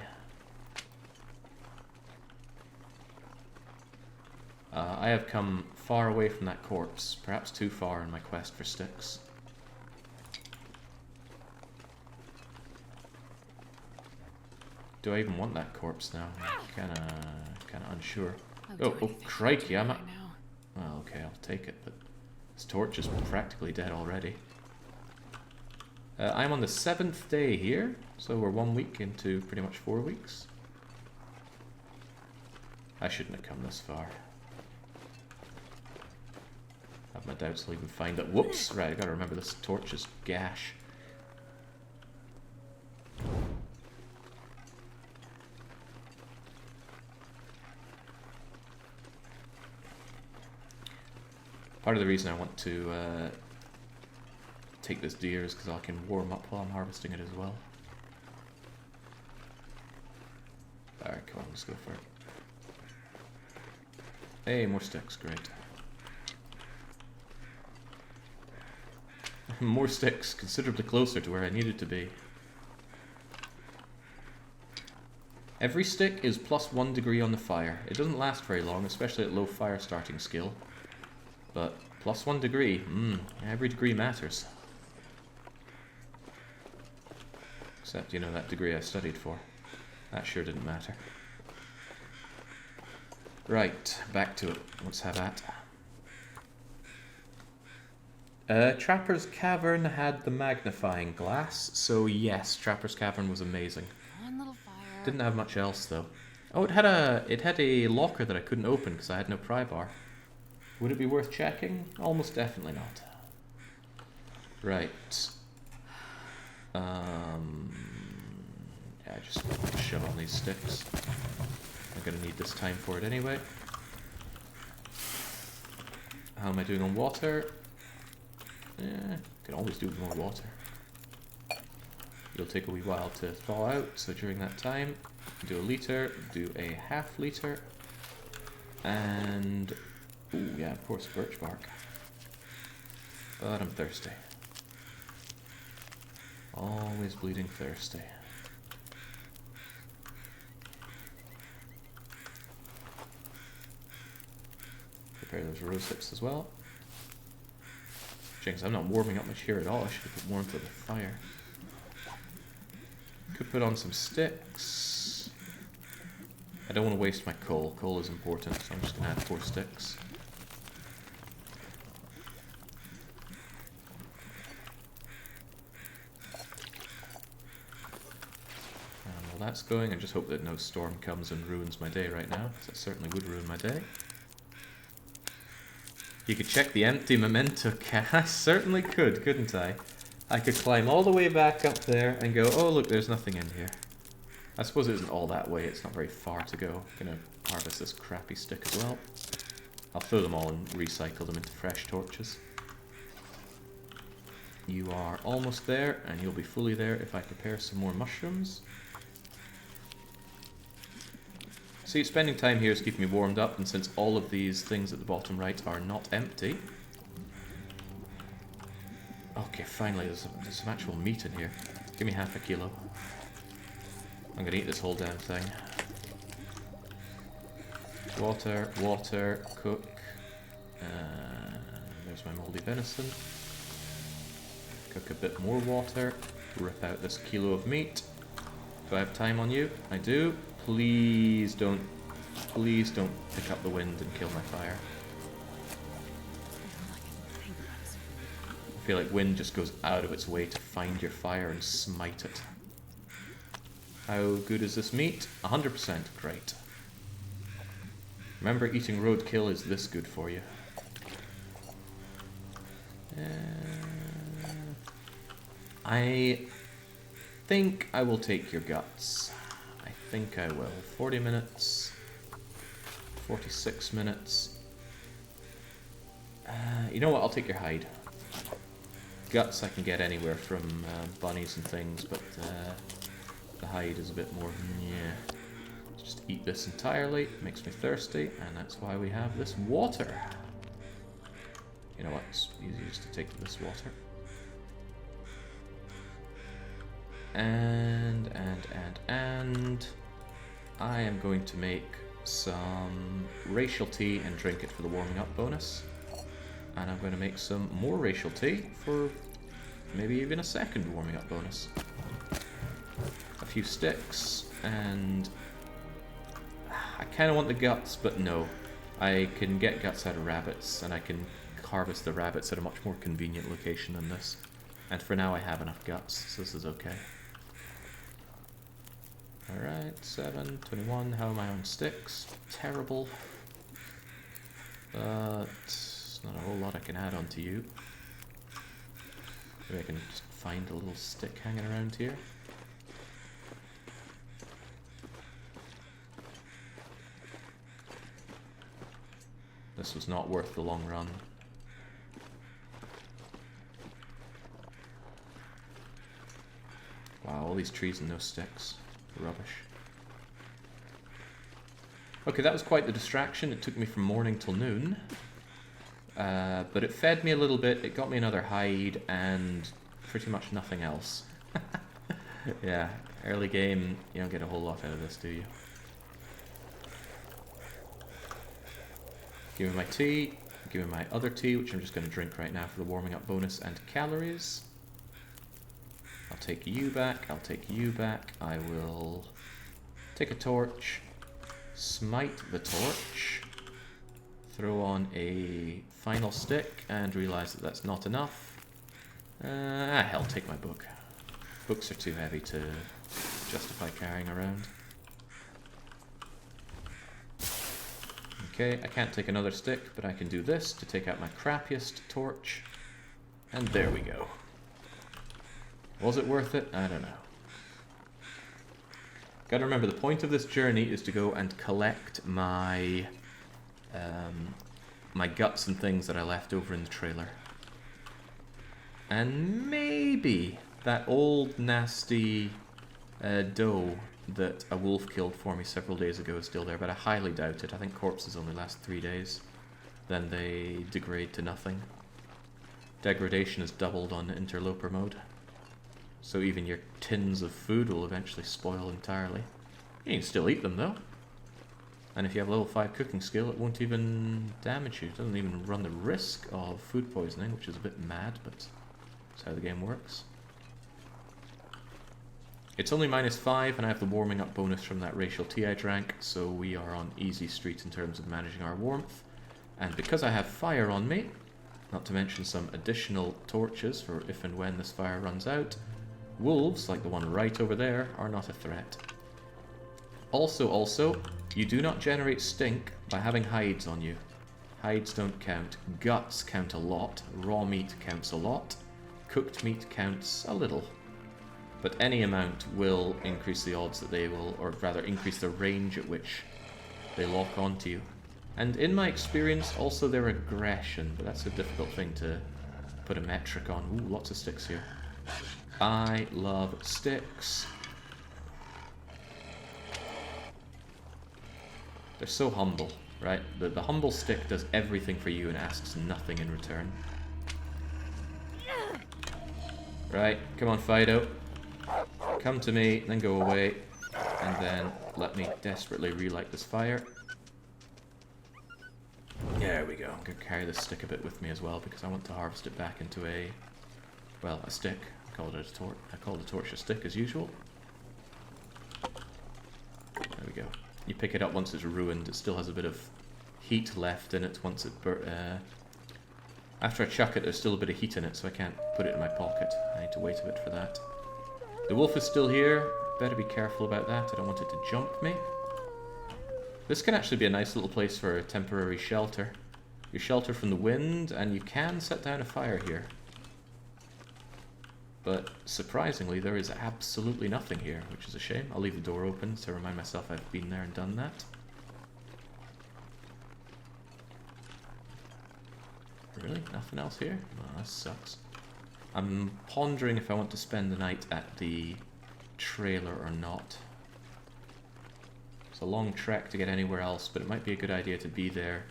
I have come far away from that corpse, perhaps too far in my quest for sticks. Do I even want that corpse now? I'm kinda unsure. Oh, crikey, I'm... Well, okay, I'll take it, but this torch is practically dead already. I'm on the 7th day here, so we're 1 week into pretty much 4 weeks. I shouldn't have come this far. I have my doubts I'll even find it. Whoops! Right, I gotta remember this torch is gash. Part of the reason I want to take this deer is because I can warm up while I'm harvesting it as well. Alright, come on, let's go for it. Hey, more sticks, great. More sticks, considerably closer to where I needed to be. Every stick is plus 1 degree on the fire. It doesn't last very long, especially at low fire starting skill. But plus 1 degree, every degree matters. Except, you know, that degree I studied for. That sure didn't matter. Right, back to it. Let's have at. Trapper's Cavern had the magnifying glass, so yes, Trapper's Cavern was amazing. One little fire. Didn't have much else though. Oh, it had a locker that I couldn't open because I had no pry bar. Would it be worth checking? Almost definitely not. Right. Yeah, just shove on these sticks. I'm gonna need this time for it anyway. How am I doing on water? Can always do with more water. It'll take a wee while to thaw out, so during that time, do a litre, do a half litre, and ooh, yeah, of course, birch bark. But I'm thirsty. Always bleeding thirsty. Prepare those rose hips as well. Jinx, I'm not warming up much here at all. I should have put warmth to the fire. Could put on some sticks. I don't want to waste my coal. Coal is important, so I'm just going to add 4 sticks. And while that's going, I just hope that no storm comes and ruins my day right now, because it certainly would ruin my day. You could check the empty memento cache. I certainly could, couldn't I? I could climb all the way back up there and go, oh look, there's nothing in here. I suppose it isn't all that way, it's not very far to go. I'm gonna harvest this crappy stick as well. I'll throw them all and recycle them into fresh torches. You are almost there, and you'll be fully there if I prepare some more mushrooms. See, spending time here is keeping me warmed up, and since all of these things at the bottom right are not empty... Okay, finally, there's some actual meat in here. Give me half a kilo. I'm gonna eat this whole damn thing. Water, water, cook. There's my moldy venison. Cook a bit more water. Rip out this kilo of meat. Do I have time on you? I do. Please don't pick up the wind and kill my fire. I feel like wind just goes out of its way to find your fire and smite it. How good is this meat? 100%. Great. Remember, eating roadkill is this good for you. I think I will take your guts. I think I will. 40 minutes. 46 minutes. You know what? I'll take your hide. Guts I can get anywhere from bunnies and things, but the hide is a bit more... yeah. Just eat this entirely. Makes me thirsty, and that's why we have this water. You know what? It's easier just to take this water. And I am going to make some racial tea and drink it for the warming up bonus. And I'm going to make some more racial tea for maybe even a second warming up bonus. A few sticks, and I kind of want the guts, but no. I can get guts out of rabbits, and I can harvest the rabbits at a much more convenient location than this. And for now I have enough guts, so this is okay. Alright, 7, 21, how am I on sticks? Terrible. But not a whole lot I can add on to you. Maybe I can just find a little stick hanging around here. This was not worth the long run. Wow, all these trees and no sticks. Rubbish. Okay, that was quite the distraction. It took me from morning till noon. But it fed me a little bit, it got me another hide, and pretty much nothing else. Yeah, early game, you don't get a whole lot out of this, do you? Give me my tea, give me my other tea, which I'm just going to drink right now for the warming up bonus and calories. I'll take you back, I'll take you back, I will take a torch, smite the torch, throw on a final stick, and realise that that's not enough. Hell, take my book. Books are too heavy to justify carrying around. Okay, I can't take another stick, but I can do this to take out my crappiest torch. And there we go. Was it worth it? I don't know. Gotta remember, the point of this journey is to go and collect my my guts and things that I left over in the trailer. And maybe that old nasty doe that a wolf killed for me several days ago is still there, but I highly doubt it. I think corpses only last 3 days. Then they degrade to nothing. Degradation is doubled on interloper mode. So even your tins of food will eventually spoil entirely. You can still eat them though. And if you have level 5 cooking skill, it won't even damage you. It doesn't even run the risk of food poisoning, which is a bit mad, but that's how the game works. It's only -5, and I have the warming up bonus from that racial tea I drank, so we are on easy street in terms of managing our warmth. And because I have fire on me, not to mention some additional torches for if and when this fire runs out, wolves, like the one right over there, are not a threat. Also, you do not generate stink by having hides on you. Hides don't count. Guts count a lot. Raw meat counts a lot. Cooked meat counts a little. But any amount will increase the odds that they will, or rather increase the range at which they lock onto you. And in my experience, also their aggression, but that's a difficult thing to put a metric on. Ooh, lots of sticks here. I love sticks. They're so humble, right? The humble stick does everything for you and asks nothing in return. Right, come on, Fido. Come to me, then go away, and then let me desperately relight this fire. There we go. I'm going to carry this stick a bit with me as well because I want to harvest it back into a, well, a stick. I call it a torch. I call the torch a stick as usual. There we go. You pick it up once it's ruined. It still has a bit of heat left in it once it after I chuck it, there's still a bit of heat in it, so I can't put it in my pocket. I need to wait a bit for that. The wolf is still here. Better be careful about that. I don't want it to jump me. This can actually be a nice little place for a temporary shelter. You shelter from the wind, and you can set down a fire here. But surprisingly, there is absolutely nothing here, which is a shame. I'll leave the door open to remind myself I've been there and done that. Really? Nothing else here? Oh, that sucks. I'm pondering if I want to spend the night at the trailer or not. It's a long trek to get anywhere else, but it might be a good idea to be there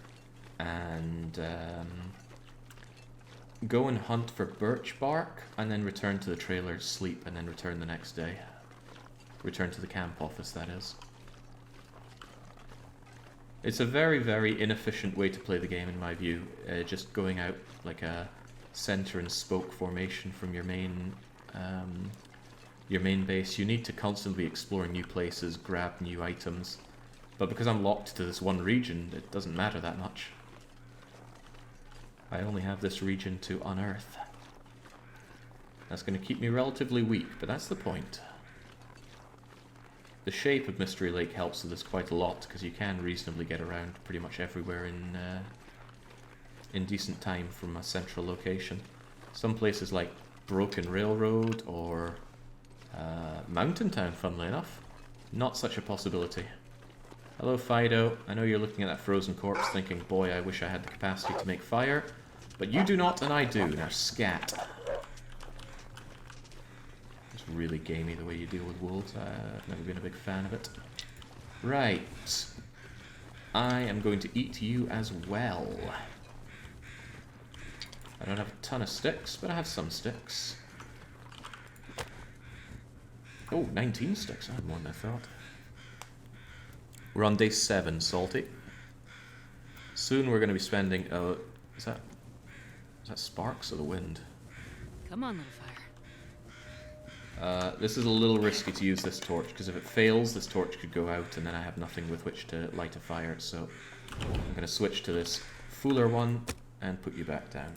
and go and hunt for birch bark and then return to the trailer, sleep, and then return the next day. Return to the camp office, that is. It's a very, very inefficient way to play the game in my view, just going out like a center and spoke formation from your main base. You need to constantly be exploring new places, grab new items, but because I'm locked to this one region, it doesn't matter that much. I only have this region to unearth. That's going to keep me relatively weak, but that's the point. The shape of Mystery Lake helps with this quite a lot, because you can reasonably get around pretty much everywhere in decent time from a central location. Some places like Broken Railroad or Mountain Town, funnily enough, not such a possibility. Hello Fido, I know you're looking at that frozen corpse thinking, boy, I wish I had the capacity to make fire, but you do not and I do. Now scat. It's really gamey the way you deal with wolves. I've never been a big fan of it. Right. I am going to eat you as well. I don't have a ton of sticks, but I have some sticks. Oh, 19 sticks. I had more than I thought. We're on day 7, Salty. Soon we're going to be spending... Is that sparks or the wind? Come on, little fire. This is a little risky to use this torch, because if it fails, this torch could go out, and then I have nothing with which to light a fire, so I'm going to switch to this fuller one and put you back down.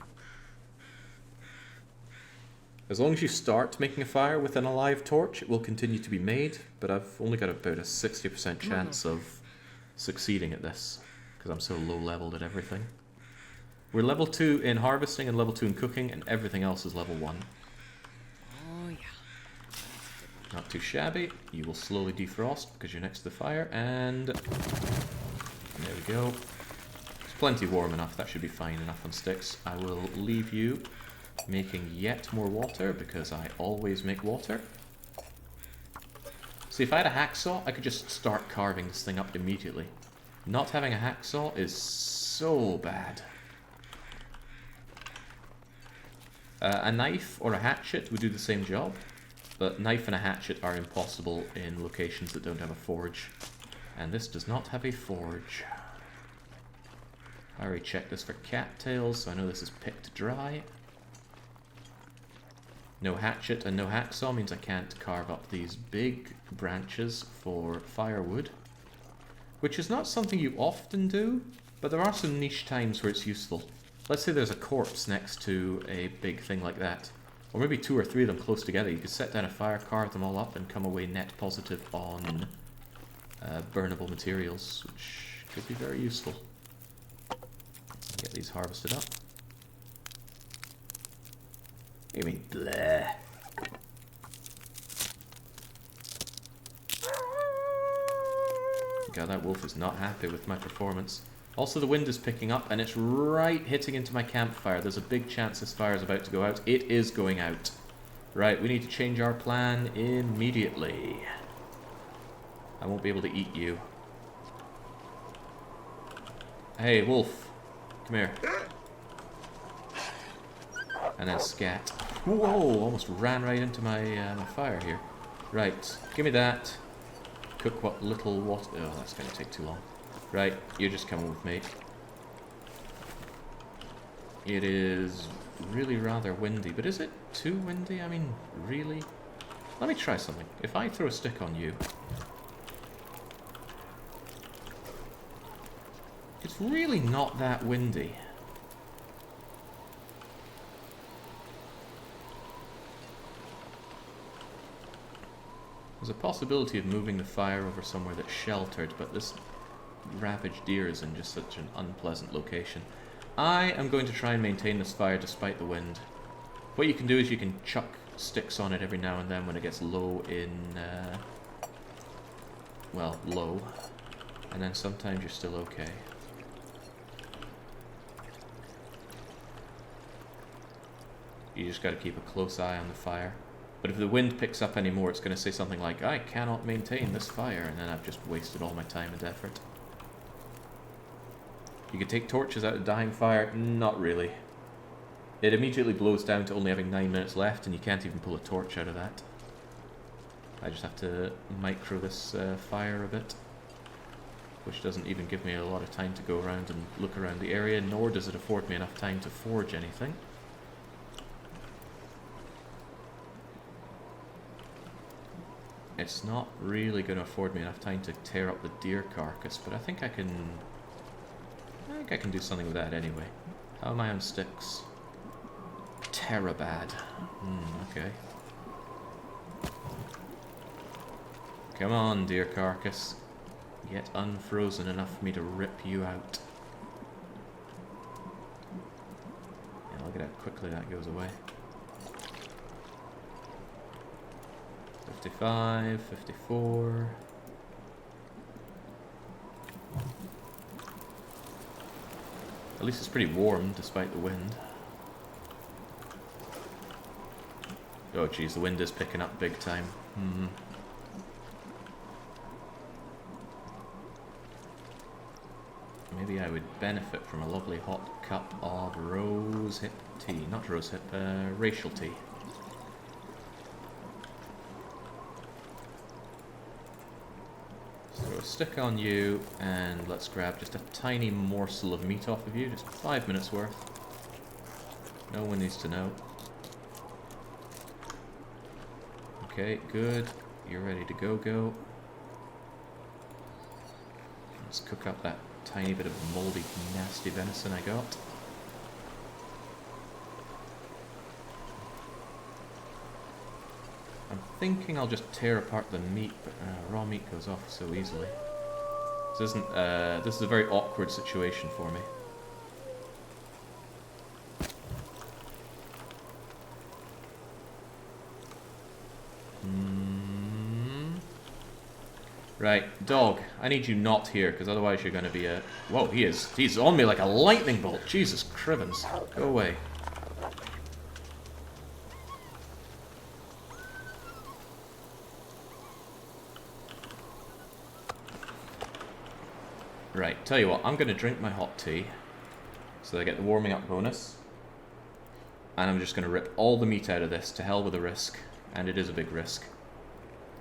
As long as you start making a fire with an alive torch, it will continue to be made, but I've only got about a 60% chance of succeeding at this, because I'm so low-leveled at everything. We're level 2 in harvesting and level 2 in cooking, and everything else is level 1. Oh, yeah. Not too shabby. You will slowly defrost because you're next to the fire, and there we go. It's plenty warm enough. That should be fine enough on sticks. I will leave you making yet more water because I always make water. See, if I had a hacksaw, I could just start carving this thing up immediately. Not having a hacksaw is so bad. A knife or a hatchet would do the same job, but knife and a hatchet are impossible in locations that don't have a forge. And this does not have a forge. I already checked this for cattails, so I know this is picked dry. No hatchet and no hacksaw means I can't carve up these big branches for firewood, which is not something you often do, but there are some niche times where it's useful. Let's say there's a corpse next to a big thing like that, or maybe 2 or 3 of them close together. You could set down a fire, carve them all up, and come away net positive on burnable materials, which could be very useful. Get these harvested up. You mean bleh? God, that wolf is not happy with my performance. Also, the wind is picking up, and it's right hitting into my campfire. There's a big chance this fire is about to go out. It is going out. Right, we need to change our plan immediately. I won't be able to eat you. Hey, wolf. Come here. And then scat. Whoa, almost ran right into my, my fire here. Right, give me that. Cook what little water... Oh, that's going to take too long. Right, you're just coming with me. It is really rather windy, but is it too windy? I mean, really? Let me try something. If I throw a stick on you... It's really not that windy. There's a possibility of moving the fire over somewhere that's sheltered, but this ravaged deer is in just such an unpleasant location. I am going to try and maintain this fire despite the wind. What you can do is you can chuck sticks on it every now and then when it gets low in... well, low. And then sometimes you're still okay. You just got to keep a close eye on the fire. But if the wind picks up anymore, it's going to say something like, I cannot maintain this fire, and then I've just wasted all my time and effort. You can take torches out of dying fire? Not really. It immediately blows down to only having 9 minutes left, and you can't even pull a torch out of that. I just have to micro this fire a bit, which doesn't even give me a lot of time to go around and look around the area, nor does it afford me enough time to forge anything. It's not really going to afford me enough time to tear up the deer carcass, but I think I can do something with that anyway. How am I on sticks? Terabad. Okay. Come on, deer carcass. Get unfrozen enough for me to rip you out. Yeah, look at how quickly that goes away. 55, 54. At least it's pretty warm despite the wind. Oh geez, the wind is picking up big time. Maybe I would benefit from a lovely hot cup of rose-hip tea. Not rose-hip, racial tea. Throw a stick on you, and let's grab just a tiny morsel of meat off of you, just 5 minutes worth. No one needs to know. Okay, good. You're ready to go. Let's cook up that tiny bit of moldy, nasty venison I got. I'm thinking I'll just tear apart the meat, but raw meat goes off so easily. This is a very awkward situation for me. Right, dog, I need you not here, because otherwise you're going to be a... Whoa, he's on me like a lightning bolt. Jesus Crivens. Go away. Right, tell you what, I'm going to drink my hot tea, so that I get the warming up bonus. And I'm just going to rip all the meat out of this, to hell with the risk. And it is a big risk.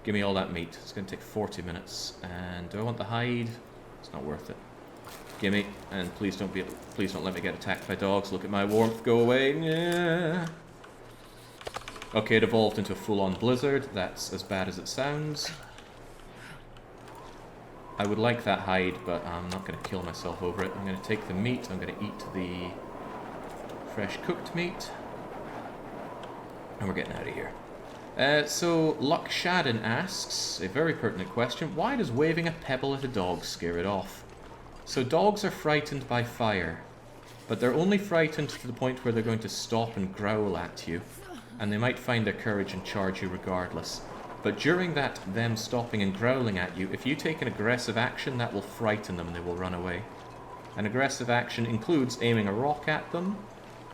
Give me all that meat. It's going to take 40 minutes. And do I want the hide? It's not worth it. Gimme. And please don't let me get attacked by dogs. Look at my warmth. Go away. Yeah. Okay, it evolved into a full-on blizzard. That's as bad as it sounds. I would like that hide, but I'm not going to kill myself over it. I'm going to take the meat. I'm going to eat the fresh cooked meat. And we're getting out of here. So, Luck Shadden asks, a very pertinent question, why does waving a pebble at a dog scare it off? So dogs are frightened by fire, but they're only frightened to the point where they're going to stop and growl at you, and they might find their courage and charge you regardless. But during that, them stopping and growling at you, if you take an aggressive action, that will frighten them and they will run away. An aggressive action includes aiming a rock at them,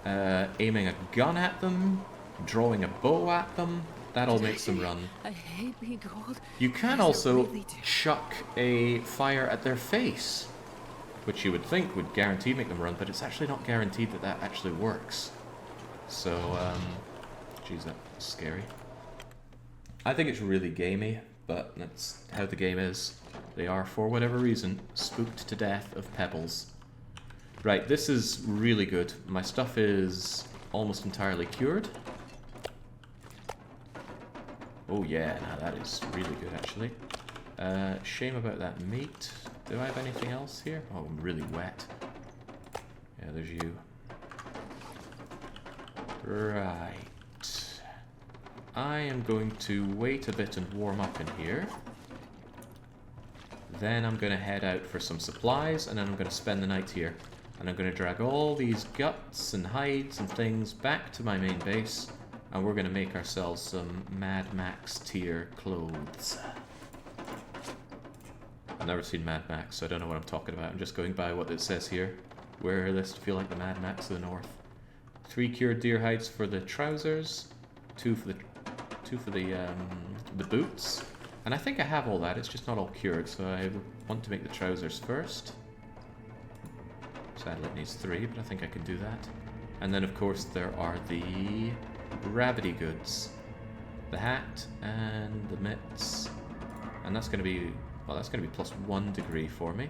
aiming a gun at them, drawing a bow at them. That all makes them run. I hate being cold. You can also chuck a fire at their face. which you would think would guarantee make them run, but it's actually not guaranteed that that actually works. So, geez, that's scary. I think it's really gamey, but that's how the game is. They are, for whatever reason, spooked to death of pebbles. Right, this is really good. My stuff is almost entirely cured. Oh yeah, now that is really good actually. Shame about that meat. Do I have anything else here? Oh, I'm really wet. Yeah, there's you. Right. I am going to wait a bit and warm up in here. Then I'm going to head out for some supplies, and then I'm going to spend the night here. And I'm going to drag all these guts and hides and things back to my main base, and we're going to make ourselves some Mad Max tier clothes. I've never seen Mad Max, so I don't know what I'm talking about. I'm just going by what it says here. Wear this to feel like the Mad Max of the North. 3 cured deer hides for the trousers, 2 for the boots. And I think I have all that, it's just not all cured, so I want to make the trousers first. Sadly it needs 3, but I think I can do that. And then of course there are the rabbity goods. The hat and the mitts. And that's going to be, well, that's going to be plus 1 degree for me.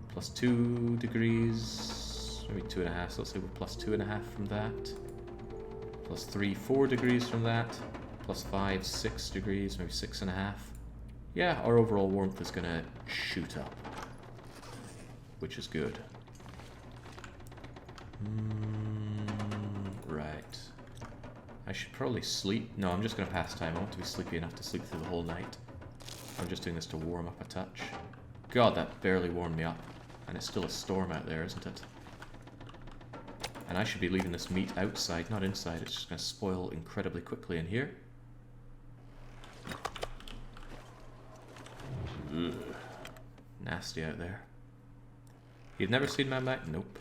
Plus 2 degrees, maybe 2.5, so let's say we're plus 2.5 from that. Plus 3, 4 degrees from that. Plus 5, 6 degrees, maybe 6.5. Yeah, our overall warmth is going to shoot up. Which is good. Right. I should probably sleep. No, I'm just going to pass time. I want to be sleepy enough to sleep through the whole night. I'm just doing this to warm up a touch. God, that barely warmed me up. And it's still a storm out there, isn't it? And I should be leaving this meat outside, not inside. It's just going to spoil incredibly quickly in here. Ugh. Nasty out there. You've never seen Mad Max? Nope.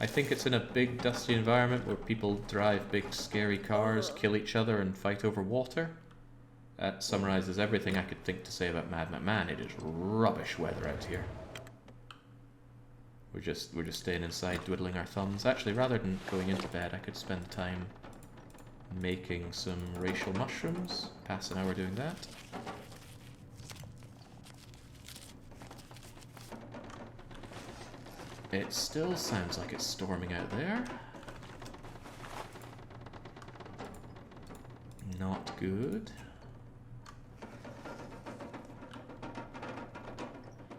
I think it's in a big dusty environment where people drive big scary cars, kill each other and fight over water. That summarizes everything I could think to say about Mad Max. Man, it is rubbish weather out here. We're just staying inside twiddling our thumbs. Actually, rather than going into bed, I could spend time making some racial mushrooms. Pass an hour doing that. It still sounds like it's storming out there. Not good.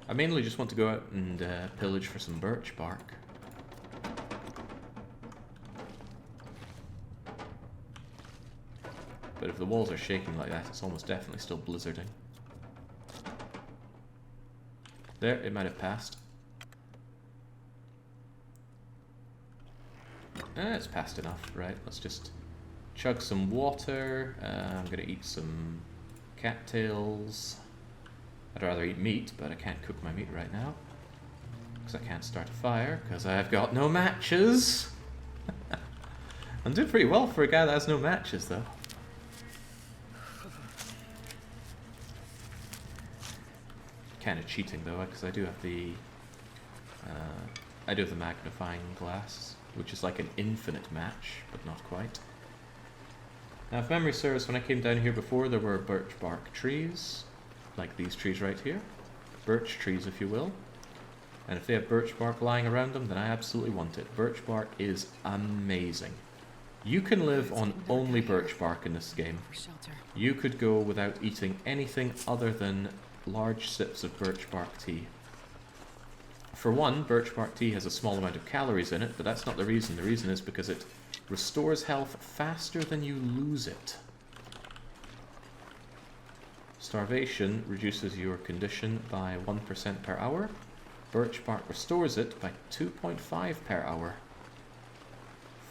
I mainly just want to go out and pillage for some birch bark. But if the walls are shaking like that, it's almost definitely still blizzarding. There, it might have passed. It's passed enough, right? Let's just chug some water. I'm gonna eat some cattails. I'd rather eat meat, but I can't cook my meat right now. Because I can't start a fire, because I've got no matches. I'm doing pretty well for a guy that has no matches, though. Kind of cheating, though, because I do have the magnifying glass, which is like an infinite match, but not quite. Now, if memory serves, when I came down here before, there were birch bark trees, like these trees right here. Birch trees, if you will. And if they have birch bark lying around them, then I absolutely want it. Birch bark is amazing. You can live on only birch bark in this game. You could go without eating anything other than large sips of birch bark tea. For one, birch bark tea has a small amount of calories in it, but that's not the reason. The reason is because it restores health faster than you lose it. Starvation reduces your condition by 1% per hour. Birch bark restores it by 2.5 per hour.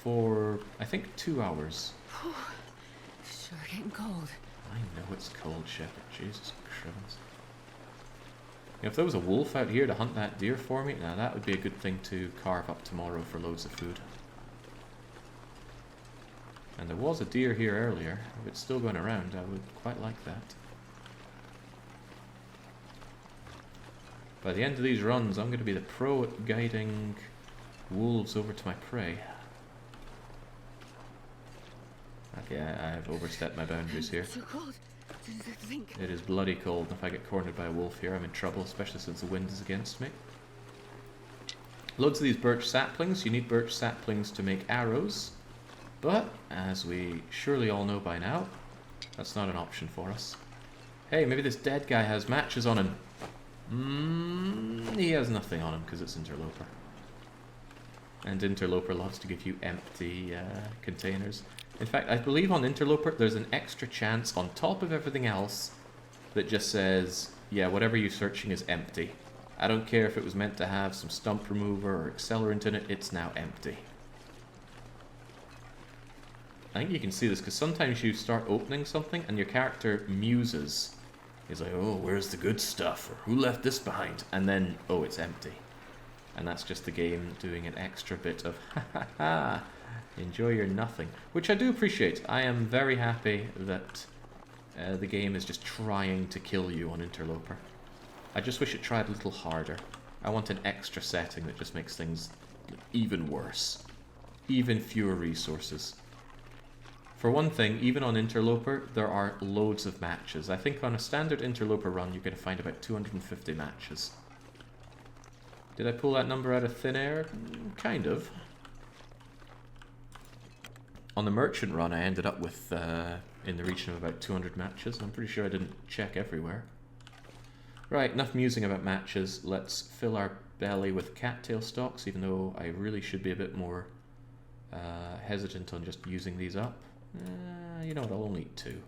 For, I think, 2 hours. Sure getting cold. I know it's cold, Shepherd. Jesus Christ. If there was a wolf out here to hunt that deer for me, now that would be a good thing to carve up tomorrow for loads of food. And there was a deer here earlier. If it's still going around, I would quite like that. By the end of these runs, I'm going to be the pro at guiding wolves over to my prey. Okay, I've overstepped my boundaries here. So cold. Think. It is bloody cold. If I get cornered by a wolf here, I'm in trouble, especially since the wind is against me. Loads of these birch saplings. You need birch saplings to make arrows. But, as we surely all know by now, that's not an option for us. Hey, maybe this dead guy has matches on him. He has nothing on him because it's Interloper. And Interloper loves to give you empty containers. In fact, I believe on Interloper there's an extra chance on top of everything else that just says, yeah, whatever you're searching is empty. I don't care if it was meant to have some stump remover or accelerant in it, it's now empty. I think you can see this because sometimes you start opening something and your character muses. He's like, oh, where's the good stuff? Or who left this behind? And then, oh, it's empty. And that's just the game doing an extra bit of, ha ha ha, enjoy your nothing. Which I do appreciate. I am very happy that the game is just trying to kill you on Interloper. I just wish it tried a little harder. I want an extra setting that just makes things even worse. Even fewer resources. For one thing, even on Interloper, there are loads of matches. I think on a standard Interloper run, you're going to find about 250 matches. Did I pull that number out of thin air? Kind of. On the Merchant run, I ended up with, in the region of about 200 matches. I'm pretty sure I didn't check everywhere. Right, enough musing about matches. Let's fill our belly with cattail stalks, even though I really should be a bit more hesitant on just using these up. You know what, I'll only eat 2.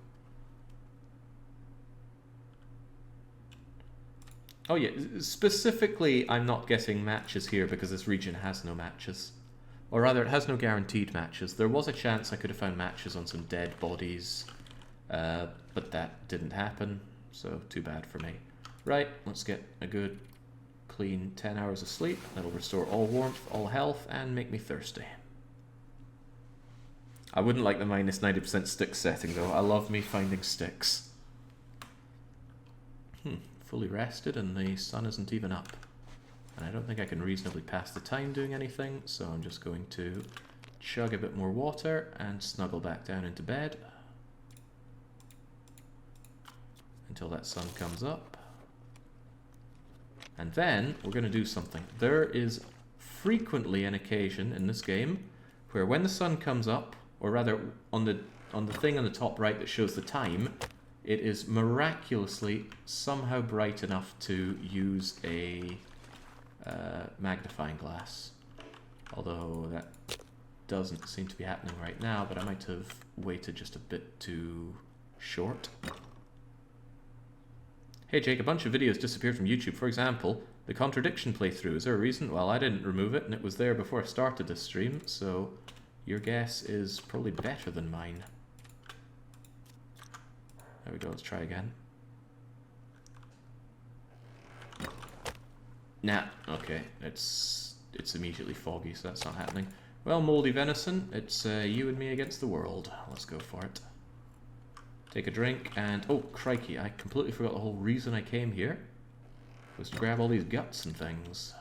Oh yeah, specifically I'm not getting matches here because this region has no matches. Or rather, it has no guaranteed matches. There was a chance I could have found matches on some dead bodies, but that didn't happen, so too bad for me. Right, let's get a good, clean 10 hours of sleep. That'll restore all warmth, all health, and make me thirsty. I wouldn't like the minus 90% stick setting though. I love me finding sticks. Fully rested and the sun isn't even up. And I don't think I can reasonably pass the time doing anything, so I'm just going to chug a bit more water and snuggle back down into bed until that sun comes up. And then we're going to do something. There is frequently an occasion in this game where when the sun comes up, or rather on the thing on the top right that shows the time, it is miraculously somehow bright enough to use a magnifying glass. Although that doesn't seem to be happening right now, but I might have waited just a bit too short. Hey Jake, a bunch of videos disappeared from YouTube. For example, the contradiction playthrough. Is there a reason? Well, I didn't remove it and it was there before I started this stream, so your guess is probably better than mine. There we go, let's try again. Nah, okay, it's immediately foggy, so that's not happening. Well, moldy venison, it's you and me against the world. Let's go for it. Take a drink, and oh crikey, I completely forgot the whole reason I came here was to grab all these guts and things.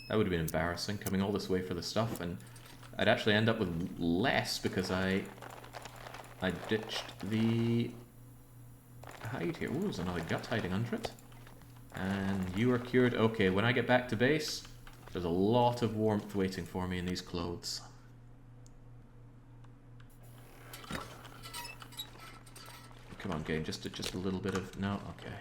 That would have been embarrassing, coming all this way for the stuff, and I'd actually end up with less because I ditched the hide here. Ooh, there's another gut hiding under it. And you are cured. Okay, when I get back to base, there's a lot of warmth waiting for me in these clothes. Come on, game, just a little bit of... No? Okay.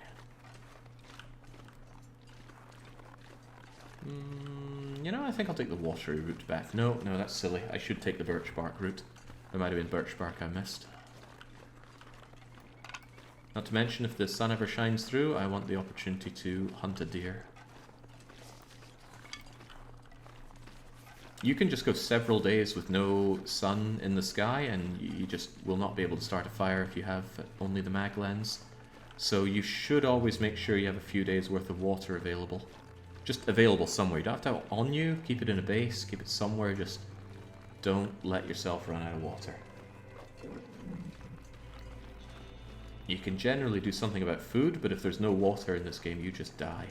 You know, I think I'll take the watery route back. No, that's silly. I should take the birch bark route. There might have been birch bark I missed. Not to mention, if the sun ever shines through, I want the opportunity to hunt a deer. You can just go several days with no sun in the sky, and you just will not be able to start a fire if you have only the mag lens. So you should always make sure you have a few days worth of water available. Just available somewhere. You don't have to have it on you, keep it in a base, keep it somewhere, just don't let yourself run out of water. You can generally do something about food, but if there's no water in this game, you just die.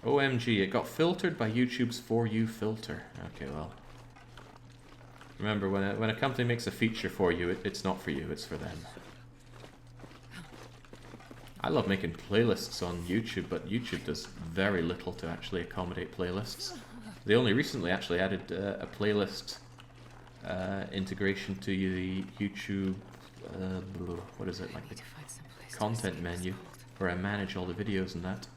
OMG, it got filtered by YouTube's For You filter. Okay, well. Remember, when a company makes a feature for you, it's not for you, it's for them. I love making playlists on YouTube, but YouTube does very little to actually accommodate playlists. They only recently actually added a playlist integration to the YouTube, what is it, like the content menu, where I manage all the videos and that.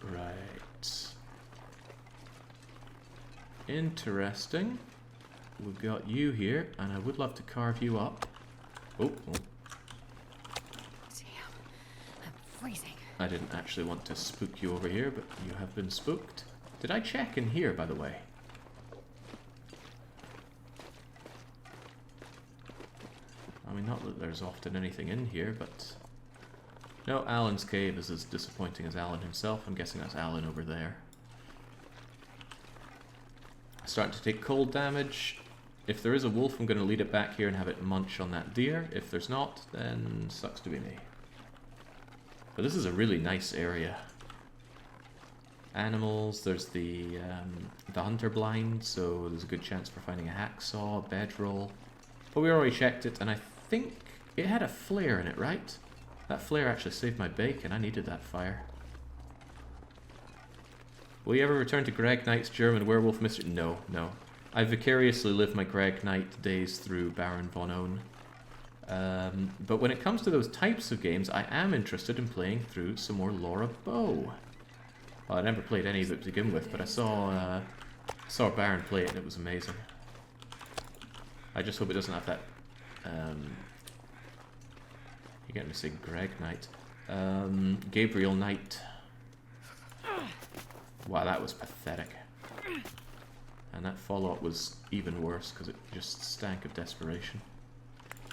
Right. Interesting. We've got you here, and I would love to carve you up. Oh. Damn, I'm freezing. I didn't actually want to spook you over here, but you have been spooked. Did I check in here, by the way? I mean, not that there's often anything in here, but... No, Alan's cave is as disappointing as Alan himself. I'm guessing that's Alan over there. Starting to take cold damage. If there is a wolf, I'm going to lead it back here and have it munch on that deer. If there's not, then sucks to be me. But this is a really nice area. Animals, there's the hunter blind, so there's a good chance for finding a hacksaw, a bedroll. But we already checked it, and I think it had a flare in it, right? That flare actually saved my bacon. I needed that fire. Will you ever return to Greg Knight's German werewolf mystery? No, no. I vicariously live my Greg Knight days through Baron von Oehn. But when it comes to those types of games, I am interested in playing through some more Laura Bow. Well, I never played any of it to begin with, but I saw Baron play it and it was amazing. I just hope it doesn't have that... You're getting me to say Greg Knight. Gabriel Knight. Wow, that was pathetic. And that follow-up was even worse because it just stank of desperation.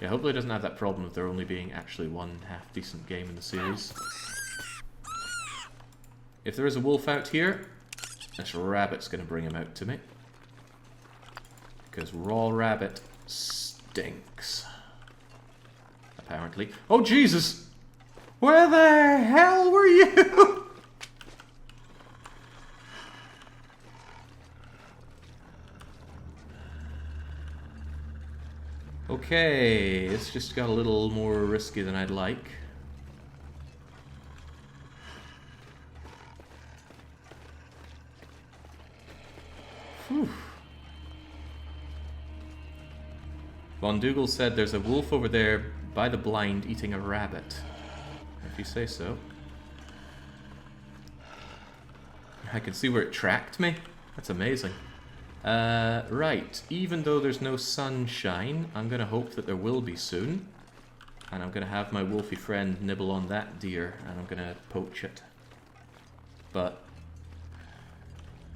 Yeah, hopefully it doesn't have that problem of there only being actually one half-decent game in the series. If there is a wolf out here, this rabbit's going to bring him out to me. Because raw rabbit stinks. Apparently. Oh, Jesus! Where the hell were you? Okay, it's just got a little more risky than I'd like. Whew. Von Dougal said there's a wolf over there by the blind eating a rabbit. If you say so. I can see where it tracked me. That's amazing. Right, even though there's no sunshine, I'm gonna hope that there will be soon. And I'm gonna have my wolfy friend nibble on that deer, and I'm gonna poach it. But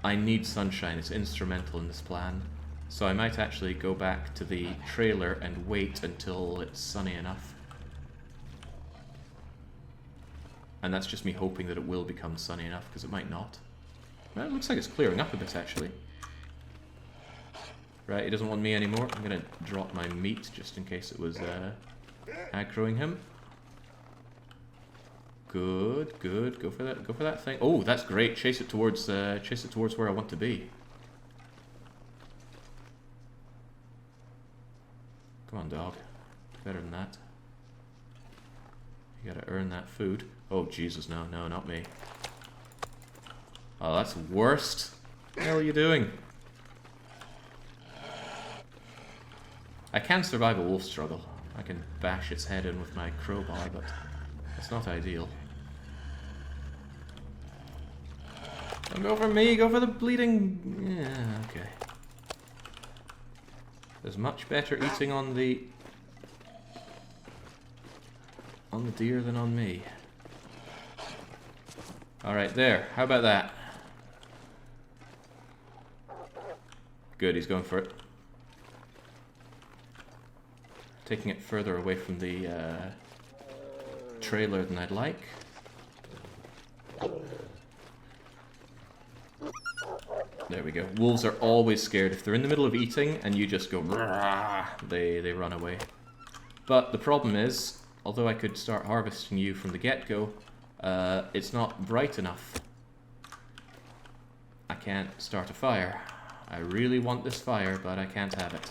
I need sunshine, it's instrumental in this plan. So I might actually go back to the trailer and wait until it's sunny enough. And that's just me hoping that it will become sunny enough, because it might not. Well, it looks like it's clearing up a bit, actually. Right, he doesn't want me anymore. I'm gonna drop my meat just in case it was aggroing him. Good, good. Go for that. Go for that thing. Oh, that's great. Chase it towards where I want to be. Come on, dog. Better than that. You gotta earn that food. Oh, Jesus, no, no, not me. Oh, that's worst. What the hell are you doing? I can survive a wolf struggle. I can bash its head in with my crowbar, but it's not ideal. Don't go for me, go for the bleeding... Yeah, okay. There's much better eating on the deer than on me. Alright, there. How about that? Good, he's going for it. Taking it further away from the trailer than I'd like. There we go. Wolves are always scared. If they're in the middle of eating and you just go, they run away. But the problem is, although I could start harvesting you from the get-go, it's not bright enough. I can't start a fire. I really want this fire, but I can't have it.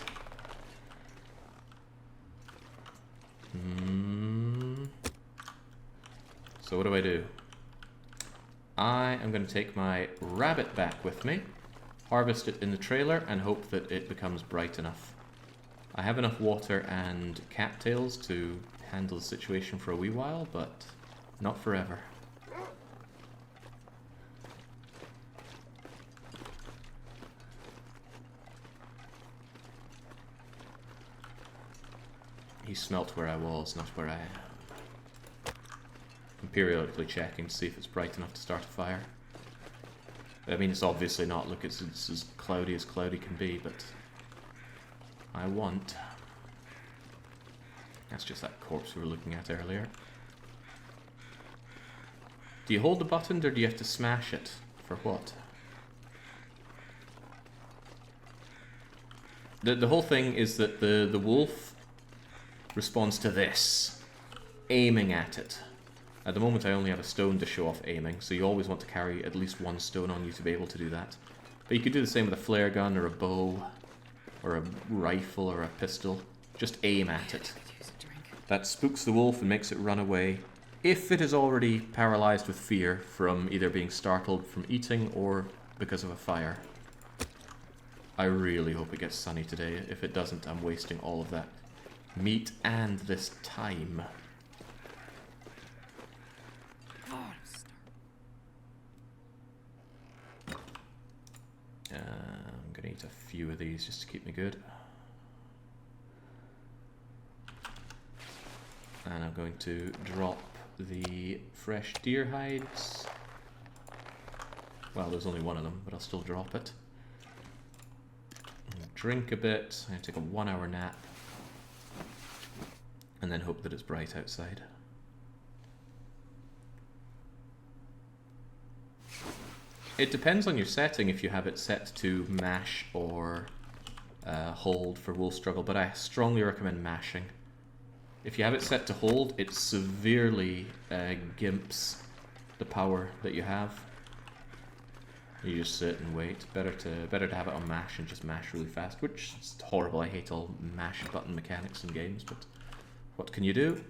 So what do? I am going to take my rabbit back with me, harvest it in the trailer, and hope that it becomes bright enough. I have enough water and cattails to handle the situation for a wee while, but not forever. He smelt where I was, not where I am. I'm periodically checking to see if it's bright enough to start a fire. I mean, it's obviously not. Look, it's as cloudy can be, but I want... That's just that corpse we were looking at earlier. Do you hold the button, or do you have to smash it? For what? The whole thing is that the wolf responds to this, aiming at it. At the moment I only have a stone to show off aiming, so you always want to carry at least one stone on you to be able to do that. But you could do the same with a flare gun or a bow or a rifle or a pistol. Just aim at it. That spooks the wolf and makes it run away, if it is already paralyzed with fear from either being startled from eating or because of a fire. I really hope it gets sunny today. If it doesn't, I'm wasting all of that meat and this time. I'm gonna eat a few of these just to keep me good. And I'm going to drop the fresh deer hides. Well, there's only one of them, but I'll still drop it. Drink a bit. I'm gonna take a 1 hour nap. And then hope that it's bright outside. It depends on your setting if you have it set to mash or hold for wolf struggle, but I strongly recommend mashing. If you have it set to hold, it severely gimps the power that you have. You just sit and wait. Better to have it on mash and just mash really fast, which is horrible. I hate all mash button mechanics in games, but what can you do?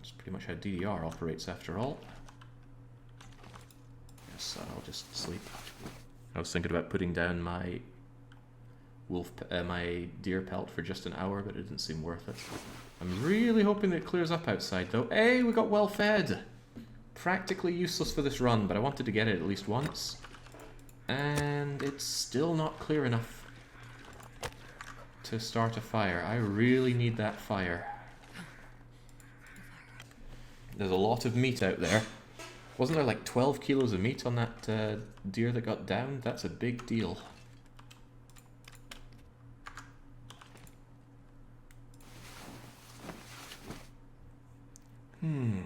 It's pretty much how DDR operates after all. So I'll just sleep. I was thinking about putting down my my deer pelt for just an hour, but it didn't seem worth it. I'm really hoping that it clears up outside, though. Hey, we got well fed. Practically useless for this run, but I wanted to get it at least once, and it's still not clear enough to start a fire. I really need that fire. There's a lot of meat out there. Wasn't there like 12 kilos of meat on that deer that got downed? That's a big deal. You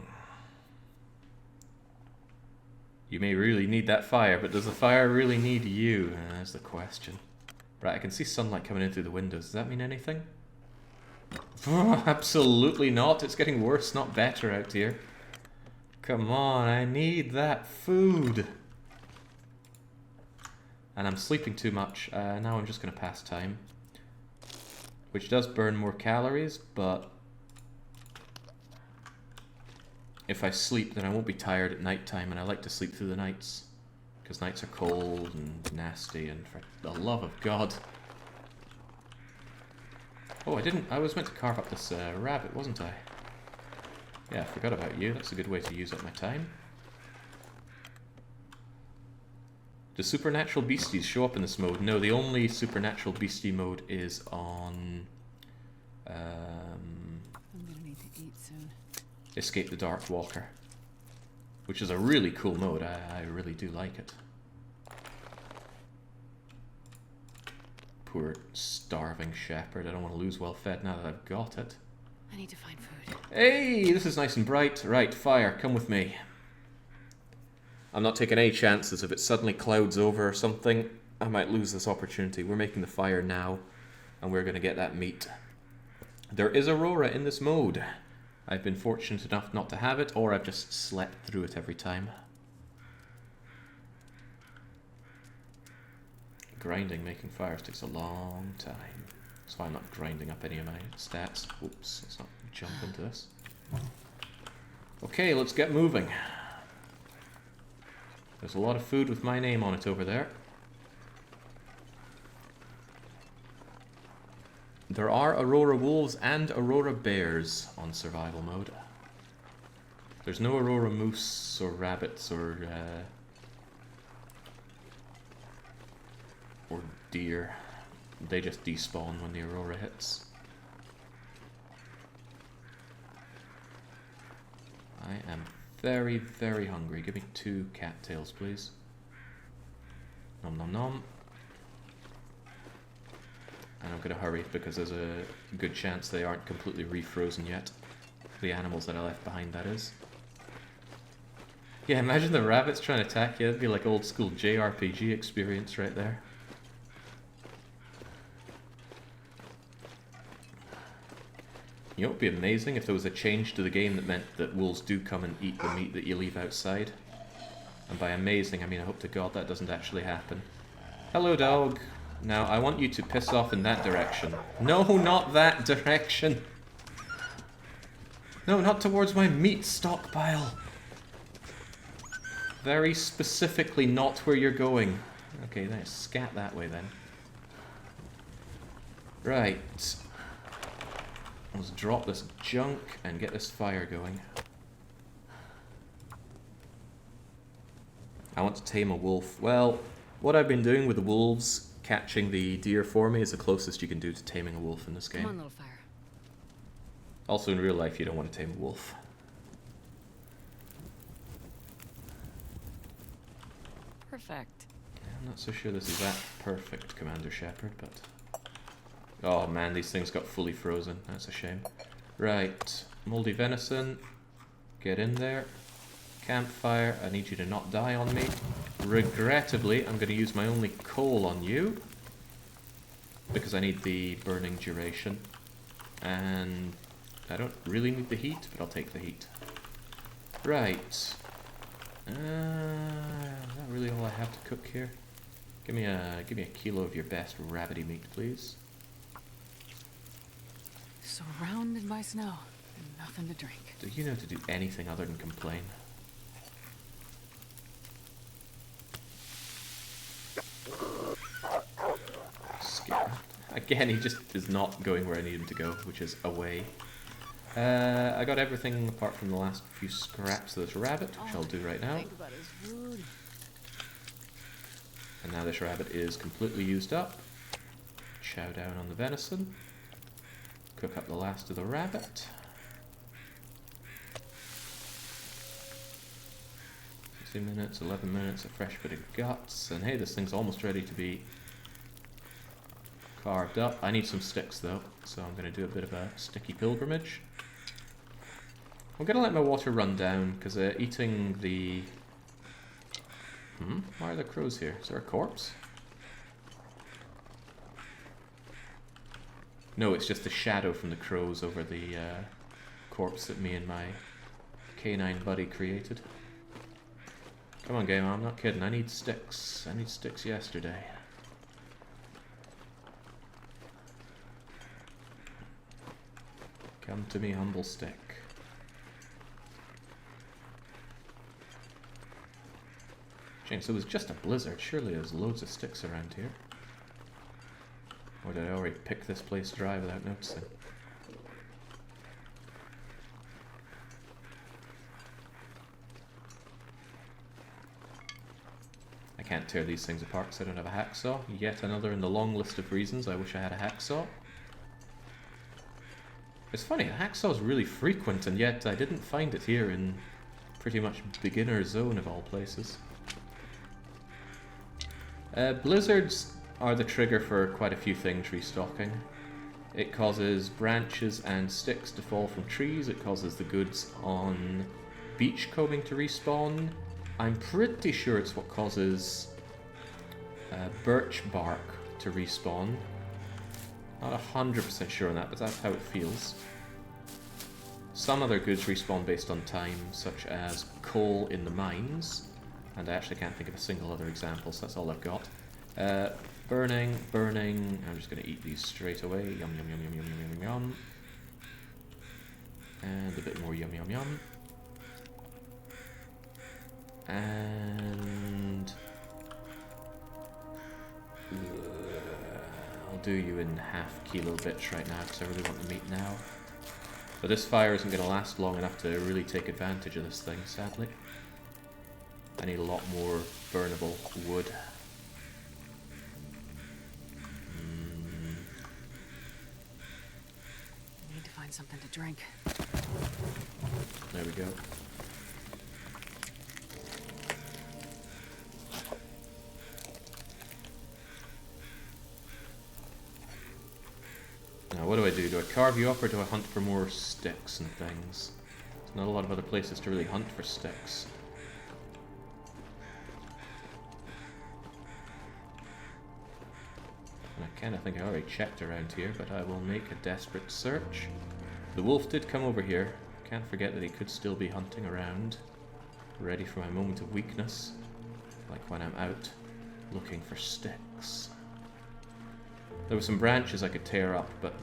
may really need that fire, but does the fire really need you? That's the question. Right, I can see sunlight coming in through the windows. Does that mean anything? Absolutely not. It's getting worse, not better out here. Come on, I need that food. And I'm sleeping too much. Now I'm just going to pass time. Which does burn more calories, but if I sleep, then I won't be tired at night time, and I like to sleep through the nights. Because nights are cold and nasty, and for the love of God. Oh, I was meant to carve up this rabbit, wasn't I? Yeah, I forgot about you. That's a good way to use up my time. Do supernatural beasties show up in this mode? No, the only supernatural beastie mode is on... I'm gonna need to eat soon. Escape the Dark Walker. Which is a really cool mode. I really do like it. Poor starving shepherd. I don't want to lose well fed now that I've got it. I need to find food. Hey, this is nice and bright. Right, fire, come with me. I'm not taking any chances. If it suddenly clouds over or something, I might lose this opportunity. We're making the fire now, and we're going to get that meat. There is Aurora in this mode. I've been fortunate enough not to have it, or I've just slept through it every time. Grinding, making fires takes a long time. That's why I'm not grinding up any of my stats. Oops, let's not jump into this. Okay, let's get moving. There's a lot of food with my name on it over there. There are Aurora wolves and Aurora bears on survival mode. There's no Aurora moose or rabbits or deer. They just despawn when the Aurora hits. I am very, very hungry. Give me 2 cattails, please. Nom nom nom. And I'm going to hurry because there's a good chance they aren't completely refrozen yet. The animals that I left behind, that is. Yeah, imagine the rabbits trying to attack you. It'd be like old school JRPG experience right there. You know, it would be amazing if there was a change to the game that meant that wolves do come and eat the meat that you leave outside. And by amazing, I mean I hope to God that doesn't actually happen. Hello, dog. Now, I want you to piss off in that direction. No, not that direction. No, not towards my meat stockpile. Very specifically not where you're going. Okay, then scat that way then. Right. Let's drop this junk and get this fire going. I want to tame a wolf. Well, what I've been doing with the wolves, catching the deer for me, is the closest you can do to taming a wolf in this game. Come on, little fire. Also, in real life, you don't want to tame a wolf. Perfect. I'm not so sure this is that perfect, Commander Shepard, but... Oh man, these things got fully frozen. That's a shame. Right. Moldy venison. Get in there. Campfire. I need you to not die on me. Regrettably, I'm going to use my only coal on you. Because I need the burning duration. And I don't really need the heat, but I'll take the heat. Right. Is that really all I have to cook here? Give me a kilo of your best rabbity meat, please. Surrounded by snow and nothing to drink. Do you know to do anything other than complain? Scare. Again, he just is not going where I need him to go, which is away. I got everything apart from the last few scraps of this rabbit, which I'll do right now. Think about his food. And now this rabbit is completely used up. Chow down on the venison. Cook up the last of the rabbit. 16 minutes, 11 minutes, a fresh bit of guts. And hey, this thing's almost ready to be carved up. I need some sticks though, so I'm going to do a bit of a sticky pilgrimage. I'm going to let my water run down, because eating the... Why are there crows here? Is there a corpse? No, it's just the shadow from the crows over the corpse that me and my canine buddy created. Come on, game, I'm not kidding. I need sticks. I need sticks yesterday. Come to me, humble stick. James, it was just a blizzard. Surely there's loads of sticks around here. Or did I already pick this place dry without noticing? I can't tear these things apart because I don't have a hacksaw. Yet another in the long list of reasons I wish I had a hacksaw. It's funny, a hacksaw is really frequent, and yet I didn't find it here in pretty much beginner zone of all places. Blizzards are the trigger for quite a few things restocking. It causes branches and sticks to fall from trees. It causes the goods on beachcombing to respawn. I'm pretty sure it's what causes birch bark to respawn. Not 100% sure on that, but that's how it feels. Some other goods respawn based on time, such as coal in the mines. And I actually can't think of a single other example, so that's all I've got. Burning. I'm just going to eat these straight away. Yum, yum, yum, yum, yum, yum, yum, yum. And a bit more yum, yum, yum. And... I'll do you in half-kilo bits right now, because I really want the meat now. But this fire isn't going to last long enough to really take advantage of this thing, sadly. I need a lot more burnable wood. Need to find something to drink. There we go. Now what do I do? Do I carve you up or do I hunt for more sticks and things? There's not a lot of other places to really hunt for sticks. And I kind of think I already checked around here, but I will make a desperate search. The wolf did come over here. Can't forget that he could still be hunting around, ready for my moment of weakness, like when I'm out looking for sticks. There were some branches I could tear up, but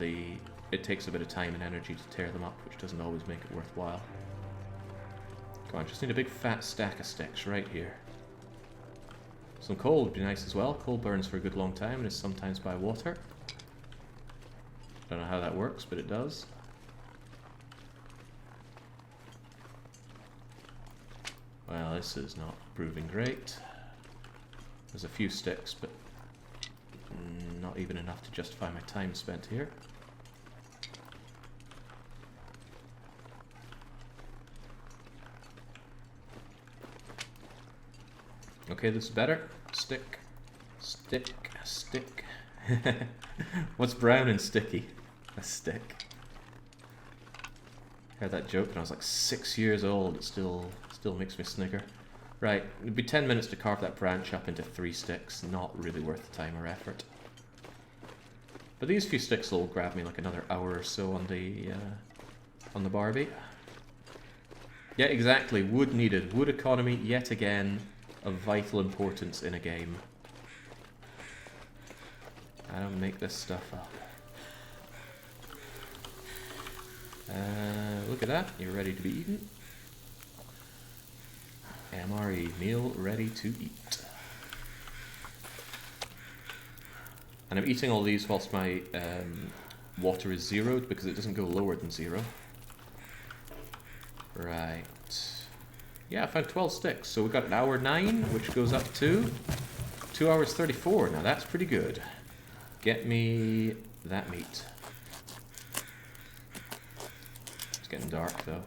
it takes a bit of time and energy to tear them up, which doesn't always make it worthwhile. Come on, just need a big fat stack of sticks right here. Some coal would be nice as well. Coal burns for a good long time and is sometimes by water. Don't know how that works, but it does. Well, this is not proving great. There's a few sticks, but not even enough to justify my time spent here. Okay, this is better. Stick. Stick. Stick. What's brown and sticky? A stick. I heard that joke when I was like 6 years old. It still makes me snigger. Right, it'd be 10 minutes to carve that branch up into 3 sticks. Not really worth the time or effort. But these few sticks will grab me like another hour or so on the Barbie. Yeah, exactly. Wood needed. Wood economy, yet again, of vital importance in a game. I don't make this stuff up. Look at that. You're ready to be eaten. MRE, meal ready to eat. And I'm eating all these whilst my water is zeroed, because it doesn't go lower than 0. Right. Yeah, I found 12 sticks. So we've got an hour 9, which goes up to 2 hours 34. Now that's pretty good. Get me that meat. It's getting dark though.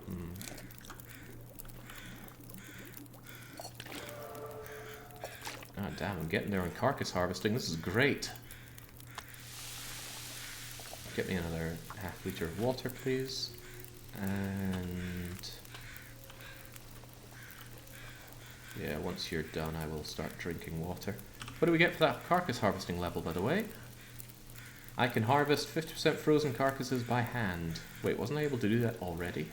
Ah, damn, I'm getting there on carcass harvesting. This is great. Get me another half liter of water, please. And yeah, once you're done, I will start drinking water. What do we get for that carcass harvesting level, by the way? I can harvest 50% frozen carcasses by hand. Wait, wasn't I able to do that already?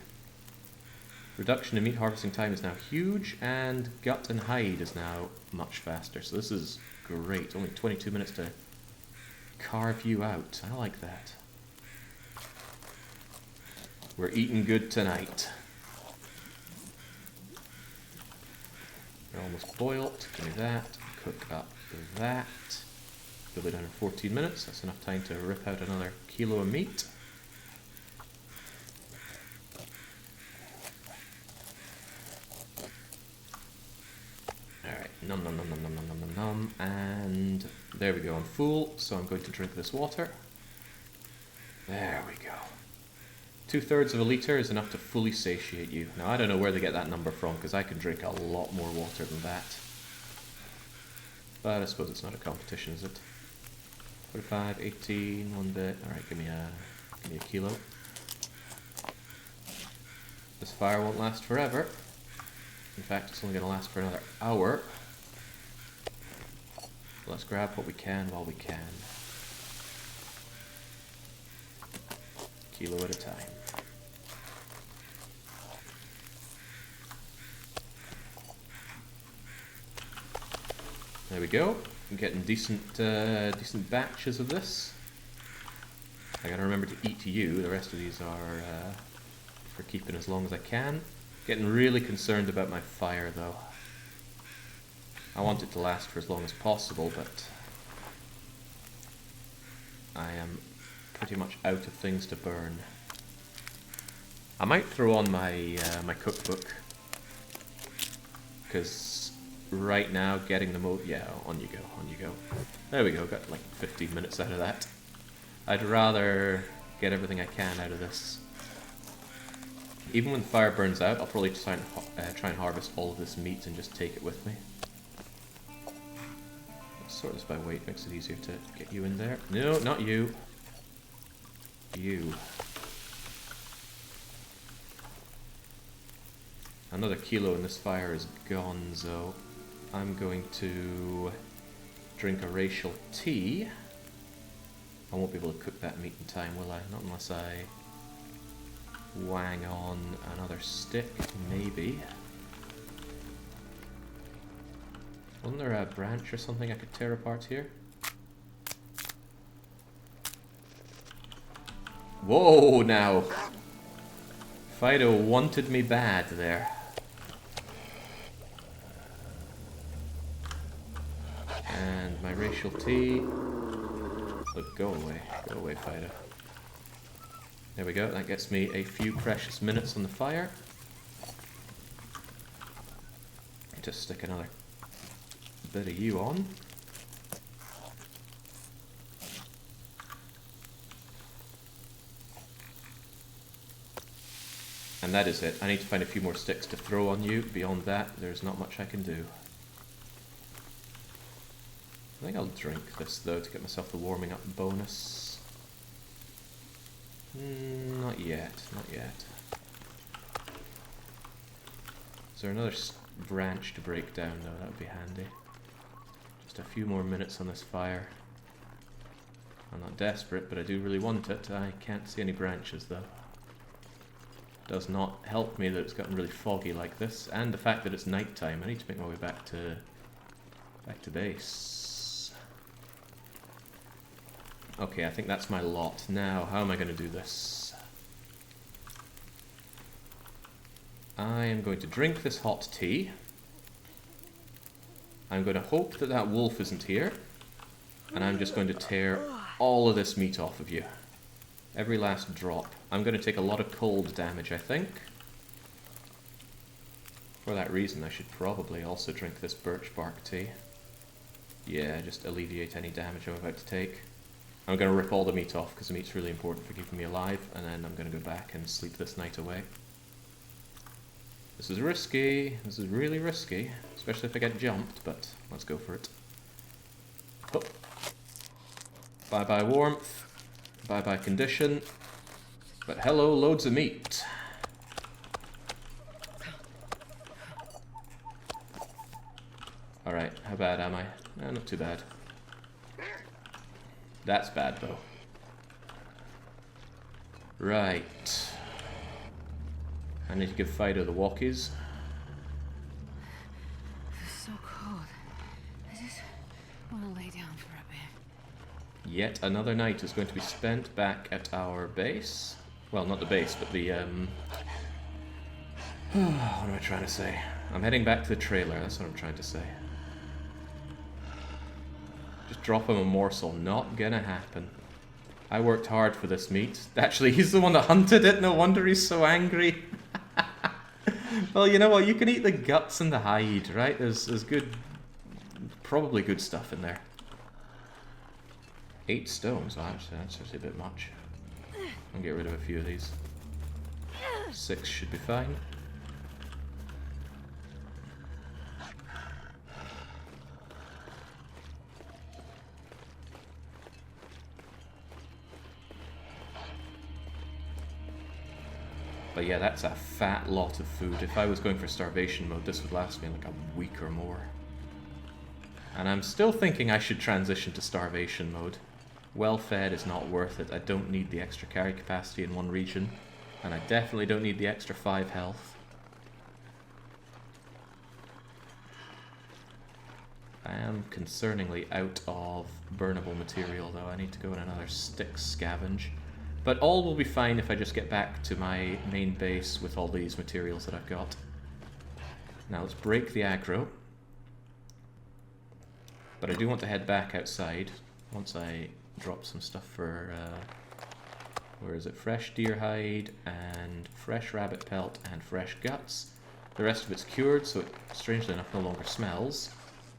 Reduction in meat harvesting time is now huge, and gut and hide is now much faster. So this is great. Only 22 minutes to carve you out. I like that. We're eating good tonight. They're almost boiled. Give me that. Cook up that. We'll be done in 14 minutes. That's enough time to rip out another kilo of meat. Alright, nom nom nom nom nom nom nom nom nom. And there we go, I'm full, so I'm going to drink this water. There we go. 2/3 of a litre is enough to fully satiate you. Now I don't know where they get that number from, because I can drink a lot more water than that. But I suppose it's not a competition, is it? 45, 18, one bit. Alright, give me a kilo. This fire won't last forever. In fact, it's only going to last for another hour. Let's grab what we can while we can. Kilo at a time. There we go. I'm getting decent batches of this. I gotta remember to eat you. The rest of these are for keeping as long as I can. Getting really concerned about my fire though. I want it to last for as long as possible, but I am pretty much out of things to burn. I might throw on my my cookbook, because right now getting the yeah, on you go, on you go. There we go, got like 15 minutes out of that. I'd rather get everything I can out of this. Even when the fire burns out, I'll probably try and harvest all of this meat and just take it with me. Let's sort this by weight, makes it easier to get you in there. No, not you. You. Another kilo in this fire is gone, so I'm going to drink a racial tea. I won't be able to cook that meat in time, will I? Not unless I wang on another stick, maybe. Wasn't there a branch or something I could tear apart here? Whoa, now! Fido wanted me bad there. And my racial tea. Look, go away, Fido. There we go, that gets me a few precious minutes on the fire. Just stick another bit of you on. And that is it. I need to find a few more sticks to throw on you. Beyond that, there's not much I can do. I think I'll drink this though to get myself the warming up bonus. Not yet, not yet. Is there another branch to break down though? That would be handy. Just a few more minutes on this fire. I'm not desperate, but I do really want it. I can't see any branches though. Does not help me that it's gotten really foggy like this, and the fact that it's night time. I need to make my way back to base. Okay, I think that's my lot. Now, how am I going to do this? I am going to drink this hot tea. I'm going to hope that that wolf isn't here, and I'm just going to tear all of this meat off of you. Every last drop. I'm going to take a lot of cold damage, I think. For that reason, I should probably also drink this birch bark tea. Yeah, just alleviate any damage I'm about to take. I'm going to rip all the meat off, because the meat's really important for keeping me alive, and then I'm going to go back and sleep this night away. This is risky. This is really risky, especially if I get jumped, but let's go for it. Oh. Bye-bye warmth. Bye-bye condition. But hello, loads of meat. Alright, how bad am I? Not too bad. That's bad, though. Right. I need to give Fido the walkies. It's so cold. I just want to lay down for a bit. Yet another night is going to be spent back at our base. Well, not the base, but the, what am I trying to say? I'm heading back to the trailer, that's what I'm trying to say. Just drop him a morsel, not gonna happen. I worked hard for this meat. Actually, he's the one that hunted it, no wonder he's so angry. Well, you know what, you can eat the guts and the hide, right? There's good, probably good stuff in there. 8 stones, well, actually, that's actually a bit much. I'll get rid of a few of these. 6 should be fine. But yeah, that's a fat lot of food. If I was going for starvation mode, this would last me like a week or more. And I'm still thinking I should transition to starvation mode. Well fed is not worth it. I don't need the extra carry capacity in one region. And I definitely don't need the extra 5 health. I am concerningly out of burnable material though. I need to go in another stick scavenge. But all will be fine if I just get back to my main base with all these materials that I've got. Now let's break the aggro. But I do want to head back outside once I drop some stuff for, where is it? Fresh deer hide and fresh rabbit pelt and fresh guts. The rest of it's cured, so it, strangely enough, no longer smells.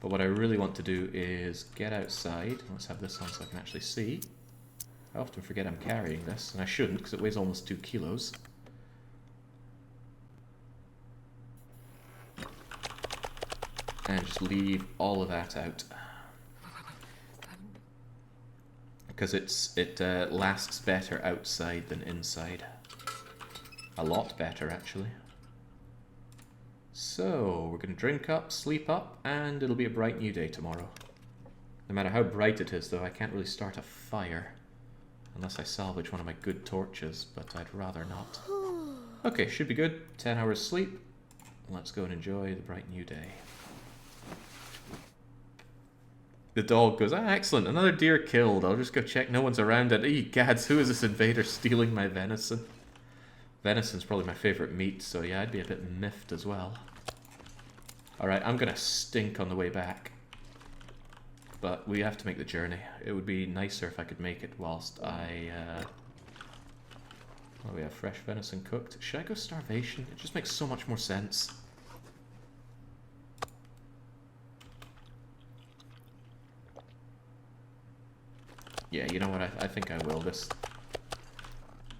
But what I really want to do is get outside. Let's have this on so I can actually see. I often forget I'm carrying this, and I shouldn't because it weighs almost 2 kilos. And just leave all of that out. Because it lasts better outside than inside. A lot better, actually. So, we're going to drink up, sleep up, and it'll be a bright new day tomorrow. No matter how bright it is, though, I can't really start a fire. Unless I salvage one of my good torches, but I'd rather not. Okay, should be good. 10 hours sleep. Let's go and enjoy the bright new day. The dog goes, ah, excellent, another deer killed. I'll just go check no one's around and, ee, gads, who is this invader stealing my venison? Venison's probably my favourite meat, so yeah, I'd be a bit miffed as well. Alright, I'm gonna stink on the way back. But we have to make the journey. It would be nicer if I could make it whilst I, well, we have fresh venison cooked. Should I go starvation? It just makes so much more sense. Yeah, you know what, I think I will.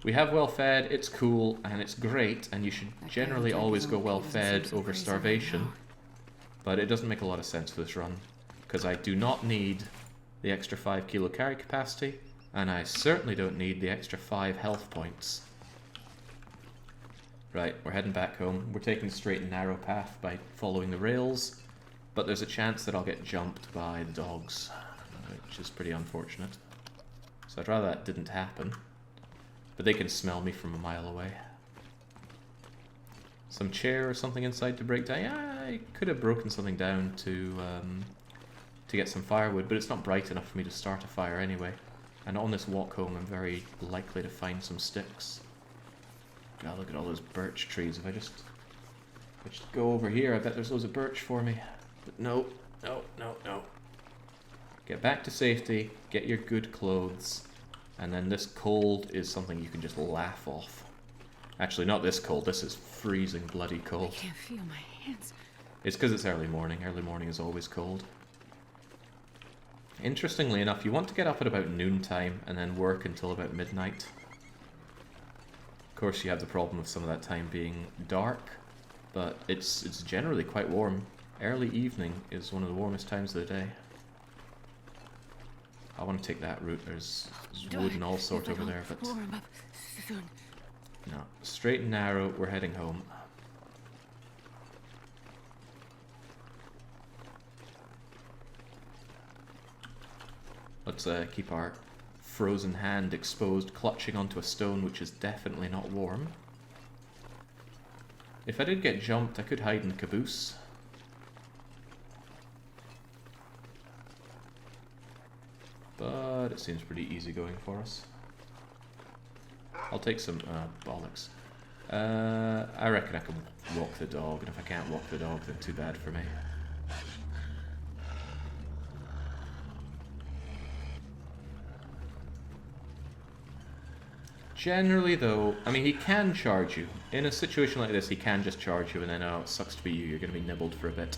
We have well fed, it's cool, and it's great, and you should generally always go well fed over starvation. But it doesn't make a lot of sense for this run, because I do not need the extra 5 kilo carry capacity, and I certainly don't need the extra 5 health points. Right, we're heading back home. We're taking the straight and narrow path by following the rails, but there's a chance that I'll get jumped by the dogs, which is pretty unfortunate. So I'd rather that didn't happen. But they can smell me from a mile away. Some chair or something inside to break down? Yeah, I could have broken something down to get some firewood, but it's not bright enough for me to start a fire anyway. And on this walk home, I'm very likely to find some sticks. God, look at all those birch trees. If I just go over here, I bet there's loads of birch for me. But no, no, no, no. Get back to safety, get your good clothes, and then this cold is something you can just laugh off. Actually, not this cold, this is freezing bloody cold. I can't feel my hands. It's because it's early morning. Early morning is always cold. Interestingly enough, you want to get up at about noontime and then work until about midnight. Of course, you have the problem of some of that time being dark, but it's generally quite warm. Early evening is one of the warmest times of the day. I want to take that route. There's wood and all sort over there, but Warm up soon. no. Straight and narrow, we're heading home. Let's keep our frozen hand exposed, clutching onto a stone which is definitely not warm. If I did get jumped, I could hide in the caboose. But it seems pretty easy going for us. I'll take some, bollocks. I reckon I can walk the dog, and if I can't walk the dog, then too bad for me. Generally though, I mean, he can charge you. In a situation like this, he can just charge you and then, oh, it sucks to be you, you're going to be nibbled for a bit.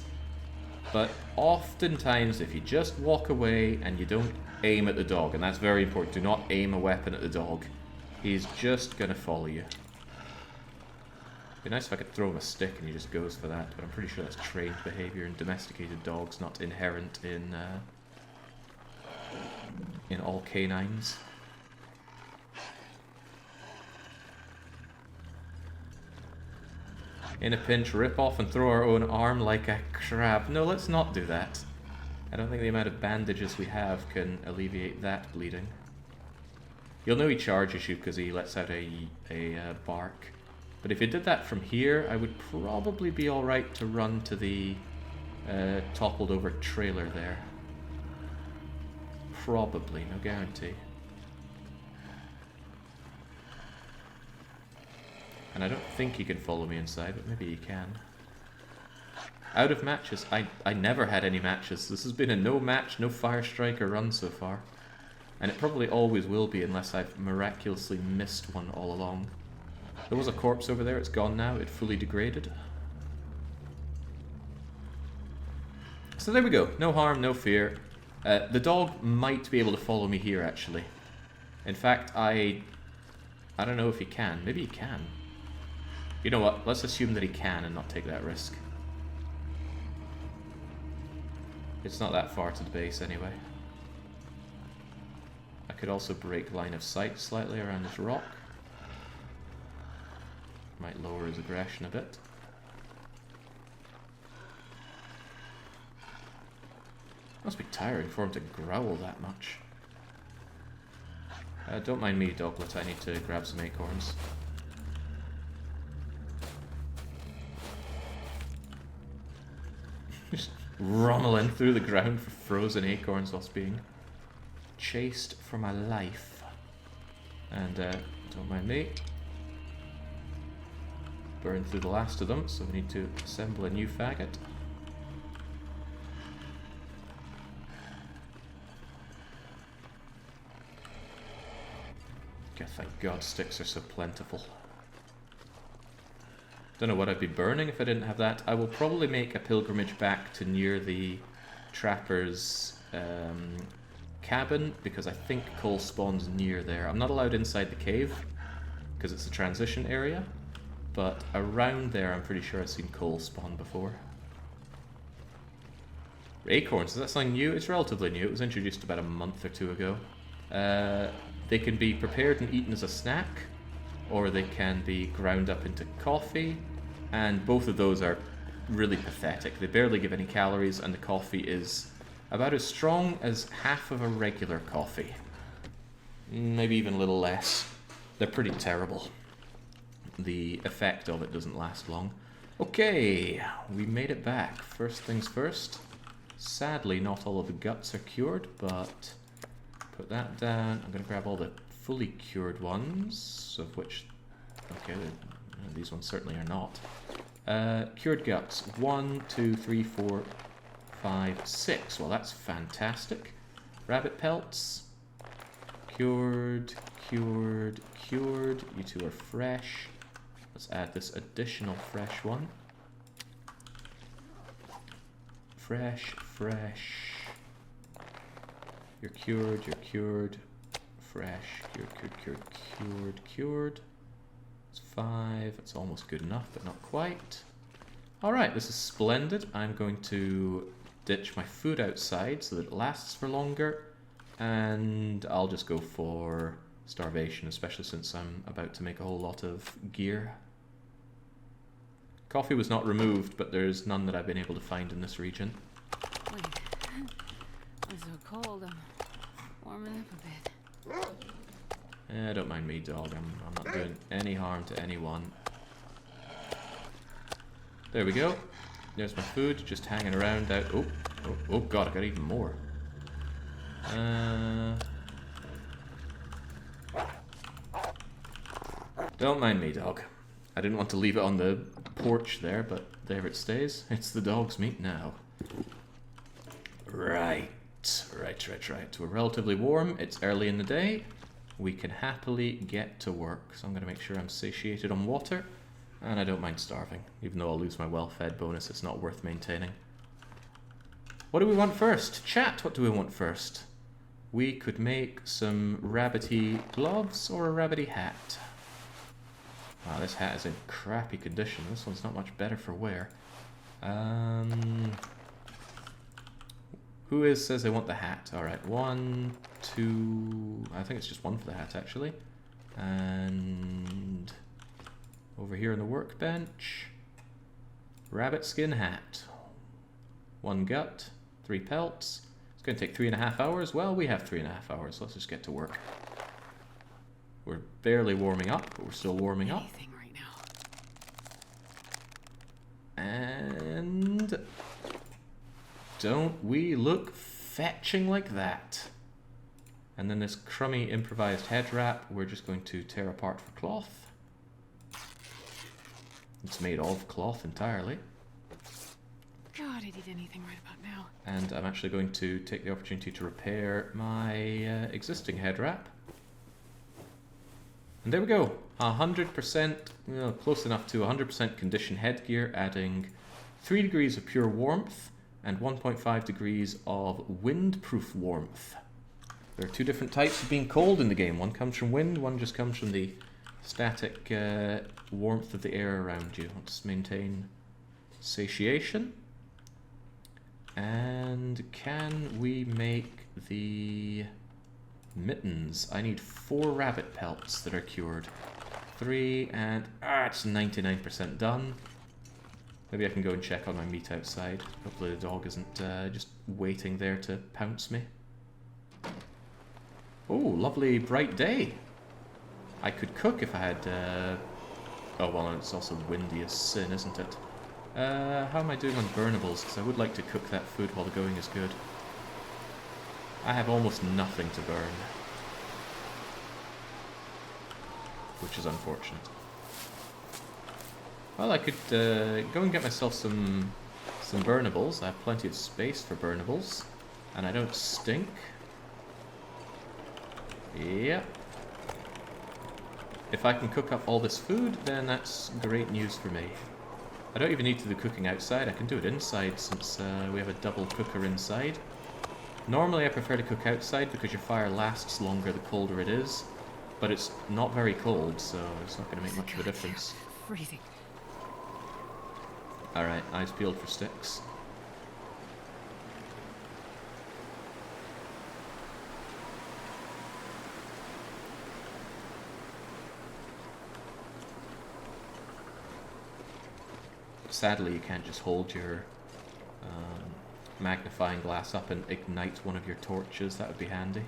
But oftentimes, if you just walk away and you don't aim at the dog, and that's very important, do not aim a weapon at the dog. He's just going to follow you. It'd be nice if I could throw him a stick and he just goes for that, but I'm pretty sure that's trained behavior in domesticated dogs, not inherent in all canines. In a pinch, rip off and throw our own arm like a crab. No, let's not do that. I don't think the amount of bandages we have can alleviate that bleeding. You'll know he charges you because he lets out a bark. But if you did that from here, I would probably be alright to run to the toppled over trailer there. Probably, no guarantee. And I don't think he can follow me inside, but maybe he can. Out of matches. I never had any matches. This has been a no match, no fire striker run so far. And it probably always will be unless I've miraculously missed one all along. There was a corpse over there, it's gone now, it fully degraded. So there we go, no harm, no fear. The dog might be able to follow me here actually. In fact, I don't know if he can, maybe he can. You know what, let's assume that he can and not take that risk. It's not that far to the base anyway. I could also break line of sight slightly around this rock. Might lower his aggression a bit. Must be tiring for him to growl that much. Don't mind me, Doglet, I need to grab some acorns. Just rummeling through the ground for frozen acorns whilst being chased for my life. And don't mind me. Burn through the last of them, so we need to assemble a new faggot. God, thank God sticks are so plentiful. Don't know what I'd be burning if I didn't have that. I will probably make a pilgrimage back to near the trapper's cabin, because I think coal spawns near there. I'm not allowed inside the cave, because it's a transition area, but around there I'm pretty sure I've seen coal spawn before. Acorns, is that something new? It's relatively new. It was introduced about a month or two ago. They can be prepared and eaten as a snack, or they can be ground up into coffee, and both of those are really pathetic. They barely give any calories, and the coffee is about as strong as half of a regular coffee. Maybe even a little less. They're pretty terrible. The effect of it doesn't last long. Okay, we made it back. First things first. Sadly, not all of the guts are cured, but put that down. I'm going to grab all the fully cured ones, of which, okay, these ones certainly are not. Cured guts, 1, 2, 3, 4, 5, 6. Well, that's fantastic. Rabbit pelts, cured, cured, cured. You two are fresh. Let's add this additional fresh one. Fresh, fresh. You're cured, you're cured. Fresh, cured, cured, cured, cured, cured. It's 5. It's almost good enough, but not quite. Alright, this is splendid. I'm going to ditch my food outside so that it lasts for longer. And I'll just go for starvation, especially since I'm about to make a whole lot of gear. Coffee was not removed, but there's none that I've been able to find in this region. Wait. It's so cold. I'm warming up a bit. Don't mind me, dog. I'm not doing any harm to anyone. There we go. There's my food, just hanging around out. Oh god, I got even more. Don't mind me, dog. I didn't want to leave it on the porch there, but there it stays. It's the dog's meat now. Right. We're relatively warm. It's early in the day. We can happily get to work. So I'm going to make sure I'm satiated on water. And I don't mind starving. Even though I'll lose my well-fed bonus, it's not worth maintaining. What do we want first? Chat, what do we want first? We could make some rabbity gloves or a rabbity hat. Wow, this hat is in crappy condition. This one's not much better for wear. Who says they want the hat? Alright, 1, 2... I think it's just 1 for the hat, actually. And over here on the workbench. Rabbit skin hat. 1 gut, 3 pelts. It's going to take 3.5 hours. Well, we have 3.5 hours. Let's just get to work. We're barely warming up, but we're still warming up. Anything right now. And don't we look fetching like that? And then this crummy improvised head wrap, we're just going to tear apart for cloth. It's made of cloth entirely. God, I'd eat anything right about now. And I'm actually going to take the opportunity to repair my existing head wrap. And there we go, 100%, close enough to 100% condition headgear, adding 3 degrees of pure warmth and 1.5 degrees of windproof warmth. There are 2 different types of being cold in the game. One comes from wind, one just comes from the static warmth of the air around you. Let's maintain satiation. And can we make the mittens? I need 4 rabbit pelts that are cured. 3 and... it's 99% done. Maybe I can go and check on my meat outside. Hopefully the dog isn't just waiting there to pounce me. Oh, lovely bright day. I could cook if I had... oh, well, it's also windy as sin, isn't it? How am I doing on burnables? Because I would like to cook that food while the going is good. I have almost nothing to burn, which is unfortunate. Well, I could go and get myself some burnables. I have plenty of space for burnables, and I don't stink. Yep. If I can cook up all this food, then that's great news for me. I don't even need to do cooking outside. I can do it inside since we have a double cooker inside. Normally I prefer to cook outside because your fire lasts longer the colder it is, but it's not very cold, so it's not going to make much of a difference. Freezing. Alright, eyes peeled for sticks. Sadly, you can't just hold your magnifying glass up and ignite one of your torches. That would be handy.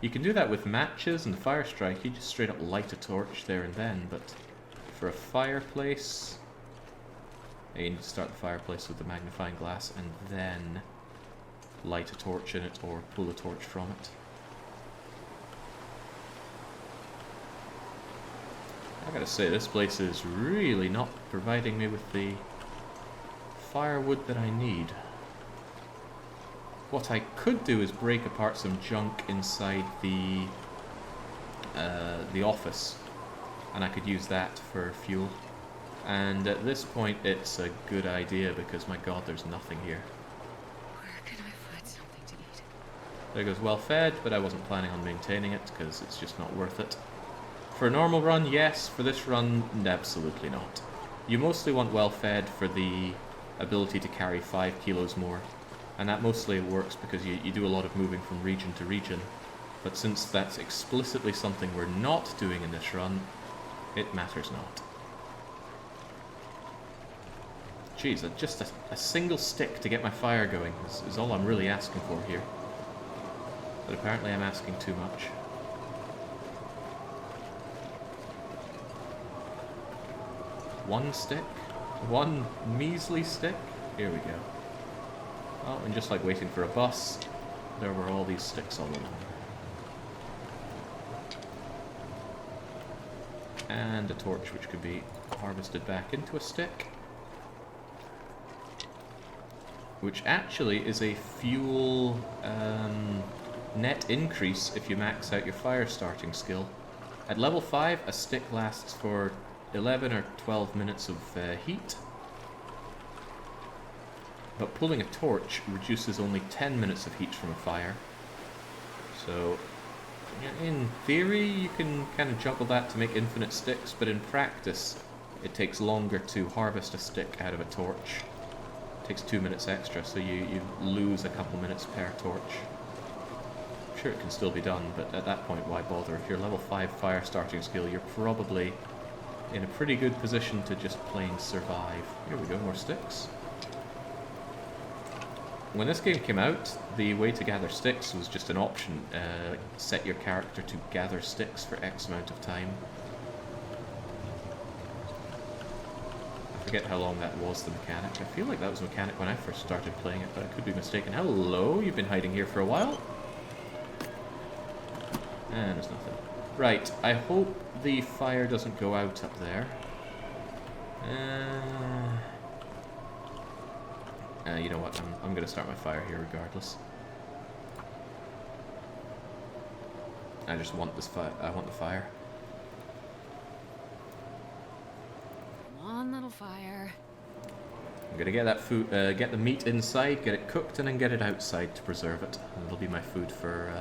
You can do that with matches and fire strike. You just straight up light a torch there and then, but for a fireplace, you need to start the fireplace with the magnifying glass and then light a torch in it or pull a torch from it. I gotta say, this place is really not providing me with the firewood that I need. What I could do is break apart some junk inside the office, and I could use that for fuel. And at this point, it's a good idea because, my God, there's nothing here. Where can I find something to eat? There goes well fed, but I wasn't planning on maintaining it because it's just not worth it. For a normal run, yes. For this run, absolutely not. You mostly want well fed for the ability to carry 5 kilos more. And that mostly works because you do a lot of moving from region to region. But since that's explicitly something we're not doing in this run, it matters not. Jeez, just a single stick to get my fire going is all I'm really asking for here. But apparently I'm asking too much. One stick? One measly stick? Here we go. Oh, and just like waiting for a bus, there were all these sticks all along. And a torch which could be harvested back into a stick. Which actually is a fuel net increase if you max out your fire starting skill. At level 5, a stick lasts for 11 or 12 minutes of heat. But pulling a torch reduces only 10 minutes of heat from a fire. So, in theory, you can kind of juggle that to make infinite sticks, but in practice, it takes longer to harvest a stick out of a torch. It takes 2 minutes extra, so you lose a couple minutes per torch. I'm sure it can still be done, but at that point, why bother? If you're level 5 fire starting skill, you're probably in a pretty good position to just plain survive. Here we go, more sticks. When this game came out, the way to gather sticks was just an option. Set your character to gather sticks for X amount of time. I forget how long that was, the mechanic. I feel like that was mechanic when I first started playing it, but I could be mistaken. Hello, you've been hiding here for a while. And there's nothing. Right, I hope the fire doesn't go out up there. You know what, I'm going to start my fire here regardless. I just want this fire. I want the fire. Come on, little fire. I'm gonna get that food, get the meat inside, get it cooked, and then get it outside to preserve it. And it'll be my food for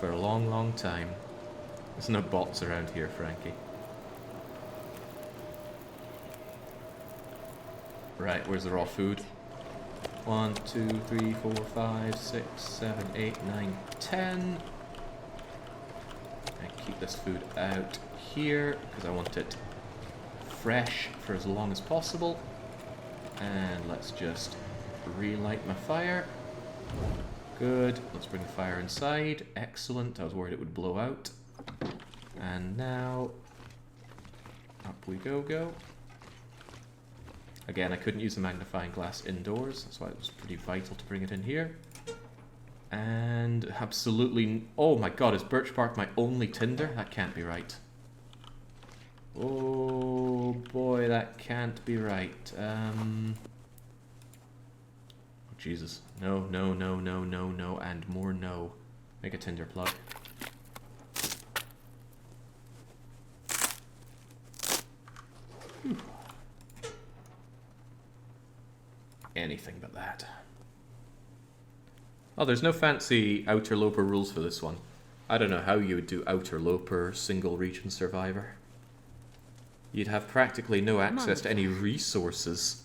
a long, long time. There's no bots around here, Frankie. Right, where's the raw food? 1, 2, 3, 4, 5, 6, 7, 8, 9, 10. I keep this food out here because I want it fresh for as long as possible. And let's just relight my fire. Good. Let's bring the fire inside. Excellent. I was worried it would blow out. And now up we go. Again, I couldn't use the magnifying glass indoors, that's why it was pretty vital to bring it in here. And absolutely... Oh my god, is birch bark my only tinder? That can't be right. Oh boy, that can't be right. Oh Jesus. No, no, no, no, no, no, and more no. Make a tinder plug. Whew. Anything but that. Oh, there's no fancy outer loper rules for this one. I don't know how you would do outer loper single region survivor. You'd have practically no access to any resources.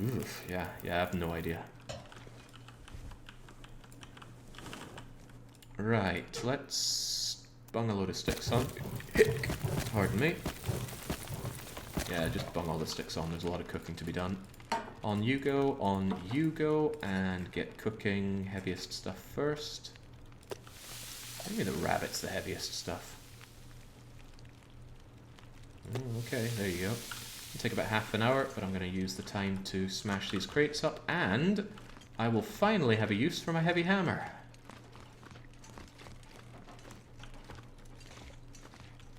Oof, yeah, I have no idea. Right, let's bung a load of sticks on. Pardon me. Yeah, just bung all the sticks on, there's a lot of cooking to be done. On you go, and get cooking. Heaviest stuff first. I mean the rabbit's the heaviest stuff. Okay, there you go. It'll take about half an hour, but I'm going to use the time to smash these crates up, and I will finally have a use for my heavy hammer.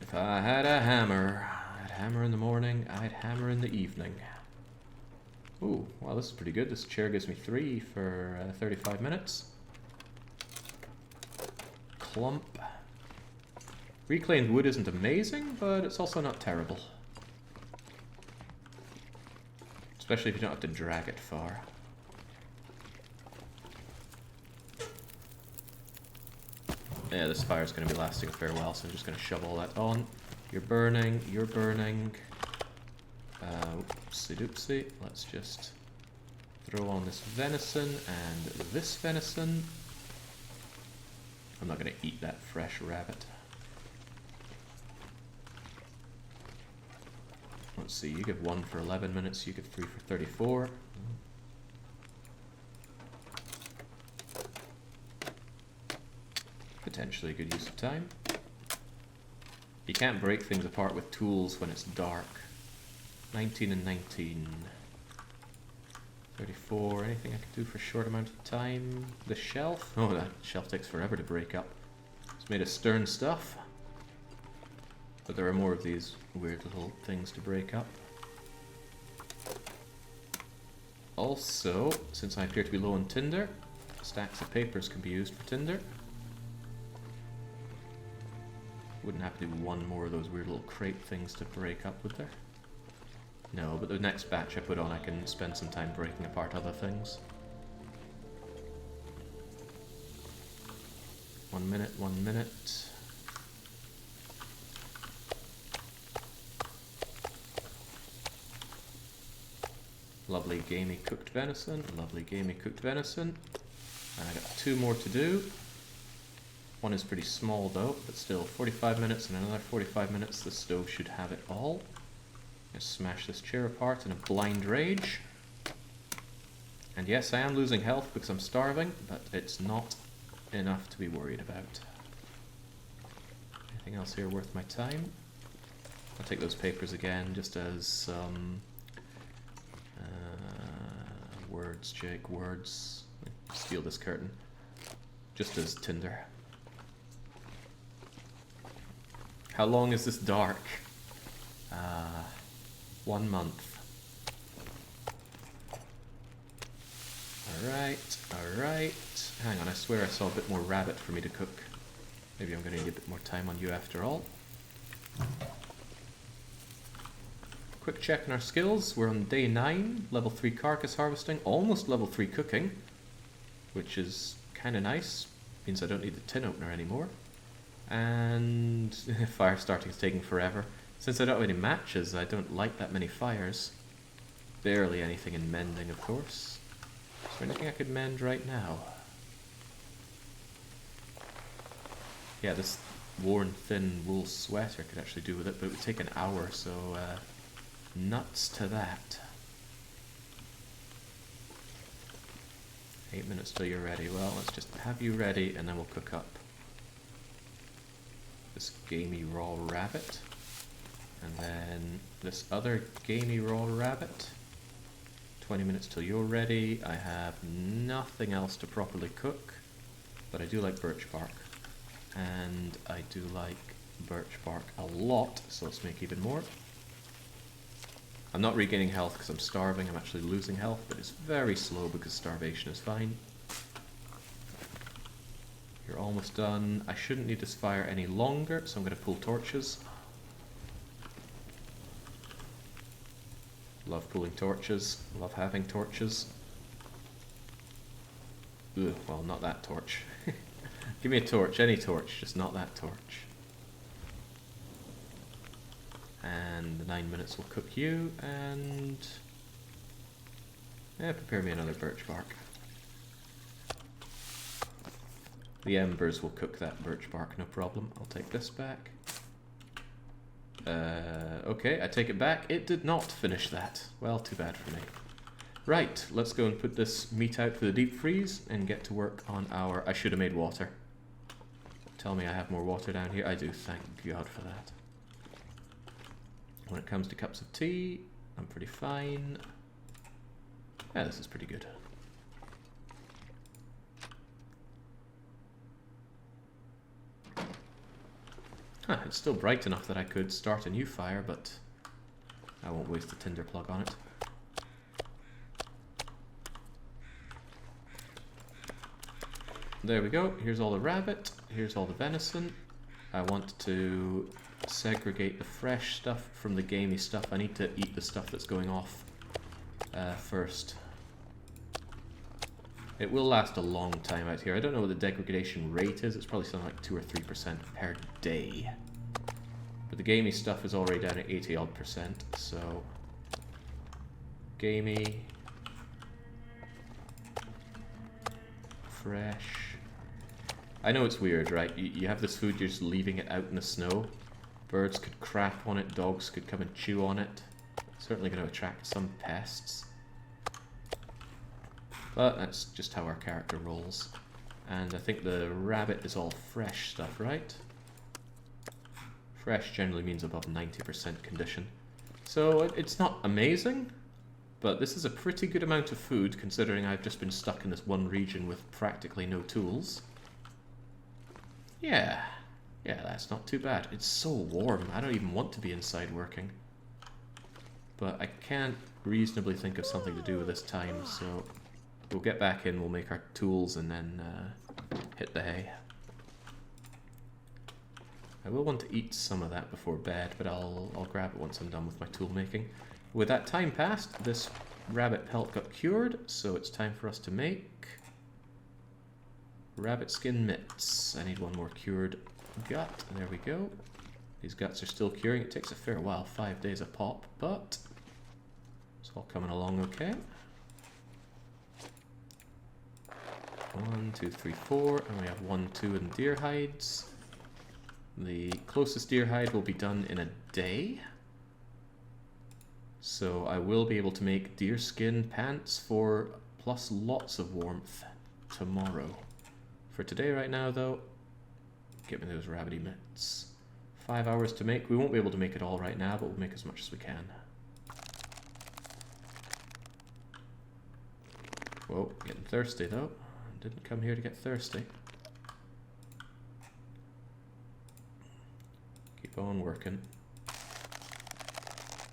If I had a hammer, I'd hammer in the morning, I'd hammer in the evening. Ooh, wow, this is pretty good. This chair gives me 3 for 35 minutes. Clump. Reclaimed wood isn't amazing, but it's also not terrible. Especially if you don't have to drag it far. Yeah, this fire's going to be lasting a fair while, so I'm just going to shove all that on. You're burning, you're burning. Oopsie doopsie. Let's just throw on this venison and this venison. I'm not going to eat that fresh rabbit. Let's see, you give 1 for 11 minutes, you give 3 for 34. Potentially a good use of time. You can't break things apart with tools when it's dark. 19 and 19. 34, anything I can do for a short amount of time? The shelf? Oh, that shelf takes forever to break up. It's made of stern stuff. But there are more of these weird little things to break up. Also, since I appear to be low on tinder, stacks of papers can be used for tinder. Wouldn't have to do 1 more of those weird little crate things to break up, would there? No, but the next batch I put on I can spend some time breaking apart other things. 1 minute, 1 minute. Lovely gamey cooked venison, lovely gamey cooked venison. And I got 2 more to do. One is pretty small though, but still 45 minutes and another 45 minutes. The stove should have it all. Just smash this chair apart in a blind rage. And yes, I am losing health because I'm starving, but it's not enough to be worried about. Anything else here worth my time? I'll take those papers again, just as words, Jake, words. Steal this curtain. Just as tinder. How long is this dark? 1 month. Alright, alright. Hang on, I swear I saw a bit more rabbit for me to cook. Maybe I'm going to need a bit more time on you after all. Quick check on our skills. We're on day 9, level 3 carcass harvesting, almost level 3 cooking, which is kind of nice. Means I don't need the tin opener anymore. And fire starting is taking forever. Since I don't have any matches, I don't light that many fires. Barely anything in mending, of course. Is there anything I could mend right now? Yeah, this worn thin wool sweater could actually do with it, but it would take an hour, so nuts to that. 8 minutes till you're ready. Well, let's just have you ready and then we'll cook up this gamey raw rabbit. And then this other gamey raw rabbit. 20 minutes till you're ready. I have nothing else to properly cook, but I do like birch bark. And I do like birch bark a lot, so let's make even more. I'm not regaining health because I'm starving, I'm actually losing health, but it's very slow because starvation is fine. You're almost done. I shouldn't need this fire any longer, so I'm going to pull torches. Love pulling torches, love having torches. Ugh, well, not that torch. Give me a torch, any torch, just not that torch. And the 9 minutes will cook you, and prepare me another birch bark. The embers will cook that birch bark, no problem. I'll take this back. Okay, I take it back. It did not finish that. Well, too bad for me. Right, let's go and put this meat out for the deep freeze and get to work on our... I should have made water. Tell me I have more water down here. I do, thank God for that. When it comes to cups of tea, I'm pretty fine. Yeah, this is pretty good. Huh, it's still bright enough that I could start a new fire, but I won't waste a tinder plug on it. There we go. Here's all the rabbit. Here's all the venison. I want to segregate the fresh stuff from the gamey stuff. I need to eat the stuff that's going off first. It will last a long time out here. I don't know what the degradation rate is. It's probably something like 2 or 3% per day. But the gamey stuff is already down at 80-odd%, so... Gamey... Fresh... I know it's weird, right? You have this food, you're just leaving it out in the snow. Birds could crap on it, dogs could come and chew on it. Certainly going to attract some pests. But that's just how our character rolls. And I think the rabbit is all fresh stuff, right? Fresh generally means above 90% condition. So it's not amazing, but this is a pretty good amount of food considering I've just been stuck in this one region with practically no tools. Yeah, that's not too bad. It's so warm, I don't even want to be inside working. But I can't reasonably think of something to do with this time, so... We'll get back in, we'll make our tools, and then hit the hay. I will want to eat some of that before bed, but I'll grab it once I'm done with my tool making. With that time passed, this rabbit pelt got cured, so it's time for us to make rabbit skin mitts. I need one more cured gut. There we go. These guts are still curing. It takes a fair while, 5 days a pop, but it's all coming along okay. 1, 2, 3, 4, and we have 1, 2 in deer hides. The closest deer hide will be done in a day. So I will be able to make deer skin pants for plus lots of warmth tomorrow. For today right now though, get me those rabbity mitts. 5 hours to make. We won't be able to make it all right now, but we'll make as much as we can. Whoa, getting thirsty though. Didn't come here to get thirsty. Keep on working.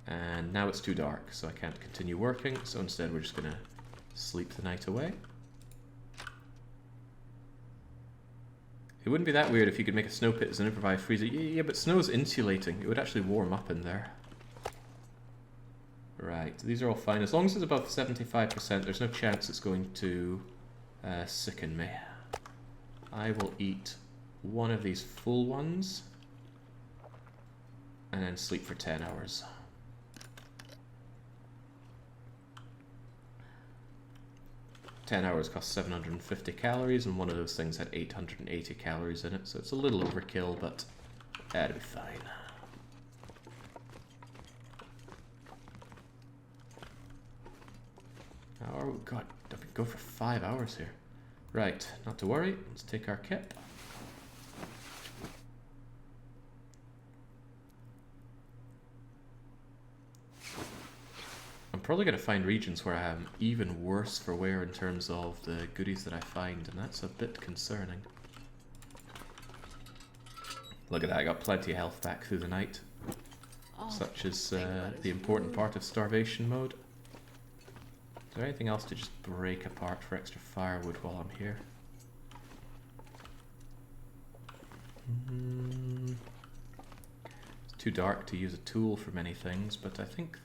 And now it's too dark, so I can't continue working, so instead we're just gonna sleep the night away. It wouldn't be that weird if you could make a snow pit as an improvised freezer. Yeah, but snow's insulating. It would actually warm up in there. Right, these are all fine. As long as it's above 75%, there's no chance it's going to sicken me. I will eat one of these full ones and then sleep for 10 hours. Ten hours costs 750 calories, and one of those things had 880 calories in it, so it's a little overkill, but that'll be fine. Oh god, I've been going for 5 hours here. Right, not to worry, let's take our kip. I'm probably going to find regions where I'm even worse for wear in terms of the goodies that I find, and that's a bit concerning. Look at that, I got plenty of health back through the night. Such is the important part of starvation mode. Is there anything else to just break apart for extra firewood while I'm here? It's too dark to use a tool for many things, but I think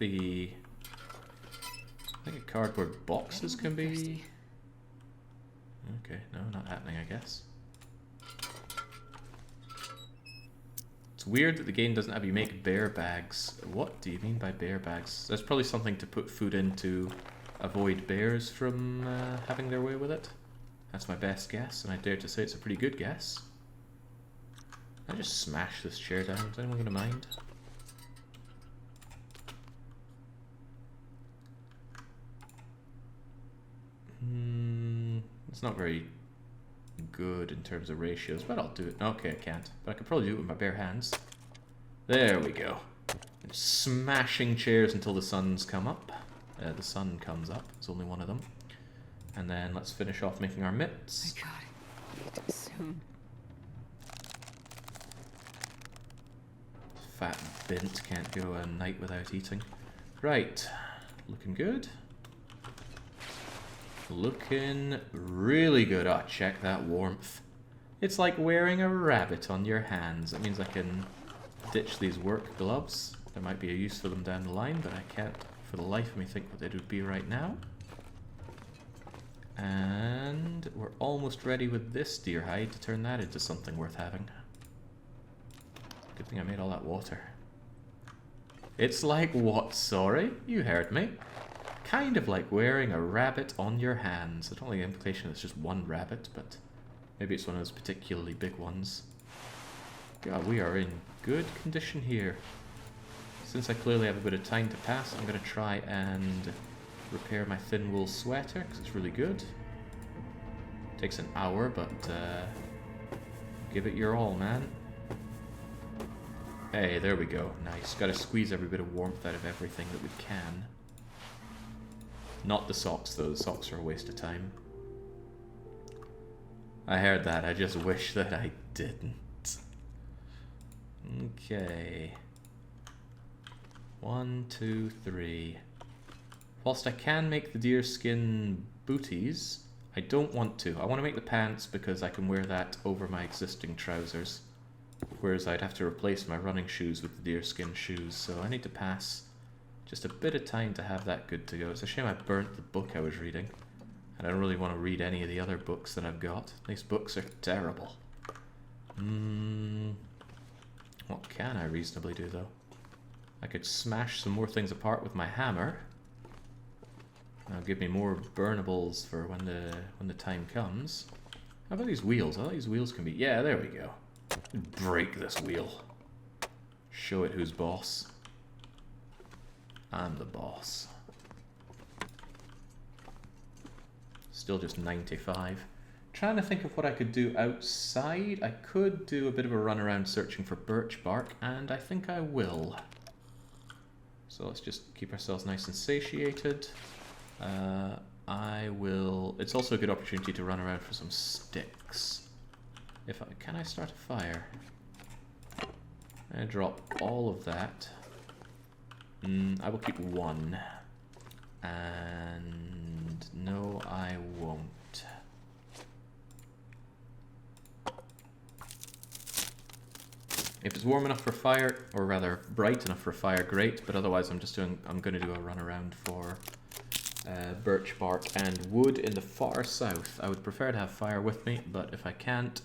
cardboard boxes can be... Okay, no, not happening, I guess. It's weird that the game doesn't have you make bear bags. What do you mean by bear bags? There's probably something to put food in to avoid bears from having their way with it. That's my best guess, and I dare to say it's a pretty good guess. I just smash this chair down. Is anyone going to mind? It's not very good in terms of ratios, but I'll do it. Okay, I can't. But I could probably do it with my bare hands. There we go. Smashing chairs until the suns come up. The sun comes up. There's only one of them. And then let's finish off making our mitts. My god, soon. Fat bint can't go a night without eating. Right, looking good. Looking really good. Oh, check that warmth. It's like wearing a rabbit on your hands. That means I can ditch these work gloves. There might be a use for them down the line, but I can't for the life of me think what they would be right now. And we're almost ready with this deer hide to turn that into something worth having. Good thing I made all that water. It's like what, sorry? You heard me. Kind of like wearing a rabbit on your hands. I don't like the implication it's just one rabbit, but maybe it's one of those particularly big ones. God, we are in good condition here. Since I clearly have a bit of time to pass, I'm going to try and repair my thin wool sweater, because it's really good. Takes an hour, but give it your all, man. Hey, there we go. Nice. Got to squeeze every bit of warmth out of everything that we can. Not the socks, though. The socks are a waste of time. I heard that. I just wish that I didn't. Okay. 1, 2, 3. Whilst I can make the deerskin booties, I don't want to. I want to make the pants because I can wear that over my existing trousers. Whereas I'd have to replace my running shoes with the deerskin shoes, so I need to pass just a bit of time to have that good to go. It's a shame I burnt the book I was reading, and I don't really want to read any of the other books that I've got. These books are terrible. What can I reasonably do, though? I could smash some more things apart with my hammer. That'll give me more burnables for when the time comes. How about these wheels? I thought these wheels can be... Yeah, there we go. Break this wheel. Show it who's boss. I'm the boss. Still just 95. Trying to think of what I could do outside. I could do a bit of a run around searching for birch bark, and I think I will. So let's just keep ourselves nice and satiated. I will... It's also a good opportunity to run around for some sticks. Can I start a fire? I drop all of that. I will keep one. And no, I won't. If it's warm enough for fire, or rather bright enough for fire, great. But otherwise, I'm going to do a run around for birch bark and wood in the far south. I would prefer to have fire with me, but if I can't,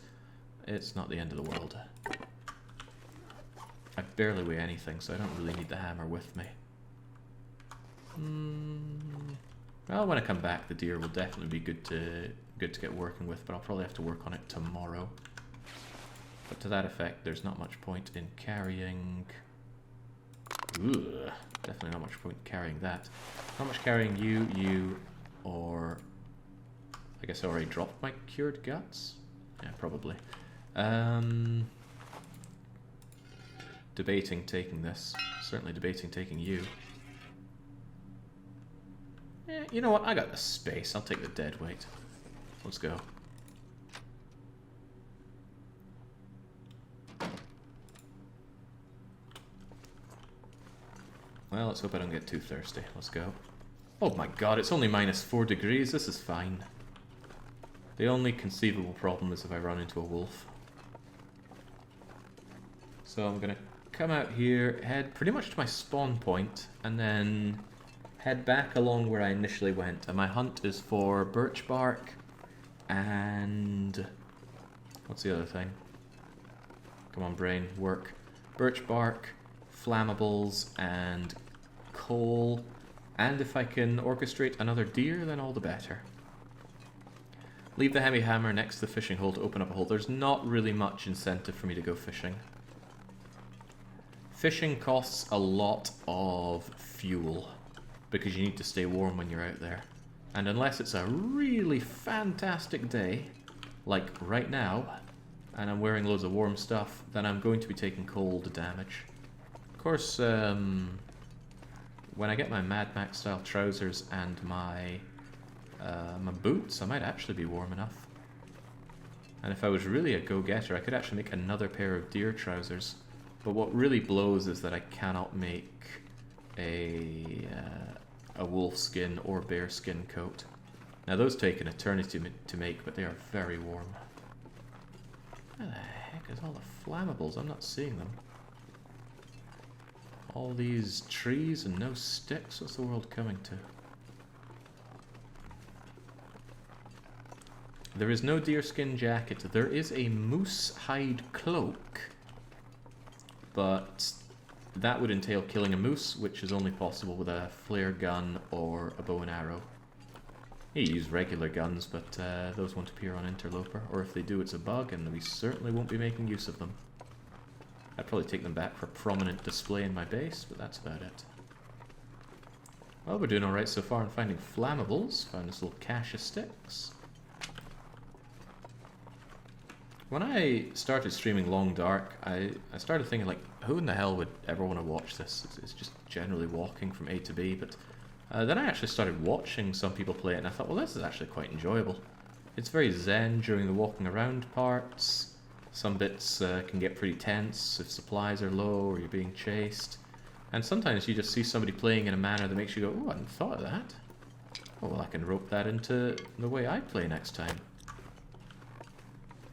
it's not the end of the world. I barely weigh anything, so I don't really need the hammer with me. Well, when I come back, the deer will definitely be good to get working with, but I'll probably have to work on it tomorrow. But to that effect, there's not much point in carrying... Ugh, definitely not much point carrying that. Not much carrying you, or... I guess I already dropped my cured guts? Yeah, probably. Debating taking this. Certainly debating taking you. Yeah, you know what? I got the space. I'll take the dead weight. Let's go. Well, let's hope I don't get too thirsty. Let's go. Oh my god, it's only -4 degrees. This is fine. The only conceivable problem is if I run into a wolf. So I'm gonna come out here, head pretty much to my spawn point, and then head back along where I initially went. And my hunt is for birch bark and... what's the other thing? Come on, brain, work. Birch bark, flammables, and coal. And if I can orchestrate another deer, then all the better. Leave the heavy hammer next to the fishing hole to open up a hole. There's not really much incentive for me to go fishing. Fishing costs a lot of fuel because you need to stay warm when you're out there. And unless it's a really fantastic day, like right now, and I'm wearing loads of warm stuff, then I'm going to be taking cold damage. Of course, when I get my Mad Max style trousers and my boots, I might actually be warm enough. And if I was really a go-getter, I could actually make another pair of deer trousers. But what really blows is that I cannot make a wolf skin or bear skin coat. Now those take an eternity to make, but they are very warm. Where the heck is all the flammables? I'm not seeing them. All these trees and no sticks? What's the world coming to? There is no deerskin jacket. There is a moose hide cloak. But that would entail killing a moose, which is only possible with a flare gun or a bow and arrow. You use regular guns, but those won't appear on Interloper. Or if they do, it's a bug, and we certainly won't be making use of them. I'd probably take them back for prominent display in my base, but that's about it. Well, we're doing alright so far in finding flammables. Found this little cache of sticks. When I started streaming Long Dark, I started thinking, like, who in the hell would ever want to watch this? It's just generally walking from A to B, but then I actually started watching some people play it, and I thought, well, this is actually quite enjoyable. It's very zen during the walking around parts. Some bits can get pretty tense if supplies are low or you're being chased. And sometimes you just see somebody playing in a manner that makes you go, oh, I hadn't thought of that. Oh, well, I can rope that into the way I play next time.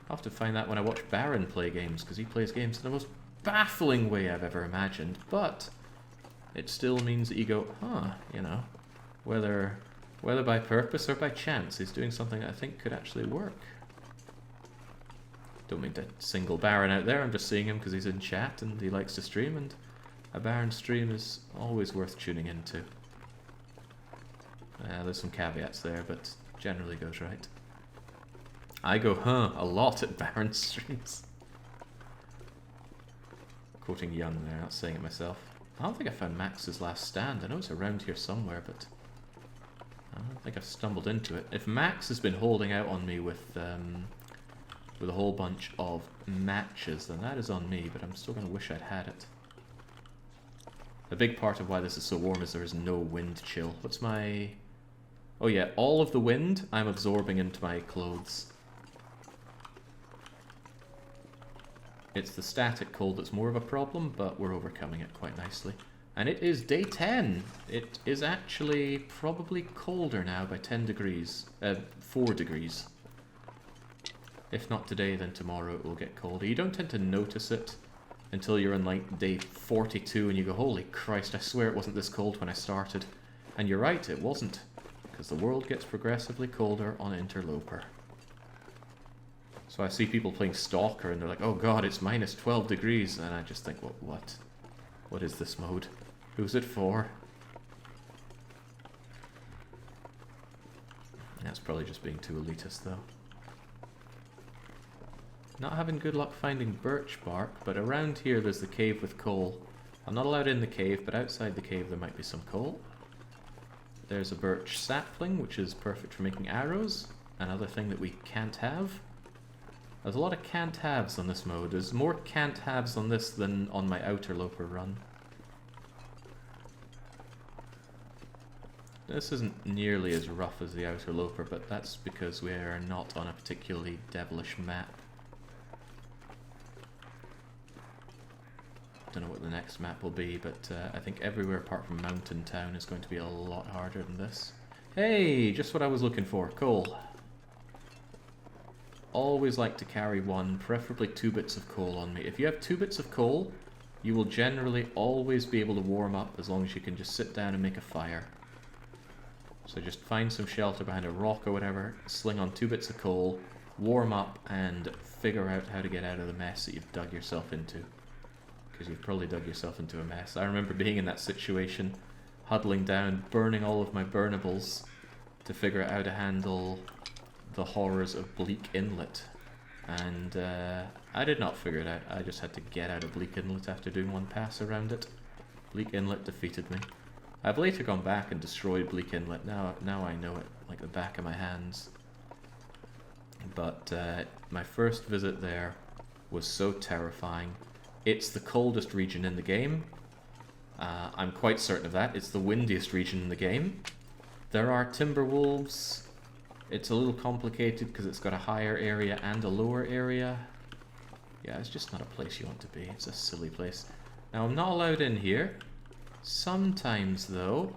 I'll have to find that when I watch Baron play games, because he plays games in the most baffling way I've ever imagined, but it still means that you go, huh, you know, whether by purpose or by chance, he's doing something that I think could actually work. Don't mean to single Baron out there, I'm just seeing him because he's in chat and he likes to stream, and a Baron stream is always worth tuning into. There's some caveats there, but generally goes right. I go, a lot at Baron streams. Quoting Young there, not saying it myself. I don't think I found Max's last stand. I know it's around here somewhere, but I don't think I've stumbled into it. If Max has been holding out on me with a whole bunch of matches, then that is on me, but I'm still going to wish I'd had it. A big part of why this is so warm is there is no wind chill. What's my... Oh yeah, all of the wind I'm absorbing into my clothes. It's the static cold that's more of a problem, but we're overcoming it quite nicely. And it is day 10. It is actually probably colder now by 10 degrees. 4 degrees. If not today, then tomorrow it will get colder. You don't tend to notice it until you're on like day 42 and you go, holy Christ, I swear it wasn't this cold when I started. And you're right, it wasn't. Because the world gets progressively colder on Interloper. So I see people playing Stalker and they're like, oh god, it's minus 12 degrees. And I just think, well, what? What is this mode? Who's it for? That's probably just being too elitist though. Not having good luck finding birch bark, but around here there's the cave with coal. I'm not allowed in the cave, but outside the cave there might be some coal. There's a birch sapling, which is perfect for making arrows. Another thing that we can't have. There's a lot of can't haves on this mode. There's more can't haves on this than on my Outerloper run. This isn't nearly as rough as the Outerloper, but that's because we are not on a particularly devilish map. Don't know what the next map will be, but I think everywhere apart from Mountain Town is going to be a lot harder than this. Hey, just what I was looking for. Coal. Always like to carry one, preferably 2 bits of coal on me. If you have 2 bits of coal, you will generally always be able to warm up as long as you can just sit down and make a fire. So just find some shelter behind a rock or whatever, sling on 2 bits of coal, warm up, and figure out how to get out of the mess that you've dug yourself into. Because you've probably dug yourself into a mess. I remember being in that situation, huddling down, burning all of my burnables to figure out how to handle the horrors of Bleak Inlet. And I did not figure it out. I just had to get out of Bleak Inlet after doing one pass around it. Bleak Inlet defeated me. I've later gone back and destroyed Bleak Inlet. Now I know it like the back of my hands. But my first visit there was so terrifying. It's the coldest region in the game. I'm quite certain of that. It's the windiest region in the game. There are timber wolves. It's a little complicated because it's got a higher area and a lower area. Yeah, it's just not a place you want to be. It's a silly place. Now, I'm not allowed in here. Sometimes, though,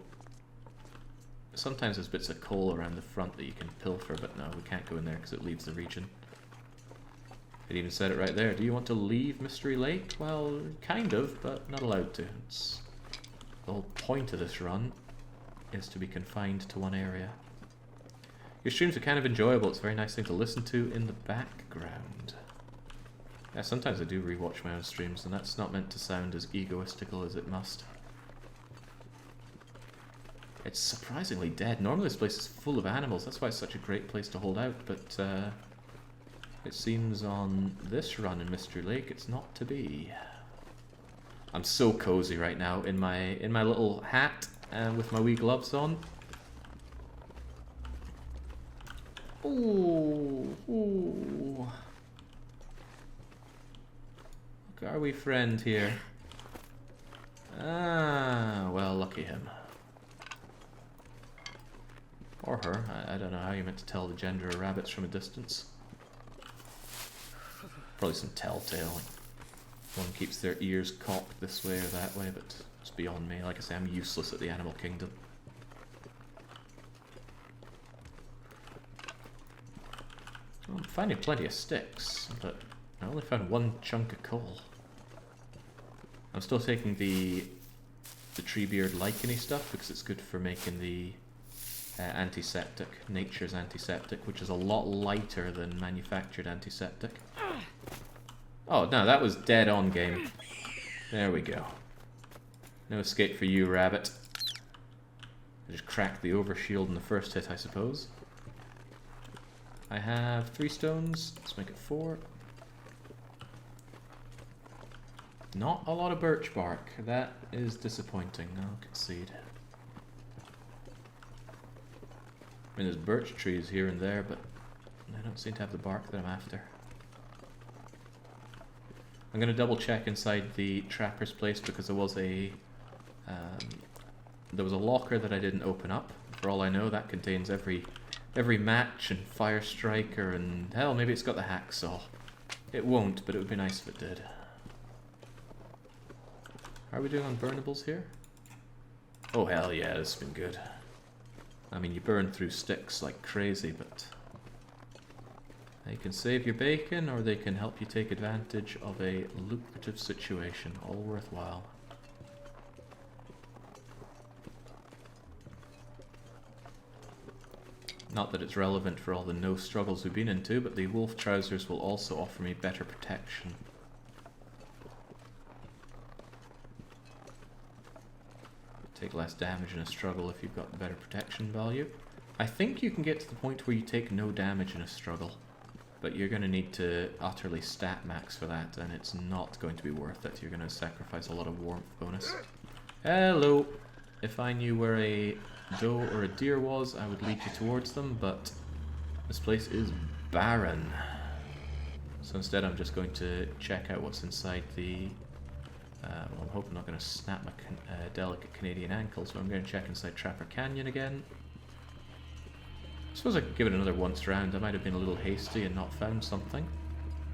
sometimes there's bits of coal around the front that you can pilfer, but no, we can't go in there because it leaves the region. It even said it right there. Do you want to leave Mystery Lake? Well, kind of, but not allowed to. It's the whole point of this run is to be confined to one area. Your streams are kind of enjoyable. It's a very nice thing to listen to in the background. Yeah, sometimes I do rewatch my own streams, and that's not meant to sound as egoistical as it must. It's surprisingly dead. Normally this place is full of animals. That's why it's such a great place to hold out, but it seems on this run in Mystery Lake it's not to be. I'm so cozy right now in my little hat and with my wee gloves on. Ooh, ooh. Look at our wee friend here. Ah, well, lucky him. Or her. I don't know how you're meant to tell the gender of rabbits from a distance. Probably some telltale. Like one keeps their ears cocked this way or that way, but it's beyond me. Like I say, I'm useless at the animal kingdom. Well, I'm finding plenty of sticks, but I only found 1 chunk of coal. I'm still taking the Treebeard licheny stuff because it's good for making the antiseptic, nature's antiseptic, which is a lot lighter than manufactured antiseptic. Oh, no, that was dead on game. There we go. No escape for you, rabbit. I just cracked the overshield in the first hit, I suppose. I have 3 stones. Let's make it 4. Not a lot of birch bark. That is disappointing, I'll concede. I mean, there's birch trees here and there, but I don't seem to have the bark that I'm after. I'm going to double check inside the trapper's place because there was a locker that I didn't open up. For all I know, that contains every match and fire striker and hell, maybe it's got the hacksaw. It won't, but it would be nice if it did. How are we doing on burnables here? Oh hell yeah, this has been good. I mean, you burn through sticks like crazy, but they can save your bacon or they can help you take advantage of a lucrative situation. All worthwhile. Not that it's relevant for all the no struggles we've been into, but the wolf trousers will also offer me better protection. Take less damage in a struggle if you've got better protection value. I think you can get to the point where you take no damage in a struggle, but you're going to need to utterly stat max for that, and it's not going to be worth it. You're going to sacrifice a lot of warmth bonus. Hello! If I knew where a doe or a deer was, I would lead you towards them, but this place is barren. So instead I'm just going to check out what's inside the... well, I'm hoping I'm not going to snap my delicate Canadian ankles, but I'm going to check inside Trapper Canyon again. I suppose I could give it another once round. I might have been a little hasty and not found something.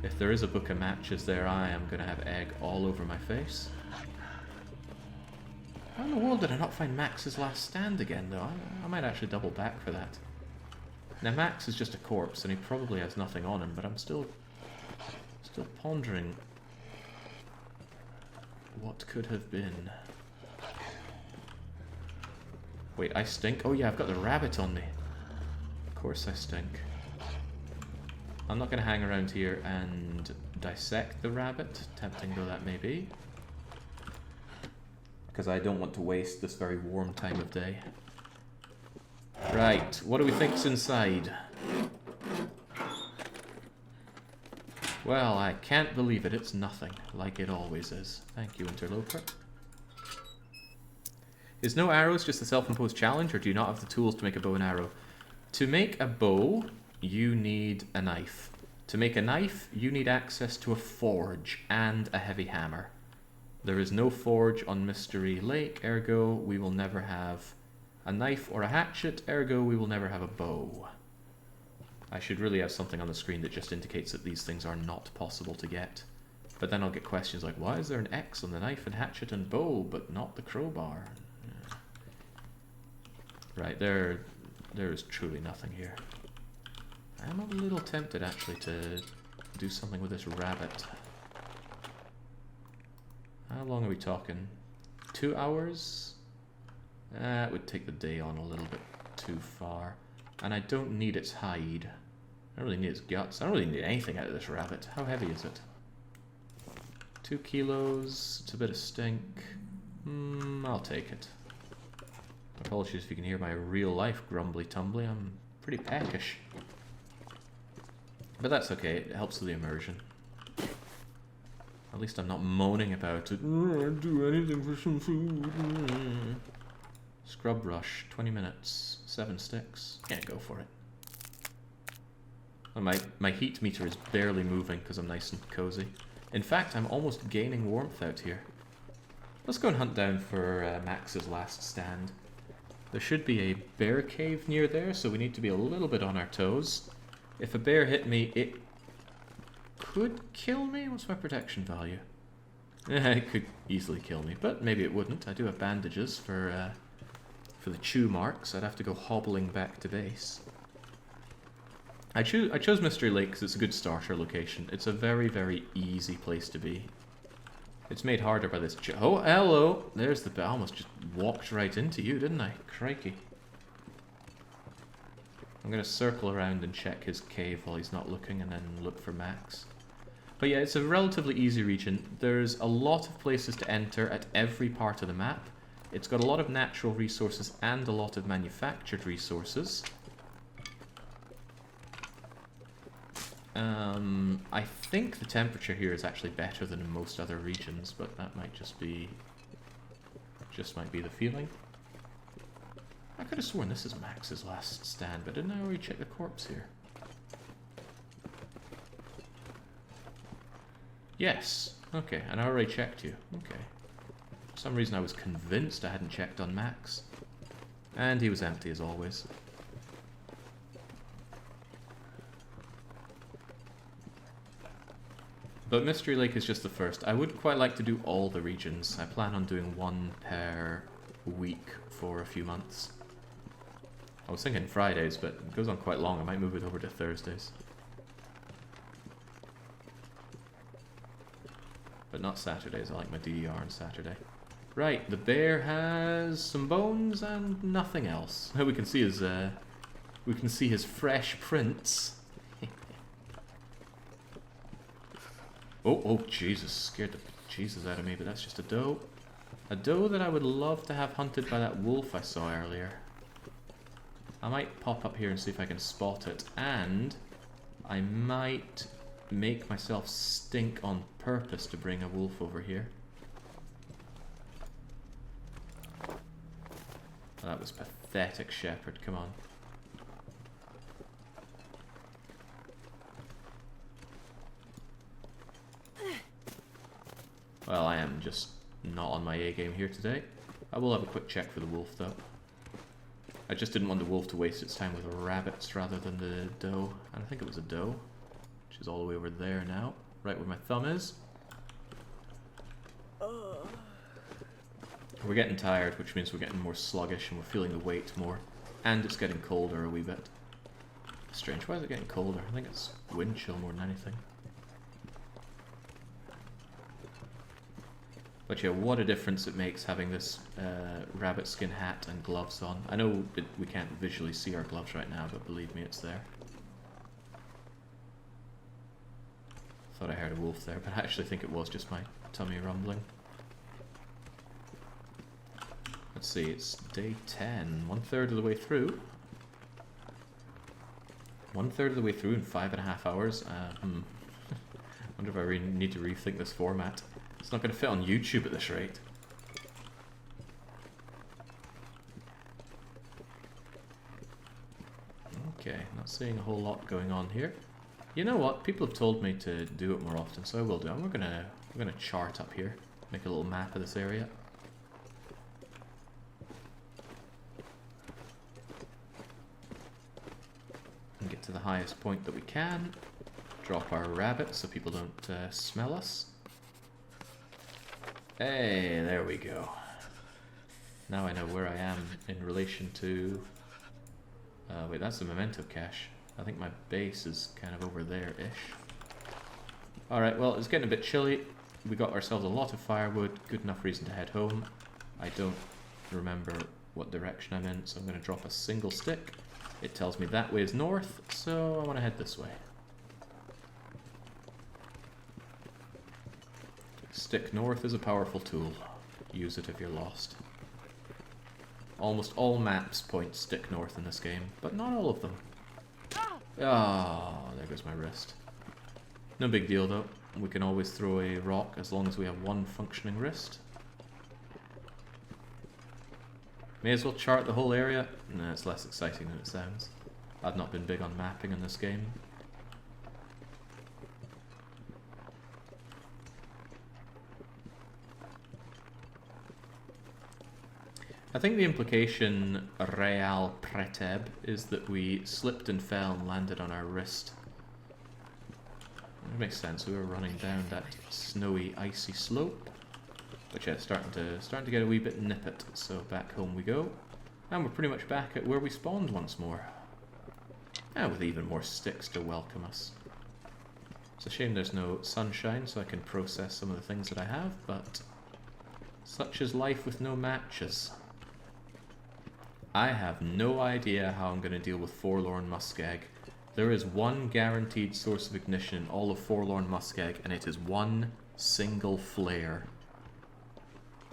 If there is a book of matches there, I am going to have egg all over my face. How in the world did I not find Max's last stand again, though? I might actually double back for that. Now, Max is just a corpse, and he probably has nothing on him, but I'm still pondering what could have been. Wait, I stink? Oh yeah, I've got the rabbit on me. Of course I stink. I'm not going to hang around here and dissect the rabbit, tempting though that may be, because I don't want to waste this very warm time of day. Right, what do we think's inside? Well, I can't believe it. It's nothing, like it always is. Thank you, Interloper. Is no arrows just a self-imposed challenge, or do you not have the tools to make a bow and arrow? To make a bow, you need a knife. To make a knife, you need access to a forge and a heavy hammer. There is no forge on Mystery Lake, ergo we will never have a knife or a hatchet, ergo we will never have a bow. I should really have something on the screen that just indicates that these things are not possible to get. But then I'll get questions like, why is there an X on the knife and hatchet and bow, but not the crowbar? Yeah. Right, there is truly nothing here. I'm a little tempted, actually, to do something with this rabbit. How long are we talking? 2 hours? It would take the day on a little bit too far. And I don't need its hide. I don't really need its guts. I don't really need anything out of this rabbit. How heavy is it? 2 kilos. It's a bit of stink. I'll take it. Apologies if you can hear my real life grumbly tumbly. I'm pretty peckish. But that's okay. It helps with the immersion. At least I'm not moaning about it. I'd do anything for some food. Scrub brush, 20 minutes, 7 sticks. Can't go for it. Well, my heat meter is barely moving because I'm nice and cozy. In fact, I'm almost gaining warmth out here. Let's go and hunt down for Max's last stand. There should be a bear cave near there, so we need to be a little bit on our toes. If a bear hit me, it could kill me. What's my protection value? It could easily kill me, but maybe it wouldn't. I do have bandages for the chew marks. I'd have to go hobbling back to base. I chose Mystery Lake because it's a good starter location. It's a very, very easy place to be. It's made harder by this... Oh, hello! There's the... I almost just walked right into you, didn't I? Crikey. I'm going to circle around and check his cave while he's not looking, and then look for Max. But yeah, it's a relatively easy region. There's a lot of places to enter at every part of the map, It's got a lot of natural resources and a lot of manufactured resources. I think the temperature here is actually better than in most other regions, but that might just might be the feeling. I could have sworn this is Max's last stand, but didn't I already check the corpse here? Yes. Okay, and I already checked you. Okay. For some reason I was convinced I hadn't checked on Max. And he was empty as always. But Mystery Lake is just the first. I would quite like to do all the regions. I plan on doing one per week for a few months. I was thinking Fridays, but it goes on quite long. I might move it over to Thursdays. But not Saturdays. I like my DDR on Saturday. Right, the bear has some bones and nothing else. We can see his fresh prints. Oh, Jesus, scared the Jesus out of me, but that's just a doe. A doe that I would love to have hunted by that wolf I saw earlier. I might pop up here and see if I can spot it, and I might make myself stink on purpose to bring a wolf over here. Oh, that was pathetic, Shepherd, come on. Well, I am just not on my A game here today. I will have a quick check for the wolf, though. I just didn't want the wolf to waste its time with rabbits rather than the doe. And I think it was a doe, which is all the way over there now, right where my thumb is. We're getting tired, which means we're getting more sluggish and we're feeling the weight more. And it's getting colder a wee bit. Strange, why is it getting colder? I think it's wind chill more than anything. But yeah, what a difference it makes having this rabbit skin hat and gloves on. I know we can't visually see our gloves right now, but believe me, it's there. Thought I heard a wolf there, but I actually think it was just my tummy rumbling. Let's see, it's day 10, 1/3 of the way through. 1/3 of the way through in 5.5 hours. Wonder if I really need to rethink this format. It's not going to fit on YouTube at this rate. Okay, not seeing a whole lot going on here. You know what? People have told me to do it more often, so I will do it. We're gonna chart up here, make a little map of this area. And get to the highest point that we can. Drop our rabbit so people don't smell us. Hey, there we go. Now I know where I am in relation to... wait, that's the memento cache. I think my base is kind of over there-ish. Alright, well, it's getting a bit chilly. We got ourselves a lot of firewood. Good enough reason to head home. I don't remember what direction I'm in, so I'm going to drop a single stick. It tells me that way is north, so I want to head this way. Stick north is a powerful tool. Use it if you're lost. Almost all maps point stick north in this game, but not all of them. Ah, oh, there goes my wrist. No big deal though. We can always throw a rock as long as we have one functioning wrist. May as well chart the whole area. No, it's less exciting than it sounds. I've not been big on mapping in this game. I think the implication, real preteb, is that we slipped and fell and landed on our wrist. It makes sense. We were running down that snowy, icy slope, which is starting to get a wee bit nippet. So back home we go, and we're pretty much back at where we spawned once more, and with even more sticks to welcome us. It's a shame there's no sunshine, so I can process some of the things that I have, but such is life with no matches. I have no idea how I'm going to deal with Forlorn Muskeg. There is one guaranteed source of ignition in all of Forlorn Muskeg, and it is one single flare.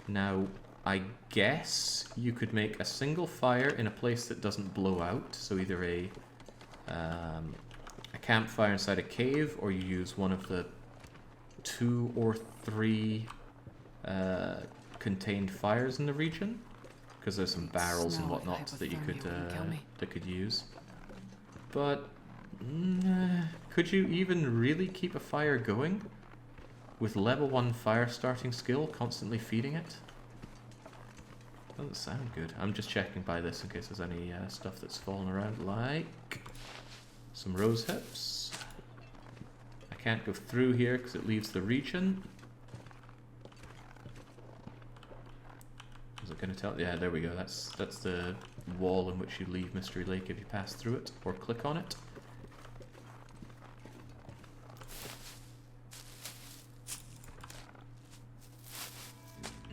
Now, I guess you could make a single fire in a place that doesn't blow out. So either a campfire inside a cave, or you use one of the 2 or 3 contained fires in the region, because there's some barrels and whatnot that you could use. But could you even really keep a fire going with level 1 fire starting skill, constantly feeding it? Doesn't sound good. I'm just checking by this in case there's any stuff that's fallen around, like some rose hips. I can't go through here because it leaves the region. Is it going to tell? Yeah, there we go. That's the wall in which you leave Mystery Lake if you pass through it or click on it.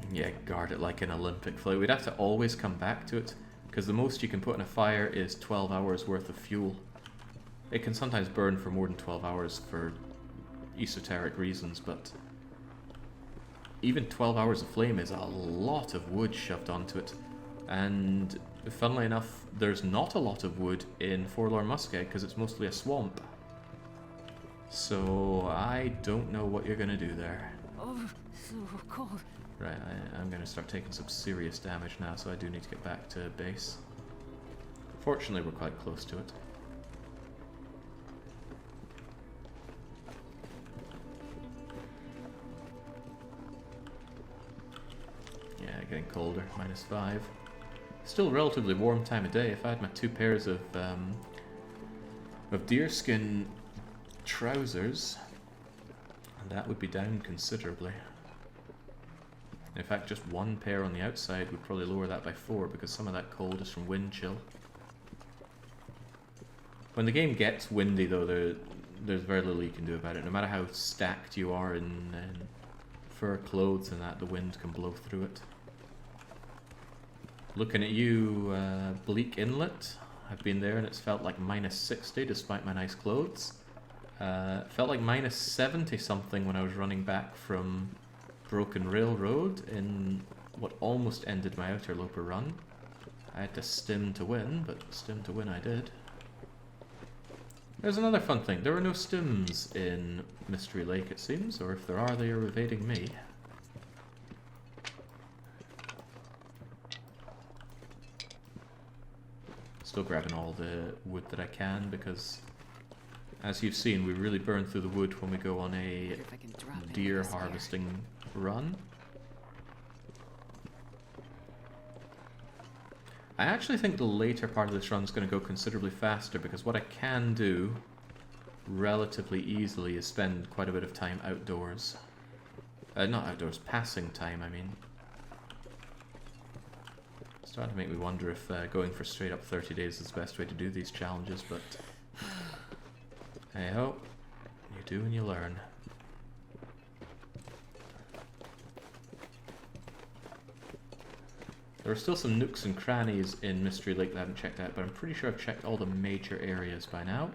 Yeah, guard it like an Olympic flight. We'd have to always come back to it, because the most you can put in a fire is 12 hours worth of fuel. It can sometimes burn for more than 12 hours for esoteric reasons, but even 12 hours of flame is a lot of wood shoved onto it. And funnily enough, there's not a lot of wood in Forlorn Muskeg because it's mostly a swamp. So I don't know what you're going to do there. Oh, so cold. Right, I'm going to start taking some serious damage now, so I do need to get back to base. Fortunately, we're quite close to it. Yeah, getting colder, -5. Still relatively warm time of day. If I had my 2 pairs of deerskin trousers, that would be down considerably. In fact, just 1 pair on the outside would probably lower that by 4, because some of that cold is from wind chill. When the game gets windy, though, there's very little you can do about it. No matter how stacked you are in fur clothes and that, the wind can blow through it. Looking at you, Bleak Inlet. I've been there and it's felt like -60 despite my nice clothes. It felt like -70 something when I was running back from Broken Railroad in what almost ended my outer loper run. I had to stim to win, but stim to win I did. There's another fun thing. There are no stims in Mystery Lake, it seems, or if there are, they are evading me. Still grabbing all the wood that I can, because as you've seen, we really burn through the wood when we go on a deer harvesting run. I actually think the later part of this run is going to go considerably faster, because what I can do relatively easily is spend quite a bit of time outdoors. Not outdoors, passing time, I mean. It's starting to make me wonder if going for straight up 30 days is the best way to do these challenges, but hey ho, you do and you learn. There are still some nooks and crannies in Mystery Lake that I haven't checked out, but I'm pretty sure I've checked all the major areas by now.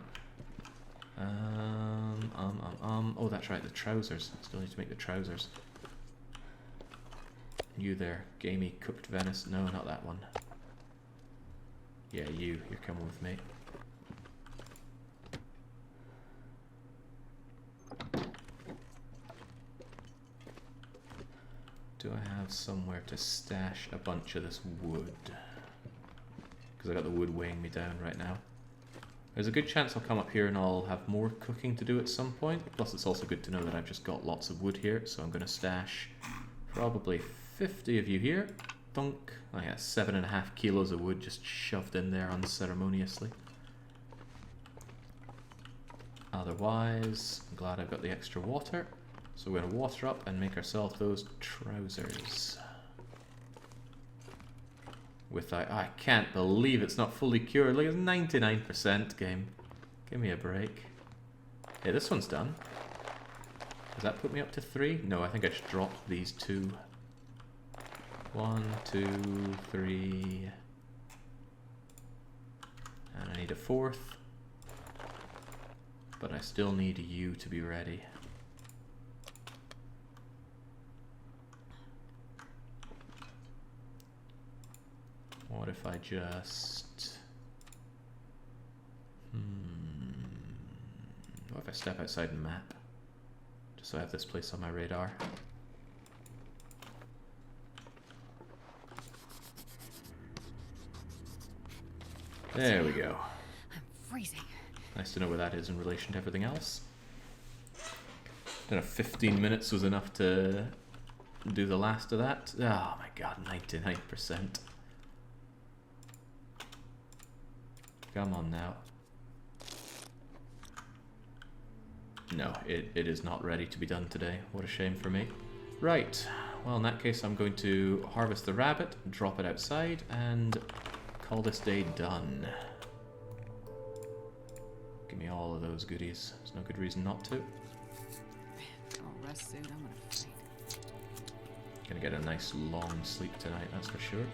Oh, that's right, the trousers. Still need to make the trousers. You there, gamey cooked Venice. No, not that one. Yeah, you're coming with me. Do I have somewhere to stash a bunch of this wood? Because I got the wood weighing me down right now. There's a good chance I'll come up here and I'll have more cooking to do at some point. Plus it's also good to know that I've just got lots of wood here, so I'm going to stash probably 50 of you here. Thunk. Oh yeah, 7.5 kilos of wood just shoved in there unceremoniously. Otherwise, I'm glad I've got the extra water. So we're going to water up and make ourselves those trousers. I can't believe it's not fully cured. Look, it's 99% game. Give me a break. Hey, this one's done. Does that put me up to 3? No, I think I just dropped these 2. 1, 2, 3. And I need a 4th. But I still need you to be ready. What if I just... What if I step outside and map? Just so I have this place on my radar. There we go. I'm freezing. Nice to know where that is in relation to everything else. Don't know if 15 minutes was enough to do the last of that. Oh my god, 99%. Come on now. No, it is not ready to be done today. What a shame for me. Right, well in that case I'm going to harvest the rabbit, drop it outside, and call this day done. Give me all of those goodies. There's no good reason not to. Man, I'll rest soon. I'm gonna faint. Gonna get a nice long sleep tonight, that's for sure.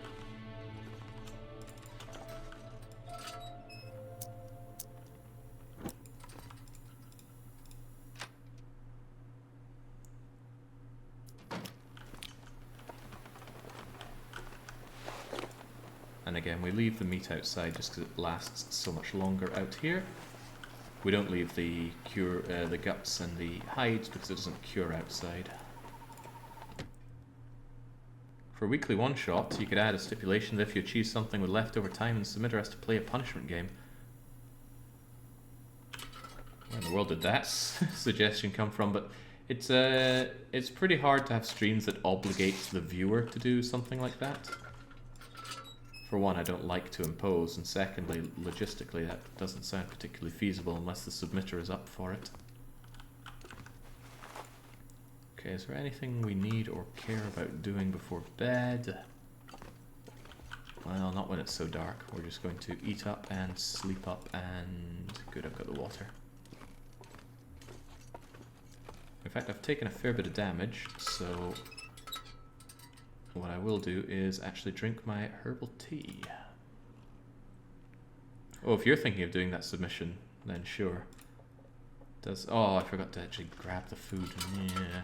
And again, we leave the meat outside just because it lasts so much longer out here. We don't leave the the guts and the hides because it doesn't cure outside. For a weekly one-shot, you could add a stipulation that if you achieve something with leftover time, the submitter has to play a punishment game. Where in the world did that suggestion come from? But it's pretty hard to have streams that obligate the viewer to do something like that. For one, I don't like to impose, and secondly, logistically, that doesn't sound particularly feasible unless the submitter is up for it. Okay, is there anything we need or care about doing before bed? Well, not when it's so dark. We're just going to eat up and sleep up, and good, I've got the water. In fact, I've taken a fair bit of damage, so what I will do is actually drink my herbal tea. Oh, if you're thinking of doing that submission, then sure. Oh, I forgot to actually grab the food. Yeah.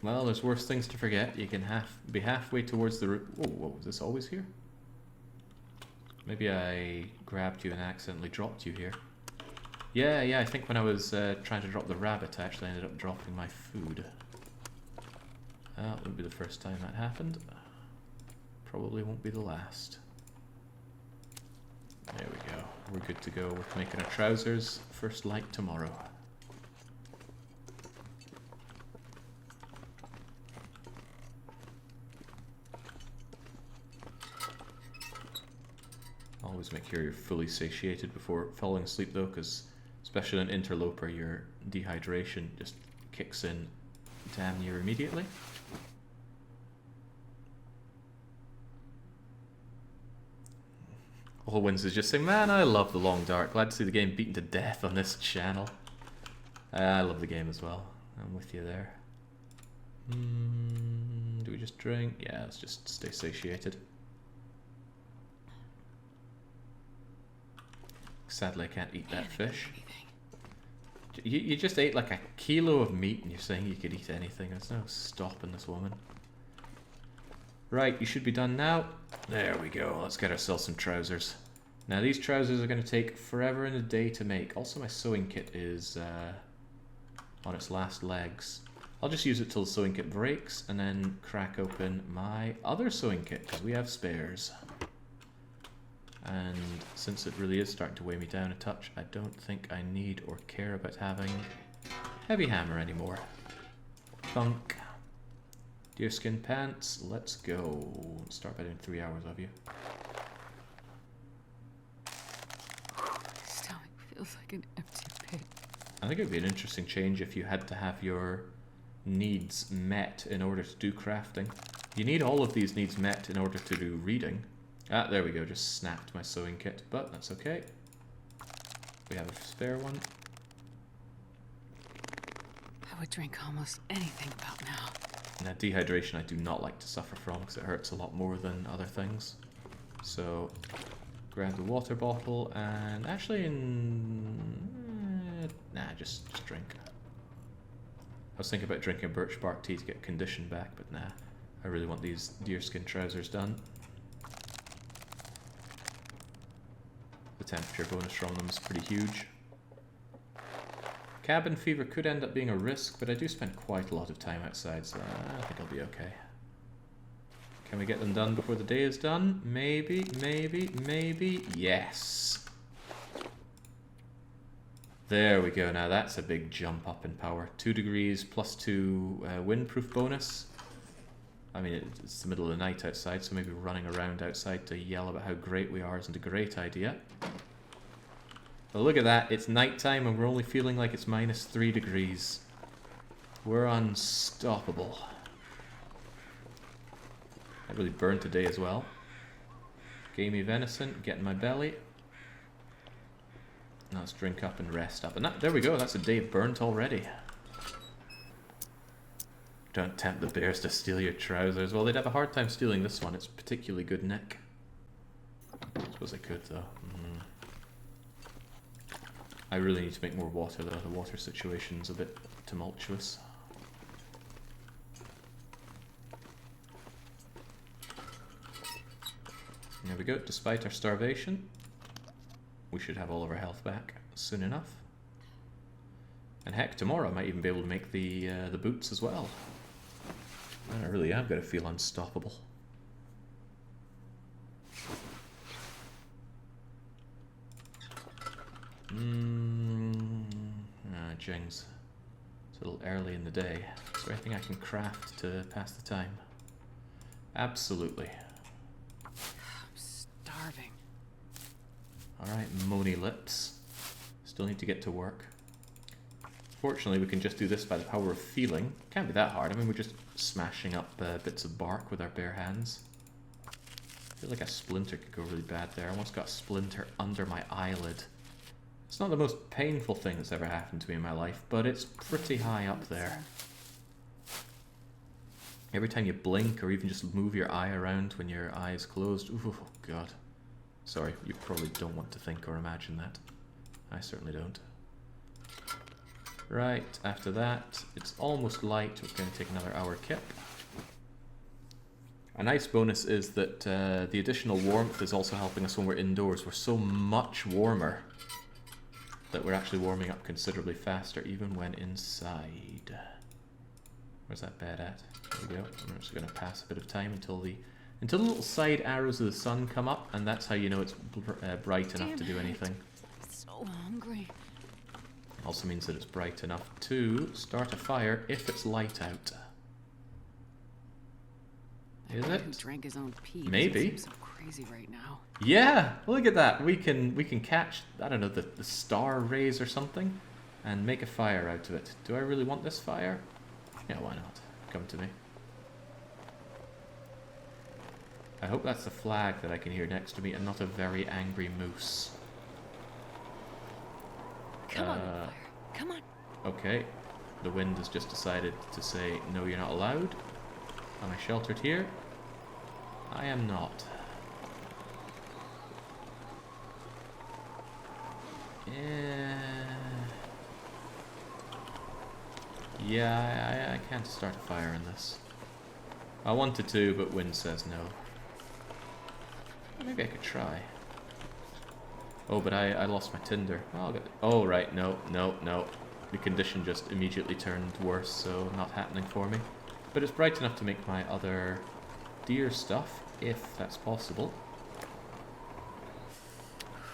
Well, there's worse things to forget. You can be halfway towards the... Whoa, was this always here? Maybe I grabbed you and accidentally dropped you here. Yeah, I think when I was trying to drop the rabbit, I actually ended up dropping my food. That wouldn't be the first time that happened. Probably won't be the last. There we go. We're good to go. We're making our trousers. First light tomorrow. Always make sure you're fully satiated before falling asleep though, because especially an interloper, your dehydration just kicks in damn near immediately. All Wins is just saying, man, I love The Long Dark. Glad to see the game beaten to death on this channel. I love the game as well. I'm with you there. Do we just drink? Yeah, let's just stay satiated. Sadly, I can't eat that fish. You just ate like a kilo of meat and you're saying you could eat anything. There's no stopping this woman. Right, you should be done now. There we go. Let's get ourselves some trousers. Now these trousers are going to take forever and a day to make. Also my sewing kit is on its last legs. I'll just use it till the sewing kit breaks and then crack open my other sewing kit because we have spares. And since it really is starting to weigh me down a touch, I don't think I need or care about having heavy hammer anymore. Thunk. Deerskin pants, let's go. Start by doing 3 hours of you. My stomach feels like an empty pit. I think it would be an interesting change if you had to have your needs met in order to do crafting. You need all of these needs met in order to do reading. Ah, there we go, just snapped my sewing kit, but that's okay. We have a spare one. I would drink almost anything about now. Now, dehydration I do not like to suffer from because it hurts a lot more than other things. So, grab the water bottle and actually, nah, just drink. was thinking about drinking birch bark tea to get condition back, but nah. I really want these deerskin trousers done. The temperature bonus from them is pretty huge. Cabin fever could end up being a risk, but I do spend quite a lot of time outside, so I think I'll be okay. Can we get them done before the day is done? Maybe, maybe, maybe. Yes! There we go. Now that's a big jump up in power. 2 degrees plus 2 windproof bonus. I mean, it's the middle of the night outside, so maybe running around outside to yell about how great we are isn't a great idea. But look at that, it's nighttime and we're only feeling like it's minus 3 degrees. We're unstoppable. I really burned today as well. Gamey venison, get in my belly. Now let's drink up and rest up. And that, there we go, that's a day burnt already. Don't tempt the bears to steal your trousers. Well, they'd have a hard time stealing this one. It's particularly good nick. I suppose I could, though. I really need to make more water, though. The water situation's a bit tumultuous. There we go. Despite our starvation, we should have all of our health back soon enough. And heck, tomorrow I might even be able to make the boots as well. Man, I really am going to feel unstoppable. Jings. It's a little early in the day. Is there anything I can craft to pass the time? Absolutely. I'm starving. Alright, moany lips. Still need to get to work. Fortunately, we can just do this by the power of feeling. Can't be that hard. I mean, we're just smashing up bits of bark with our bare hands. I feel like a splinter could go really bad there. I almost got a splinter under my eyelid. It's not the most painful thing that's ever happened to me in my life, but it's pretty high up there. Every time you blink or even just move your eye around when your eye is closed, ooh, God. Sorry, you probably don't want to think or imagine that. I certainly don't. Right, after that, it's almost light. We're going to take another hour kip. A nice bonus is that the additional warmth is also helping us when we're indoors. We're so much warmer that we're actually warming up considerably faster even when inside. Where's that bed at? There we go. I'm just going to pass a bit of time until the little side arrows of the sun come up, and that's how you know it's bright enough to do anything. I'm so hungry. Also means that it's bright enough to start a fire if it's light out. Is it? He drank his own pee. Maybe. Seems so crazy right now. Yeah, look at that. We can catch, I don't know, the star rays or something, and make a fire out of it. Do I really want this fire? Yeah, why not? Come to me. I hope that's the flag that I can hear next to me, and not a very angry moose. Come on, fire. Come on. Okay, the wind has just decided to say, no, you're not allowed. Am I sheltered here? I am not. Yeah, I can't start a fire in this. I wanted to, but wind says no. Maybe I could try. Oh, but I lost my tinder. Oh, right, no. The condition just immediately turned worse, so not happening for me. But it's bright enough to make my other deer stuff, if that's possible.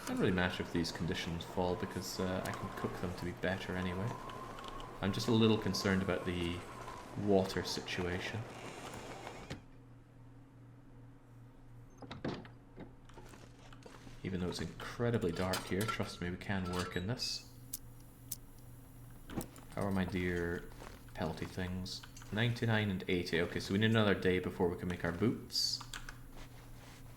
Doesn't really matter if these conditions fall, because I can cook them to be better anyway. I'm just a little concerned about the water situation. Even though it's incredibly dark here, trust me, we can work in this. How are my deer pelty things? 99 and 80. Okay, so we need another day before we can make our boots.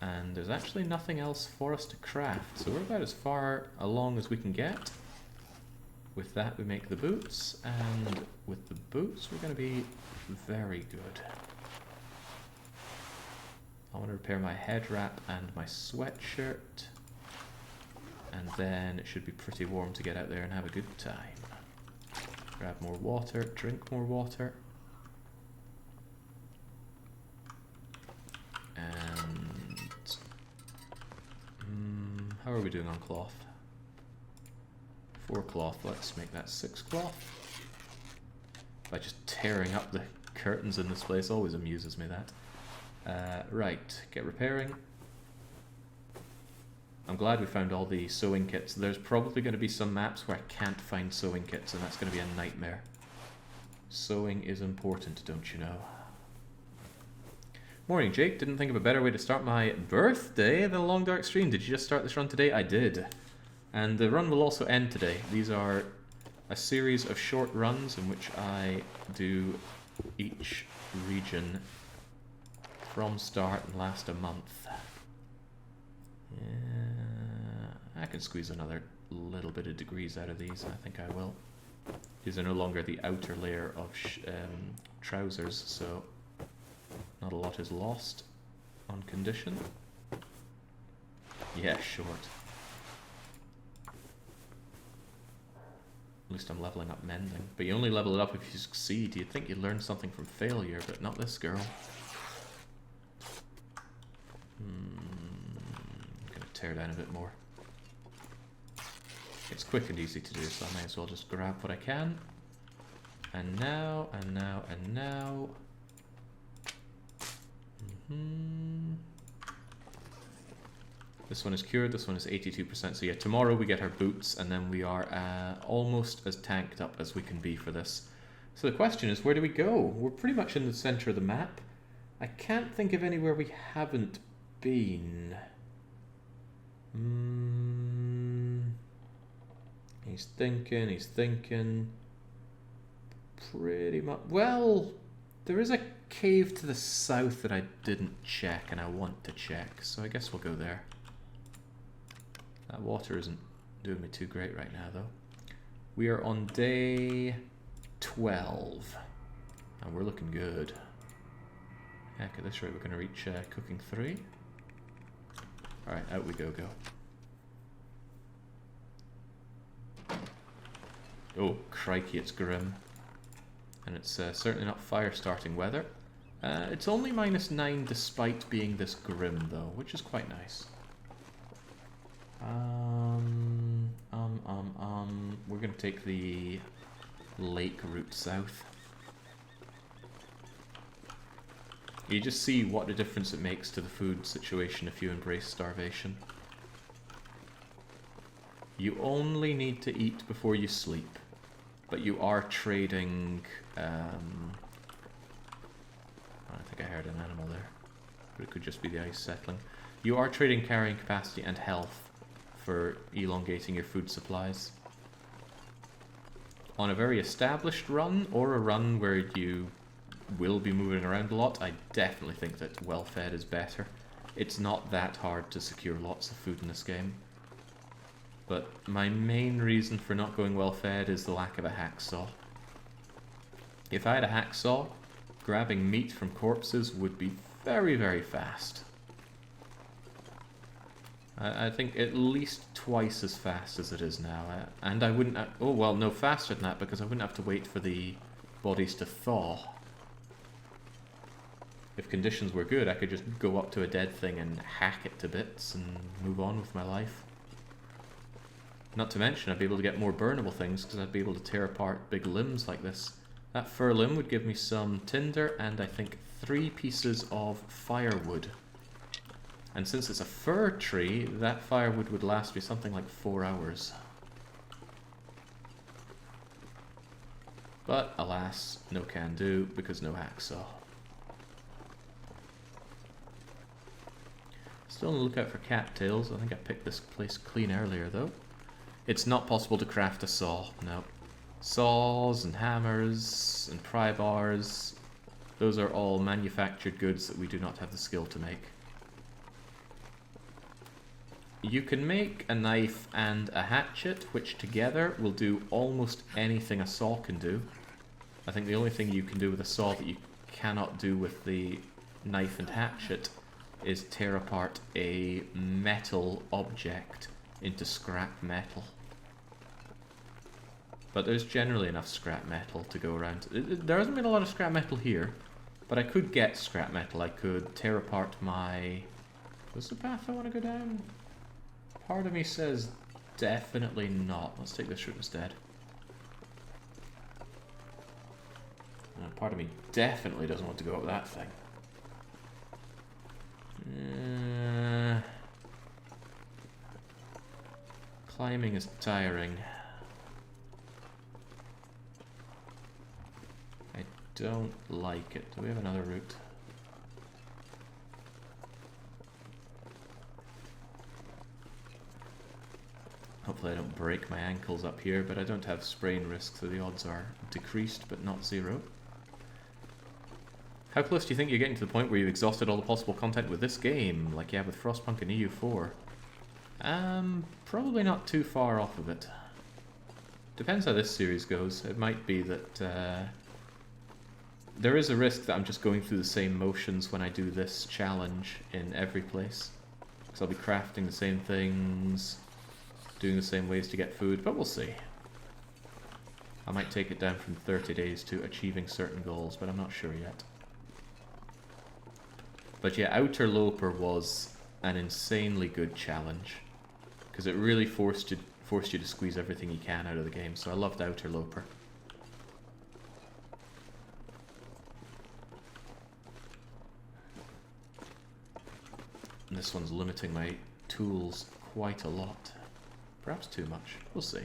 And there's actually nothing else for us to craft, so we're about as far along as we can get. With that, we make the boots, and with the boots, we're going to be very good. I want to repair my head wrap and my sweatshirt, and then it should be pretty warm to get out there and have a good time. Grab more water, drink more water. And... how are we doing on cloth? 4 cloth, let's make that 6 cloth. By just tearing up the curtains in this place, always amuses me that. Right, get repairing. I'm glad we found all the sewing kits. There's probably going to be some maps where I can't find sewing kits, and that's going to be a nightmare. Sewing is important, don't you know? Morning, Jake. Didn't think of a better way to start my birthday than a long dark stream. Did you just start this run today? I did. And the run will also end today. These are a series of short runs in which I do each region from start and last a month. Yeah, I can squeeze another little bit of degrees out of these. I think I will. These are no longer the outer layer of trousers, so not a lot is lost on condition. Yeah, short. At least I'm leveling up mending. But you only level it up if you succeed. You'd think you'd learn something from failure, but not this girl. I'm gonna tear down a bit more. It's quick and easy to do, so I may as well just grab what I can. And now, and now, and now. This one is cured, this one is 82%. So yeah, tomorrow we get our boots, and then we are almost as tanked up as we can be for this. So the question is, where do we go? We're pretty much in the center of the map. I can't think of anywhere we haven't been. He's thinking. Pretty much. Well, there is a cave to the south that I didn't check, and I want to check, so I guess we'll go there. That water isn't doing me too great right now, though. We are on day 12, and we're looking good. Heck, at this rate we're going to reach cooking 3. Alright, out we go. Oh, crikey, it's grim. And it's certainly not fire-starting weather. It's only -9 despite being this grim, though, which is quite nice. We're going to take the lake route south. You just see what a difference it makes to the food situation if you embrace starvation. You only need to eat before you sleep, but you are trading... I think I heard an animal there, but it could just be the ice settling. You are trading carrying capacity and health for elongating your food supplies. On a very established run, or a run where you will be moving around a lot, I definitely think that well-fed is better. It's not that hard to secure lots of food in this game. But my main reason for not going well-fed is the lack of a hacksaw. If I had a hacksaw, grabbing meat from corpses would be very, very fast. I think at least twice as fast as it is now. And I wouldn't... oh, well, no, faster than that, because I wouldn't have to wait for the bodies to thaw. If conditions were good, I could just go up to a dead thing and hack it to bits and move on with my life. Not to mention, I'd be able to get more burnable things, because I'd be able to tear apart big limbs like this. That fir limb would give me some tinder, and I think 3 pieces of firewood. And since it's a fir tree, that firewood would last me something like 4 hours. But, alas, no can do, because no hacksaw. Still on the lookout for cattails. I think I picked this place clean earlier, though. It's not possible to craft a saw, no. Saws and hammers and pry bars, those are all manufactured goods that we do not have the skill to make. You can make a knife and a hatchet, which together will do almost anything a saw can do. I think the only thing you can do with a saw that you cannot do with the knife and hatchet is tear apart a metal object into scrap metal. But there's generally enough scrap metal to go around. There hasn't been a lot of scrap metal here, but I could get scrap metal. I could tear apart my... What's the path I want to go down? Part of me says definitely not. Let's take this route instead. Part of me definitely doesn't want to go up that thing. Climbing is tiring. I don't like it. Do we have another route? Hopefully I don't break my ankles up here, but I don't have sprain risk, so the odds are decreased but not zero. How close do you think you're getting to the point where you've exhausted all the possible content with this game, like you have with Frostpunk and EU4? Probably not too far off of it. Depends how this series goes. It might be that there is a risk that I'm just going through the same motions when I do this challenge in every place. Because I'll be crafting the same things, doing the same ways to get food, but we'll see. I might take it down from 30 days to achieving certain goals, but I'm not sure yet. But yeah, Outer Loper was an insanely good challenge, because it really forced you to squeeze everything you can out of the game, so I loved Outer Loper. And this one's limiting my tools quite a lot. Perhaps too much. We'll see.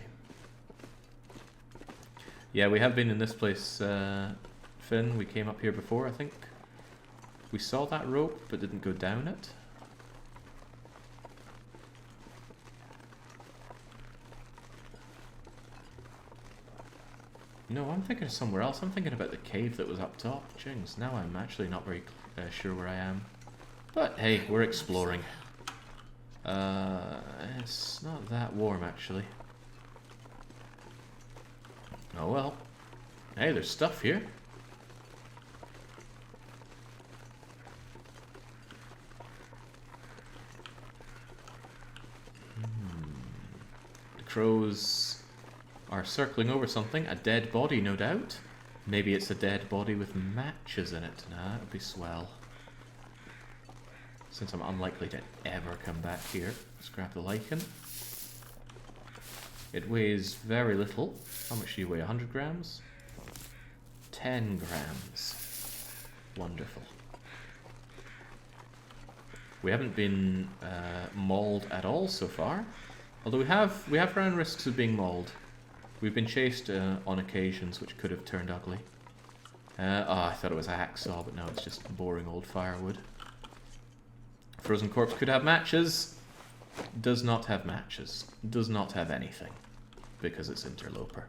Yeah, we have been in this place, Finn. We came up here before, I think. We saw that rope, but didn't go down it. No, I'm thinking of somewhere else. I'm thinking about the cave that was up top. Jings, now I'm actually not very sure where I am. But hey, we're exploring. It's not that warm, actually. Oh well. Hey, there's stuff here. The crows are circling over something. A dead body, no doubt. Maybe it's a dead body with matches in it. Nah, it'd be swell. Since I'm unlikely to ever come back here, let's grab the lichen. It weighs very little. How much do you weigh? 100 grams? 10 grams. Wonderful. We haven't been mauled at all so far. Although we have run risks of being mauled. We've been chased on occasions which could have turned ugly. Oh, I thought it was a hacksaw, but no, it's just boring old firewood. Frozen Corpse could have matches. Does not have matches. Does not have anything. Because it's Interloper.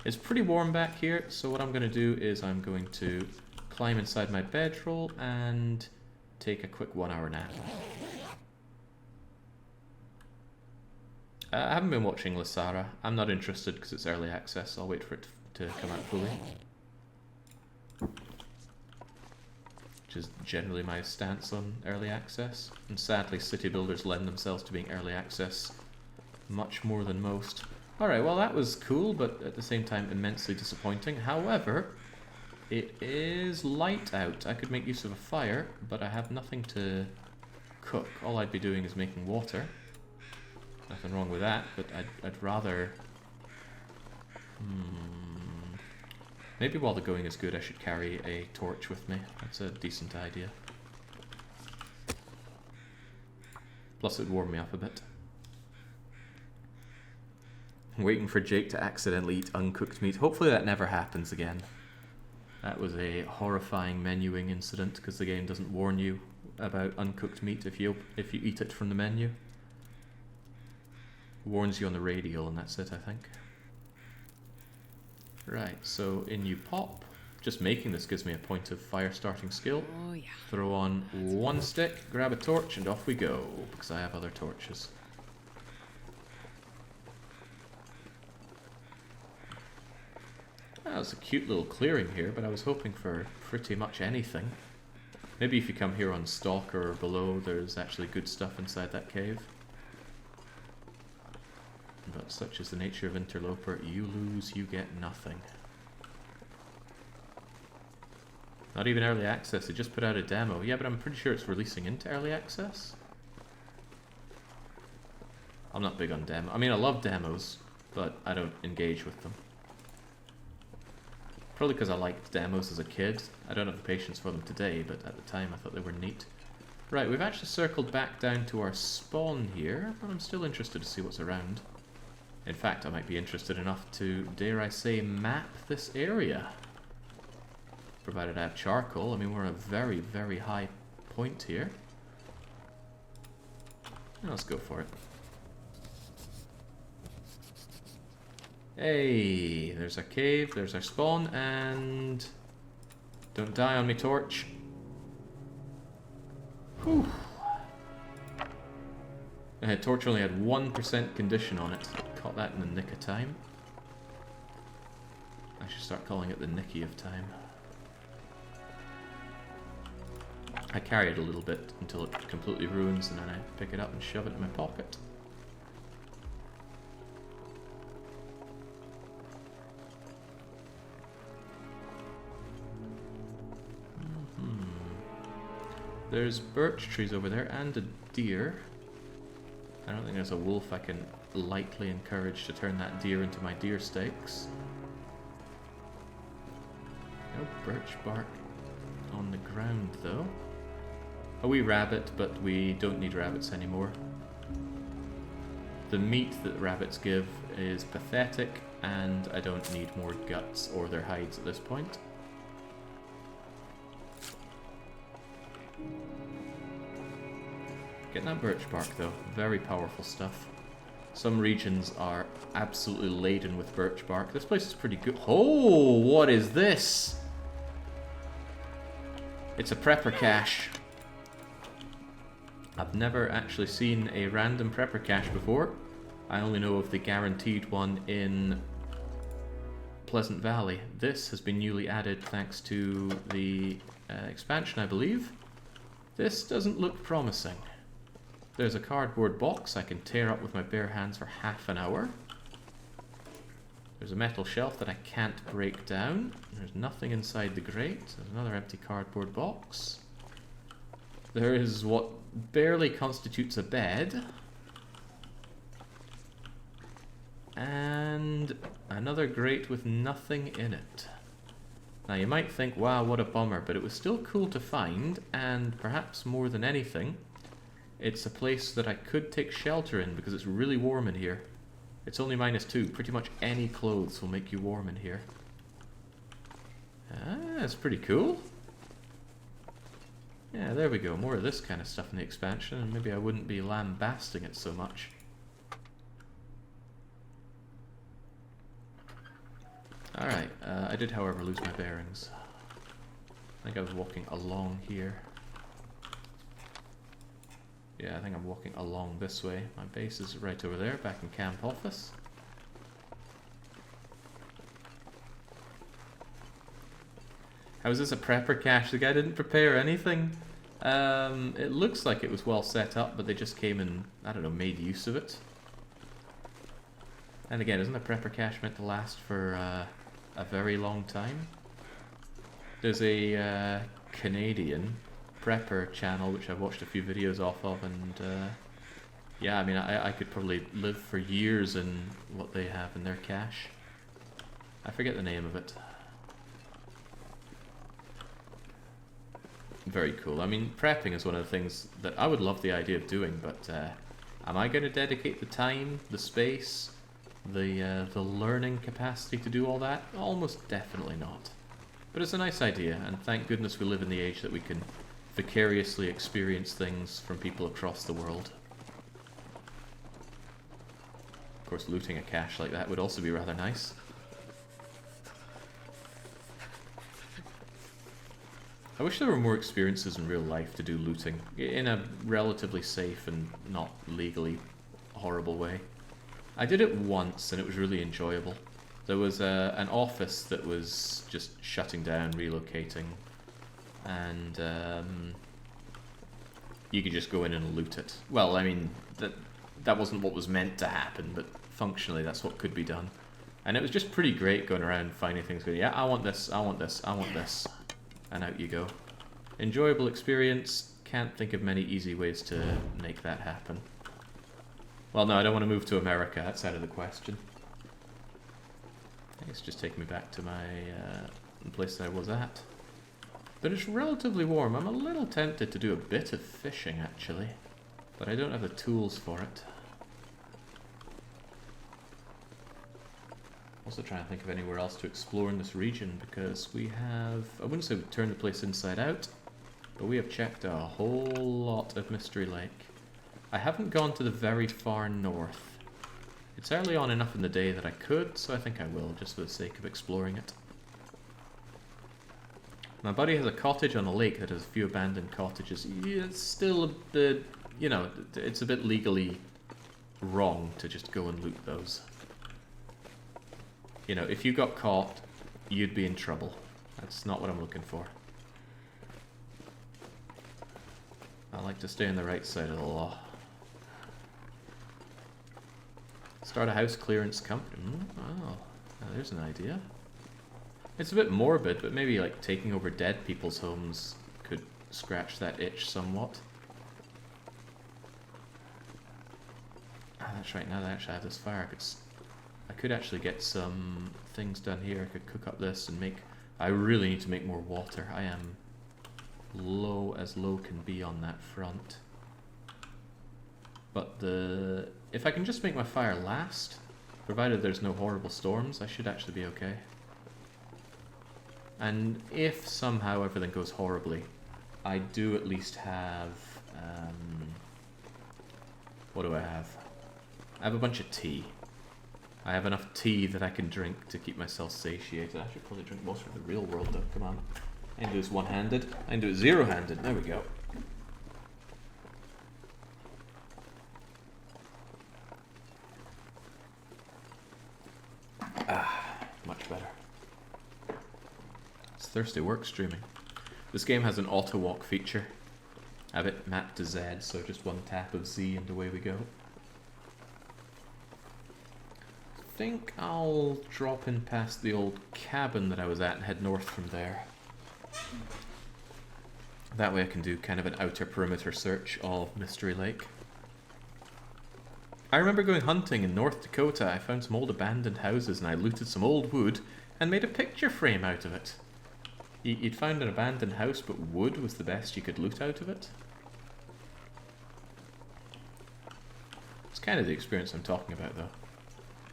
It's pretty warm back here, so what I'm going to do is I'm going to climb inside my bedroll and take a quick 1 hour nap. I haven't been watching Lasara. I'm not interested because it's early access. I'll wait for it to come out fully. Which is generally my stance on early access. And sadly, city builders lend themselves to being early access much more than most. Alright, well that was cool, but at the same time immensely disappointing. However, it is light out. I could make use of a fire, but I have nothing to cook. All I'd be doing is making water. Nothing wrong with that, but I'd rather... Maybe while the going is good, I should carry a torch with me. That's a decent idea. Plus it would warm me up a bit. I'm waiting for Jake to accidentally eat uncooked meat. Hopefully that never happens again. That was a horrifying menuing incident because the game doesn't warn you about uncooked meat if you eat it from the menu. Warns you on the radial and that's it, I think. Right, so in you pop. Just making this gives me a point of fire starting skill. Oh yeah. Throw on one stick, grab a torch, and off we go, because I have other torches. That was a cute little clearing here, but I was hoping for pretty much anything. Maybe if you come here on Stalker or below, there's actually good stuff inside that cave. but such is the nature of Interloper. You lose, you get nothing. Not even early access, they just put out a demo. Yeah, but I'm pretty sure it's releasing into early access. I'm not big on demo. I mean, I love demos, but I don't engage with them. Probably because I liked demos as a kid. I don't have the patience for them today, but at the time I thought they were neat. Right, we've actually circled back down to our spawn here, but I'm still interested to see what's around. In fact, I might be interested enough to, dare I say, map this area. Provided I have charcoal. I mean, we're at a very, very high point here. Let's go for it. Hey, there's our cave, there's our spawn, and... Don't die on me, torch. Whew. Torch only had 1% condition on it. Caught that in the nick of time. I should start calling it the nicky of time. I carry it a little bit until it completely ruins, and then I pick it up and shove it in my pocket. There's birch trees over there and a deer. I don't think there's a wolf I can lightly encourage to turn that deer into my deer steaks. No birch bark on the ground though. A wee rabbit, but we don't need rabbits anymore. The meat that rabbits give is pathetic, and I don't need more guts or their hides at this point. Getting that birch bark though, very powerful stuff. Some regions are absolutely laden with birch bark. This place is pretty good. Oh, what is this? It's a prepper cache. I've never actually seen a random prepper cache before. I only know of the guaranteed one in Pleasant Valley. This has been newly added thanks to the expansion, I believe. This doesn't look promising. There's a cardboard box I can tear up with my bare hands for half an hour. There's a metal shelf that I can't break down. There's nothing inside the grate. There's another empty cardboard box. There is what barely constitutes a bed. And another grate with nothing in it. Now you might think, wow, what a bummer, but it was still cool to find, and perhaps more than anything, it's a place that I could take shelter in because it's really warm in here. It's only -2. Pretty much any clothes will make you warm in here. Ah, that's pretty cool. Yeah, there we go. More of this kind of stuff in the expansion, and maybe I wouldn't be lambasting it so much. Alright, I did, however, lose my bearings. I think I was walking along here. Yeah, I think I'm walking along this way. My base is right over there, back in camp office. How is this a prepper cache? The guy didn't prepare anything. It looks like it was well set up, but they just came and, I don't know, made use of it. And again, isn't a prepper cache meant to last for a very long time? There's a Canadian prepper channel which I've watched a few videos off of, and yeah, I mean, I could probably live for years in what they have in their cache. I forget the name of it. Very cool. I mean, prepping is one of the things that I would love the idea of doing, but am I going to dedicate the time, the space, the learning capacity to do all that? Almost definitely not. But it's a nice idea, and thank goodness we live in the age that we can vicariously experience things from people across the world. Of course, looting a cache like that would also be rather nice. I wish there were more experiences in real life to do looting in a relatively safe and not legally horrible way. I did it once and it was really enjoyable. There was an office that was just shutting down, relocating, and you could just go in and loot it. Well, I mean, that wasn't what was meant to happen, but functionally that's what could be done. And it was just pretty great going around finding things going, yeah, I want this, I want this, I want this. And out you go. Enjoyable experience. Can't think of many easy ways to make that happen. Well, no, I don't want to move to America. That's out of the question. I think it's just taking me back to my the place that I was at. But it's relatively warm. I'm a little tempted to do a bit of fishing, actually. But I don't have the tools for it. Also trying to think of anywhere else to explore in this region, because we have... I wouldn't say we've turned the place inside out, but we have checked a whole lot of Mystery Lake. I haven't gone to the very far north. It's early on enough in the day that I could, so I think I will, just for the sake of exploring it. My buddy has a cottage on a lake that has a few abandoned cottages. Yeah, it's still a bit, you know, it's a bit legally wrong to just go and loot those. You know, if you got caught, you'd be in trouble. That's not what I'm looking for. I like to stay on the right side of the law. Start a house clearance company. Oh, there's an idea. It's a bit morbid, but maybe like taking over dead people's homes could scratch that itch somewhat. Ah, that's right, now that I actually have this fire, I could actually get some things done here. I could cook up this and make... I really need to make more water. I am low as low can be on that front. But if I can just make my fire last, provided there's no horrible storms, I should actually be okay. And if somehow everything goes horribly, I do at least have... what do I have? I have a bunch of tea. I have enough tea that I can drink to keep myself satiated. I should probably drink most of the real world though, come on. I can do this one-handed. I can do it zero-handed. There we go. Ah, much better. It's Thirsty Work streaming. This game has an auto-walk feature. I have it mapped to Z, so just one tap of Z and away we go. I think I'll drop in past the old cabin that I was at and head north from there. That way I can do kind of an outer perimeter search of Mystery Lake. I remember going hunting in North Dakota. I found some old abandoned houses and I looted some old wood and made a picture frame out of it. You'd found an abandoned house, but wood was the best you could loot out of it. It's kind of the experience I'm talking about though.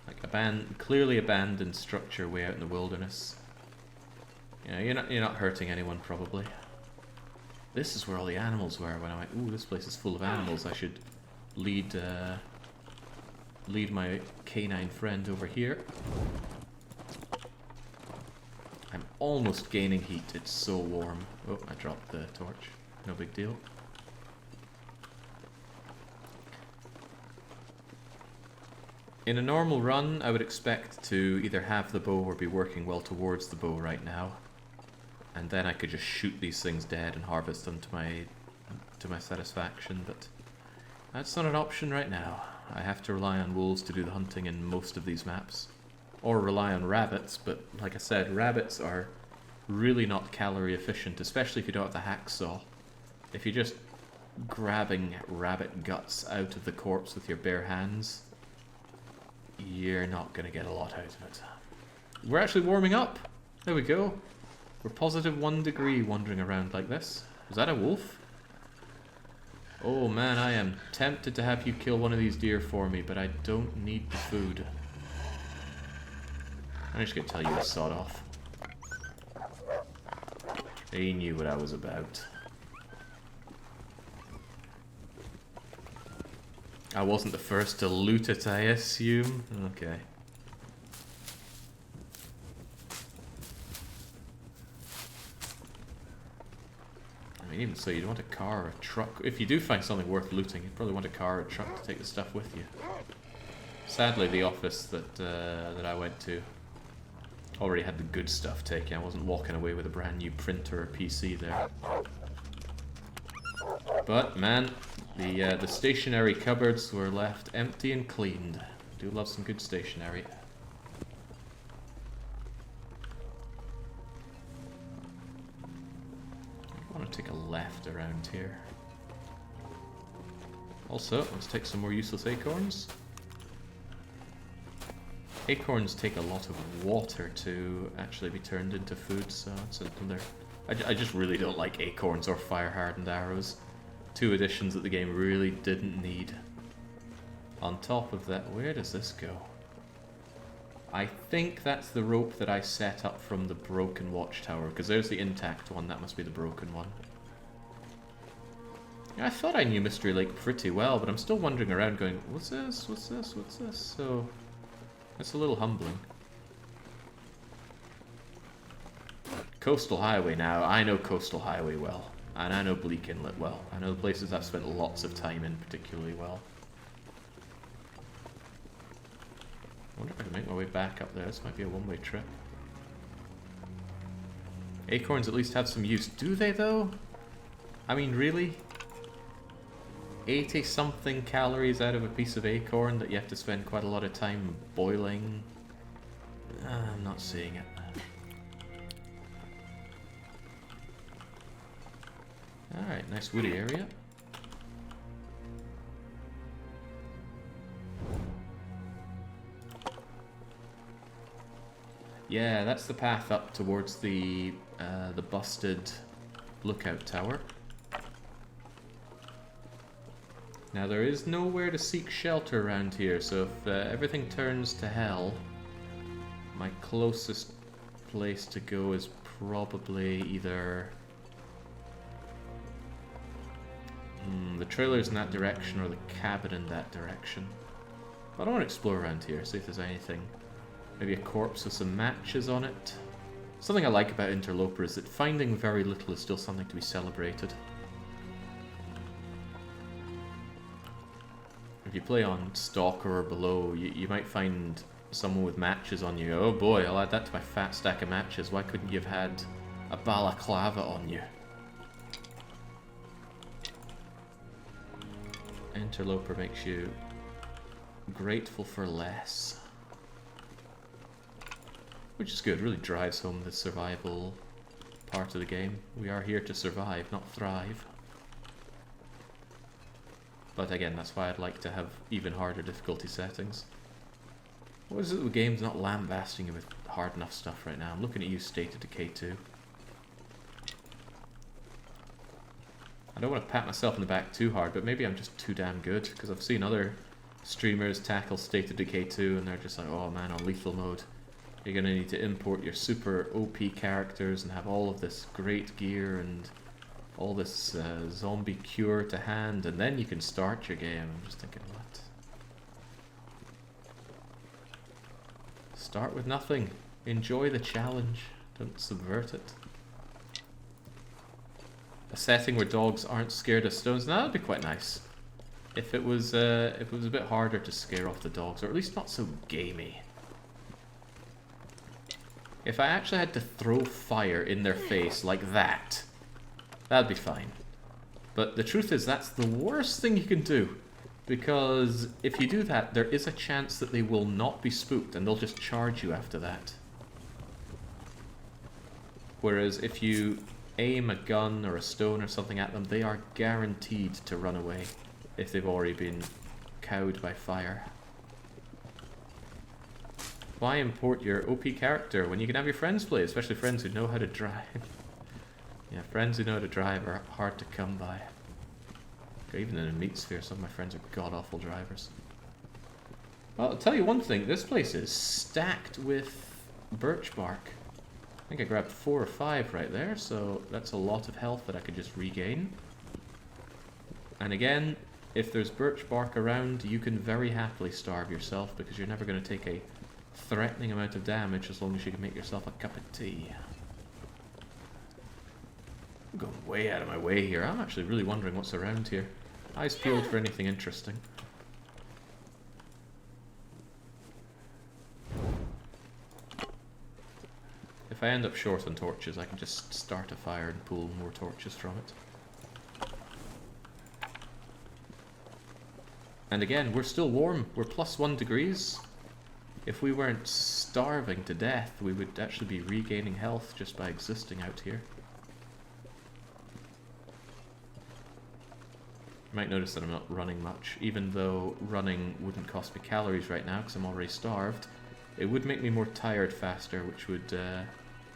Like clearly abandoned structure way out in the wilderness. You know, you're not hurting anyone probably. This is where all the animals were when I went, ooh, this place is full of animals. I should lead my canine friend over here. I'm almost gaining heat. It's so warm. Oh, I dropped the torch. No big deal. In a normal run, I would expect to either have the bow or be working well towards the bow right now. And then I could just shoot these things dead and harvest them to my satisfaction, but that's not an option right now. I have to rely on wolves to do the hunting in most of these maps. Or rely on rabbits, but like I said, rabbits are really not calorie efficient, especially if you don't have the hacksaw. If you're just grabbing rabbit guts out of the corpse with your bare hands, you're not going to get a lot out of it. We're actually warming up! There we go. We're positive 1 degree wandering around like this. Was that a wolf? Oh man, I am tempted to have you kill one of these deer for me, but I don't need the food. I'm just going to tell you to sod off. He knew what I was about. I wasn't the first to loot it, I assume? Okay. I mean, even so, you'd want a car or a truck. If you do find something worth looting, you'd probably want a car or a truck to take the stuff with you. Sadly, the office that I went to already had the good stuff taken. I wasn't walking away with a brand new printer or PC there. But, man, The stationary cupboards were left empty and cleaned. Do love some good stationery. I want to take a left around here. Also, let's take some more useless acorns. Acorns take a lot of water to actually be turned into food, so it's another... I just really don't like acorns or fire-hardened arrows. Two additions that the game really didn't need. On top of that, where does this go? I think that's the rope that I set up from the broken watchtower, because there's the intact one, that must be the broken one. I thought I knew Mystery Lake pretty well, but I'm still wandering around going, what's this, what's this, what's this? So, it's a little humbling. Coastal Highway now, I know Coastal Highway well, and I know Bleak Inlet well. I know the places I've spent lots of time in particularly well. I wonder if I can make my way back up there. This might be a one-way trip. Acorns at least have some use. Do they, though? I mean, really? 80-something calories out of a piece of acorn that you have to spend quite a lot of time boiling? I'm not seeing it. Alright, nice woody area. Yeah, that's the path up towards the busted lookout tower. Now there is nowhere to seek shelter around here, so if everything turns to hell, my closest place to go is probably either the trailer's in that direction or the cabin in that direction. But I want to explore around here, see if there's anything. Maybe a corpse with some matches on it. Something I like about Interloper is that finding very little is still something to be celebrated. If you play on Stalker or below, you might find someone with matches on you. Oh boy, I'll add that to my fat stack of matches. Why couldn't you have had a balaclava on you? Interloper makes you grateful for less. Which is good, really drives home the survival part of the game. We are here to survive, not thrive. But again, that's why I'd like to have even harder difficulty settings. What is it the game's not lambasting you with hard enough stuff right now? I'm looking at you, State of Decay 2. I don't want to pat myself in the back too hard, but maybe I'm just too damn good, because I've seen other streamers tackle State of Decay 2 and they're just like, oh man, on lethal mode, you're going to need to import your super OP characters and have all of this great gear and all this zombie cure to hand, and then you can start your game. I'm just thinking, what? Start with nothing. Enjoy the challenge. Don't subvert it. A setting where dogs aren't scared of stones. Now that'd be quite nice. If it was a bit harder to scare off the dogs, or at least not so gamey. If I actually had to throw fire in their face like that, that'd be fine. But the truth is, that's the worst thing you can do. Because if you do that, there is a chance that they will not be spooked and they'll just charge you after that. Whereas if you aim a gun or a stone or something at them, they are guaranteed to run away if they've already been cowed by fire. Why import your OP character when you can have your friends play, especially friends who know how to drive? Yeah, friends who know how to drive are hard to come by. Even in a meat sphere, some of my friends are god-awful drivers. Well, I'll tell you one thing, this place is stacked with birch bark. I think I grabbed 4 or 5 right there, so that's a lot of health that I could just regain. And again, if there's birch bark around, you can very happily starve yourself because you're never going to take a threatening amount of damage as long as you can make yourself a cup of tea. I'm going way out of my way here. I'm actually really wondering what's around here. Eyes peeled for anything interesting. If I end up short on torches, I can just start a fire and pull more torches from it. And again, we're still warm. We're +1 degrees. If we weren't starving to death, we would actually be regaining health just by existing out here. You might notice that I'm not running much, even though running wouldn't cost me calories right now because I'm already starved. It would make me more tired faster, which would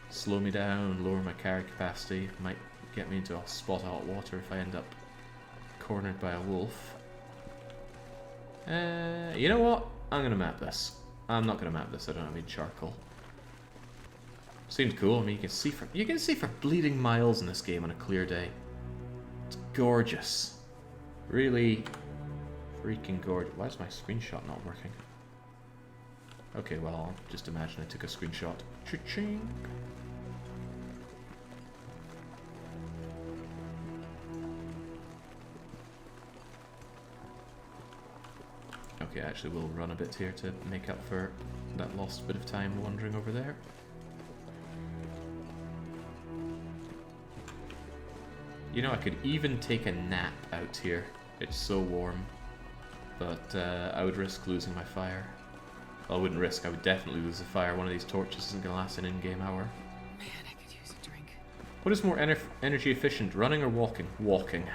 slow me down, lower my carry capacity, might get me into a spot of hot water if I end up cornered by a wolf. You know what? I'm gonna map this. I'm not gonna map this. I don't have any charcoal. Seems cool. I mean, you can see for bleeding miles in this game on a clear day. It's gorgeous. Really freaking gorgeous. Why is my screenshot not working? Okay, well, I'll just imagine I took a screenshot. Cha-ching! Okay, actually we'll run a bit here to make up for that lost bit of time wandering over there. You know, I could even take a nap out here. It's so warm. But I would risk losing my fire. Well, I wouldn't risk, I would definitely lose the fire. One of these torches isn't going to last an in-game hour. Man, I could use a drink. What is more energy efficient, running or walking? Walking.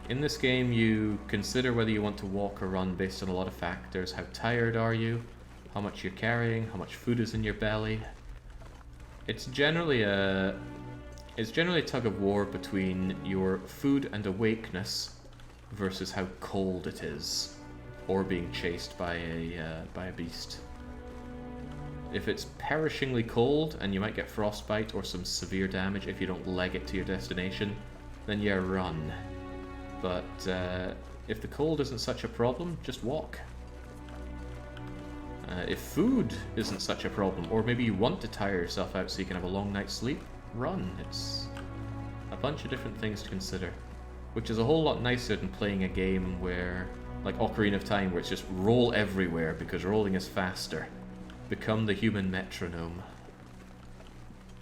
In this game, you consider whether you want to walk or run based on a lot of factors. How tired are you? How much you're carrying? How much food is in your belly? It's generally a tug of war between your food and awakeness versus how cold it is, or being chased by a beast. If it's perishingly cold and you might get frostbite or some severe damage if you don't leg it to your destination, then yeah, run. But if the cold isn't such a problem, just walk. If food isn't such a problem, or maybe you want to tire yourself out so you can have a long night's sleep, run. It's a bunch of different things to consider, which is a whole lot nicer than playing a game where, like Ocarina of Time, where it's just roll everywhere because rolling is faster. Become the human metronome.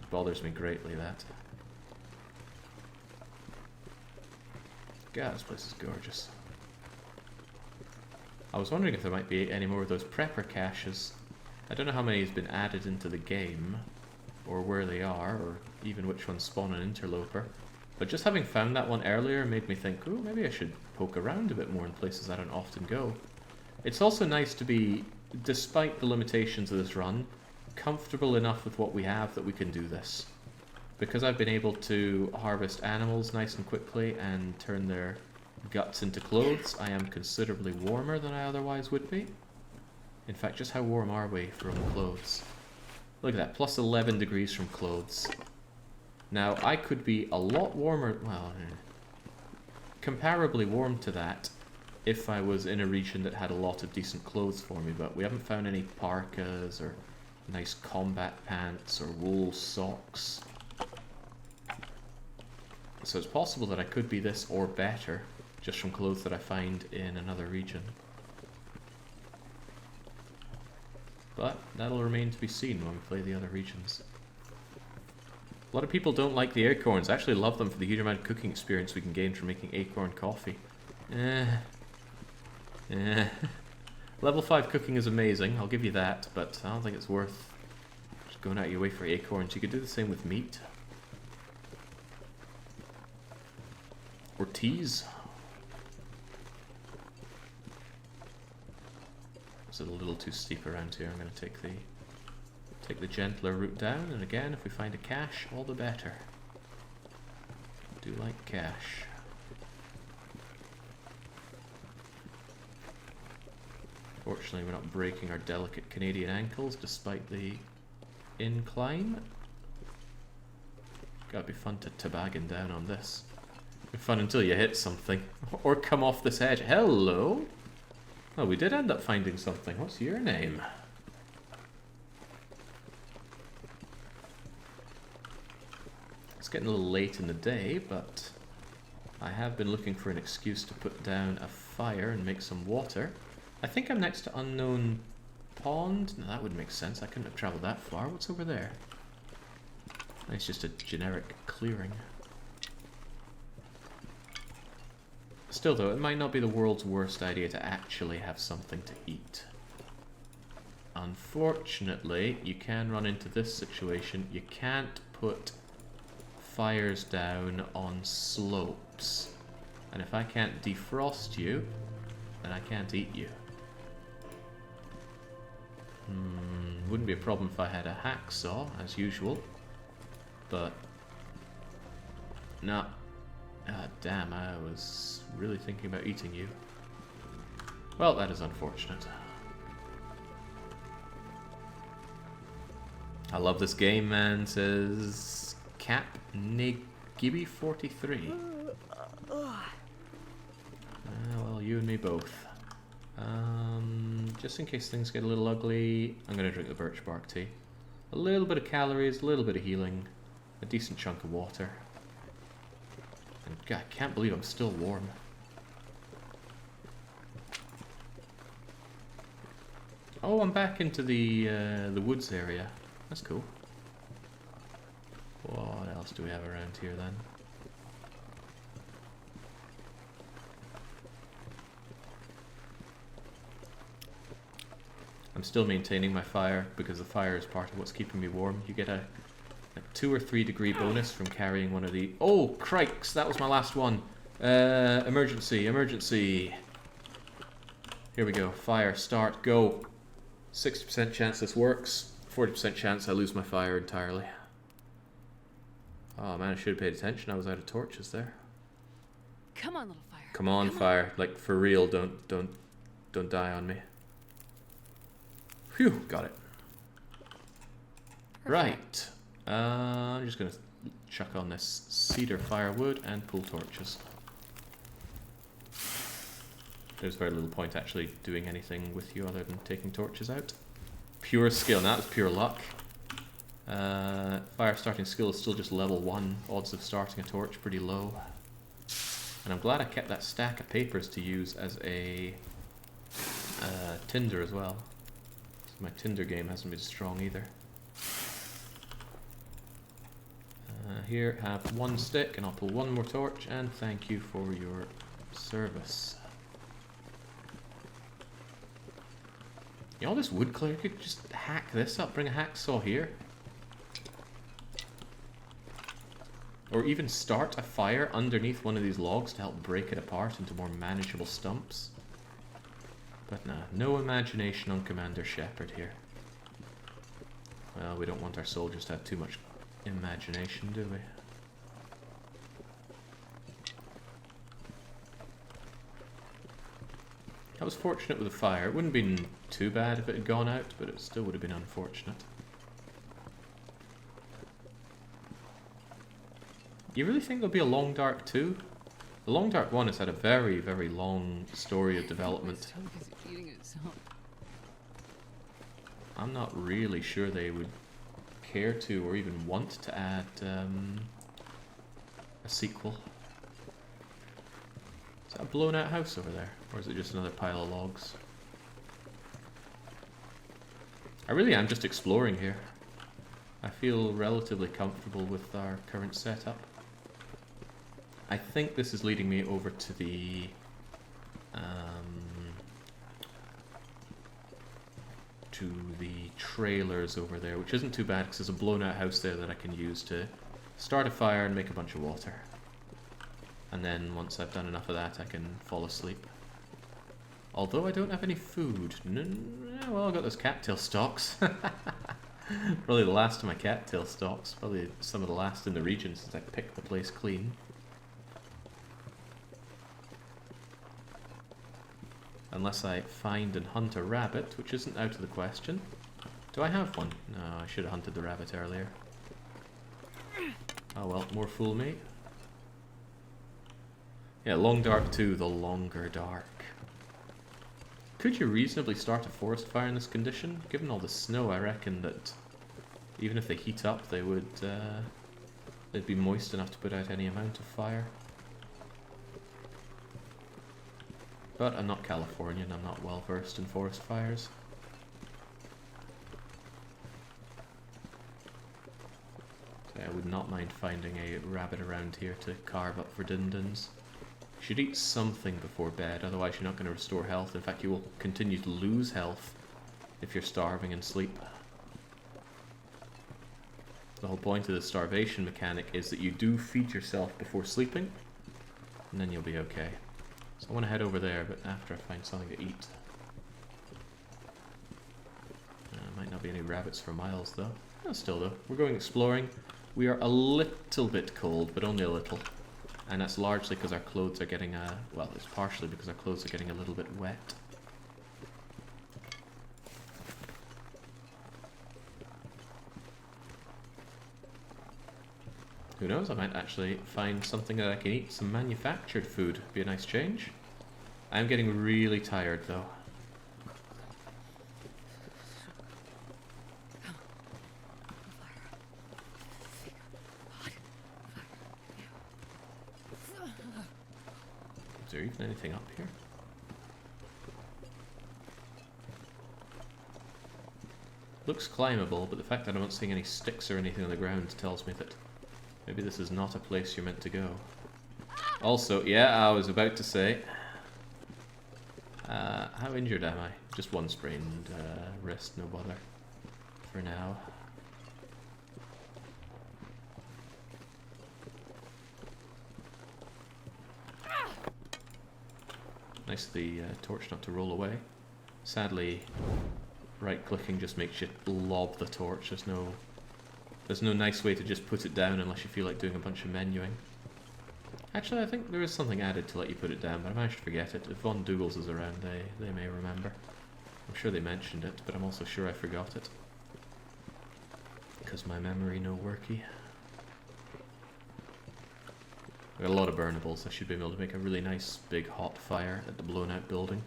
It bothers me greatly, that. God, this place is gorgeous. I was wondering if there might be any more of those prepper caches. I don't know how many has been added into the game, or where they are, or even which ones spawn an interloper. But just having found that one earlier made me think, ooh, maybe I should poke around a bit more in places I don't often go. It's also nice to be, despite the limitations of this run, comfortable enough with what we have that we can do this. Because I've been able to harvest animals nice and quickly and turn their guts into clothes, I am considerably warmer than I otherwise would be. In fact, just how warm are we from clothes? Look at that, plus 11 degrees from clothes. Now, I could be a lot warmer, well, comparably warm to that if I was in a region that had a lot of decent clothes for me, but we haven't found any parkas or nice combat pants or wool socks. So it's possible that I could be this or better just from clothes that I find in another region. But that'll remain to be seen when we play the other regions. A lot of people don't like the acorns. I actually love them for the huge amount of cooking experience we can gain from making acorn coffee. Level 5 cooking is amazing, I'll give you that, but I don't think it's worth just going out of your way for acorns. You could do the same with meat. Or teas. It's a little too steep around here. I'm going to take the gentler route down, and again, if we find a cache, all the better. I do like cache. Fortunately, we're not breaking our delicate Canadian ankles despite the incline. Gotta be fun to toboggan down on this. Be fun until you hit something. Or come off this edge. Hello? Oh, we did end up finding something. What's your name? It's getting a little late in the day, but I have been looking for an excuse to put down a fire and make some water. I think I'm next to Unknown Pond. No, that would make sense. I couldn't have traveled that far. What's over there? It's just a generic clearing. Still though, it might not be the world's worst idea to actually have something to eat. Unfortunately, you can run into this situation. You can't put fires down on slopes. And if I can't defrost you, then I can't eat you. Wouldn't be a problem if I had a hacksaw, as usual. But... no. Ah, damn, I was really thinking about eating you. Well, that is unfortunate. I love this game, man, says Cap Negibi 43. Well, you and me both. Just in case things get a little ugly, I'm going to drink the birch bark tea. A little bit of calories, a little bit of healing, a decent chunk of water. And God, I can't believe I'm still warm. Oh, I'm back into the woods area. That's cool. What else do we have around here then? I'm still maintaining my fire because the fire is part of what's keeping me warm. You get a 2 or 3 degree bonus from carrying one of the... Oh, crikes! That was my last one. Emergency, emergency. Here we go. Fire, start, go. 60% chance this works. 40% chance I lose my fire entirely. Oh man, I should have paid attention. I was out of torches there. Come on, little fire. Come on, fire. Like, for real, don't die on me. Phew, got it. Perfect. Right. I'm just going to chuck on this cedar firewood and pull torches. There's very little point actually doing anything with you other than taking torches out. Pure skill, now that's pure luck. Fire starting skill is still just level 1. Odds of starting a torch pretty low. And I'm glad I kept that stack of papers to use as a tinder as well. My tinder game hasn't been strong either. Here, have 1 stick, and I'll pull 1 more torch, and thank you for your service. You know, all this wood clear could just hack this up, bring a hacksaw here. Or even start a fire underneath one of these logs to help break it apart into more manageable stumps. But nah, no imagination on Commander Shepard here. Well, we don't want our soldiers to have too much imagination, do we? I was fortunate with the fire. It wouldn't have been too bad if it had gone out, but it still would have been unfortunate. You really think there'll be a Long Dark 2? The Long Dark 1 has had a very, very long story of development. I'm not really sure they would care to or even want to add a sequel. Is that a blown out house over there? Or is it just another pile of logs? I really am just exploring here. I feel relatively comfortable with our current setup. I think this is leading me over to the trailers over there, which isn't too bad because there's a blown out house there that I can use to start a fire and make a bunch of water. And then once I've done enough of that, I can fall asleep. Although I don't have any food. Well, I've got those cattail stalks. Probably the last of my cattail stalks. Probably some of the last in the region since I picked the place clean. Unless I find and hunt a rabbit, which isn't out of the question. Do I have one? No, I should have hunted the rabbit earlier. Oh well, more fool me. Yeah, Long Dark 2, the Longer Dark. Could you reasonably start a forest fire in this condition? Given all the snow, I reckon that even if they heat up, they would they'd be moist enough to put out any amount of fire. But I'm not Californian, I'm not well versed in forest fires. So I would not mind finding a rabbit around here to carve up for din-dins. You should eat something before bed, otherwise you're not going to restore health. In fact, you will continue to lose health if you're starving in sleep. The whole point of the starvation mechanic is that you do feed yourself before sleeping, and then you'll be okay. So I want to head over there, but after I find something to eat. Might not be any rabbits for miles, though. Oh, still, though. We're going exploring. We are a little bit cold, but only a little. And that's largely because our clothes are getting, well, it's partially because our clothes are getting a little bit wet. Who knows, I might actually find something that I can eat, some manufactured food. Be a nice change. I'm getting really tired, though. Is there even anything up here? Looks climbable, but the fact that I'm not seeing any sticks or anything on the ground tells me that maybe this is not a place you're meant to go. Also, yeah, I was about to say, how injured am I? Just one sprained wrist, no bother for now. Nice of the torch not to roll away. Sadly, right-clicking just makes you lob the torch. There's no nice way to just put it down unless you feel like doing a bunch of menuing. Actually, I think there is something added to let you put it down, but I managed to forget it. If Von Douglas is around, they may remember. I'm sure they mentioned it, but I'm also sure I forgot it. Because my memory no worky. I've got a lot of burnables. I should be able to make a really nice big hot fire at the blown out building.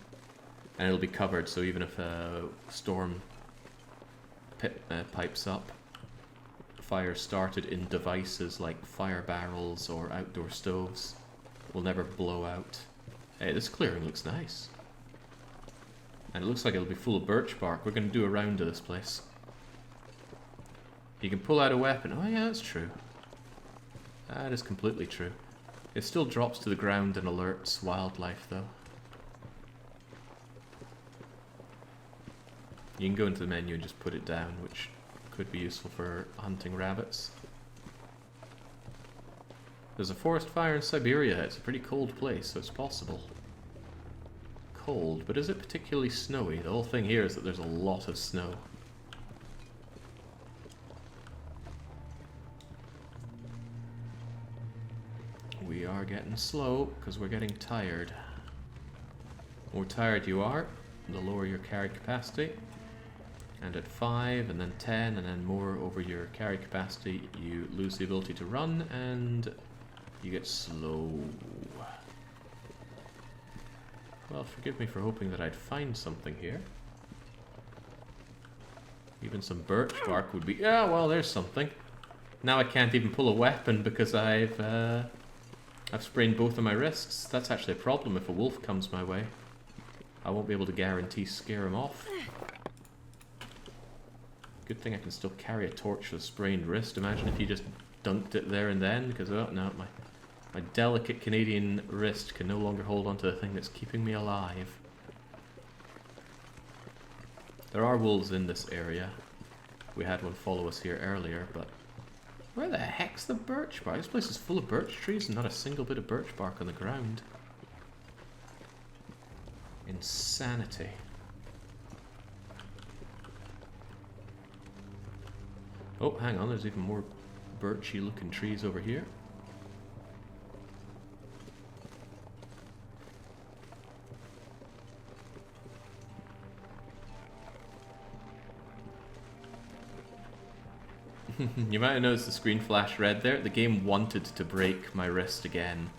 And it'll be covered, so even if a storm pipes up, fire started in devices like fire barrels or outdoor stoves will never blow out. Hey, this clearing looks nice. And it looks like it'll be full of birch bark. We're going to do a round of this place. You can pull out a weapon. Oh yeah, that's true. That is completely true. It still drops to the ground and alerts wildlife, though. You can go into the menu and just put it down, which could be useful for hunting rabbits. There's a forest fire in Siberia. It's a pretty cold place, so it's possible. Cold, but is it particularly snowy? The whole thing here is that there's a lot of snow. We are getting slow because we're getting tired. The more tired you are, the lower your carry capacity. And at 5 and then 10 and then more over your carry capacity, you lose the ability to run and you get slow. Well, forgive me for hoping that I'd find something here. Even some birch bark would be... Yeah, well, there's something. Now I can't even pull a weapon because I've sprained both of my wrists. That's actually a problem if a wolf comes my way. I won't be able to guarantee scare him off. Good thing I can still carry a torch with a sprained wrist. Imagine if you just dunked it there and then, because oh no, my delicate Canadian wrist can no longer hold onto the thing that's keeping me alive. There are wolves in this area. We had one follow us here earlier, but where the heck's the birch bark? This place is full of birch trees and not a single bit of birch bark on the ground. Insanity. Oh, hang on, there's even more birchy looking trees over here. You might have noticed the screen flash red there. The game wanted to break my wrist again,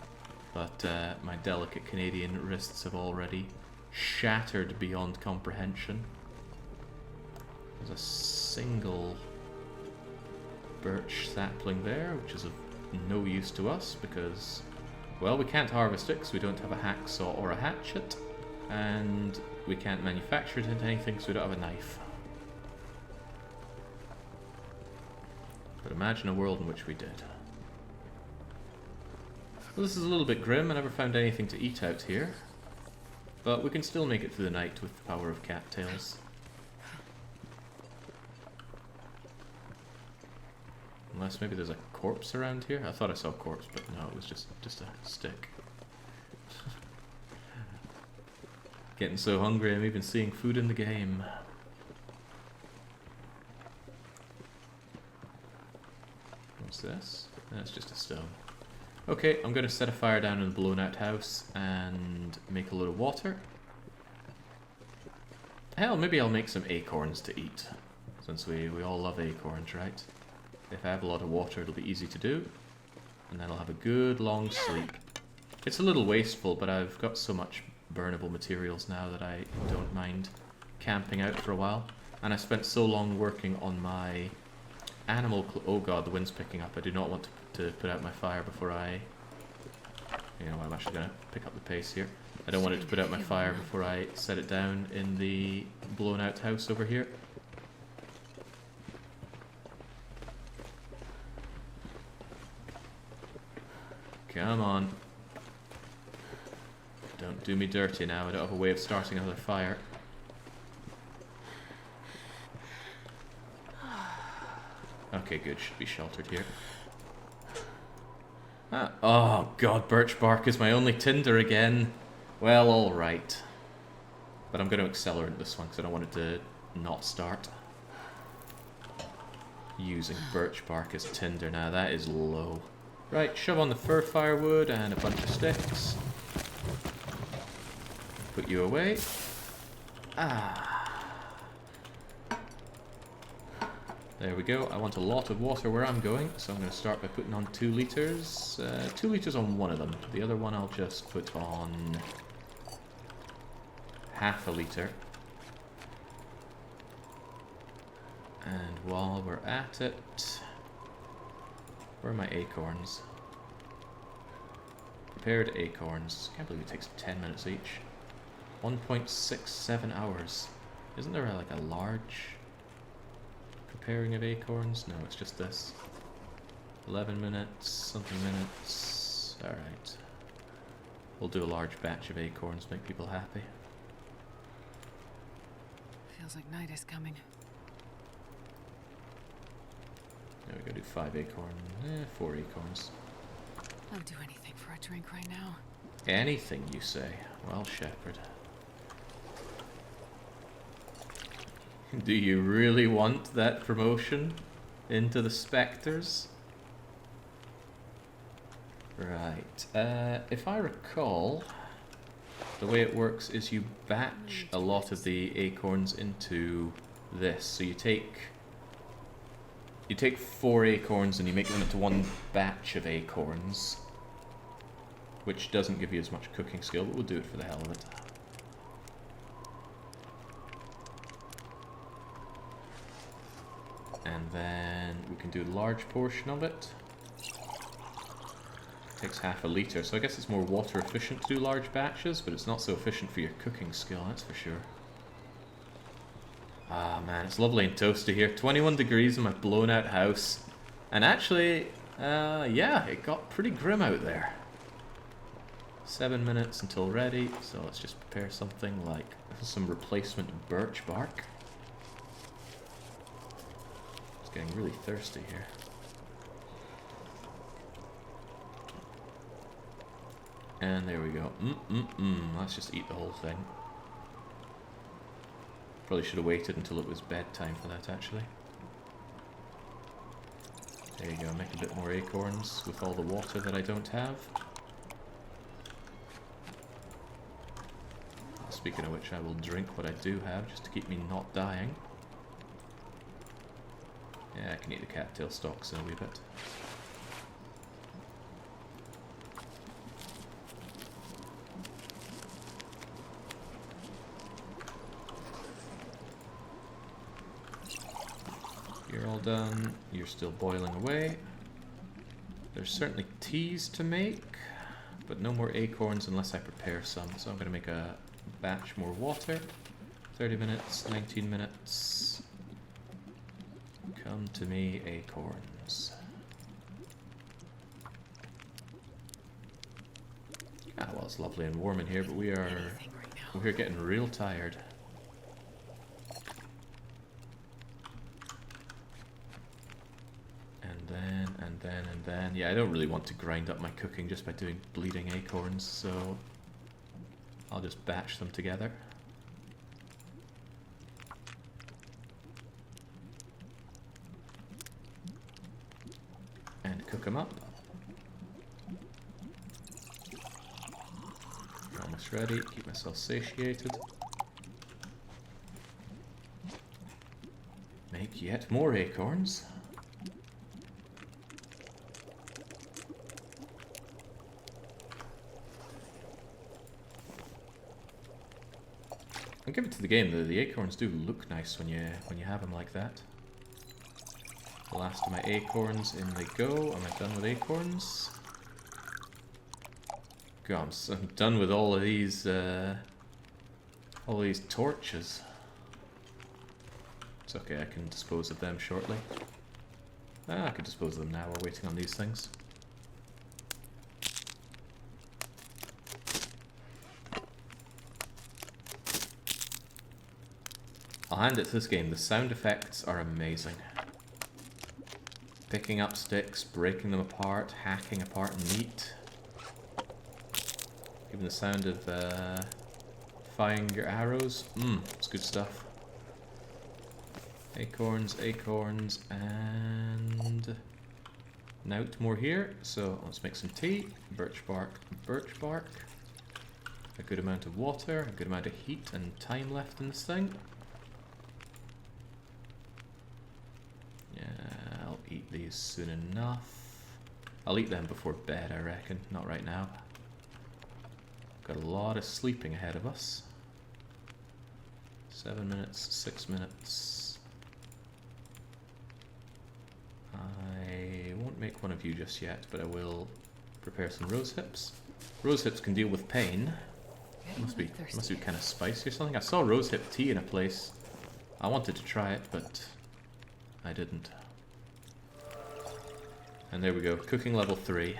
but my delicate Canadian wrists have already shattered beyond comprehension. There's a single birch sapling there, which is of no use to us because, well, we can't harvest it because we don't have a hacksaw or a hatchet, and we can't manufacture it into anything because we don't have a knife. But imagine a world in which we did. Well, this is a little bit grim. I never found anything to eat out here. But we can still make it through the night with the power of cattails. Unless maybe there's a corpse around here. I thought I saw a corpse, but no, it was just a stick. Getting so hungry, I'm even seeing food in the game. What's this? That's just a stone. Okay, I'm going to set a fire down in the blown out house and make a load of water. Hell, maybe I'll make some acorns to eat. Since we all love acorns, right? If I have a lot of water, it'll be easy to do. And then I'll have a good long sleep. It's a little wasteful, but I've got so much burnable materials now that I don't mind camping out for a while. And I spent so long working on my animal... Oh god, the wind's picking up. I do not want to put out my fire before I... You know, I'm actually going to pick up the pace here. I don't want it to put out my fire before I set it down in the blown out house over here. Come on. Don't do me dirty now. I don't have a way of starting another fire. Okay, good. Should be sheltered here. Ah, oh god, birch bark is my only tinder again. Well, alright. But I'm going to accelerate this one because I don't want it to not start. Using birch bark as tinder now, that is low. Right, shove on the fir firewood and a bunch of sticks. Put you away. Ah. There we go. I want a lot of water where I'm going, so I'm going to start by putting on 2 liters. 2 liters on one of them. The other one I'll just put on half a liter. And while we're at it, where are my acorns? Prepared acorns. Can't believe it takes 10 minutes each. 1.67 hours. Isn't there like a large preparing of acorns? No, it's just this. 11 minutes, something minutes. Alright. We'll do a large batch of acorns, make people happy. Feels like night is coming. There we go, do 5 acorns. 4 acorns. I'll do anything for a drink right now. Anything, you say? Well, shepherd. Do you really want that promotion into the Spectres? Right. If I recall, the way it works is you batch a lot of the acorns into this. So you take 4 acorns and you make them into one batch of acorns, which doesn't give you as much cooking skill, but we'll do it for the hell of it. And then we can do a large portion of it. Takes half a liter, so I guess it's more water efficient to do large batches, but it's not so efficient for your cooking skill, that's for sure. Ah man, it's lovely and toasty here. 21 degrees in my blown out house. And actually, yeah, it got pretty grim out there. 7 minutes until ready, so let's just prepare something like some replacement birch bark. It's getting really thirsty here. And there we go. Let's just eat the whole thing. Probably should have waited until it was bedtime for that, actually. There you go, make a bit more acorns with all the water that I don't have. Speaking of which, I will drink what I do have, just to keep me not dying. Yeah, I can eat the cattail stalks in a wee bit. You're all done. You're still boiling away. There's certainly teas to make, but no more acorns unless I prepare some. So I'm going to make a batch more water. 30 minutes, 19 minutes. Come to me, acorns. Ah, well, it's lovely and warm in here, but we're getting real tired. And then, yeah, I don't really want to grind up my cooking just by doing bleeding acorns, so I'll just batch them together. And cook them up. Almost ready, keep myself satiated. Make yet more acorns. I'll give it to the game though, the acorns do look nice when you have them like that. The last of my acorns in they go. Am I done with acorns? God, I'm done with all of these torches. It's okay, I can dispose of them shortly. Ah, I can dispose of them now, we're waiting on these things. I'll hand it to this game, the sound effects are amazing. Picking up sticks, breaking them apart, hacking apart meat. Even the sound of firing your arrows. It's good stuff. Acorns, acorns, and now more here. So let's make some tea. Birch bark, birch bark. A good amount of water, a good amount of heat and time left in this thing. Yeah, I'll eat these soon enough. I'll eat them before bed, I reckon. Not right now. Got a lot of sleeping ahead of us. 7 minutes, 6 minutes. I won't make one of you just yet, but I will prepare some rose hips. Rose hips can deal with pain. Must be kind of spicy or something. I saw rose hip tea in a place. I wanted to try it, but I didn't. And there we go, cooking level 3.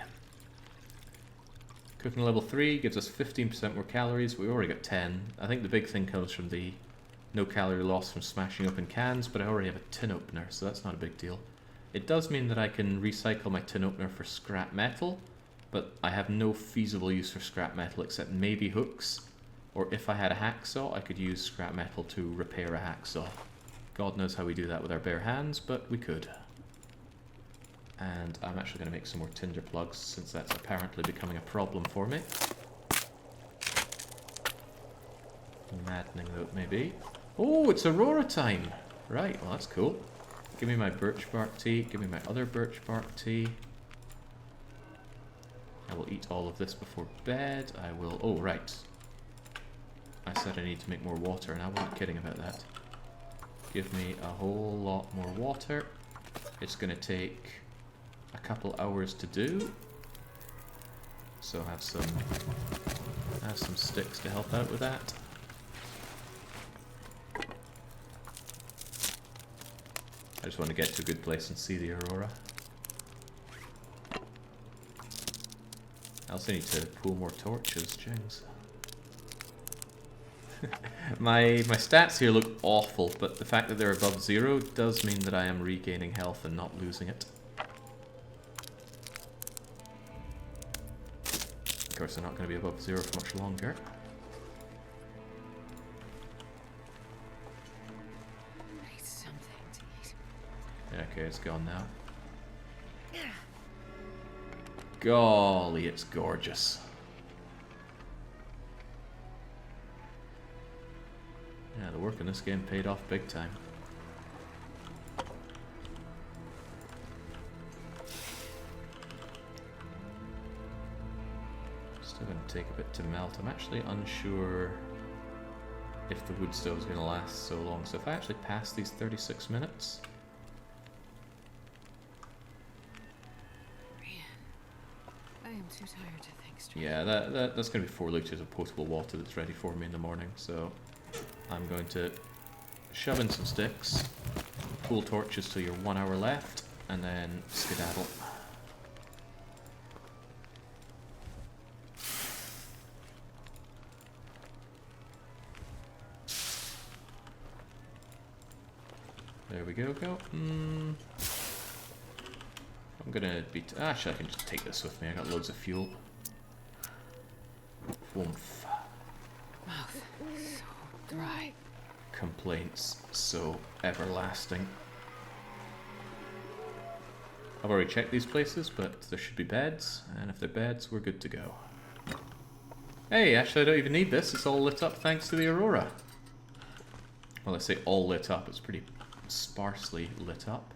Cooking level 3 gives us 15% more calories. We already got 10. I think the big thing comes from the no calorie loss from smashing open cans, but I already have a tin opener, so that's not a big deal. It does mean that I can recycle my tin opener for scrap metal, but I have no feasible use for scrap metal except maybe hooks, or if I had a hacksaw, I could use scrap metal to repair a hacksaw. God knows how we do that with our bare hands, but we could. And I'm actually going to make some more tinder plugs, since that's apparently becoming a problem for me. Maddening though it may be. Oh, it's Aurora time! Right, well that's cool. Give me my birch bark tea, give me my other birch bark tea. I will eat all of this before bed. I will... Oh, right. I said I need to make more water, and I wasn't kidding about that. Give me a whole lot more water. It's going to take a couple hours to do. So have some sticks to help out with that. I just want to get to a good place and see the aurora. I also need to pull more torches, Jings. my stats here look awful, but the fact that they're above 0 does mean that I am regaining health and not losing it. Of course, they're not going to be above 0 for much longer. I need something to eat. Okay, it's gone now. Golly, it's gorgeous. Yeah, the work in this game paid off big time. Still going to take a bit to melt. I'm actually unsure if the wood stove is going to last so long. So if I actually pass these 36 minutes... I am too tired to think straight. Yeah, that's going to be 4 litres of potable water that's ready for me in the morning, so I'm going to shove in some sticks, pull torches till you're 1 hour left, and then skedaddle. There we go, go. I'm gonna be... actually, I can just take this with me. I got loads of fuel. Woomph. Mouth so dry. Complaints so everlasting. I've already checked these places, but there should be beds, and if they're beds, we're good to go. Hey, actually I don't even need this, it's all lit up thanks to the aurora. Well, I say all lit up, it's pretty sparsely lit up.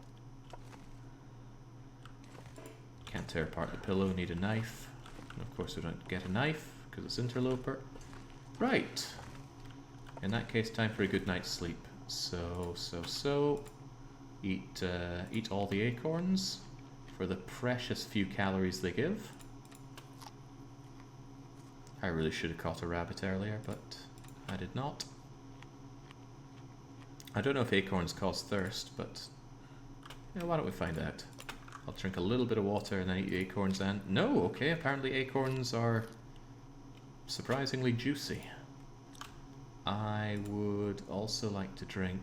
Can't tear apart the pillow, need a knife. And of course we don't get a knife, because it's interloper. Right. In that case, time for a good night's sleep. So. Eat all the acorns for the precious few calories they give. I really should have caught a rabbit earlier, but I did not. I don't know if acorns cause thirst, but yeah, why don't we find out? I'll drink a little bit of water and then eat the acorns and... No, okay, apparently acorns are surprisingly juicy. I would also like to drink...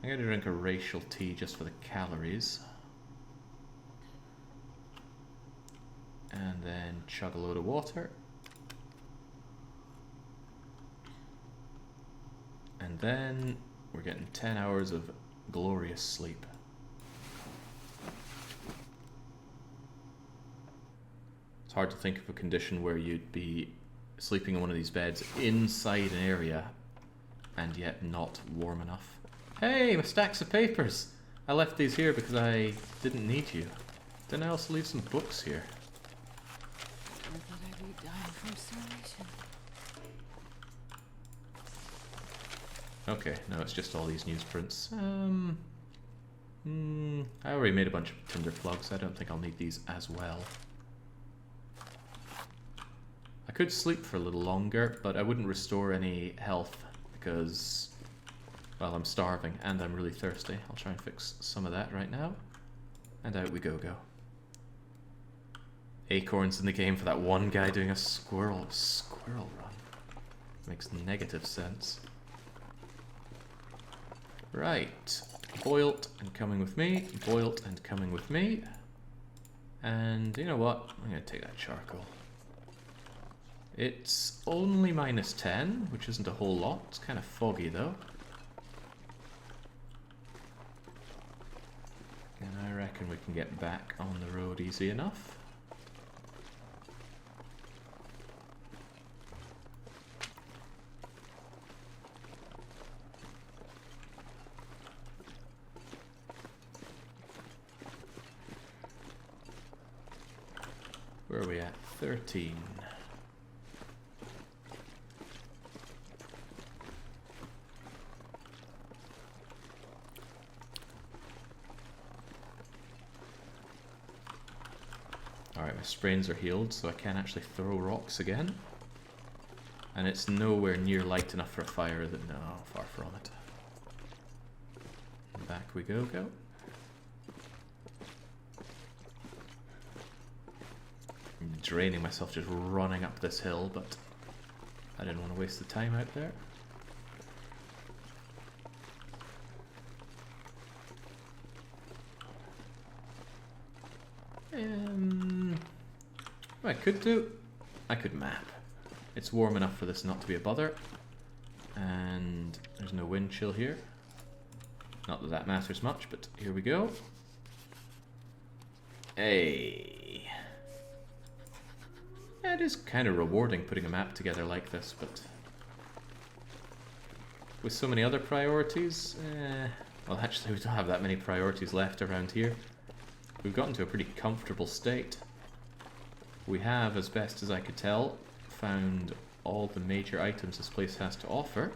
I'm going to drink a racial tea just for the calories. And then chug a load of water. And then we're getting 10 hours of glorious sleep. It's hard to think of a condition where you'd be sleeping in one of these beds inside an area and yet not warm enough. Hey, my stacks of papers! I left these here because I didn't need you. Then I also leave some books here. I thought I'd be dying from starvation. Okay, no, it's just all these newsprints. I already made a bunch of tinder plugs. I don't think I'll need these as well. I could sleep for a little longer, but I wouldn't restore any health because, well, I'm starving and I'm really thirsty. I'll try and fix some of that right now. And out we go. Acorns in the game for that one guy doing a squirrel run. Makes negative sense. Right. Boiled and coming with me. Boiled and coming with me. And you know what? I'm going to take that charcoal. It's only -10, which isn't a whole lot. It's kind of foggy though. And I reckon we can get back on the road easy enough. Where are we at? 13. Alright, my sprains are healed, so I can actually throw rocks again. And it's nowhere near light enough for a fire. No, far from it. And back we go. I'm draining myself just running up this hill, but I didn't want to waste the time out there. What I could do, I could map. It's warm enough for this not to be a bother, and there's no wind chill here. Not that that matters much, but here we go. Hey. Yeah, it is kind of rewarding putting a map together like this, but with so many other priorities, well, actually we don't have that many priorities left around here. We've gotten to a pretty comfortable state. We have, as best as I could tell, found all the major items this place has to offer.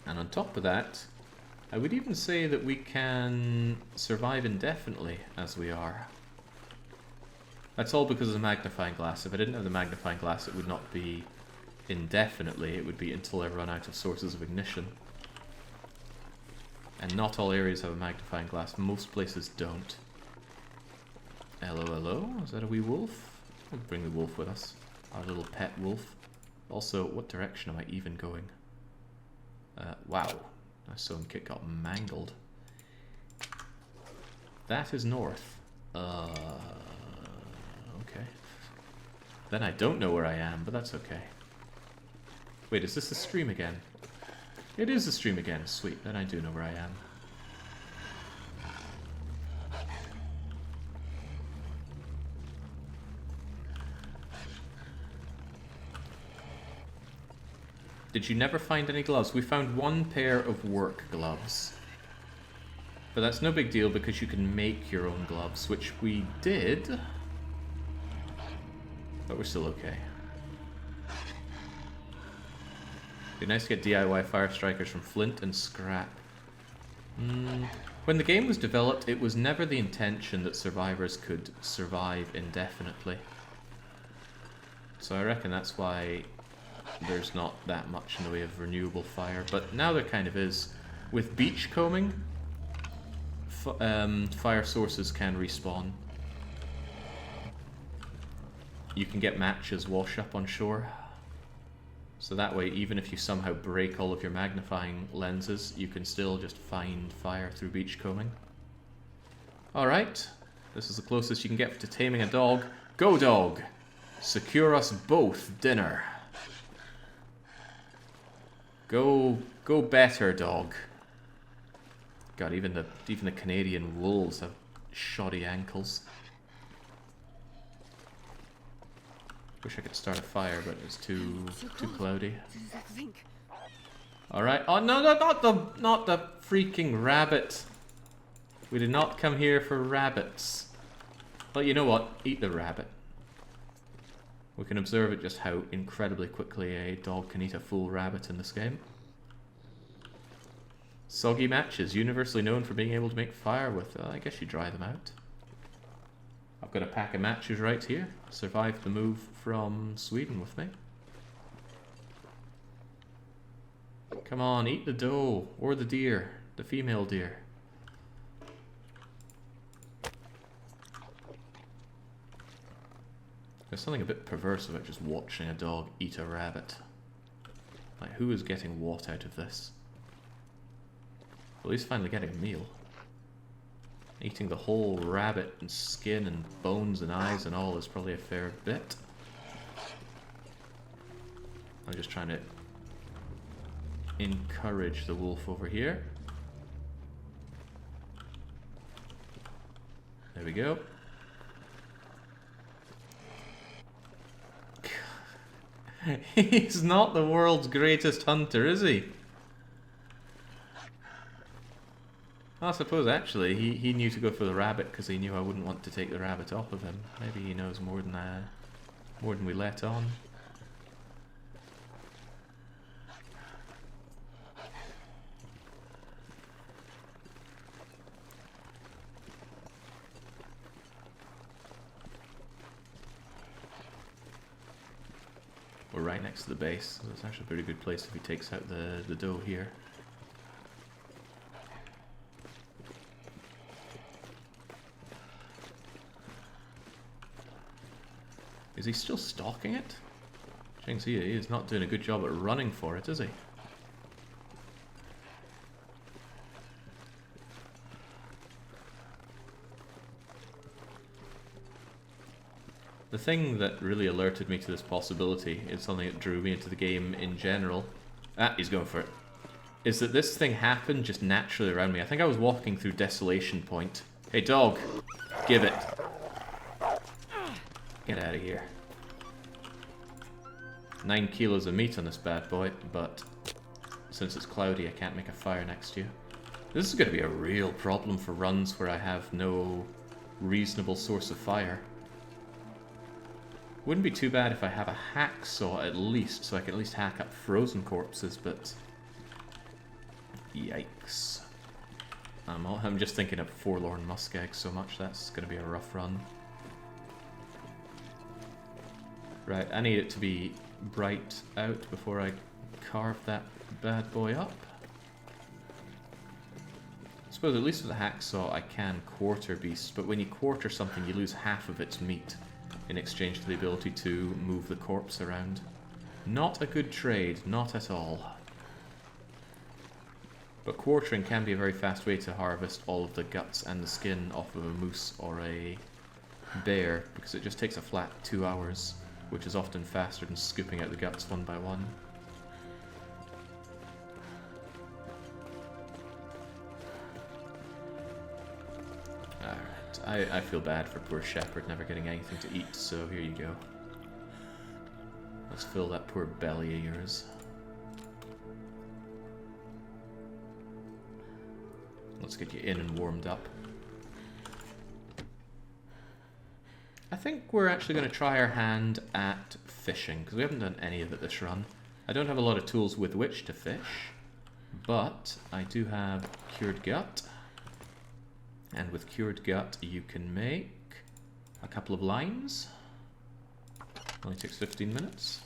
And on top of that, I would even say that we can survive indefinitely as we are. That's all because of the magnifying glass. If I didn't have the magnifying glass, it would not be indefinitely. It would be until I run out of sources of ignition. And not all areas have a magnifying glass. Most places don't. Hello, hello. Is that a wee wolf? We'll bring the wolf with us. Our little pet wolf. Also, what direction am I even going? Wow. My sewing kit got mangled. That is north. Okay. Then I don't know where I am, but that's okay. Wait, is this the stream again? It is the stream again. Sweet, then I do know where I am. Did you never find any gloves? We found one pair of work gloves. But that's no big deal because you can make your own gloves, which we did. But we're still okay. Be nice to get DIY fire strikers from flint and scrap. When the game was developed, it was never the intention that survivors could survive indefinitely. So I reckon that's why there's not that much in the way of renewable fire, but now there kind of is. With beachcombing, fire sources can respawn. You can get matches wash up on shore. So that way, even if you somehow break all of your magnifying lenses, you can still just find fire through beachcombing. Alright, this is the closest you can get to taming a dog. Go dog! Secure us both dinner. Go better, dog. God, even the Canadian wolves have shoddy ankles. Wish I could start a fire, but it's too cloudy. All right. Oh no, not the freaking rabbit. We did not come here for rabbits. Well, you know what? Eat the rabbit. We can observe it just how incredibly quickly a dog can eat a full rabbit in this game. Soggy matches, universally known for being able to make fire with. I guess you dry them out. I've got a pack of matches right here. Survived the move from Sweden with me. Come on, eat the doe. Or the deer. The female deer. There's something a bit perverse about just watching a dog eat a rabbit. Like, who is getting what out of this? At least finally getting a meal. Eating the whole rabbit and skin and bones and eyes and all is probably a fair bit. I'm just trying to encourage the wolf over here. There we go. He's not the world's greatest hunter, is he? I suppose actually he knew to go for the rabbit because he knew I wouldn't want to take the rabbit off of him. Maybe he knows more than we let on. We're right next to the base, so it's actually a pretty good place if he takes out the doe here. Is he still stalking it? I can see he is not doing a good job at running for it, is he? The thing that really alerted me to this possibility is something that drew me into the game in general. Ah, he's going for it. Is that this thing happened just naturally around me. I think I was walking through Desolation Point. Hey dog, give it. Get out of here. 9 kilos of meat on this bad boy, but since it's cloudy I can't make a fire next to you. This is going to be a real problem for runs where I have no reasonable source of fire. Wouldn't be too bad if I have a hacksaw at least, so I can at least hack up frozen corpses, but yikes. I'm just thinking of Forlorn Muskeg so much, that's going to be a rough run. Right, I need it to be bright out before I carve that bad boy up. I suppose at least with a hacksaw I can quarter beasts, but when you quarter something you lose half of its meat in exchange for the ability to move the corpse around. Not a good trade, not at all. But quartering can be a very fast way to harvest all of the guts and the skin off of a moose or a bear, because it just takes a flat 2 hours, which is often faster than scooping out the guts one by one. Alright, I feel bad for poor Shepherd never getting anything to eat, so here you go. Let's fill that poor belly of yours. Let's get you in and warmed up. I think we're actually going to try our hand at fishing, because we haven't done any of it this run. I don't have a lot of tools with which to fish, but I do have cured gut. And with cured gut you can make a couple of lines. Only takes 15 minutes.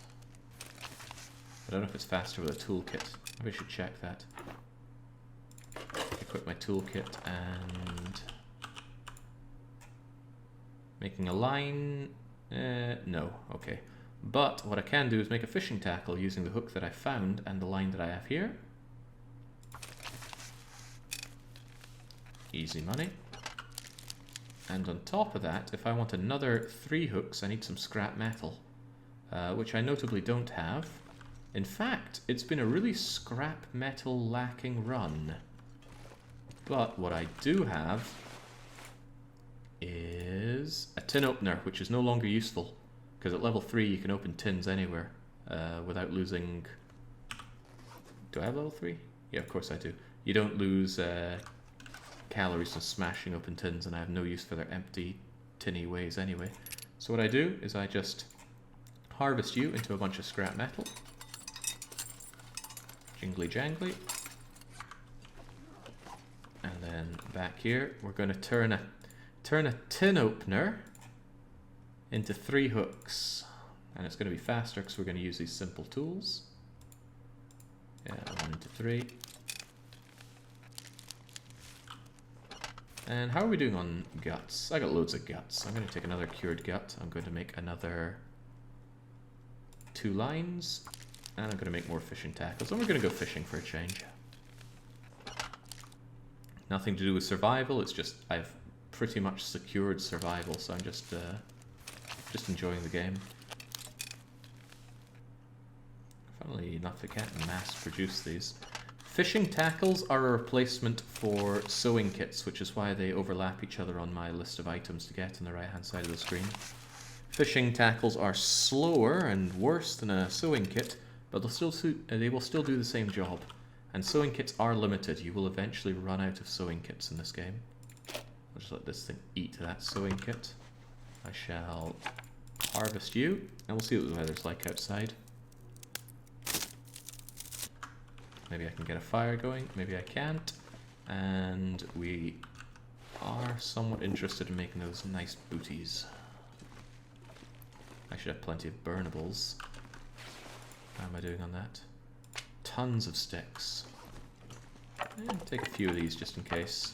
I don't know if it's faster with a toolkit. Maybe I should check that. Equip my toolkit and... Making a line... no, okay. But what I can do is make a fishing tackle using the hook that I found and the line that I have here. Easy money. And on top of that, if I want another 3 hooks, I need some scrap metal, which I notably don't have. In fact, it's been a really scrap metal lacking run. But what I do have is a tin opener, which is no longer useful, because at level 3 you can open tins anywhere without losing... Do I have level 3? Yeah, of course I do. You don't lose calories from smashing open tins, and I have no use for their empty tinny ways anyway. So what I do is I just harvest you into a bunch of scrap metal. Jingly jangly. And then back here we're going to turn a tin opener into 3 hooks. And it's going to be faster because we're going to use these simple tools. Yeah, 1 into 3. And how are we doing on guts? I got loads of guts. I'm going to take another cured gut. I'm going to make another 2 lines. And I'm going to make more fishing tackles. And we're going to go fishing for a change. Nothing to do with survival. It's just I've pretty much secured survival. So I'm just enjoying the game. Funnily enough, I can't mass produce these. Fishing tackles are a replacement for sewing kits, which is why they overlap each other on my list of items to get on the right hand side of the screen. Fishing tackles are slower and worse than a sewing kit, but they will still do the same job. And sewing kits are limited. You will eventually run out of sewing kits in this game. I'll just let this thing eat that sewing kit. I shall harvest you, and we'll see what the weather's like outside. Maybe I can get a fire going, maybe I can't. And we are somewhat interested in making those nice booties. I should have plenty of burnables. How am I doing on that? Tons of sticks. Take a few of these just in case.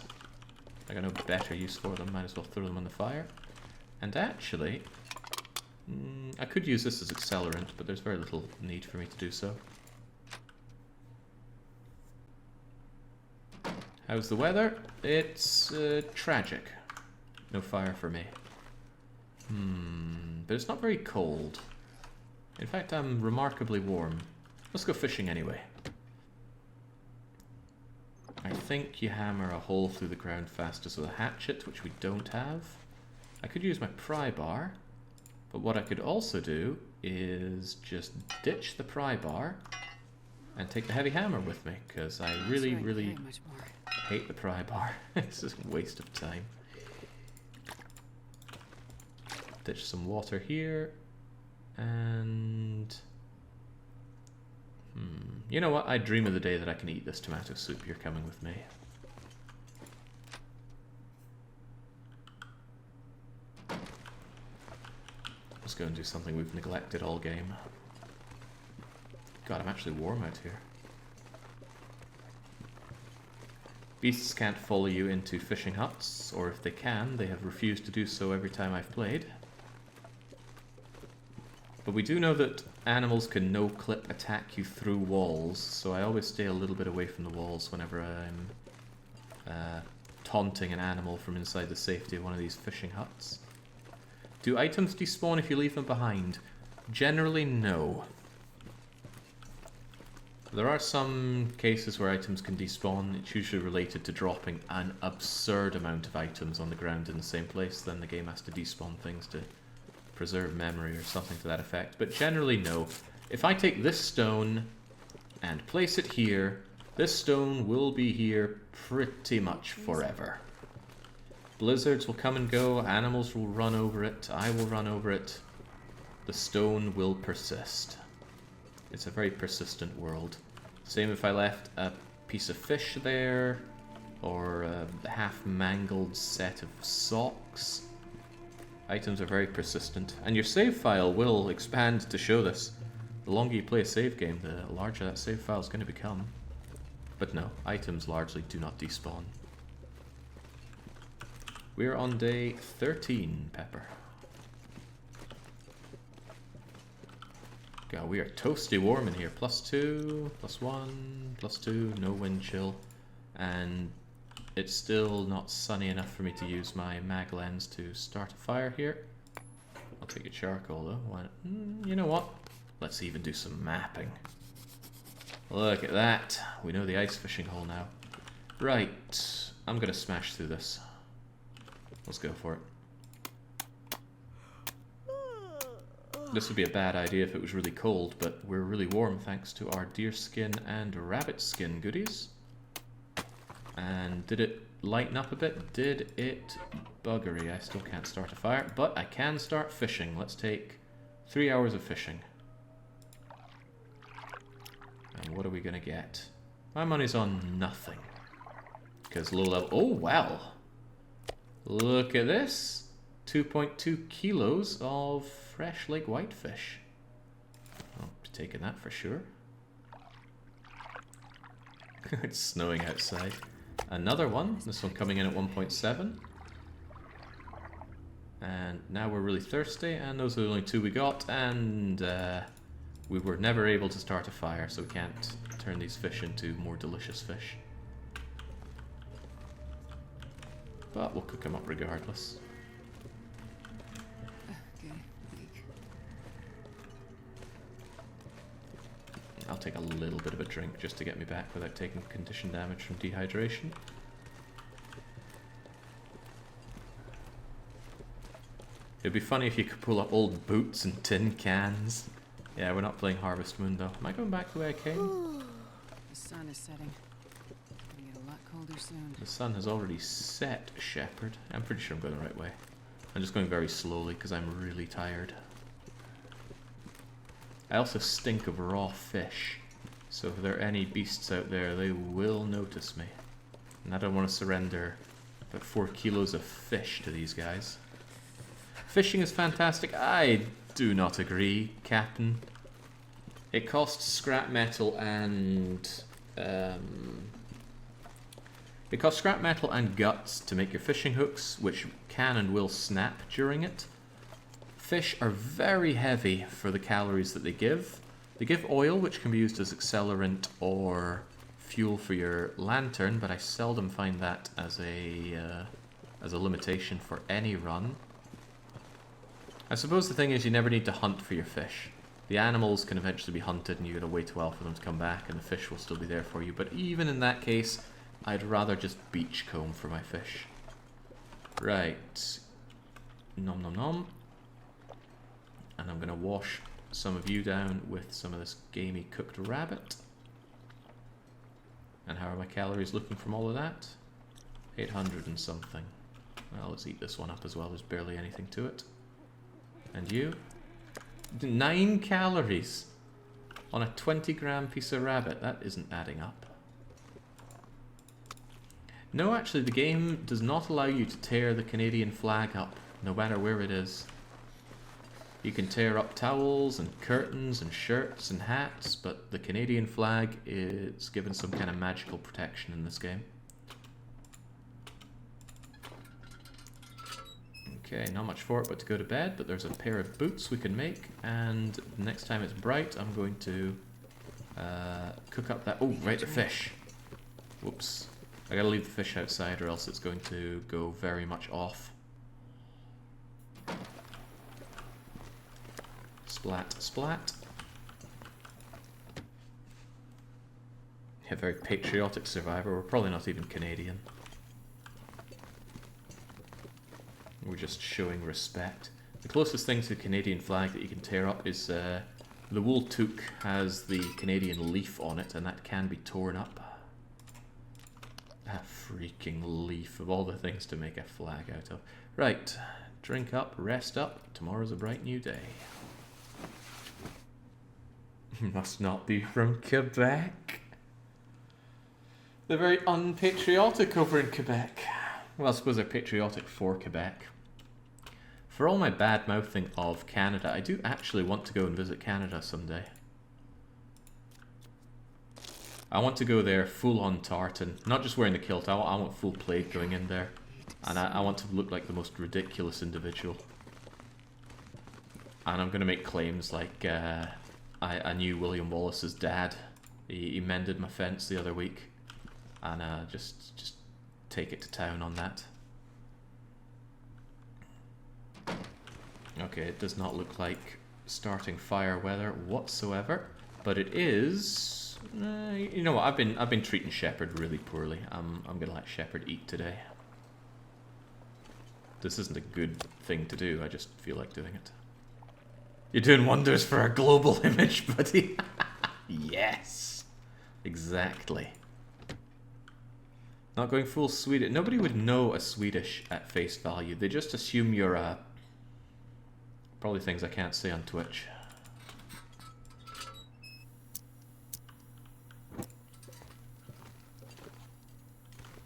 I got no better use for them, might as well throw them on the fire. And actually, I could use this as accelerant, but there's very little need for me to do so. How's the weather? It's tragic. No fire for me. But it's not very cold. In fact, I'm remarkably warm. Let's go fishing anyway. I think you hammer a hole through the ground fastest with a hatchet, which we don't have. I could use my pry bar, but what I could also do is just ditch the pry bar and take the heavy hammer with me, because I really hate the pry bar. It's just a waste of time. Ditch some water here, and you know what? I dream of the day that I can eat this tomato soup. You're coming with me. Let's go and do something we've neglected all game. God, I'm actually warm out here. Beasts can't follow you into fishing huts, or if they can, they have refused to do so every time I've played. But we do know that animals can no-clip attack you through walls, so I always stay a little bit away from the walls whenever I'm taunting an animal from inside the safety of one of these fishing huts. Do items despawn if you leave them behind? Generally, no. There are some cases where items can despawn. It's usually related to dropping an absurd amount of items on the ground in the same place. Then the game has to despawn things to preserve memory or something to that effect. But generally, no. If I take this stone and place it here, this stone will be here pretty much forever. Blizzards will come and go, animals will run over it, I will run over it. The stone will persist. It's a very persistent world. Same if I left a piece of fish there, or a half-mangled set of socks. Items are very persistent. And your save file will expand to show this. The longer you play a save game, the larger that save file is going to become. But no, items largely do not despawn. We're on day 13, Pepper. God, we are toasty warm in here. +2, +1, +2, no wind chill. And it's still not sunny enough for me to use my mag lens to start a fire here. I'll take a charcoal though. Why not? You know what? Let's even do some mapping. Look at that. We know the ice fishing hole now. Right. I'm gonna smash through this. Let's go for it. This would be a bad idea if it was really cold, but we're really warm thanks to our deer skin and rabbit skin goodies. And did it lighten up a bit? Did it buggery? I still can't start a fire, but I can start fishing. Let's take 3 hours of fishing. And what are we gonna get? My money's on nothing. Because low level... Oh, wow! Look at this! 2.2 kilos of fresh lake whitefish. I'll be taking that for sure. It's snowing outside. Another one. This one coming in at 1.7. And now we're really thirsty, and those are the only 2 we got, and we were never able to start a fire, so we can't turn these fish into more delicious fish. But we'll cook them up regardless. I'll take a little bit of a drink just to get me back without taking condition damage from dehydration. It'd be funny if you could pull up old boots and tin cans. Yeah, we're not playing Harvest Moon though. Am I going back the way I came? The sun is setting. It's gonna get a lot colder soon. The sun has already set, Shepherd. I'm pretty sure I'm going the right way. I'm just going very slowly because I'm really tired. I also stink of raw fish, so if there are any beasts out there, they will notice me. And I don't want to surrender about 4 kilos of fish to these guys. Fishing is fantastic. I do not agree, Captain. It costs scrap metal and... It costs scrap metal and guts to make your fishing hooks, which can and will snap during it. Fish are very heavy for the calories that they give. They give oil, which can be used as accelerant or fuel for your lantern, but I seldom find that as a limitation for any run. I suppose the thing is you never need to hunt for your fish. The animals can eventually be hunted and you gotta wait a while for them to come back and the fish will still be there for you, but even in that case, I'd rather just beachcomb for my fish. Right. Nom nom nom. And I'm gonna wash some of you down with some of this gamey cooked rabbit. And how are my calories looking from all of that? 800 and something. Well, let's eat this one up as well. There's barely anything to it. And you? 9 calories on a 20-gram piece of rabbit. That isn't adding up. No, actually, the game does not allow you to tear the Canadian flag up, no matter where it is. You can tear up towels and curtains and shirts and hats, but the Canadian flag is given some kind of magical protection in this game. Okay, not much for it but to go to bed, but there's a pair of boots we can make, and next time it's bright I'm going to cook up that... Oh, right, the fish. Whoops. I gotta leave the fish outside or else it's going to go very much off. Splat, splat. Yeah, very patriotic survivor. We're probably not even Canadian. We're just showing respect. The closest thing to the Canadian flag that you can tear up is the wool toque has the Canadian leaf on it, and that can be torn up. That freaking leaf of all the things to make a flag out of. Right, drink up, rest up. Tomorrow's a bright new day. Must not be from Quebec. They're very unpatriotic over in Quebec. Well, I suppose they're patriotic for Quebec. For all my bad mouthing of Canada, I do actually want to go and visit Canada someday. I want to go there full on tartan, not just wearing the kilt. I want full plaid going in there, and I want to look like the most ridiculous individual. And I'm going to make claims like I knew William Wallace's dad. He mended my fence the other week, and just take it to town on that. Okay, it does not look like starting fire weather whatsoever, but it is. You know what? I've been treating Shepard really poorly. I'm gonna let Shepard eat today. This isn't a good thing to do. I just feel like doing it. You're doing wonders for our global image, buddy. Yes, exactly. Not going full Swedish. Nobody would know a Swedish at face value. They just assume you're probably things I can't say on Twitch.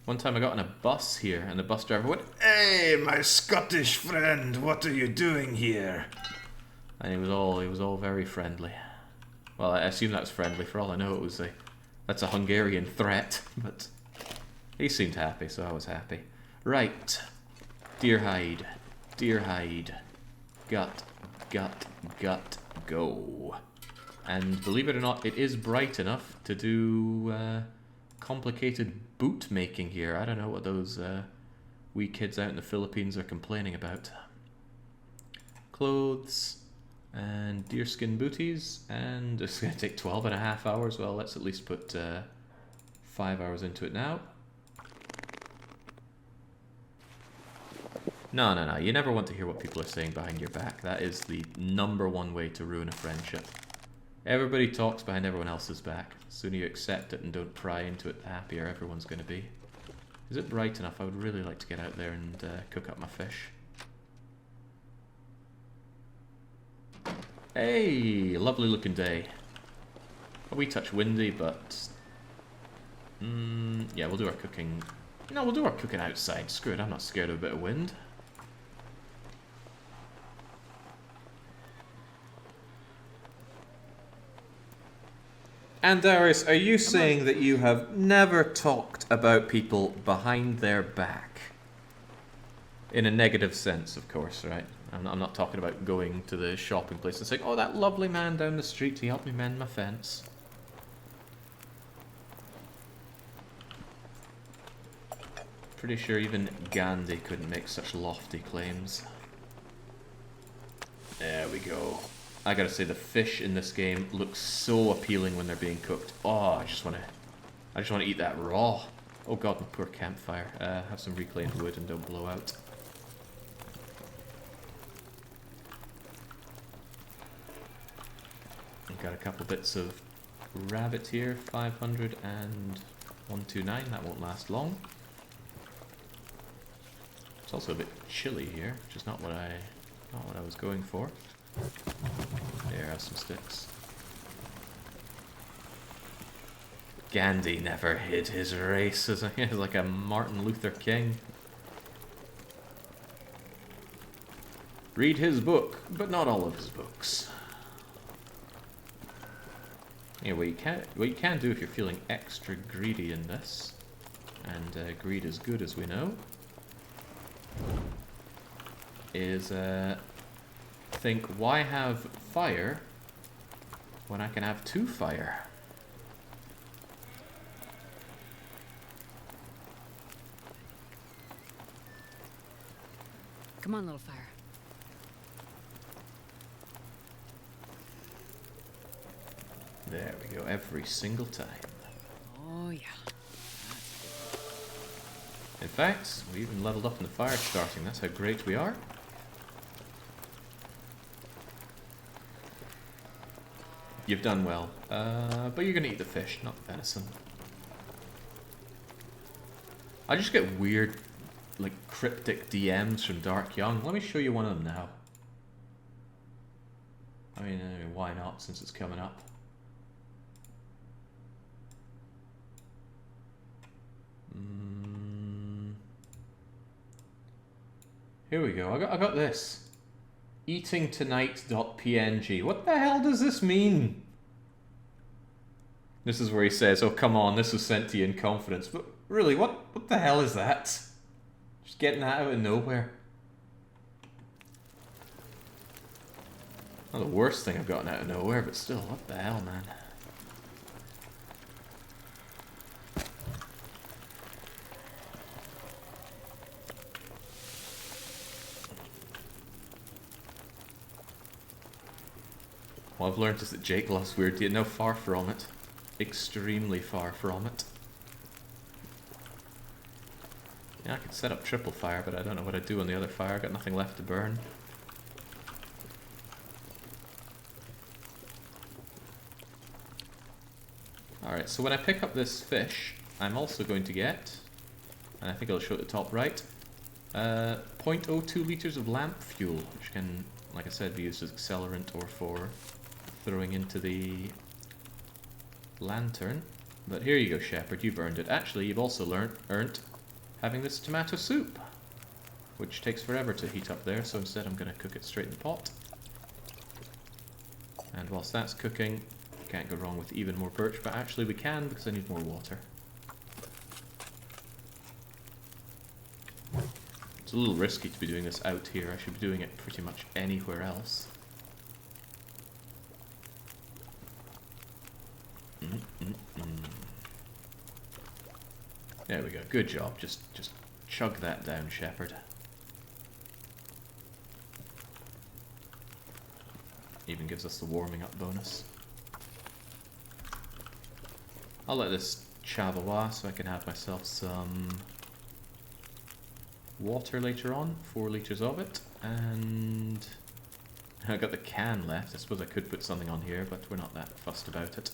One time I got on a bus here, and the bus driver went, "Hey, my Scottish friend, what are you doing here?" And he was all very friendly. Well, I assume that was friendly. For all I know, that's a Hungarian threat. But he seemed happy, so I was happy. Right, deer hide, gut, go. And believe it or not, it is bright enough to do complicated boot making here. I don't know what those wee kids out in the Philippines are complaining about. Clothes and deerskin booties, and it's going to take 12.5 hours. Well, let's at least put 5 hours into it now. No. You never want to hear what people are saying behind your back. That is the #1 way to ruin a friendship. Everybody talks behind everyone else's back. The sooner you accept it and don't pry into it, the happier everyone's going to be. Is it bright enough? I would really like to get out there and cook up my fish. Hey, lovely looking day. A wee touch windy, but yeah, we'll do our cooking. No, we'll do our cooking outside. Screw it, I'm not scared of a bit of wind. And Darius, are you saying that you have never talked about people behind their back? In a negative sense, of course, right? I'm not talking about going to the shopping place and saying, "Oh, that lovely man down the street, he helped me mend my fence." Pretty sure even Gandhi couldn't make such lofty claims. There we go. I gotta say, the fish in this game look so appealing when they're being cooked. Oh, I just wanna eat that raw. Oh god, my poor campfire. Have some reclaimed wood and don't blow out. I've got a couple bits of rabbit here. 500 and 129. That won't last long. It's also a bit chilly here, which is not what I was going for. There are some sticks. Gandhi never hid his race. He's like a Martin Luther King. Read his book, but not all of his books. Yeah, what you can do if you're feeling extra greedy in this, and greed is good as we know, is think, why have fire when I can have 2 fire? Come on, little fire. There we go, every single time. Oh, yeah. In fact, we even leveled up in the fire starting. That's how great we are. You've done well. But you're going to eat the fish, not the venison. I just get weird, like, cryptic DMs from Dark Young. Let me show you one of them now. I mean, why not, since it's coming up. Here we go. I got this. eatingtonight.png. What the hell does this mean? This is where he says, oh, come on, this was sent to you in confidence. But really, what the hell is that? Just getting that out of nowhere. Not the worst thing I've gotten out of nowhere, but still, what the hell, man? What I've learned is that Jake loves weird. No, far from it. Extremely far from it. Yeah, I could set up triple fire, but I don't know what I'd do on the other fire. I've got nothing left to burn. Alright, so when I pick up this fish, I'm also going to get, and I think I'll show at the top right, 0.02 litres of lamp fuel, which can, like I said, be used as accelerant or for throwing into the lantern. But here you go, Shepherd, you've earned it. Actually, you've also earned having this tomato soup, which takes forever to heat up there, so instead I'm going to cook it straight in the pot. And whilst that's cooking, can't go wrong with even more birch, but actually we can because I need more water. It's a little risky to be doing this out here. I should be doing it pretty much anywhere else. There we go. Good job. Just chug that down, Shepherd. Even gives us the warming up bonus. I'll let this chavawa so I can have myself some water later on. 4 litres of it. And I got the can left. I suppose I could put something on here, but we're not that fussed about it.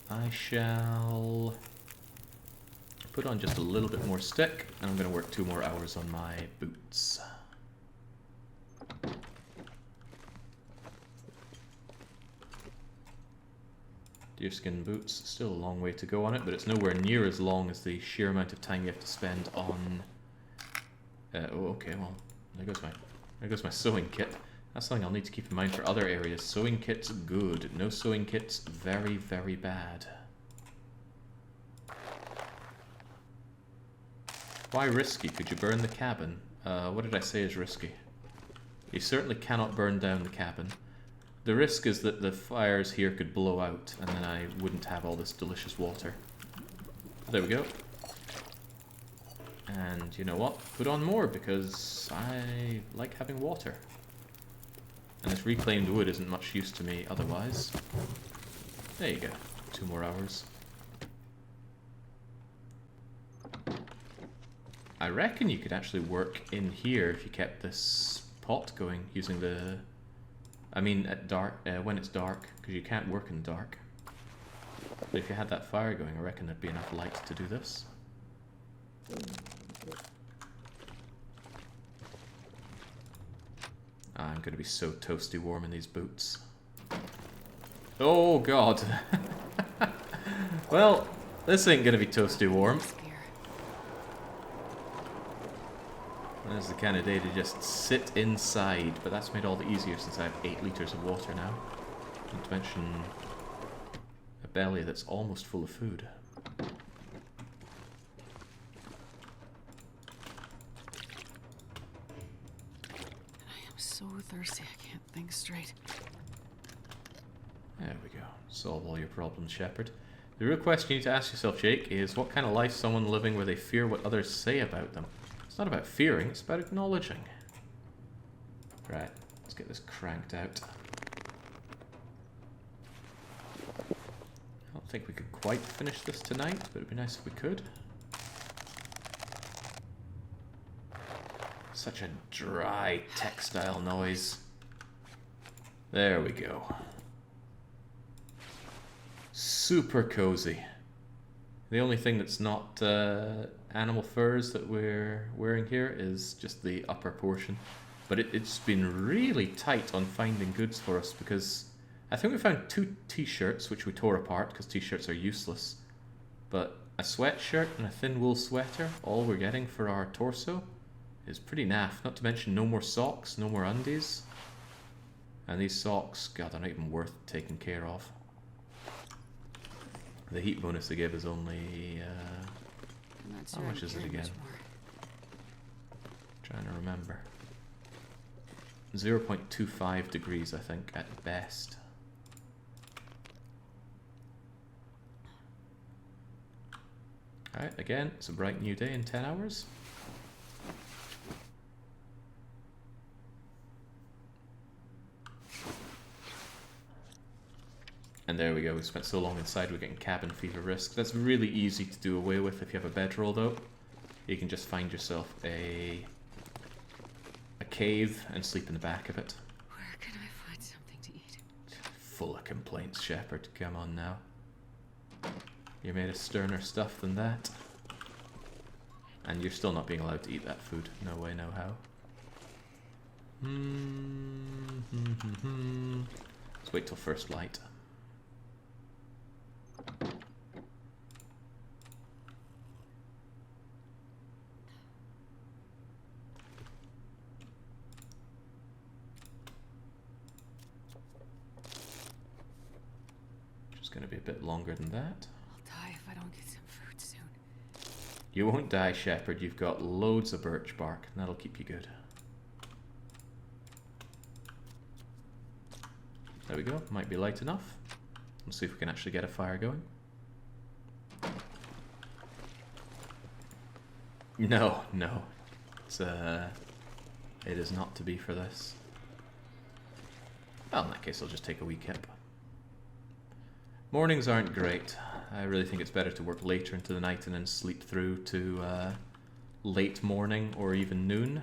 I shall put on just a little bit more stick, and I'm going to work 2 more hours on my boots. Deerskin boots, still a long way to go on it, but it's nowhere near as long as the sheer amount of time you have to spend on... oh, okay, well, there goes my sewing kit. That's something I'll need to keep in mind for other areas. Sewing kit's good. No sewing kit's very, very bad. Why risky? Could you burn the cabin? What did I say is risky? You certainly cannot burn down the cabin. The risk is that the fires here could blow out, and then I wouldn't have all this delicious water. There we go. And you know what? Put on more, because I like having water. And this reclaimed wood isn't much use to me otherwise. There you go. 2 more hours. I reckon you could actually work in here if you kept this pot going using the... I mean, at dark, when it's dark, because you can't work in the dark. But if you had that fire going, I reckon there'd be enough light to do this. I'm going to be so toasty warm in these boots. Oh, God. Well, this ain't going to be toasty warm. This is the kind of day to just sit inside, but that's made all the easier since I have 8 litres of water now. Not to mention a belly that's almost full of food. so thirsty I can't think straight. There we go. Solve all your problems, Shepard. The real question you need to ask yourself, Jake, is what kind of life someone living where they fear what others say about them? It's not about fearing, it's about acknowledging. Right, let's get this cranked out. I don't think we could quite finish this tonight, but it'd be nice if we could. Such a dry textile noise. There we go. Super cozy. The only thing that's not animal furs that we're wearing here is just the upper portion. But it's been really tight on finding goods for us because I think we found 2 t-shirts which we tore apart because t-shirts are useless. But a sweatshirt and a thin wool sweater, all we're getting for our torso, is pretty naff. Not to mention no more socks, no more undies. And these socks, God, they're not even worth taking care of. The heat bonus they give is only, how much is it again? Trying to remember. 0.25 degrees, I think, at best. Alright, again, it's a bright new day in 10 hours. And there we go, we spent so long inside we're getting cabin fever risk. That's really easy to do away with if you have a bedroll though. You can just find yourself a cave and sleep in the back of it. Where can I find something to eat? Full of complaints, Shepard. Come on now. You're made of sterner stuff than that. And you're still not being allowed to eat that food. No way, no how. Let's wait till first light. Just going to be a bit longer than that. I'll die if I don't get some food soon. You won't die, Shepard. You've got loads of birch bark, and that'll keep you good. There we go. Might be light enough. Let's see if we can actually get a fire going. No, no. It's, it is not to be for this. Well, in that case, I'll just take a wee kip. Mornings aren't great. I really think it's better to work later into the night and then sleep through to late morning or even noon.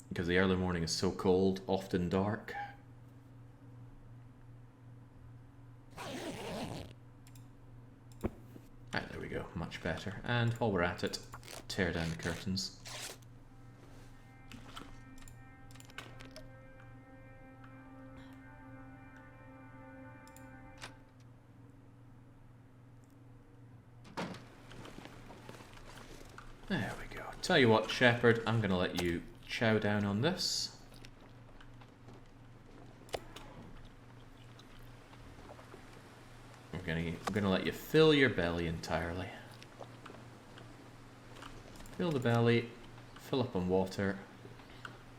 Because the early morning is so cold, often dark. Right, there we go, much better. And while we're at it, tear down the curtains. There we go. Tell you what, Shepard, I'm going to let you chow down on this. I'm gonna let you fill your belly entirely. Fill the belly, fill up on water,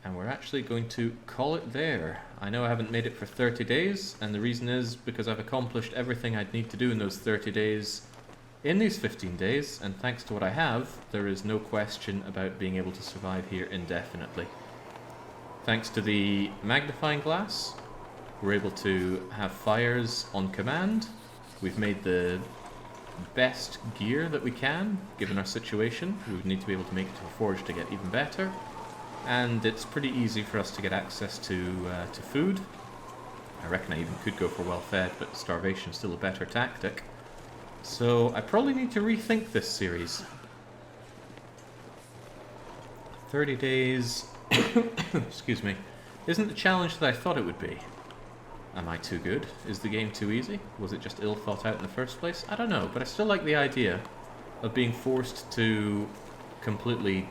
and we're actually going to call it there. I know I haven't made it for 30 days, and the reason is because I've accomplished everything I'd need to do in those 30 days in these 15 days, and thanks to what I have, there is no question about being able to survive here indefinitely. Thanks to the magnifying glass, we're able to have fires on command. We've made the best gear that we can, given our situation. We would need to be able to make it to a forge to get even better. And it's pretty easy for us to get access to food. I reckon I even could go for well-fed, but starvation is still a better tactic. So I probably need to rethink this series. 30 days, excuse me, isn't the challenge that I thought it would be. Am I too good? Is the game too easy? Was it just ill thought out in the first place? I don't know, but I still like the idea of being forced to completely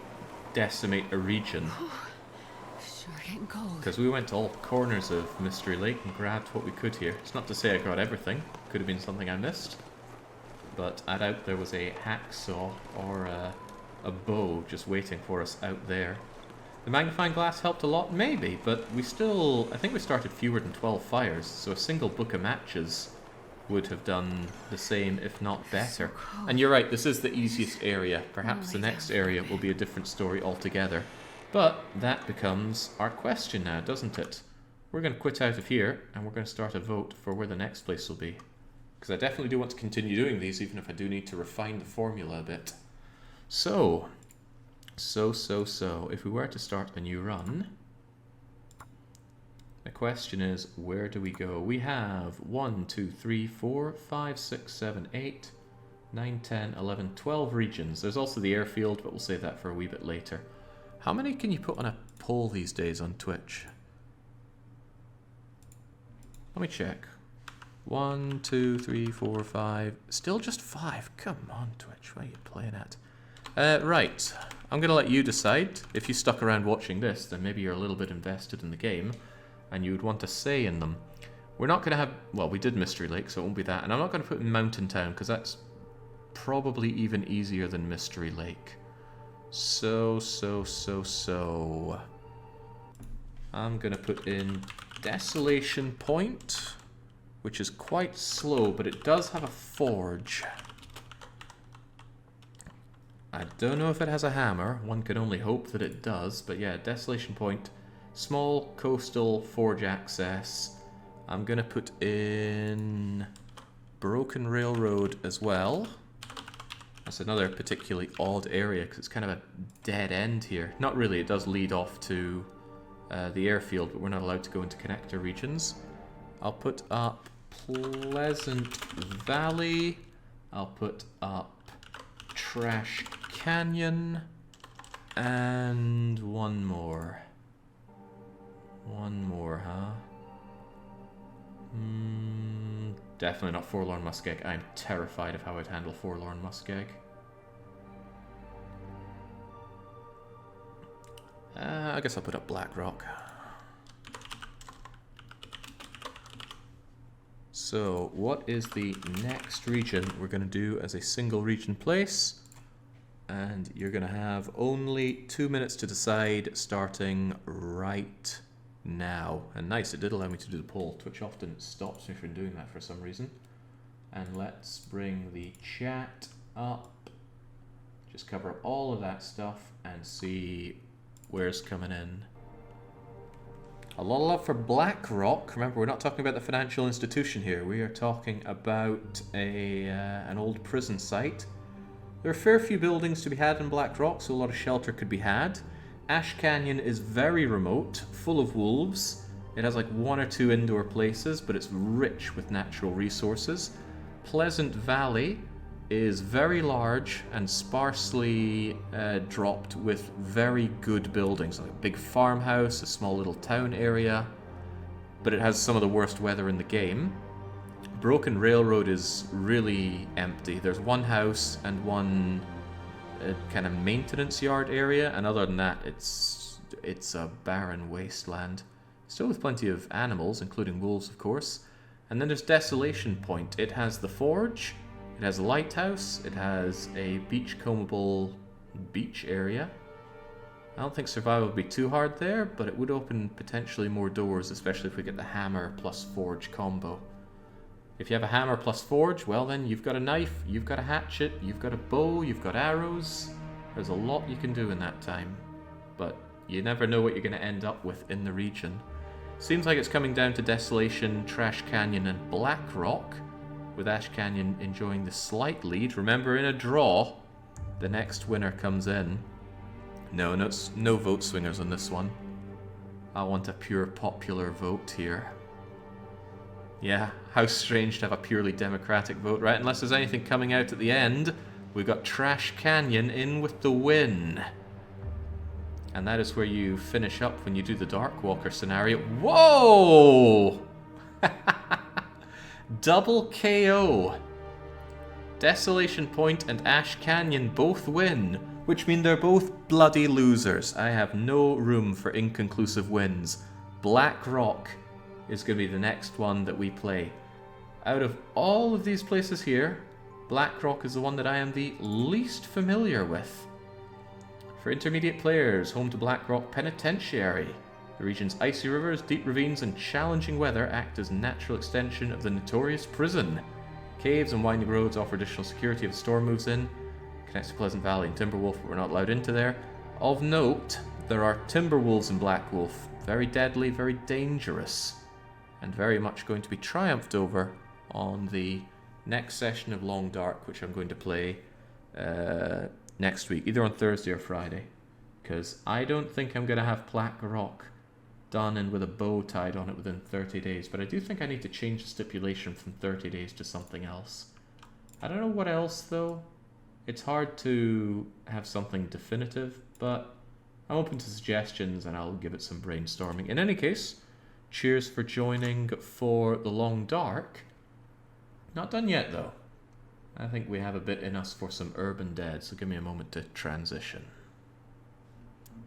decimate a region. Sure getting cold. Because we went to all corners of Mystery Lake and grabbed what we could here. It's not to say I got everything. Could have been something I missed. But I doubt there was a hacksaw or a a bow just waiting for us out there. The magnifying glass helped a lot, maybe, but we still... I think we started fewer than 12 fires, so a single book of matches would have done the same, if not better. And you're right, this is the easiest area. Perhaps the next area will be a different story altogether. But that becomes our question now, doesn't it? We're going to quit out of here, and we're going to start a vote for where the next place will be. Because I definitely do want to continue doing these, even if I do need to refine the formula a bit. So, if we were to start a new run, the question is, where do we go? We have 1, 2, 3, 4, 5, 6, 7, 8, 9, 10, 11, 12 regions. There's also the airfield, but we'll save that for a wee bit later. How many can you put on a poll these days on Twitch? Let me check. 1, 2, 3, 4, 5. Still just 5. Come on, Twitch. What are you playing at? Right. I'm going to let you decide. If you stuck around watching this, then maybe you're a little bit invested in the game and you would want a say in them. We're not going to have... Well, we did Mystery Lake, so it won't be that. And I'm not going to put in Mountain Town, because that's probably even easier than Mystery Lake. So... I'm going to put in Desolation Point, which is quite slow, but it does have a forge. I don't know if it has a hammer. One can only hope that it does. But yeah, Desolation Point, small coastal forge access. I'm going to put in Broken Railroad as well. That's another particularly odd area because it's kind of a dead end here. Not really, it does lead off to the airfield, but we're not allowed to go into connector regions. I'll put up Pleasant Valley. I'll put up Trash Canyon. And one more. One more, huh? Definitely not Forlorn Muskeg. I'm terrified of how I'd handle Forlorn Muskeg. I guess I'll put up Black Rock. So, what is the next region we're going to do as a single region place? And you're going to have only 2 minutes to decide, starting right now. And nice, it did allow me to do the poll. Twitch often stops me from doing that for some reason. And let's bring the chat up. Just cover up all of that stuff and see where's coming in. A lot of love for Black Rock. Remember, we're not talking about the financial institution here. We are talking about an old prison site. There are a fair few buildings to be had in Black Rock, so a lot of shelter could be had. Ash Canyon is very remote, full of wolves. It has like 1 or 2 indoor places, but it's rich with natural resources. Pleasant Valley is very large and sparsely dropped with very good buildings, like a big farmhouse, a small little town area, but it has some of the worst weather in the game. Broken Railroad is really empty. There's one house and one kind of maintenance yard area, and other than that, it's a barren wasteland. Still with plenty of animals, including wolves, of course. And then there's Desolation Point. It has the forge, it has a lighthouse, it has a beachcombable beach area. I don't think survival would be too hard there, but it would open potentially more doors, especially if we get the hammer plus forge combo. If you have a hammer plus forge, well then you've got a knife, you've got a hatchet, you've got a bow, you've got arrows. There's a lot you can do in that time, but you never know what you're going to end up with in the region. Seems like it's coming down to Desolation, Trash Canyon, and Black Rock, with Ash Canyon enjoying the slight lead. Remember, in a draw, the next winner comes in. No vote swingers on this one. I want a pure popular vote here. Yeah, how strange to have a purely democratic vote, right? Unless there's anything coming out at the end. We've got Trash Canyon in with the win. And that is where you finish up when you do the Darkwalker scenario. Whoa! Double KO. Desolation Point and Ash Canyon both win, which mean they're both bloody losers. I have no room for inconclusive wins. Black Rock is going to be the next one that we play. Out of all of these places here, Black Rock is the one that I am the least familiar with. For intermediate players, home to Blackrock Penitentiary. The region's icy rivers, deep ravines, and challenging weather act as natural extension of the notorious prison. Caves and winding roads offer additional security if a storm moves in. Connects to Pleasant Valley and Timberwolf, but we're not allowed into there. Of note, there are Timberwolves in Blackwolf. Very deadly, very dangerous, and very much going to be triumphed over on the next session of Long Dark, which I'm going to play next week, either on Thursday or Friday, because I don't think I'm going to have Blackrock done and with a bow tied on it within 30 days, but I do think I need to change the stipulation from 30 days to something else. I don't know what else though. It's hard to have something definitive, but I'm open to suggestions and I'll give it some brainstorming. In any case, cheers for joining for the Long Dark. Not done yet though. I think we have a bit in us for some Urban Dead, so give me a moment to transition.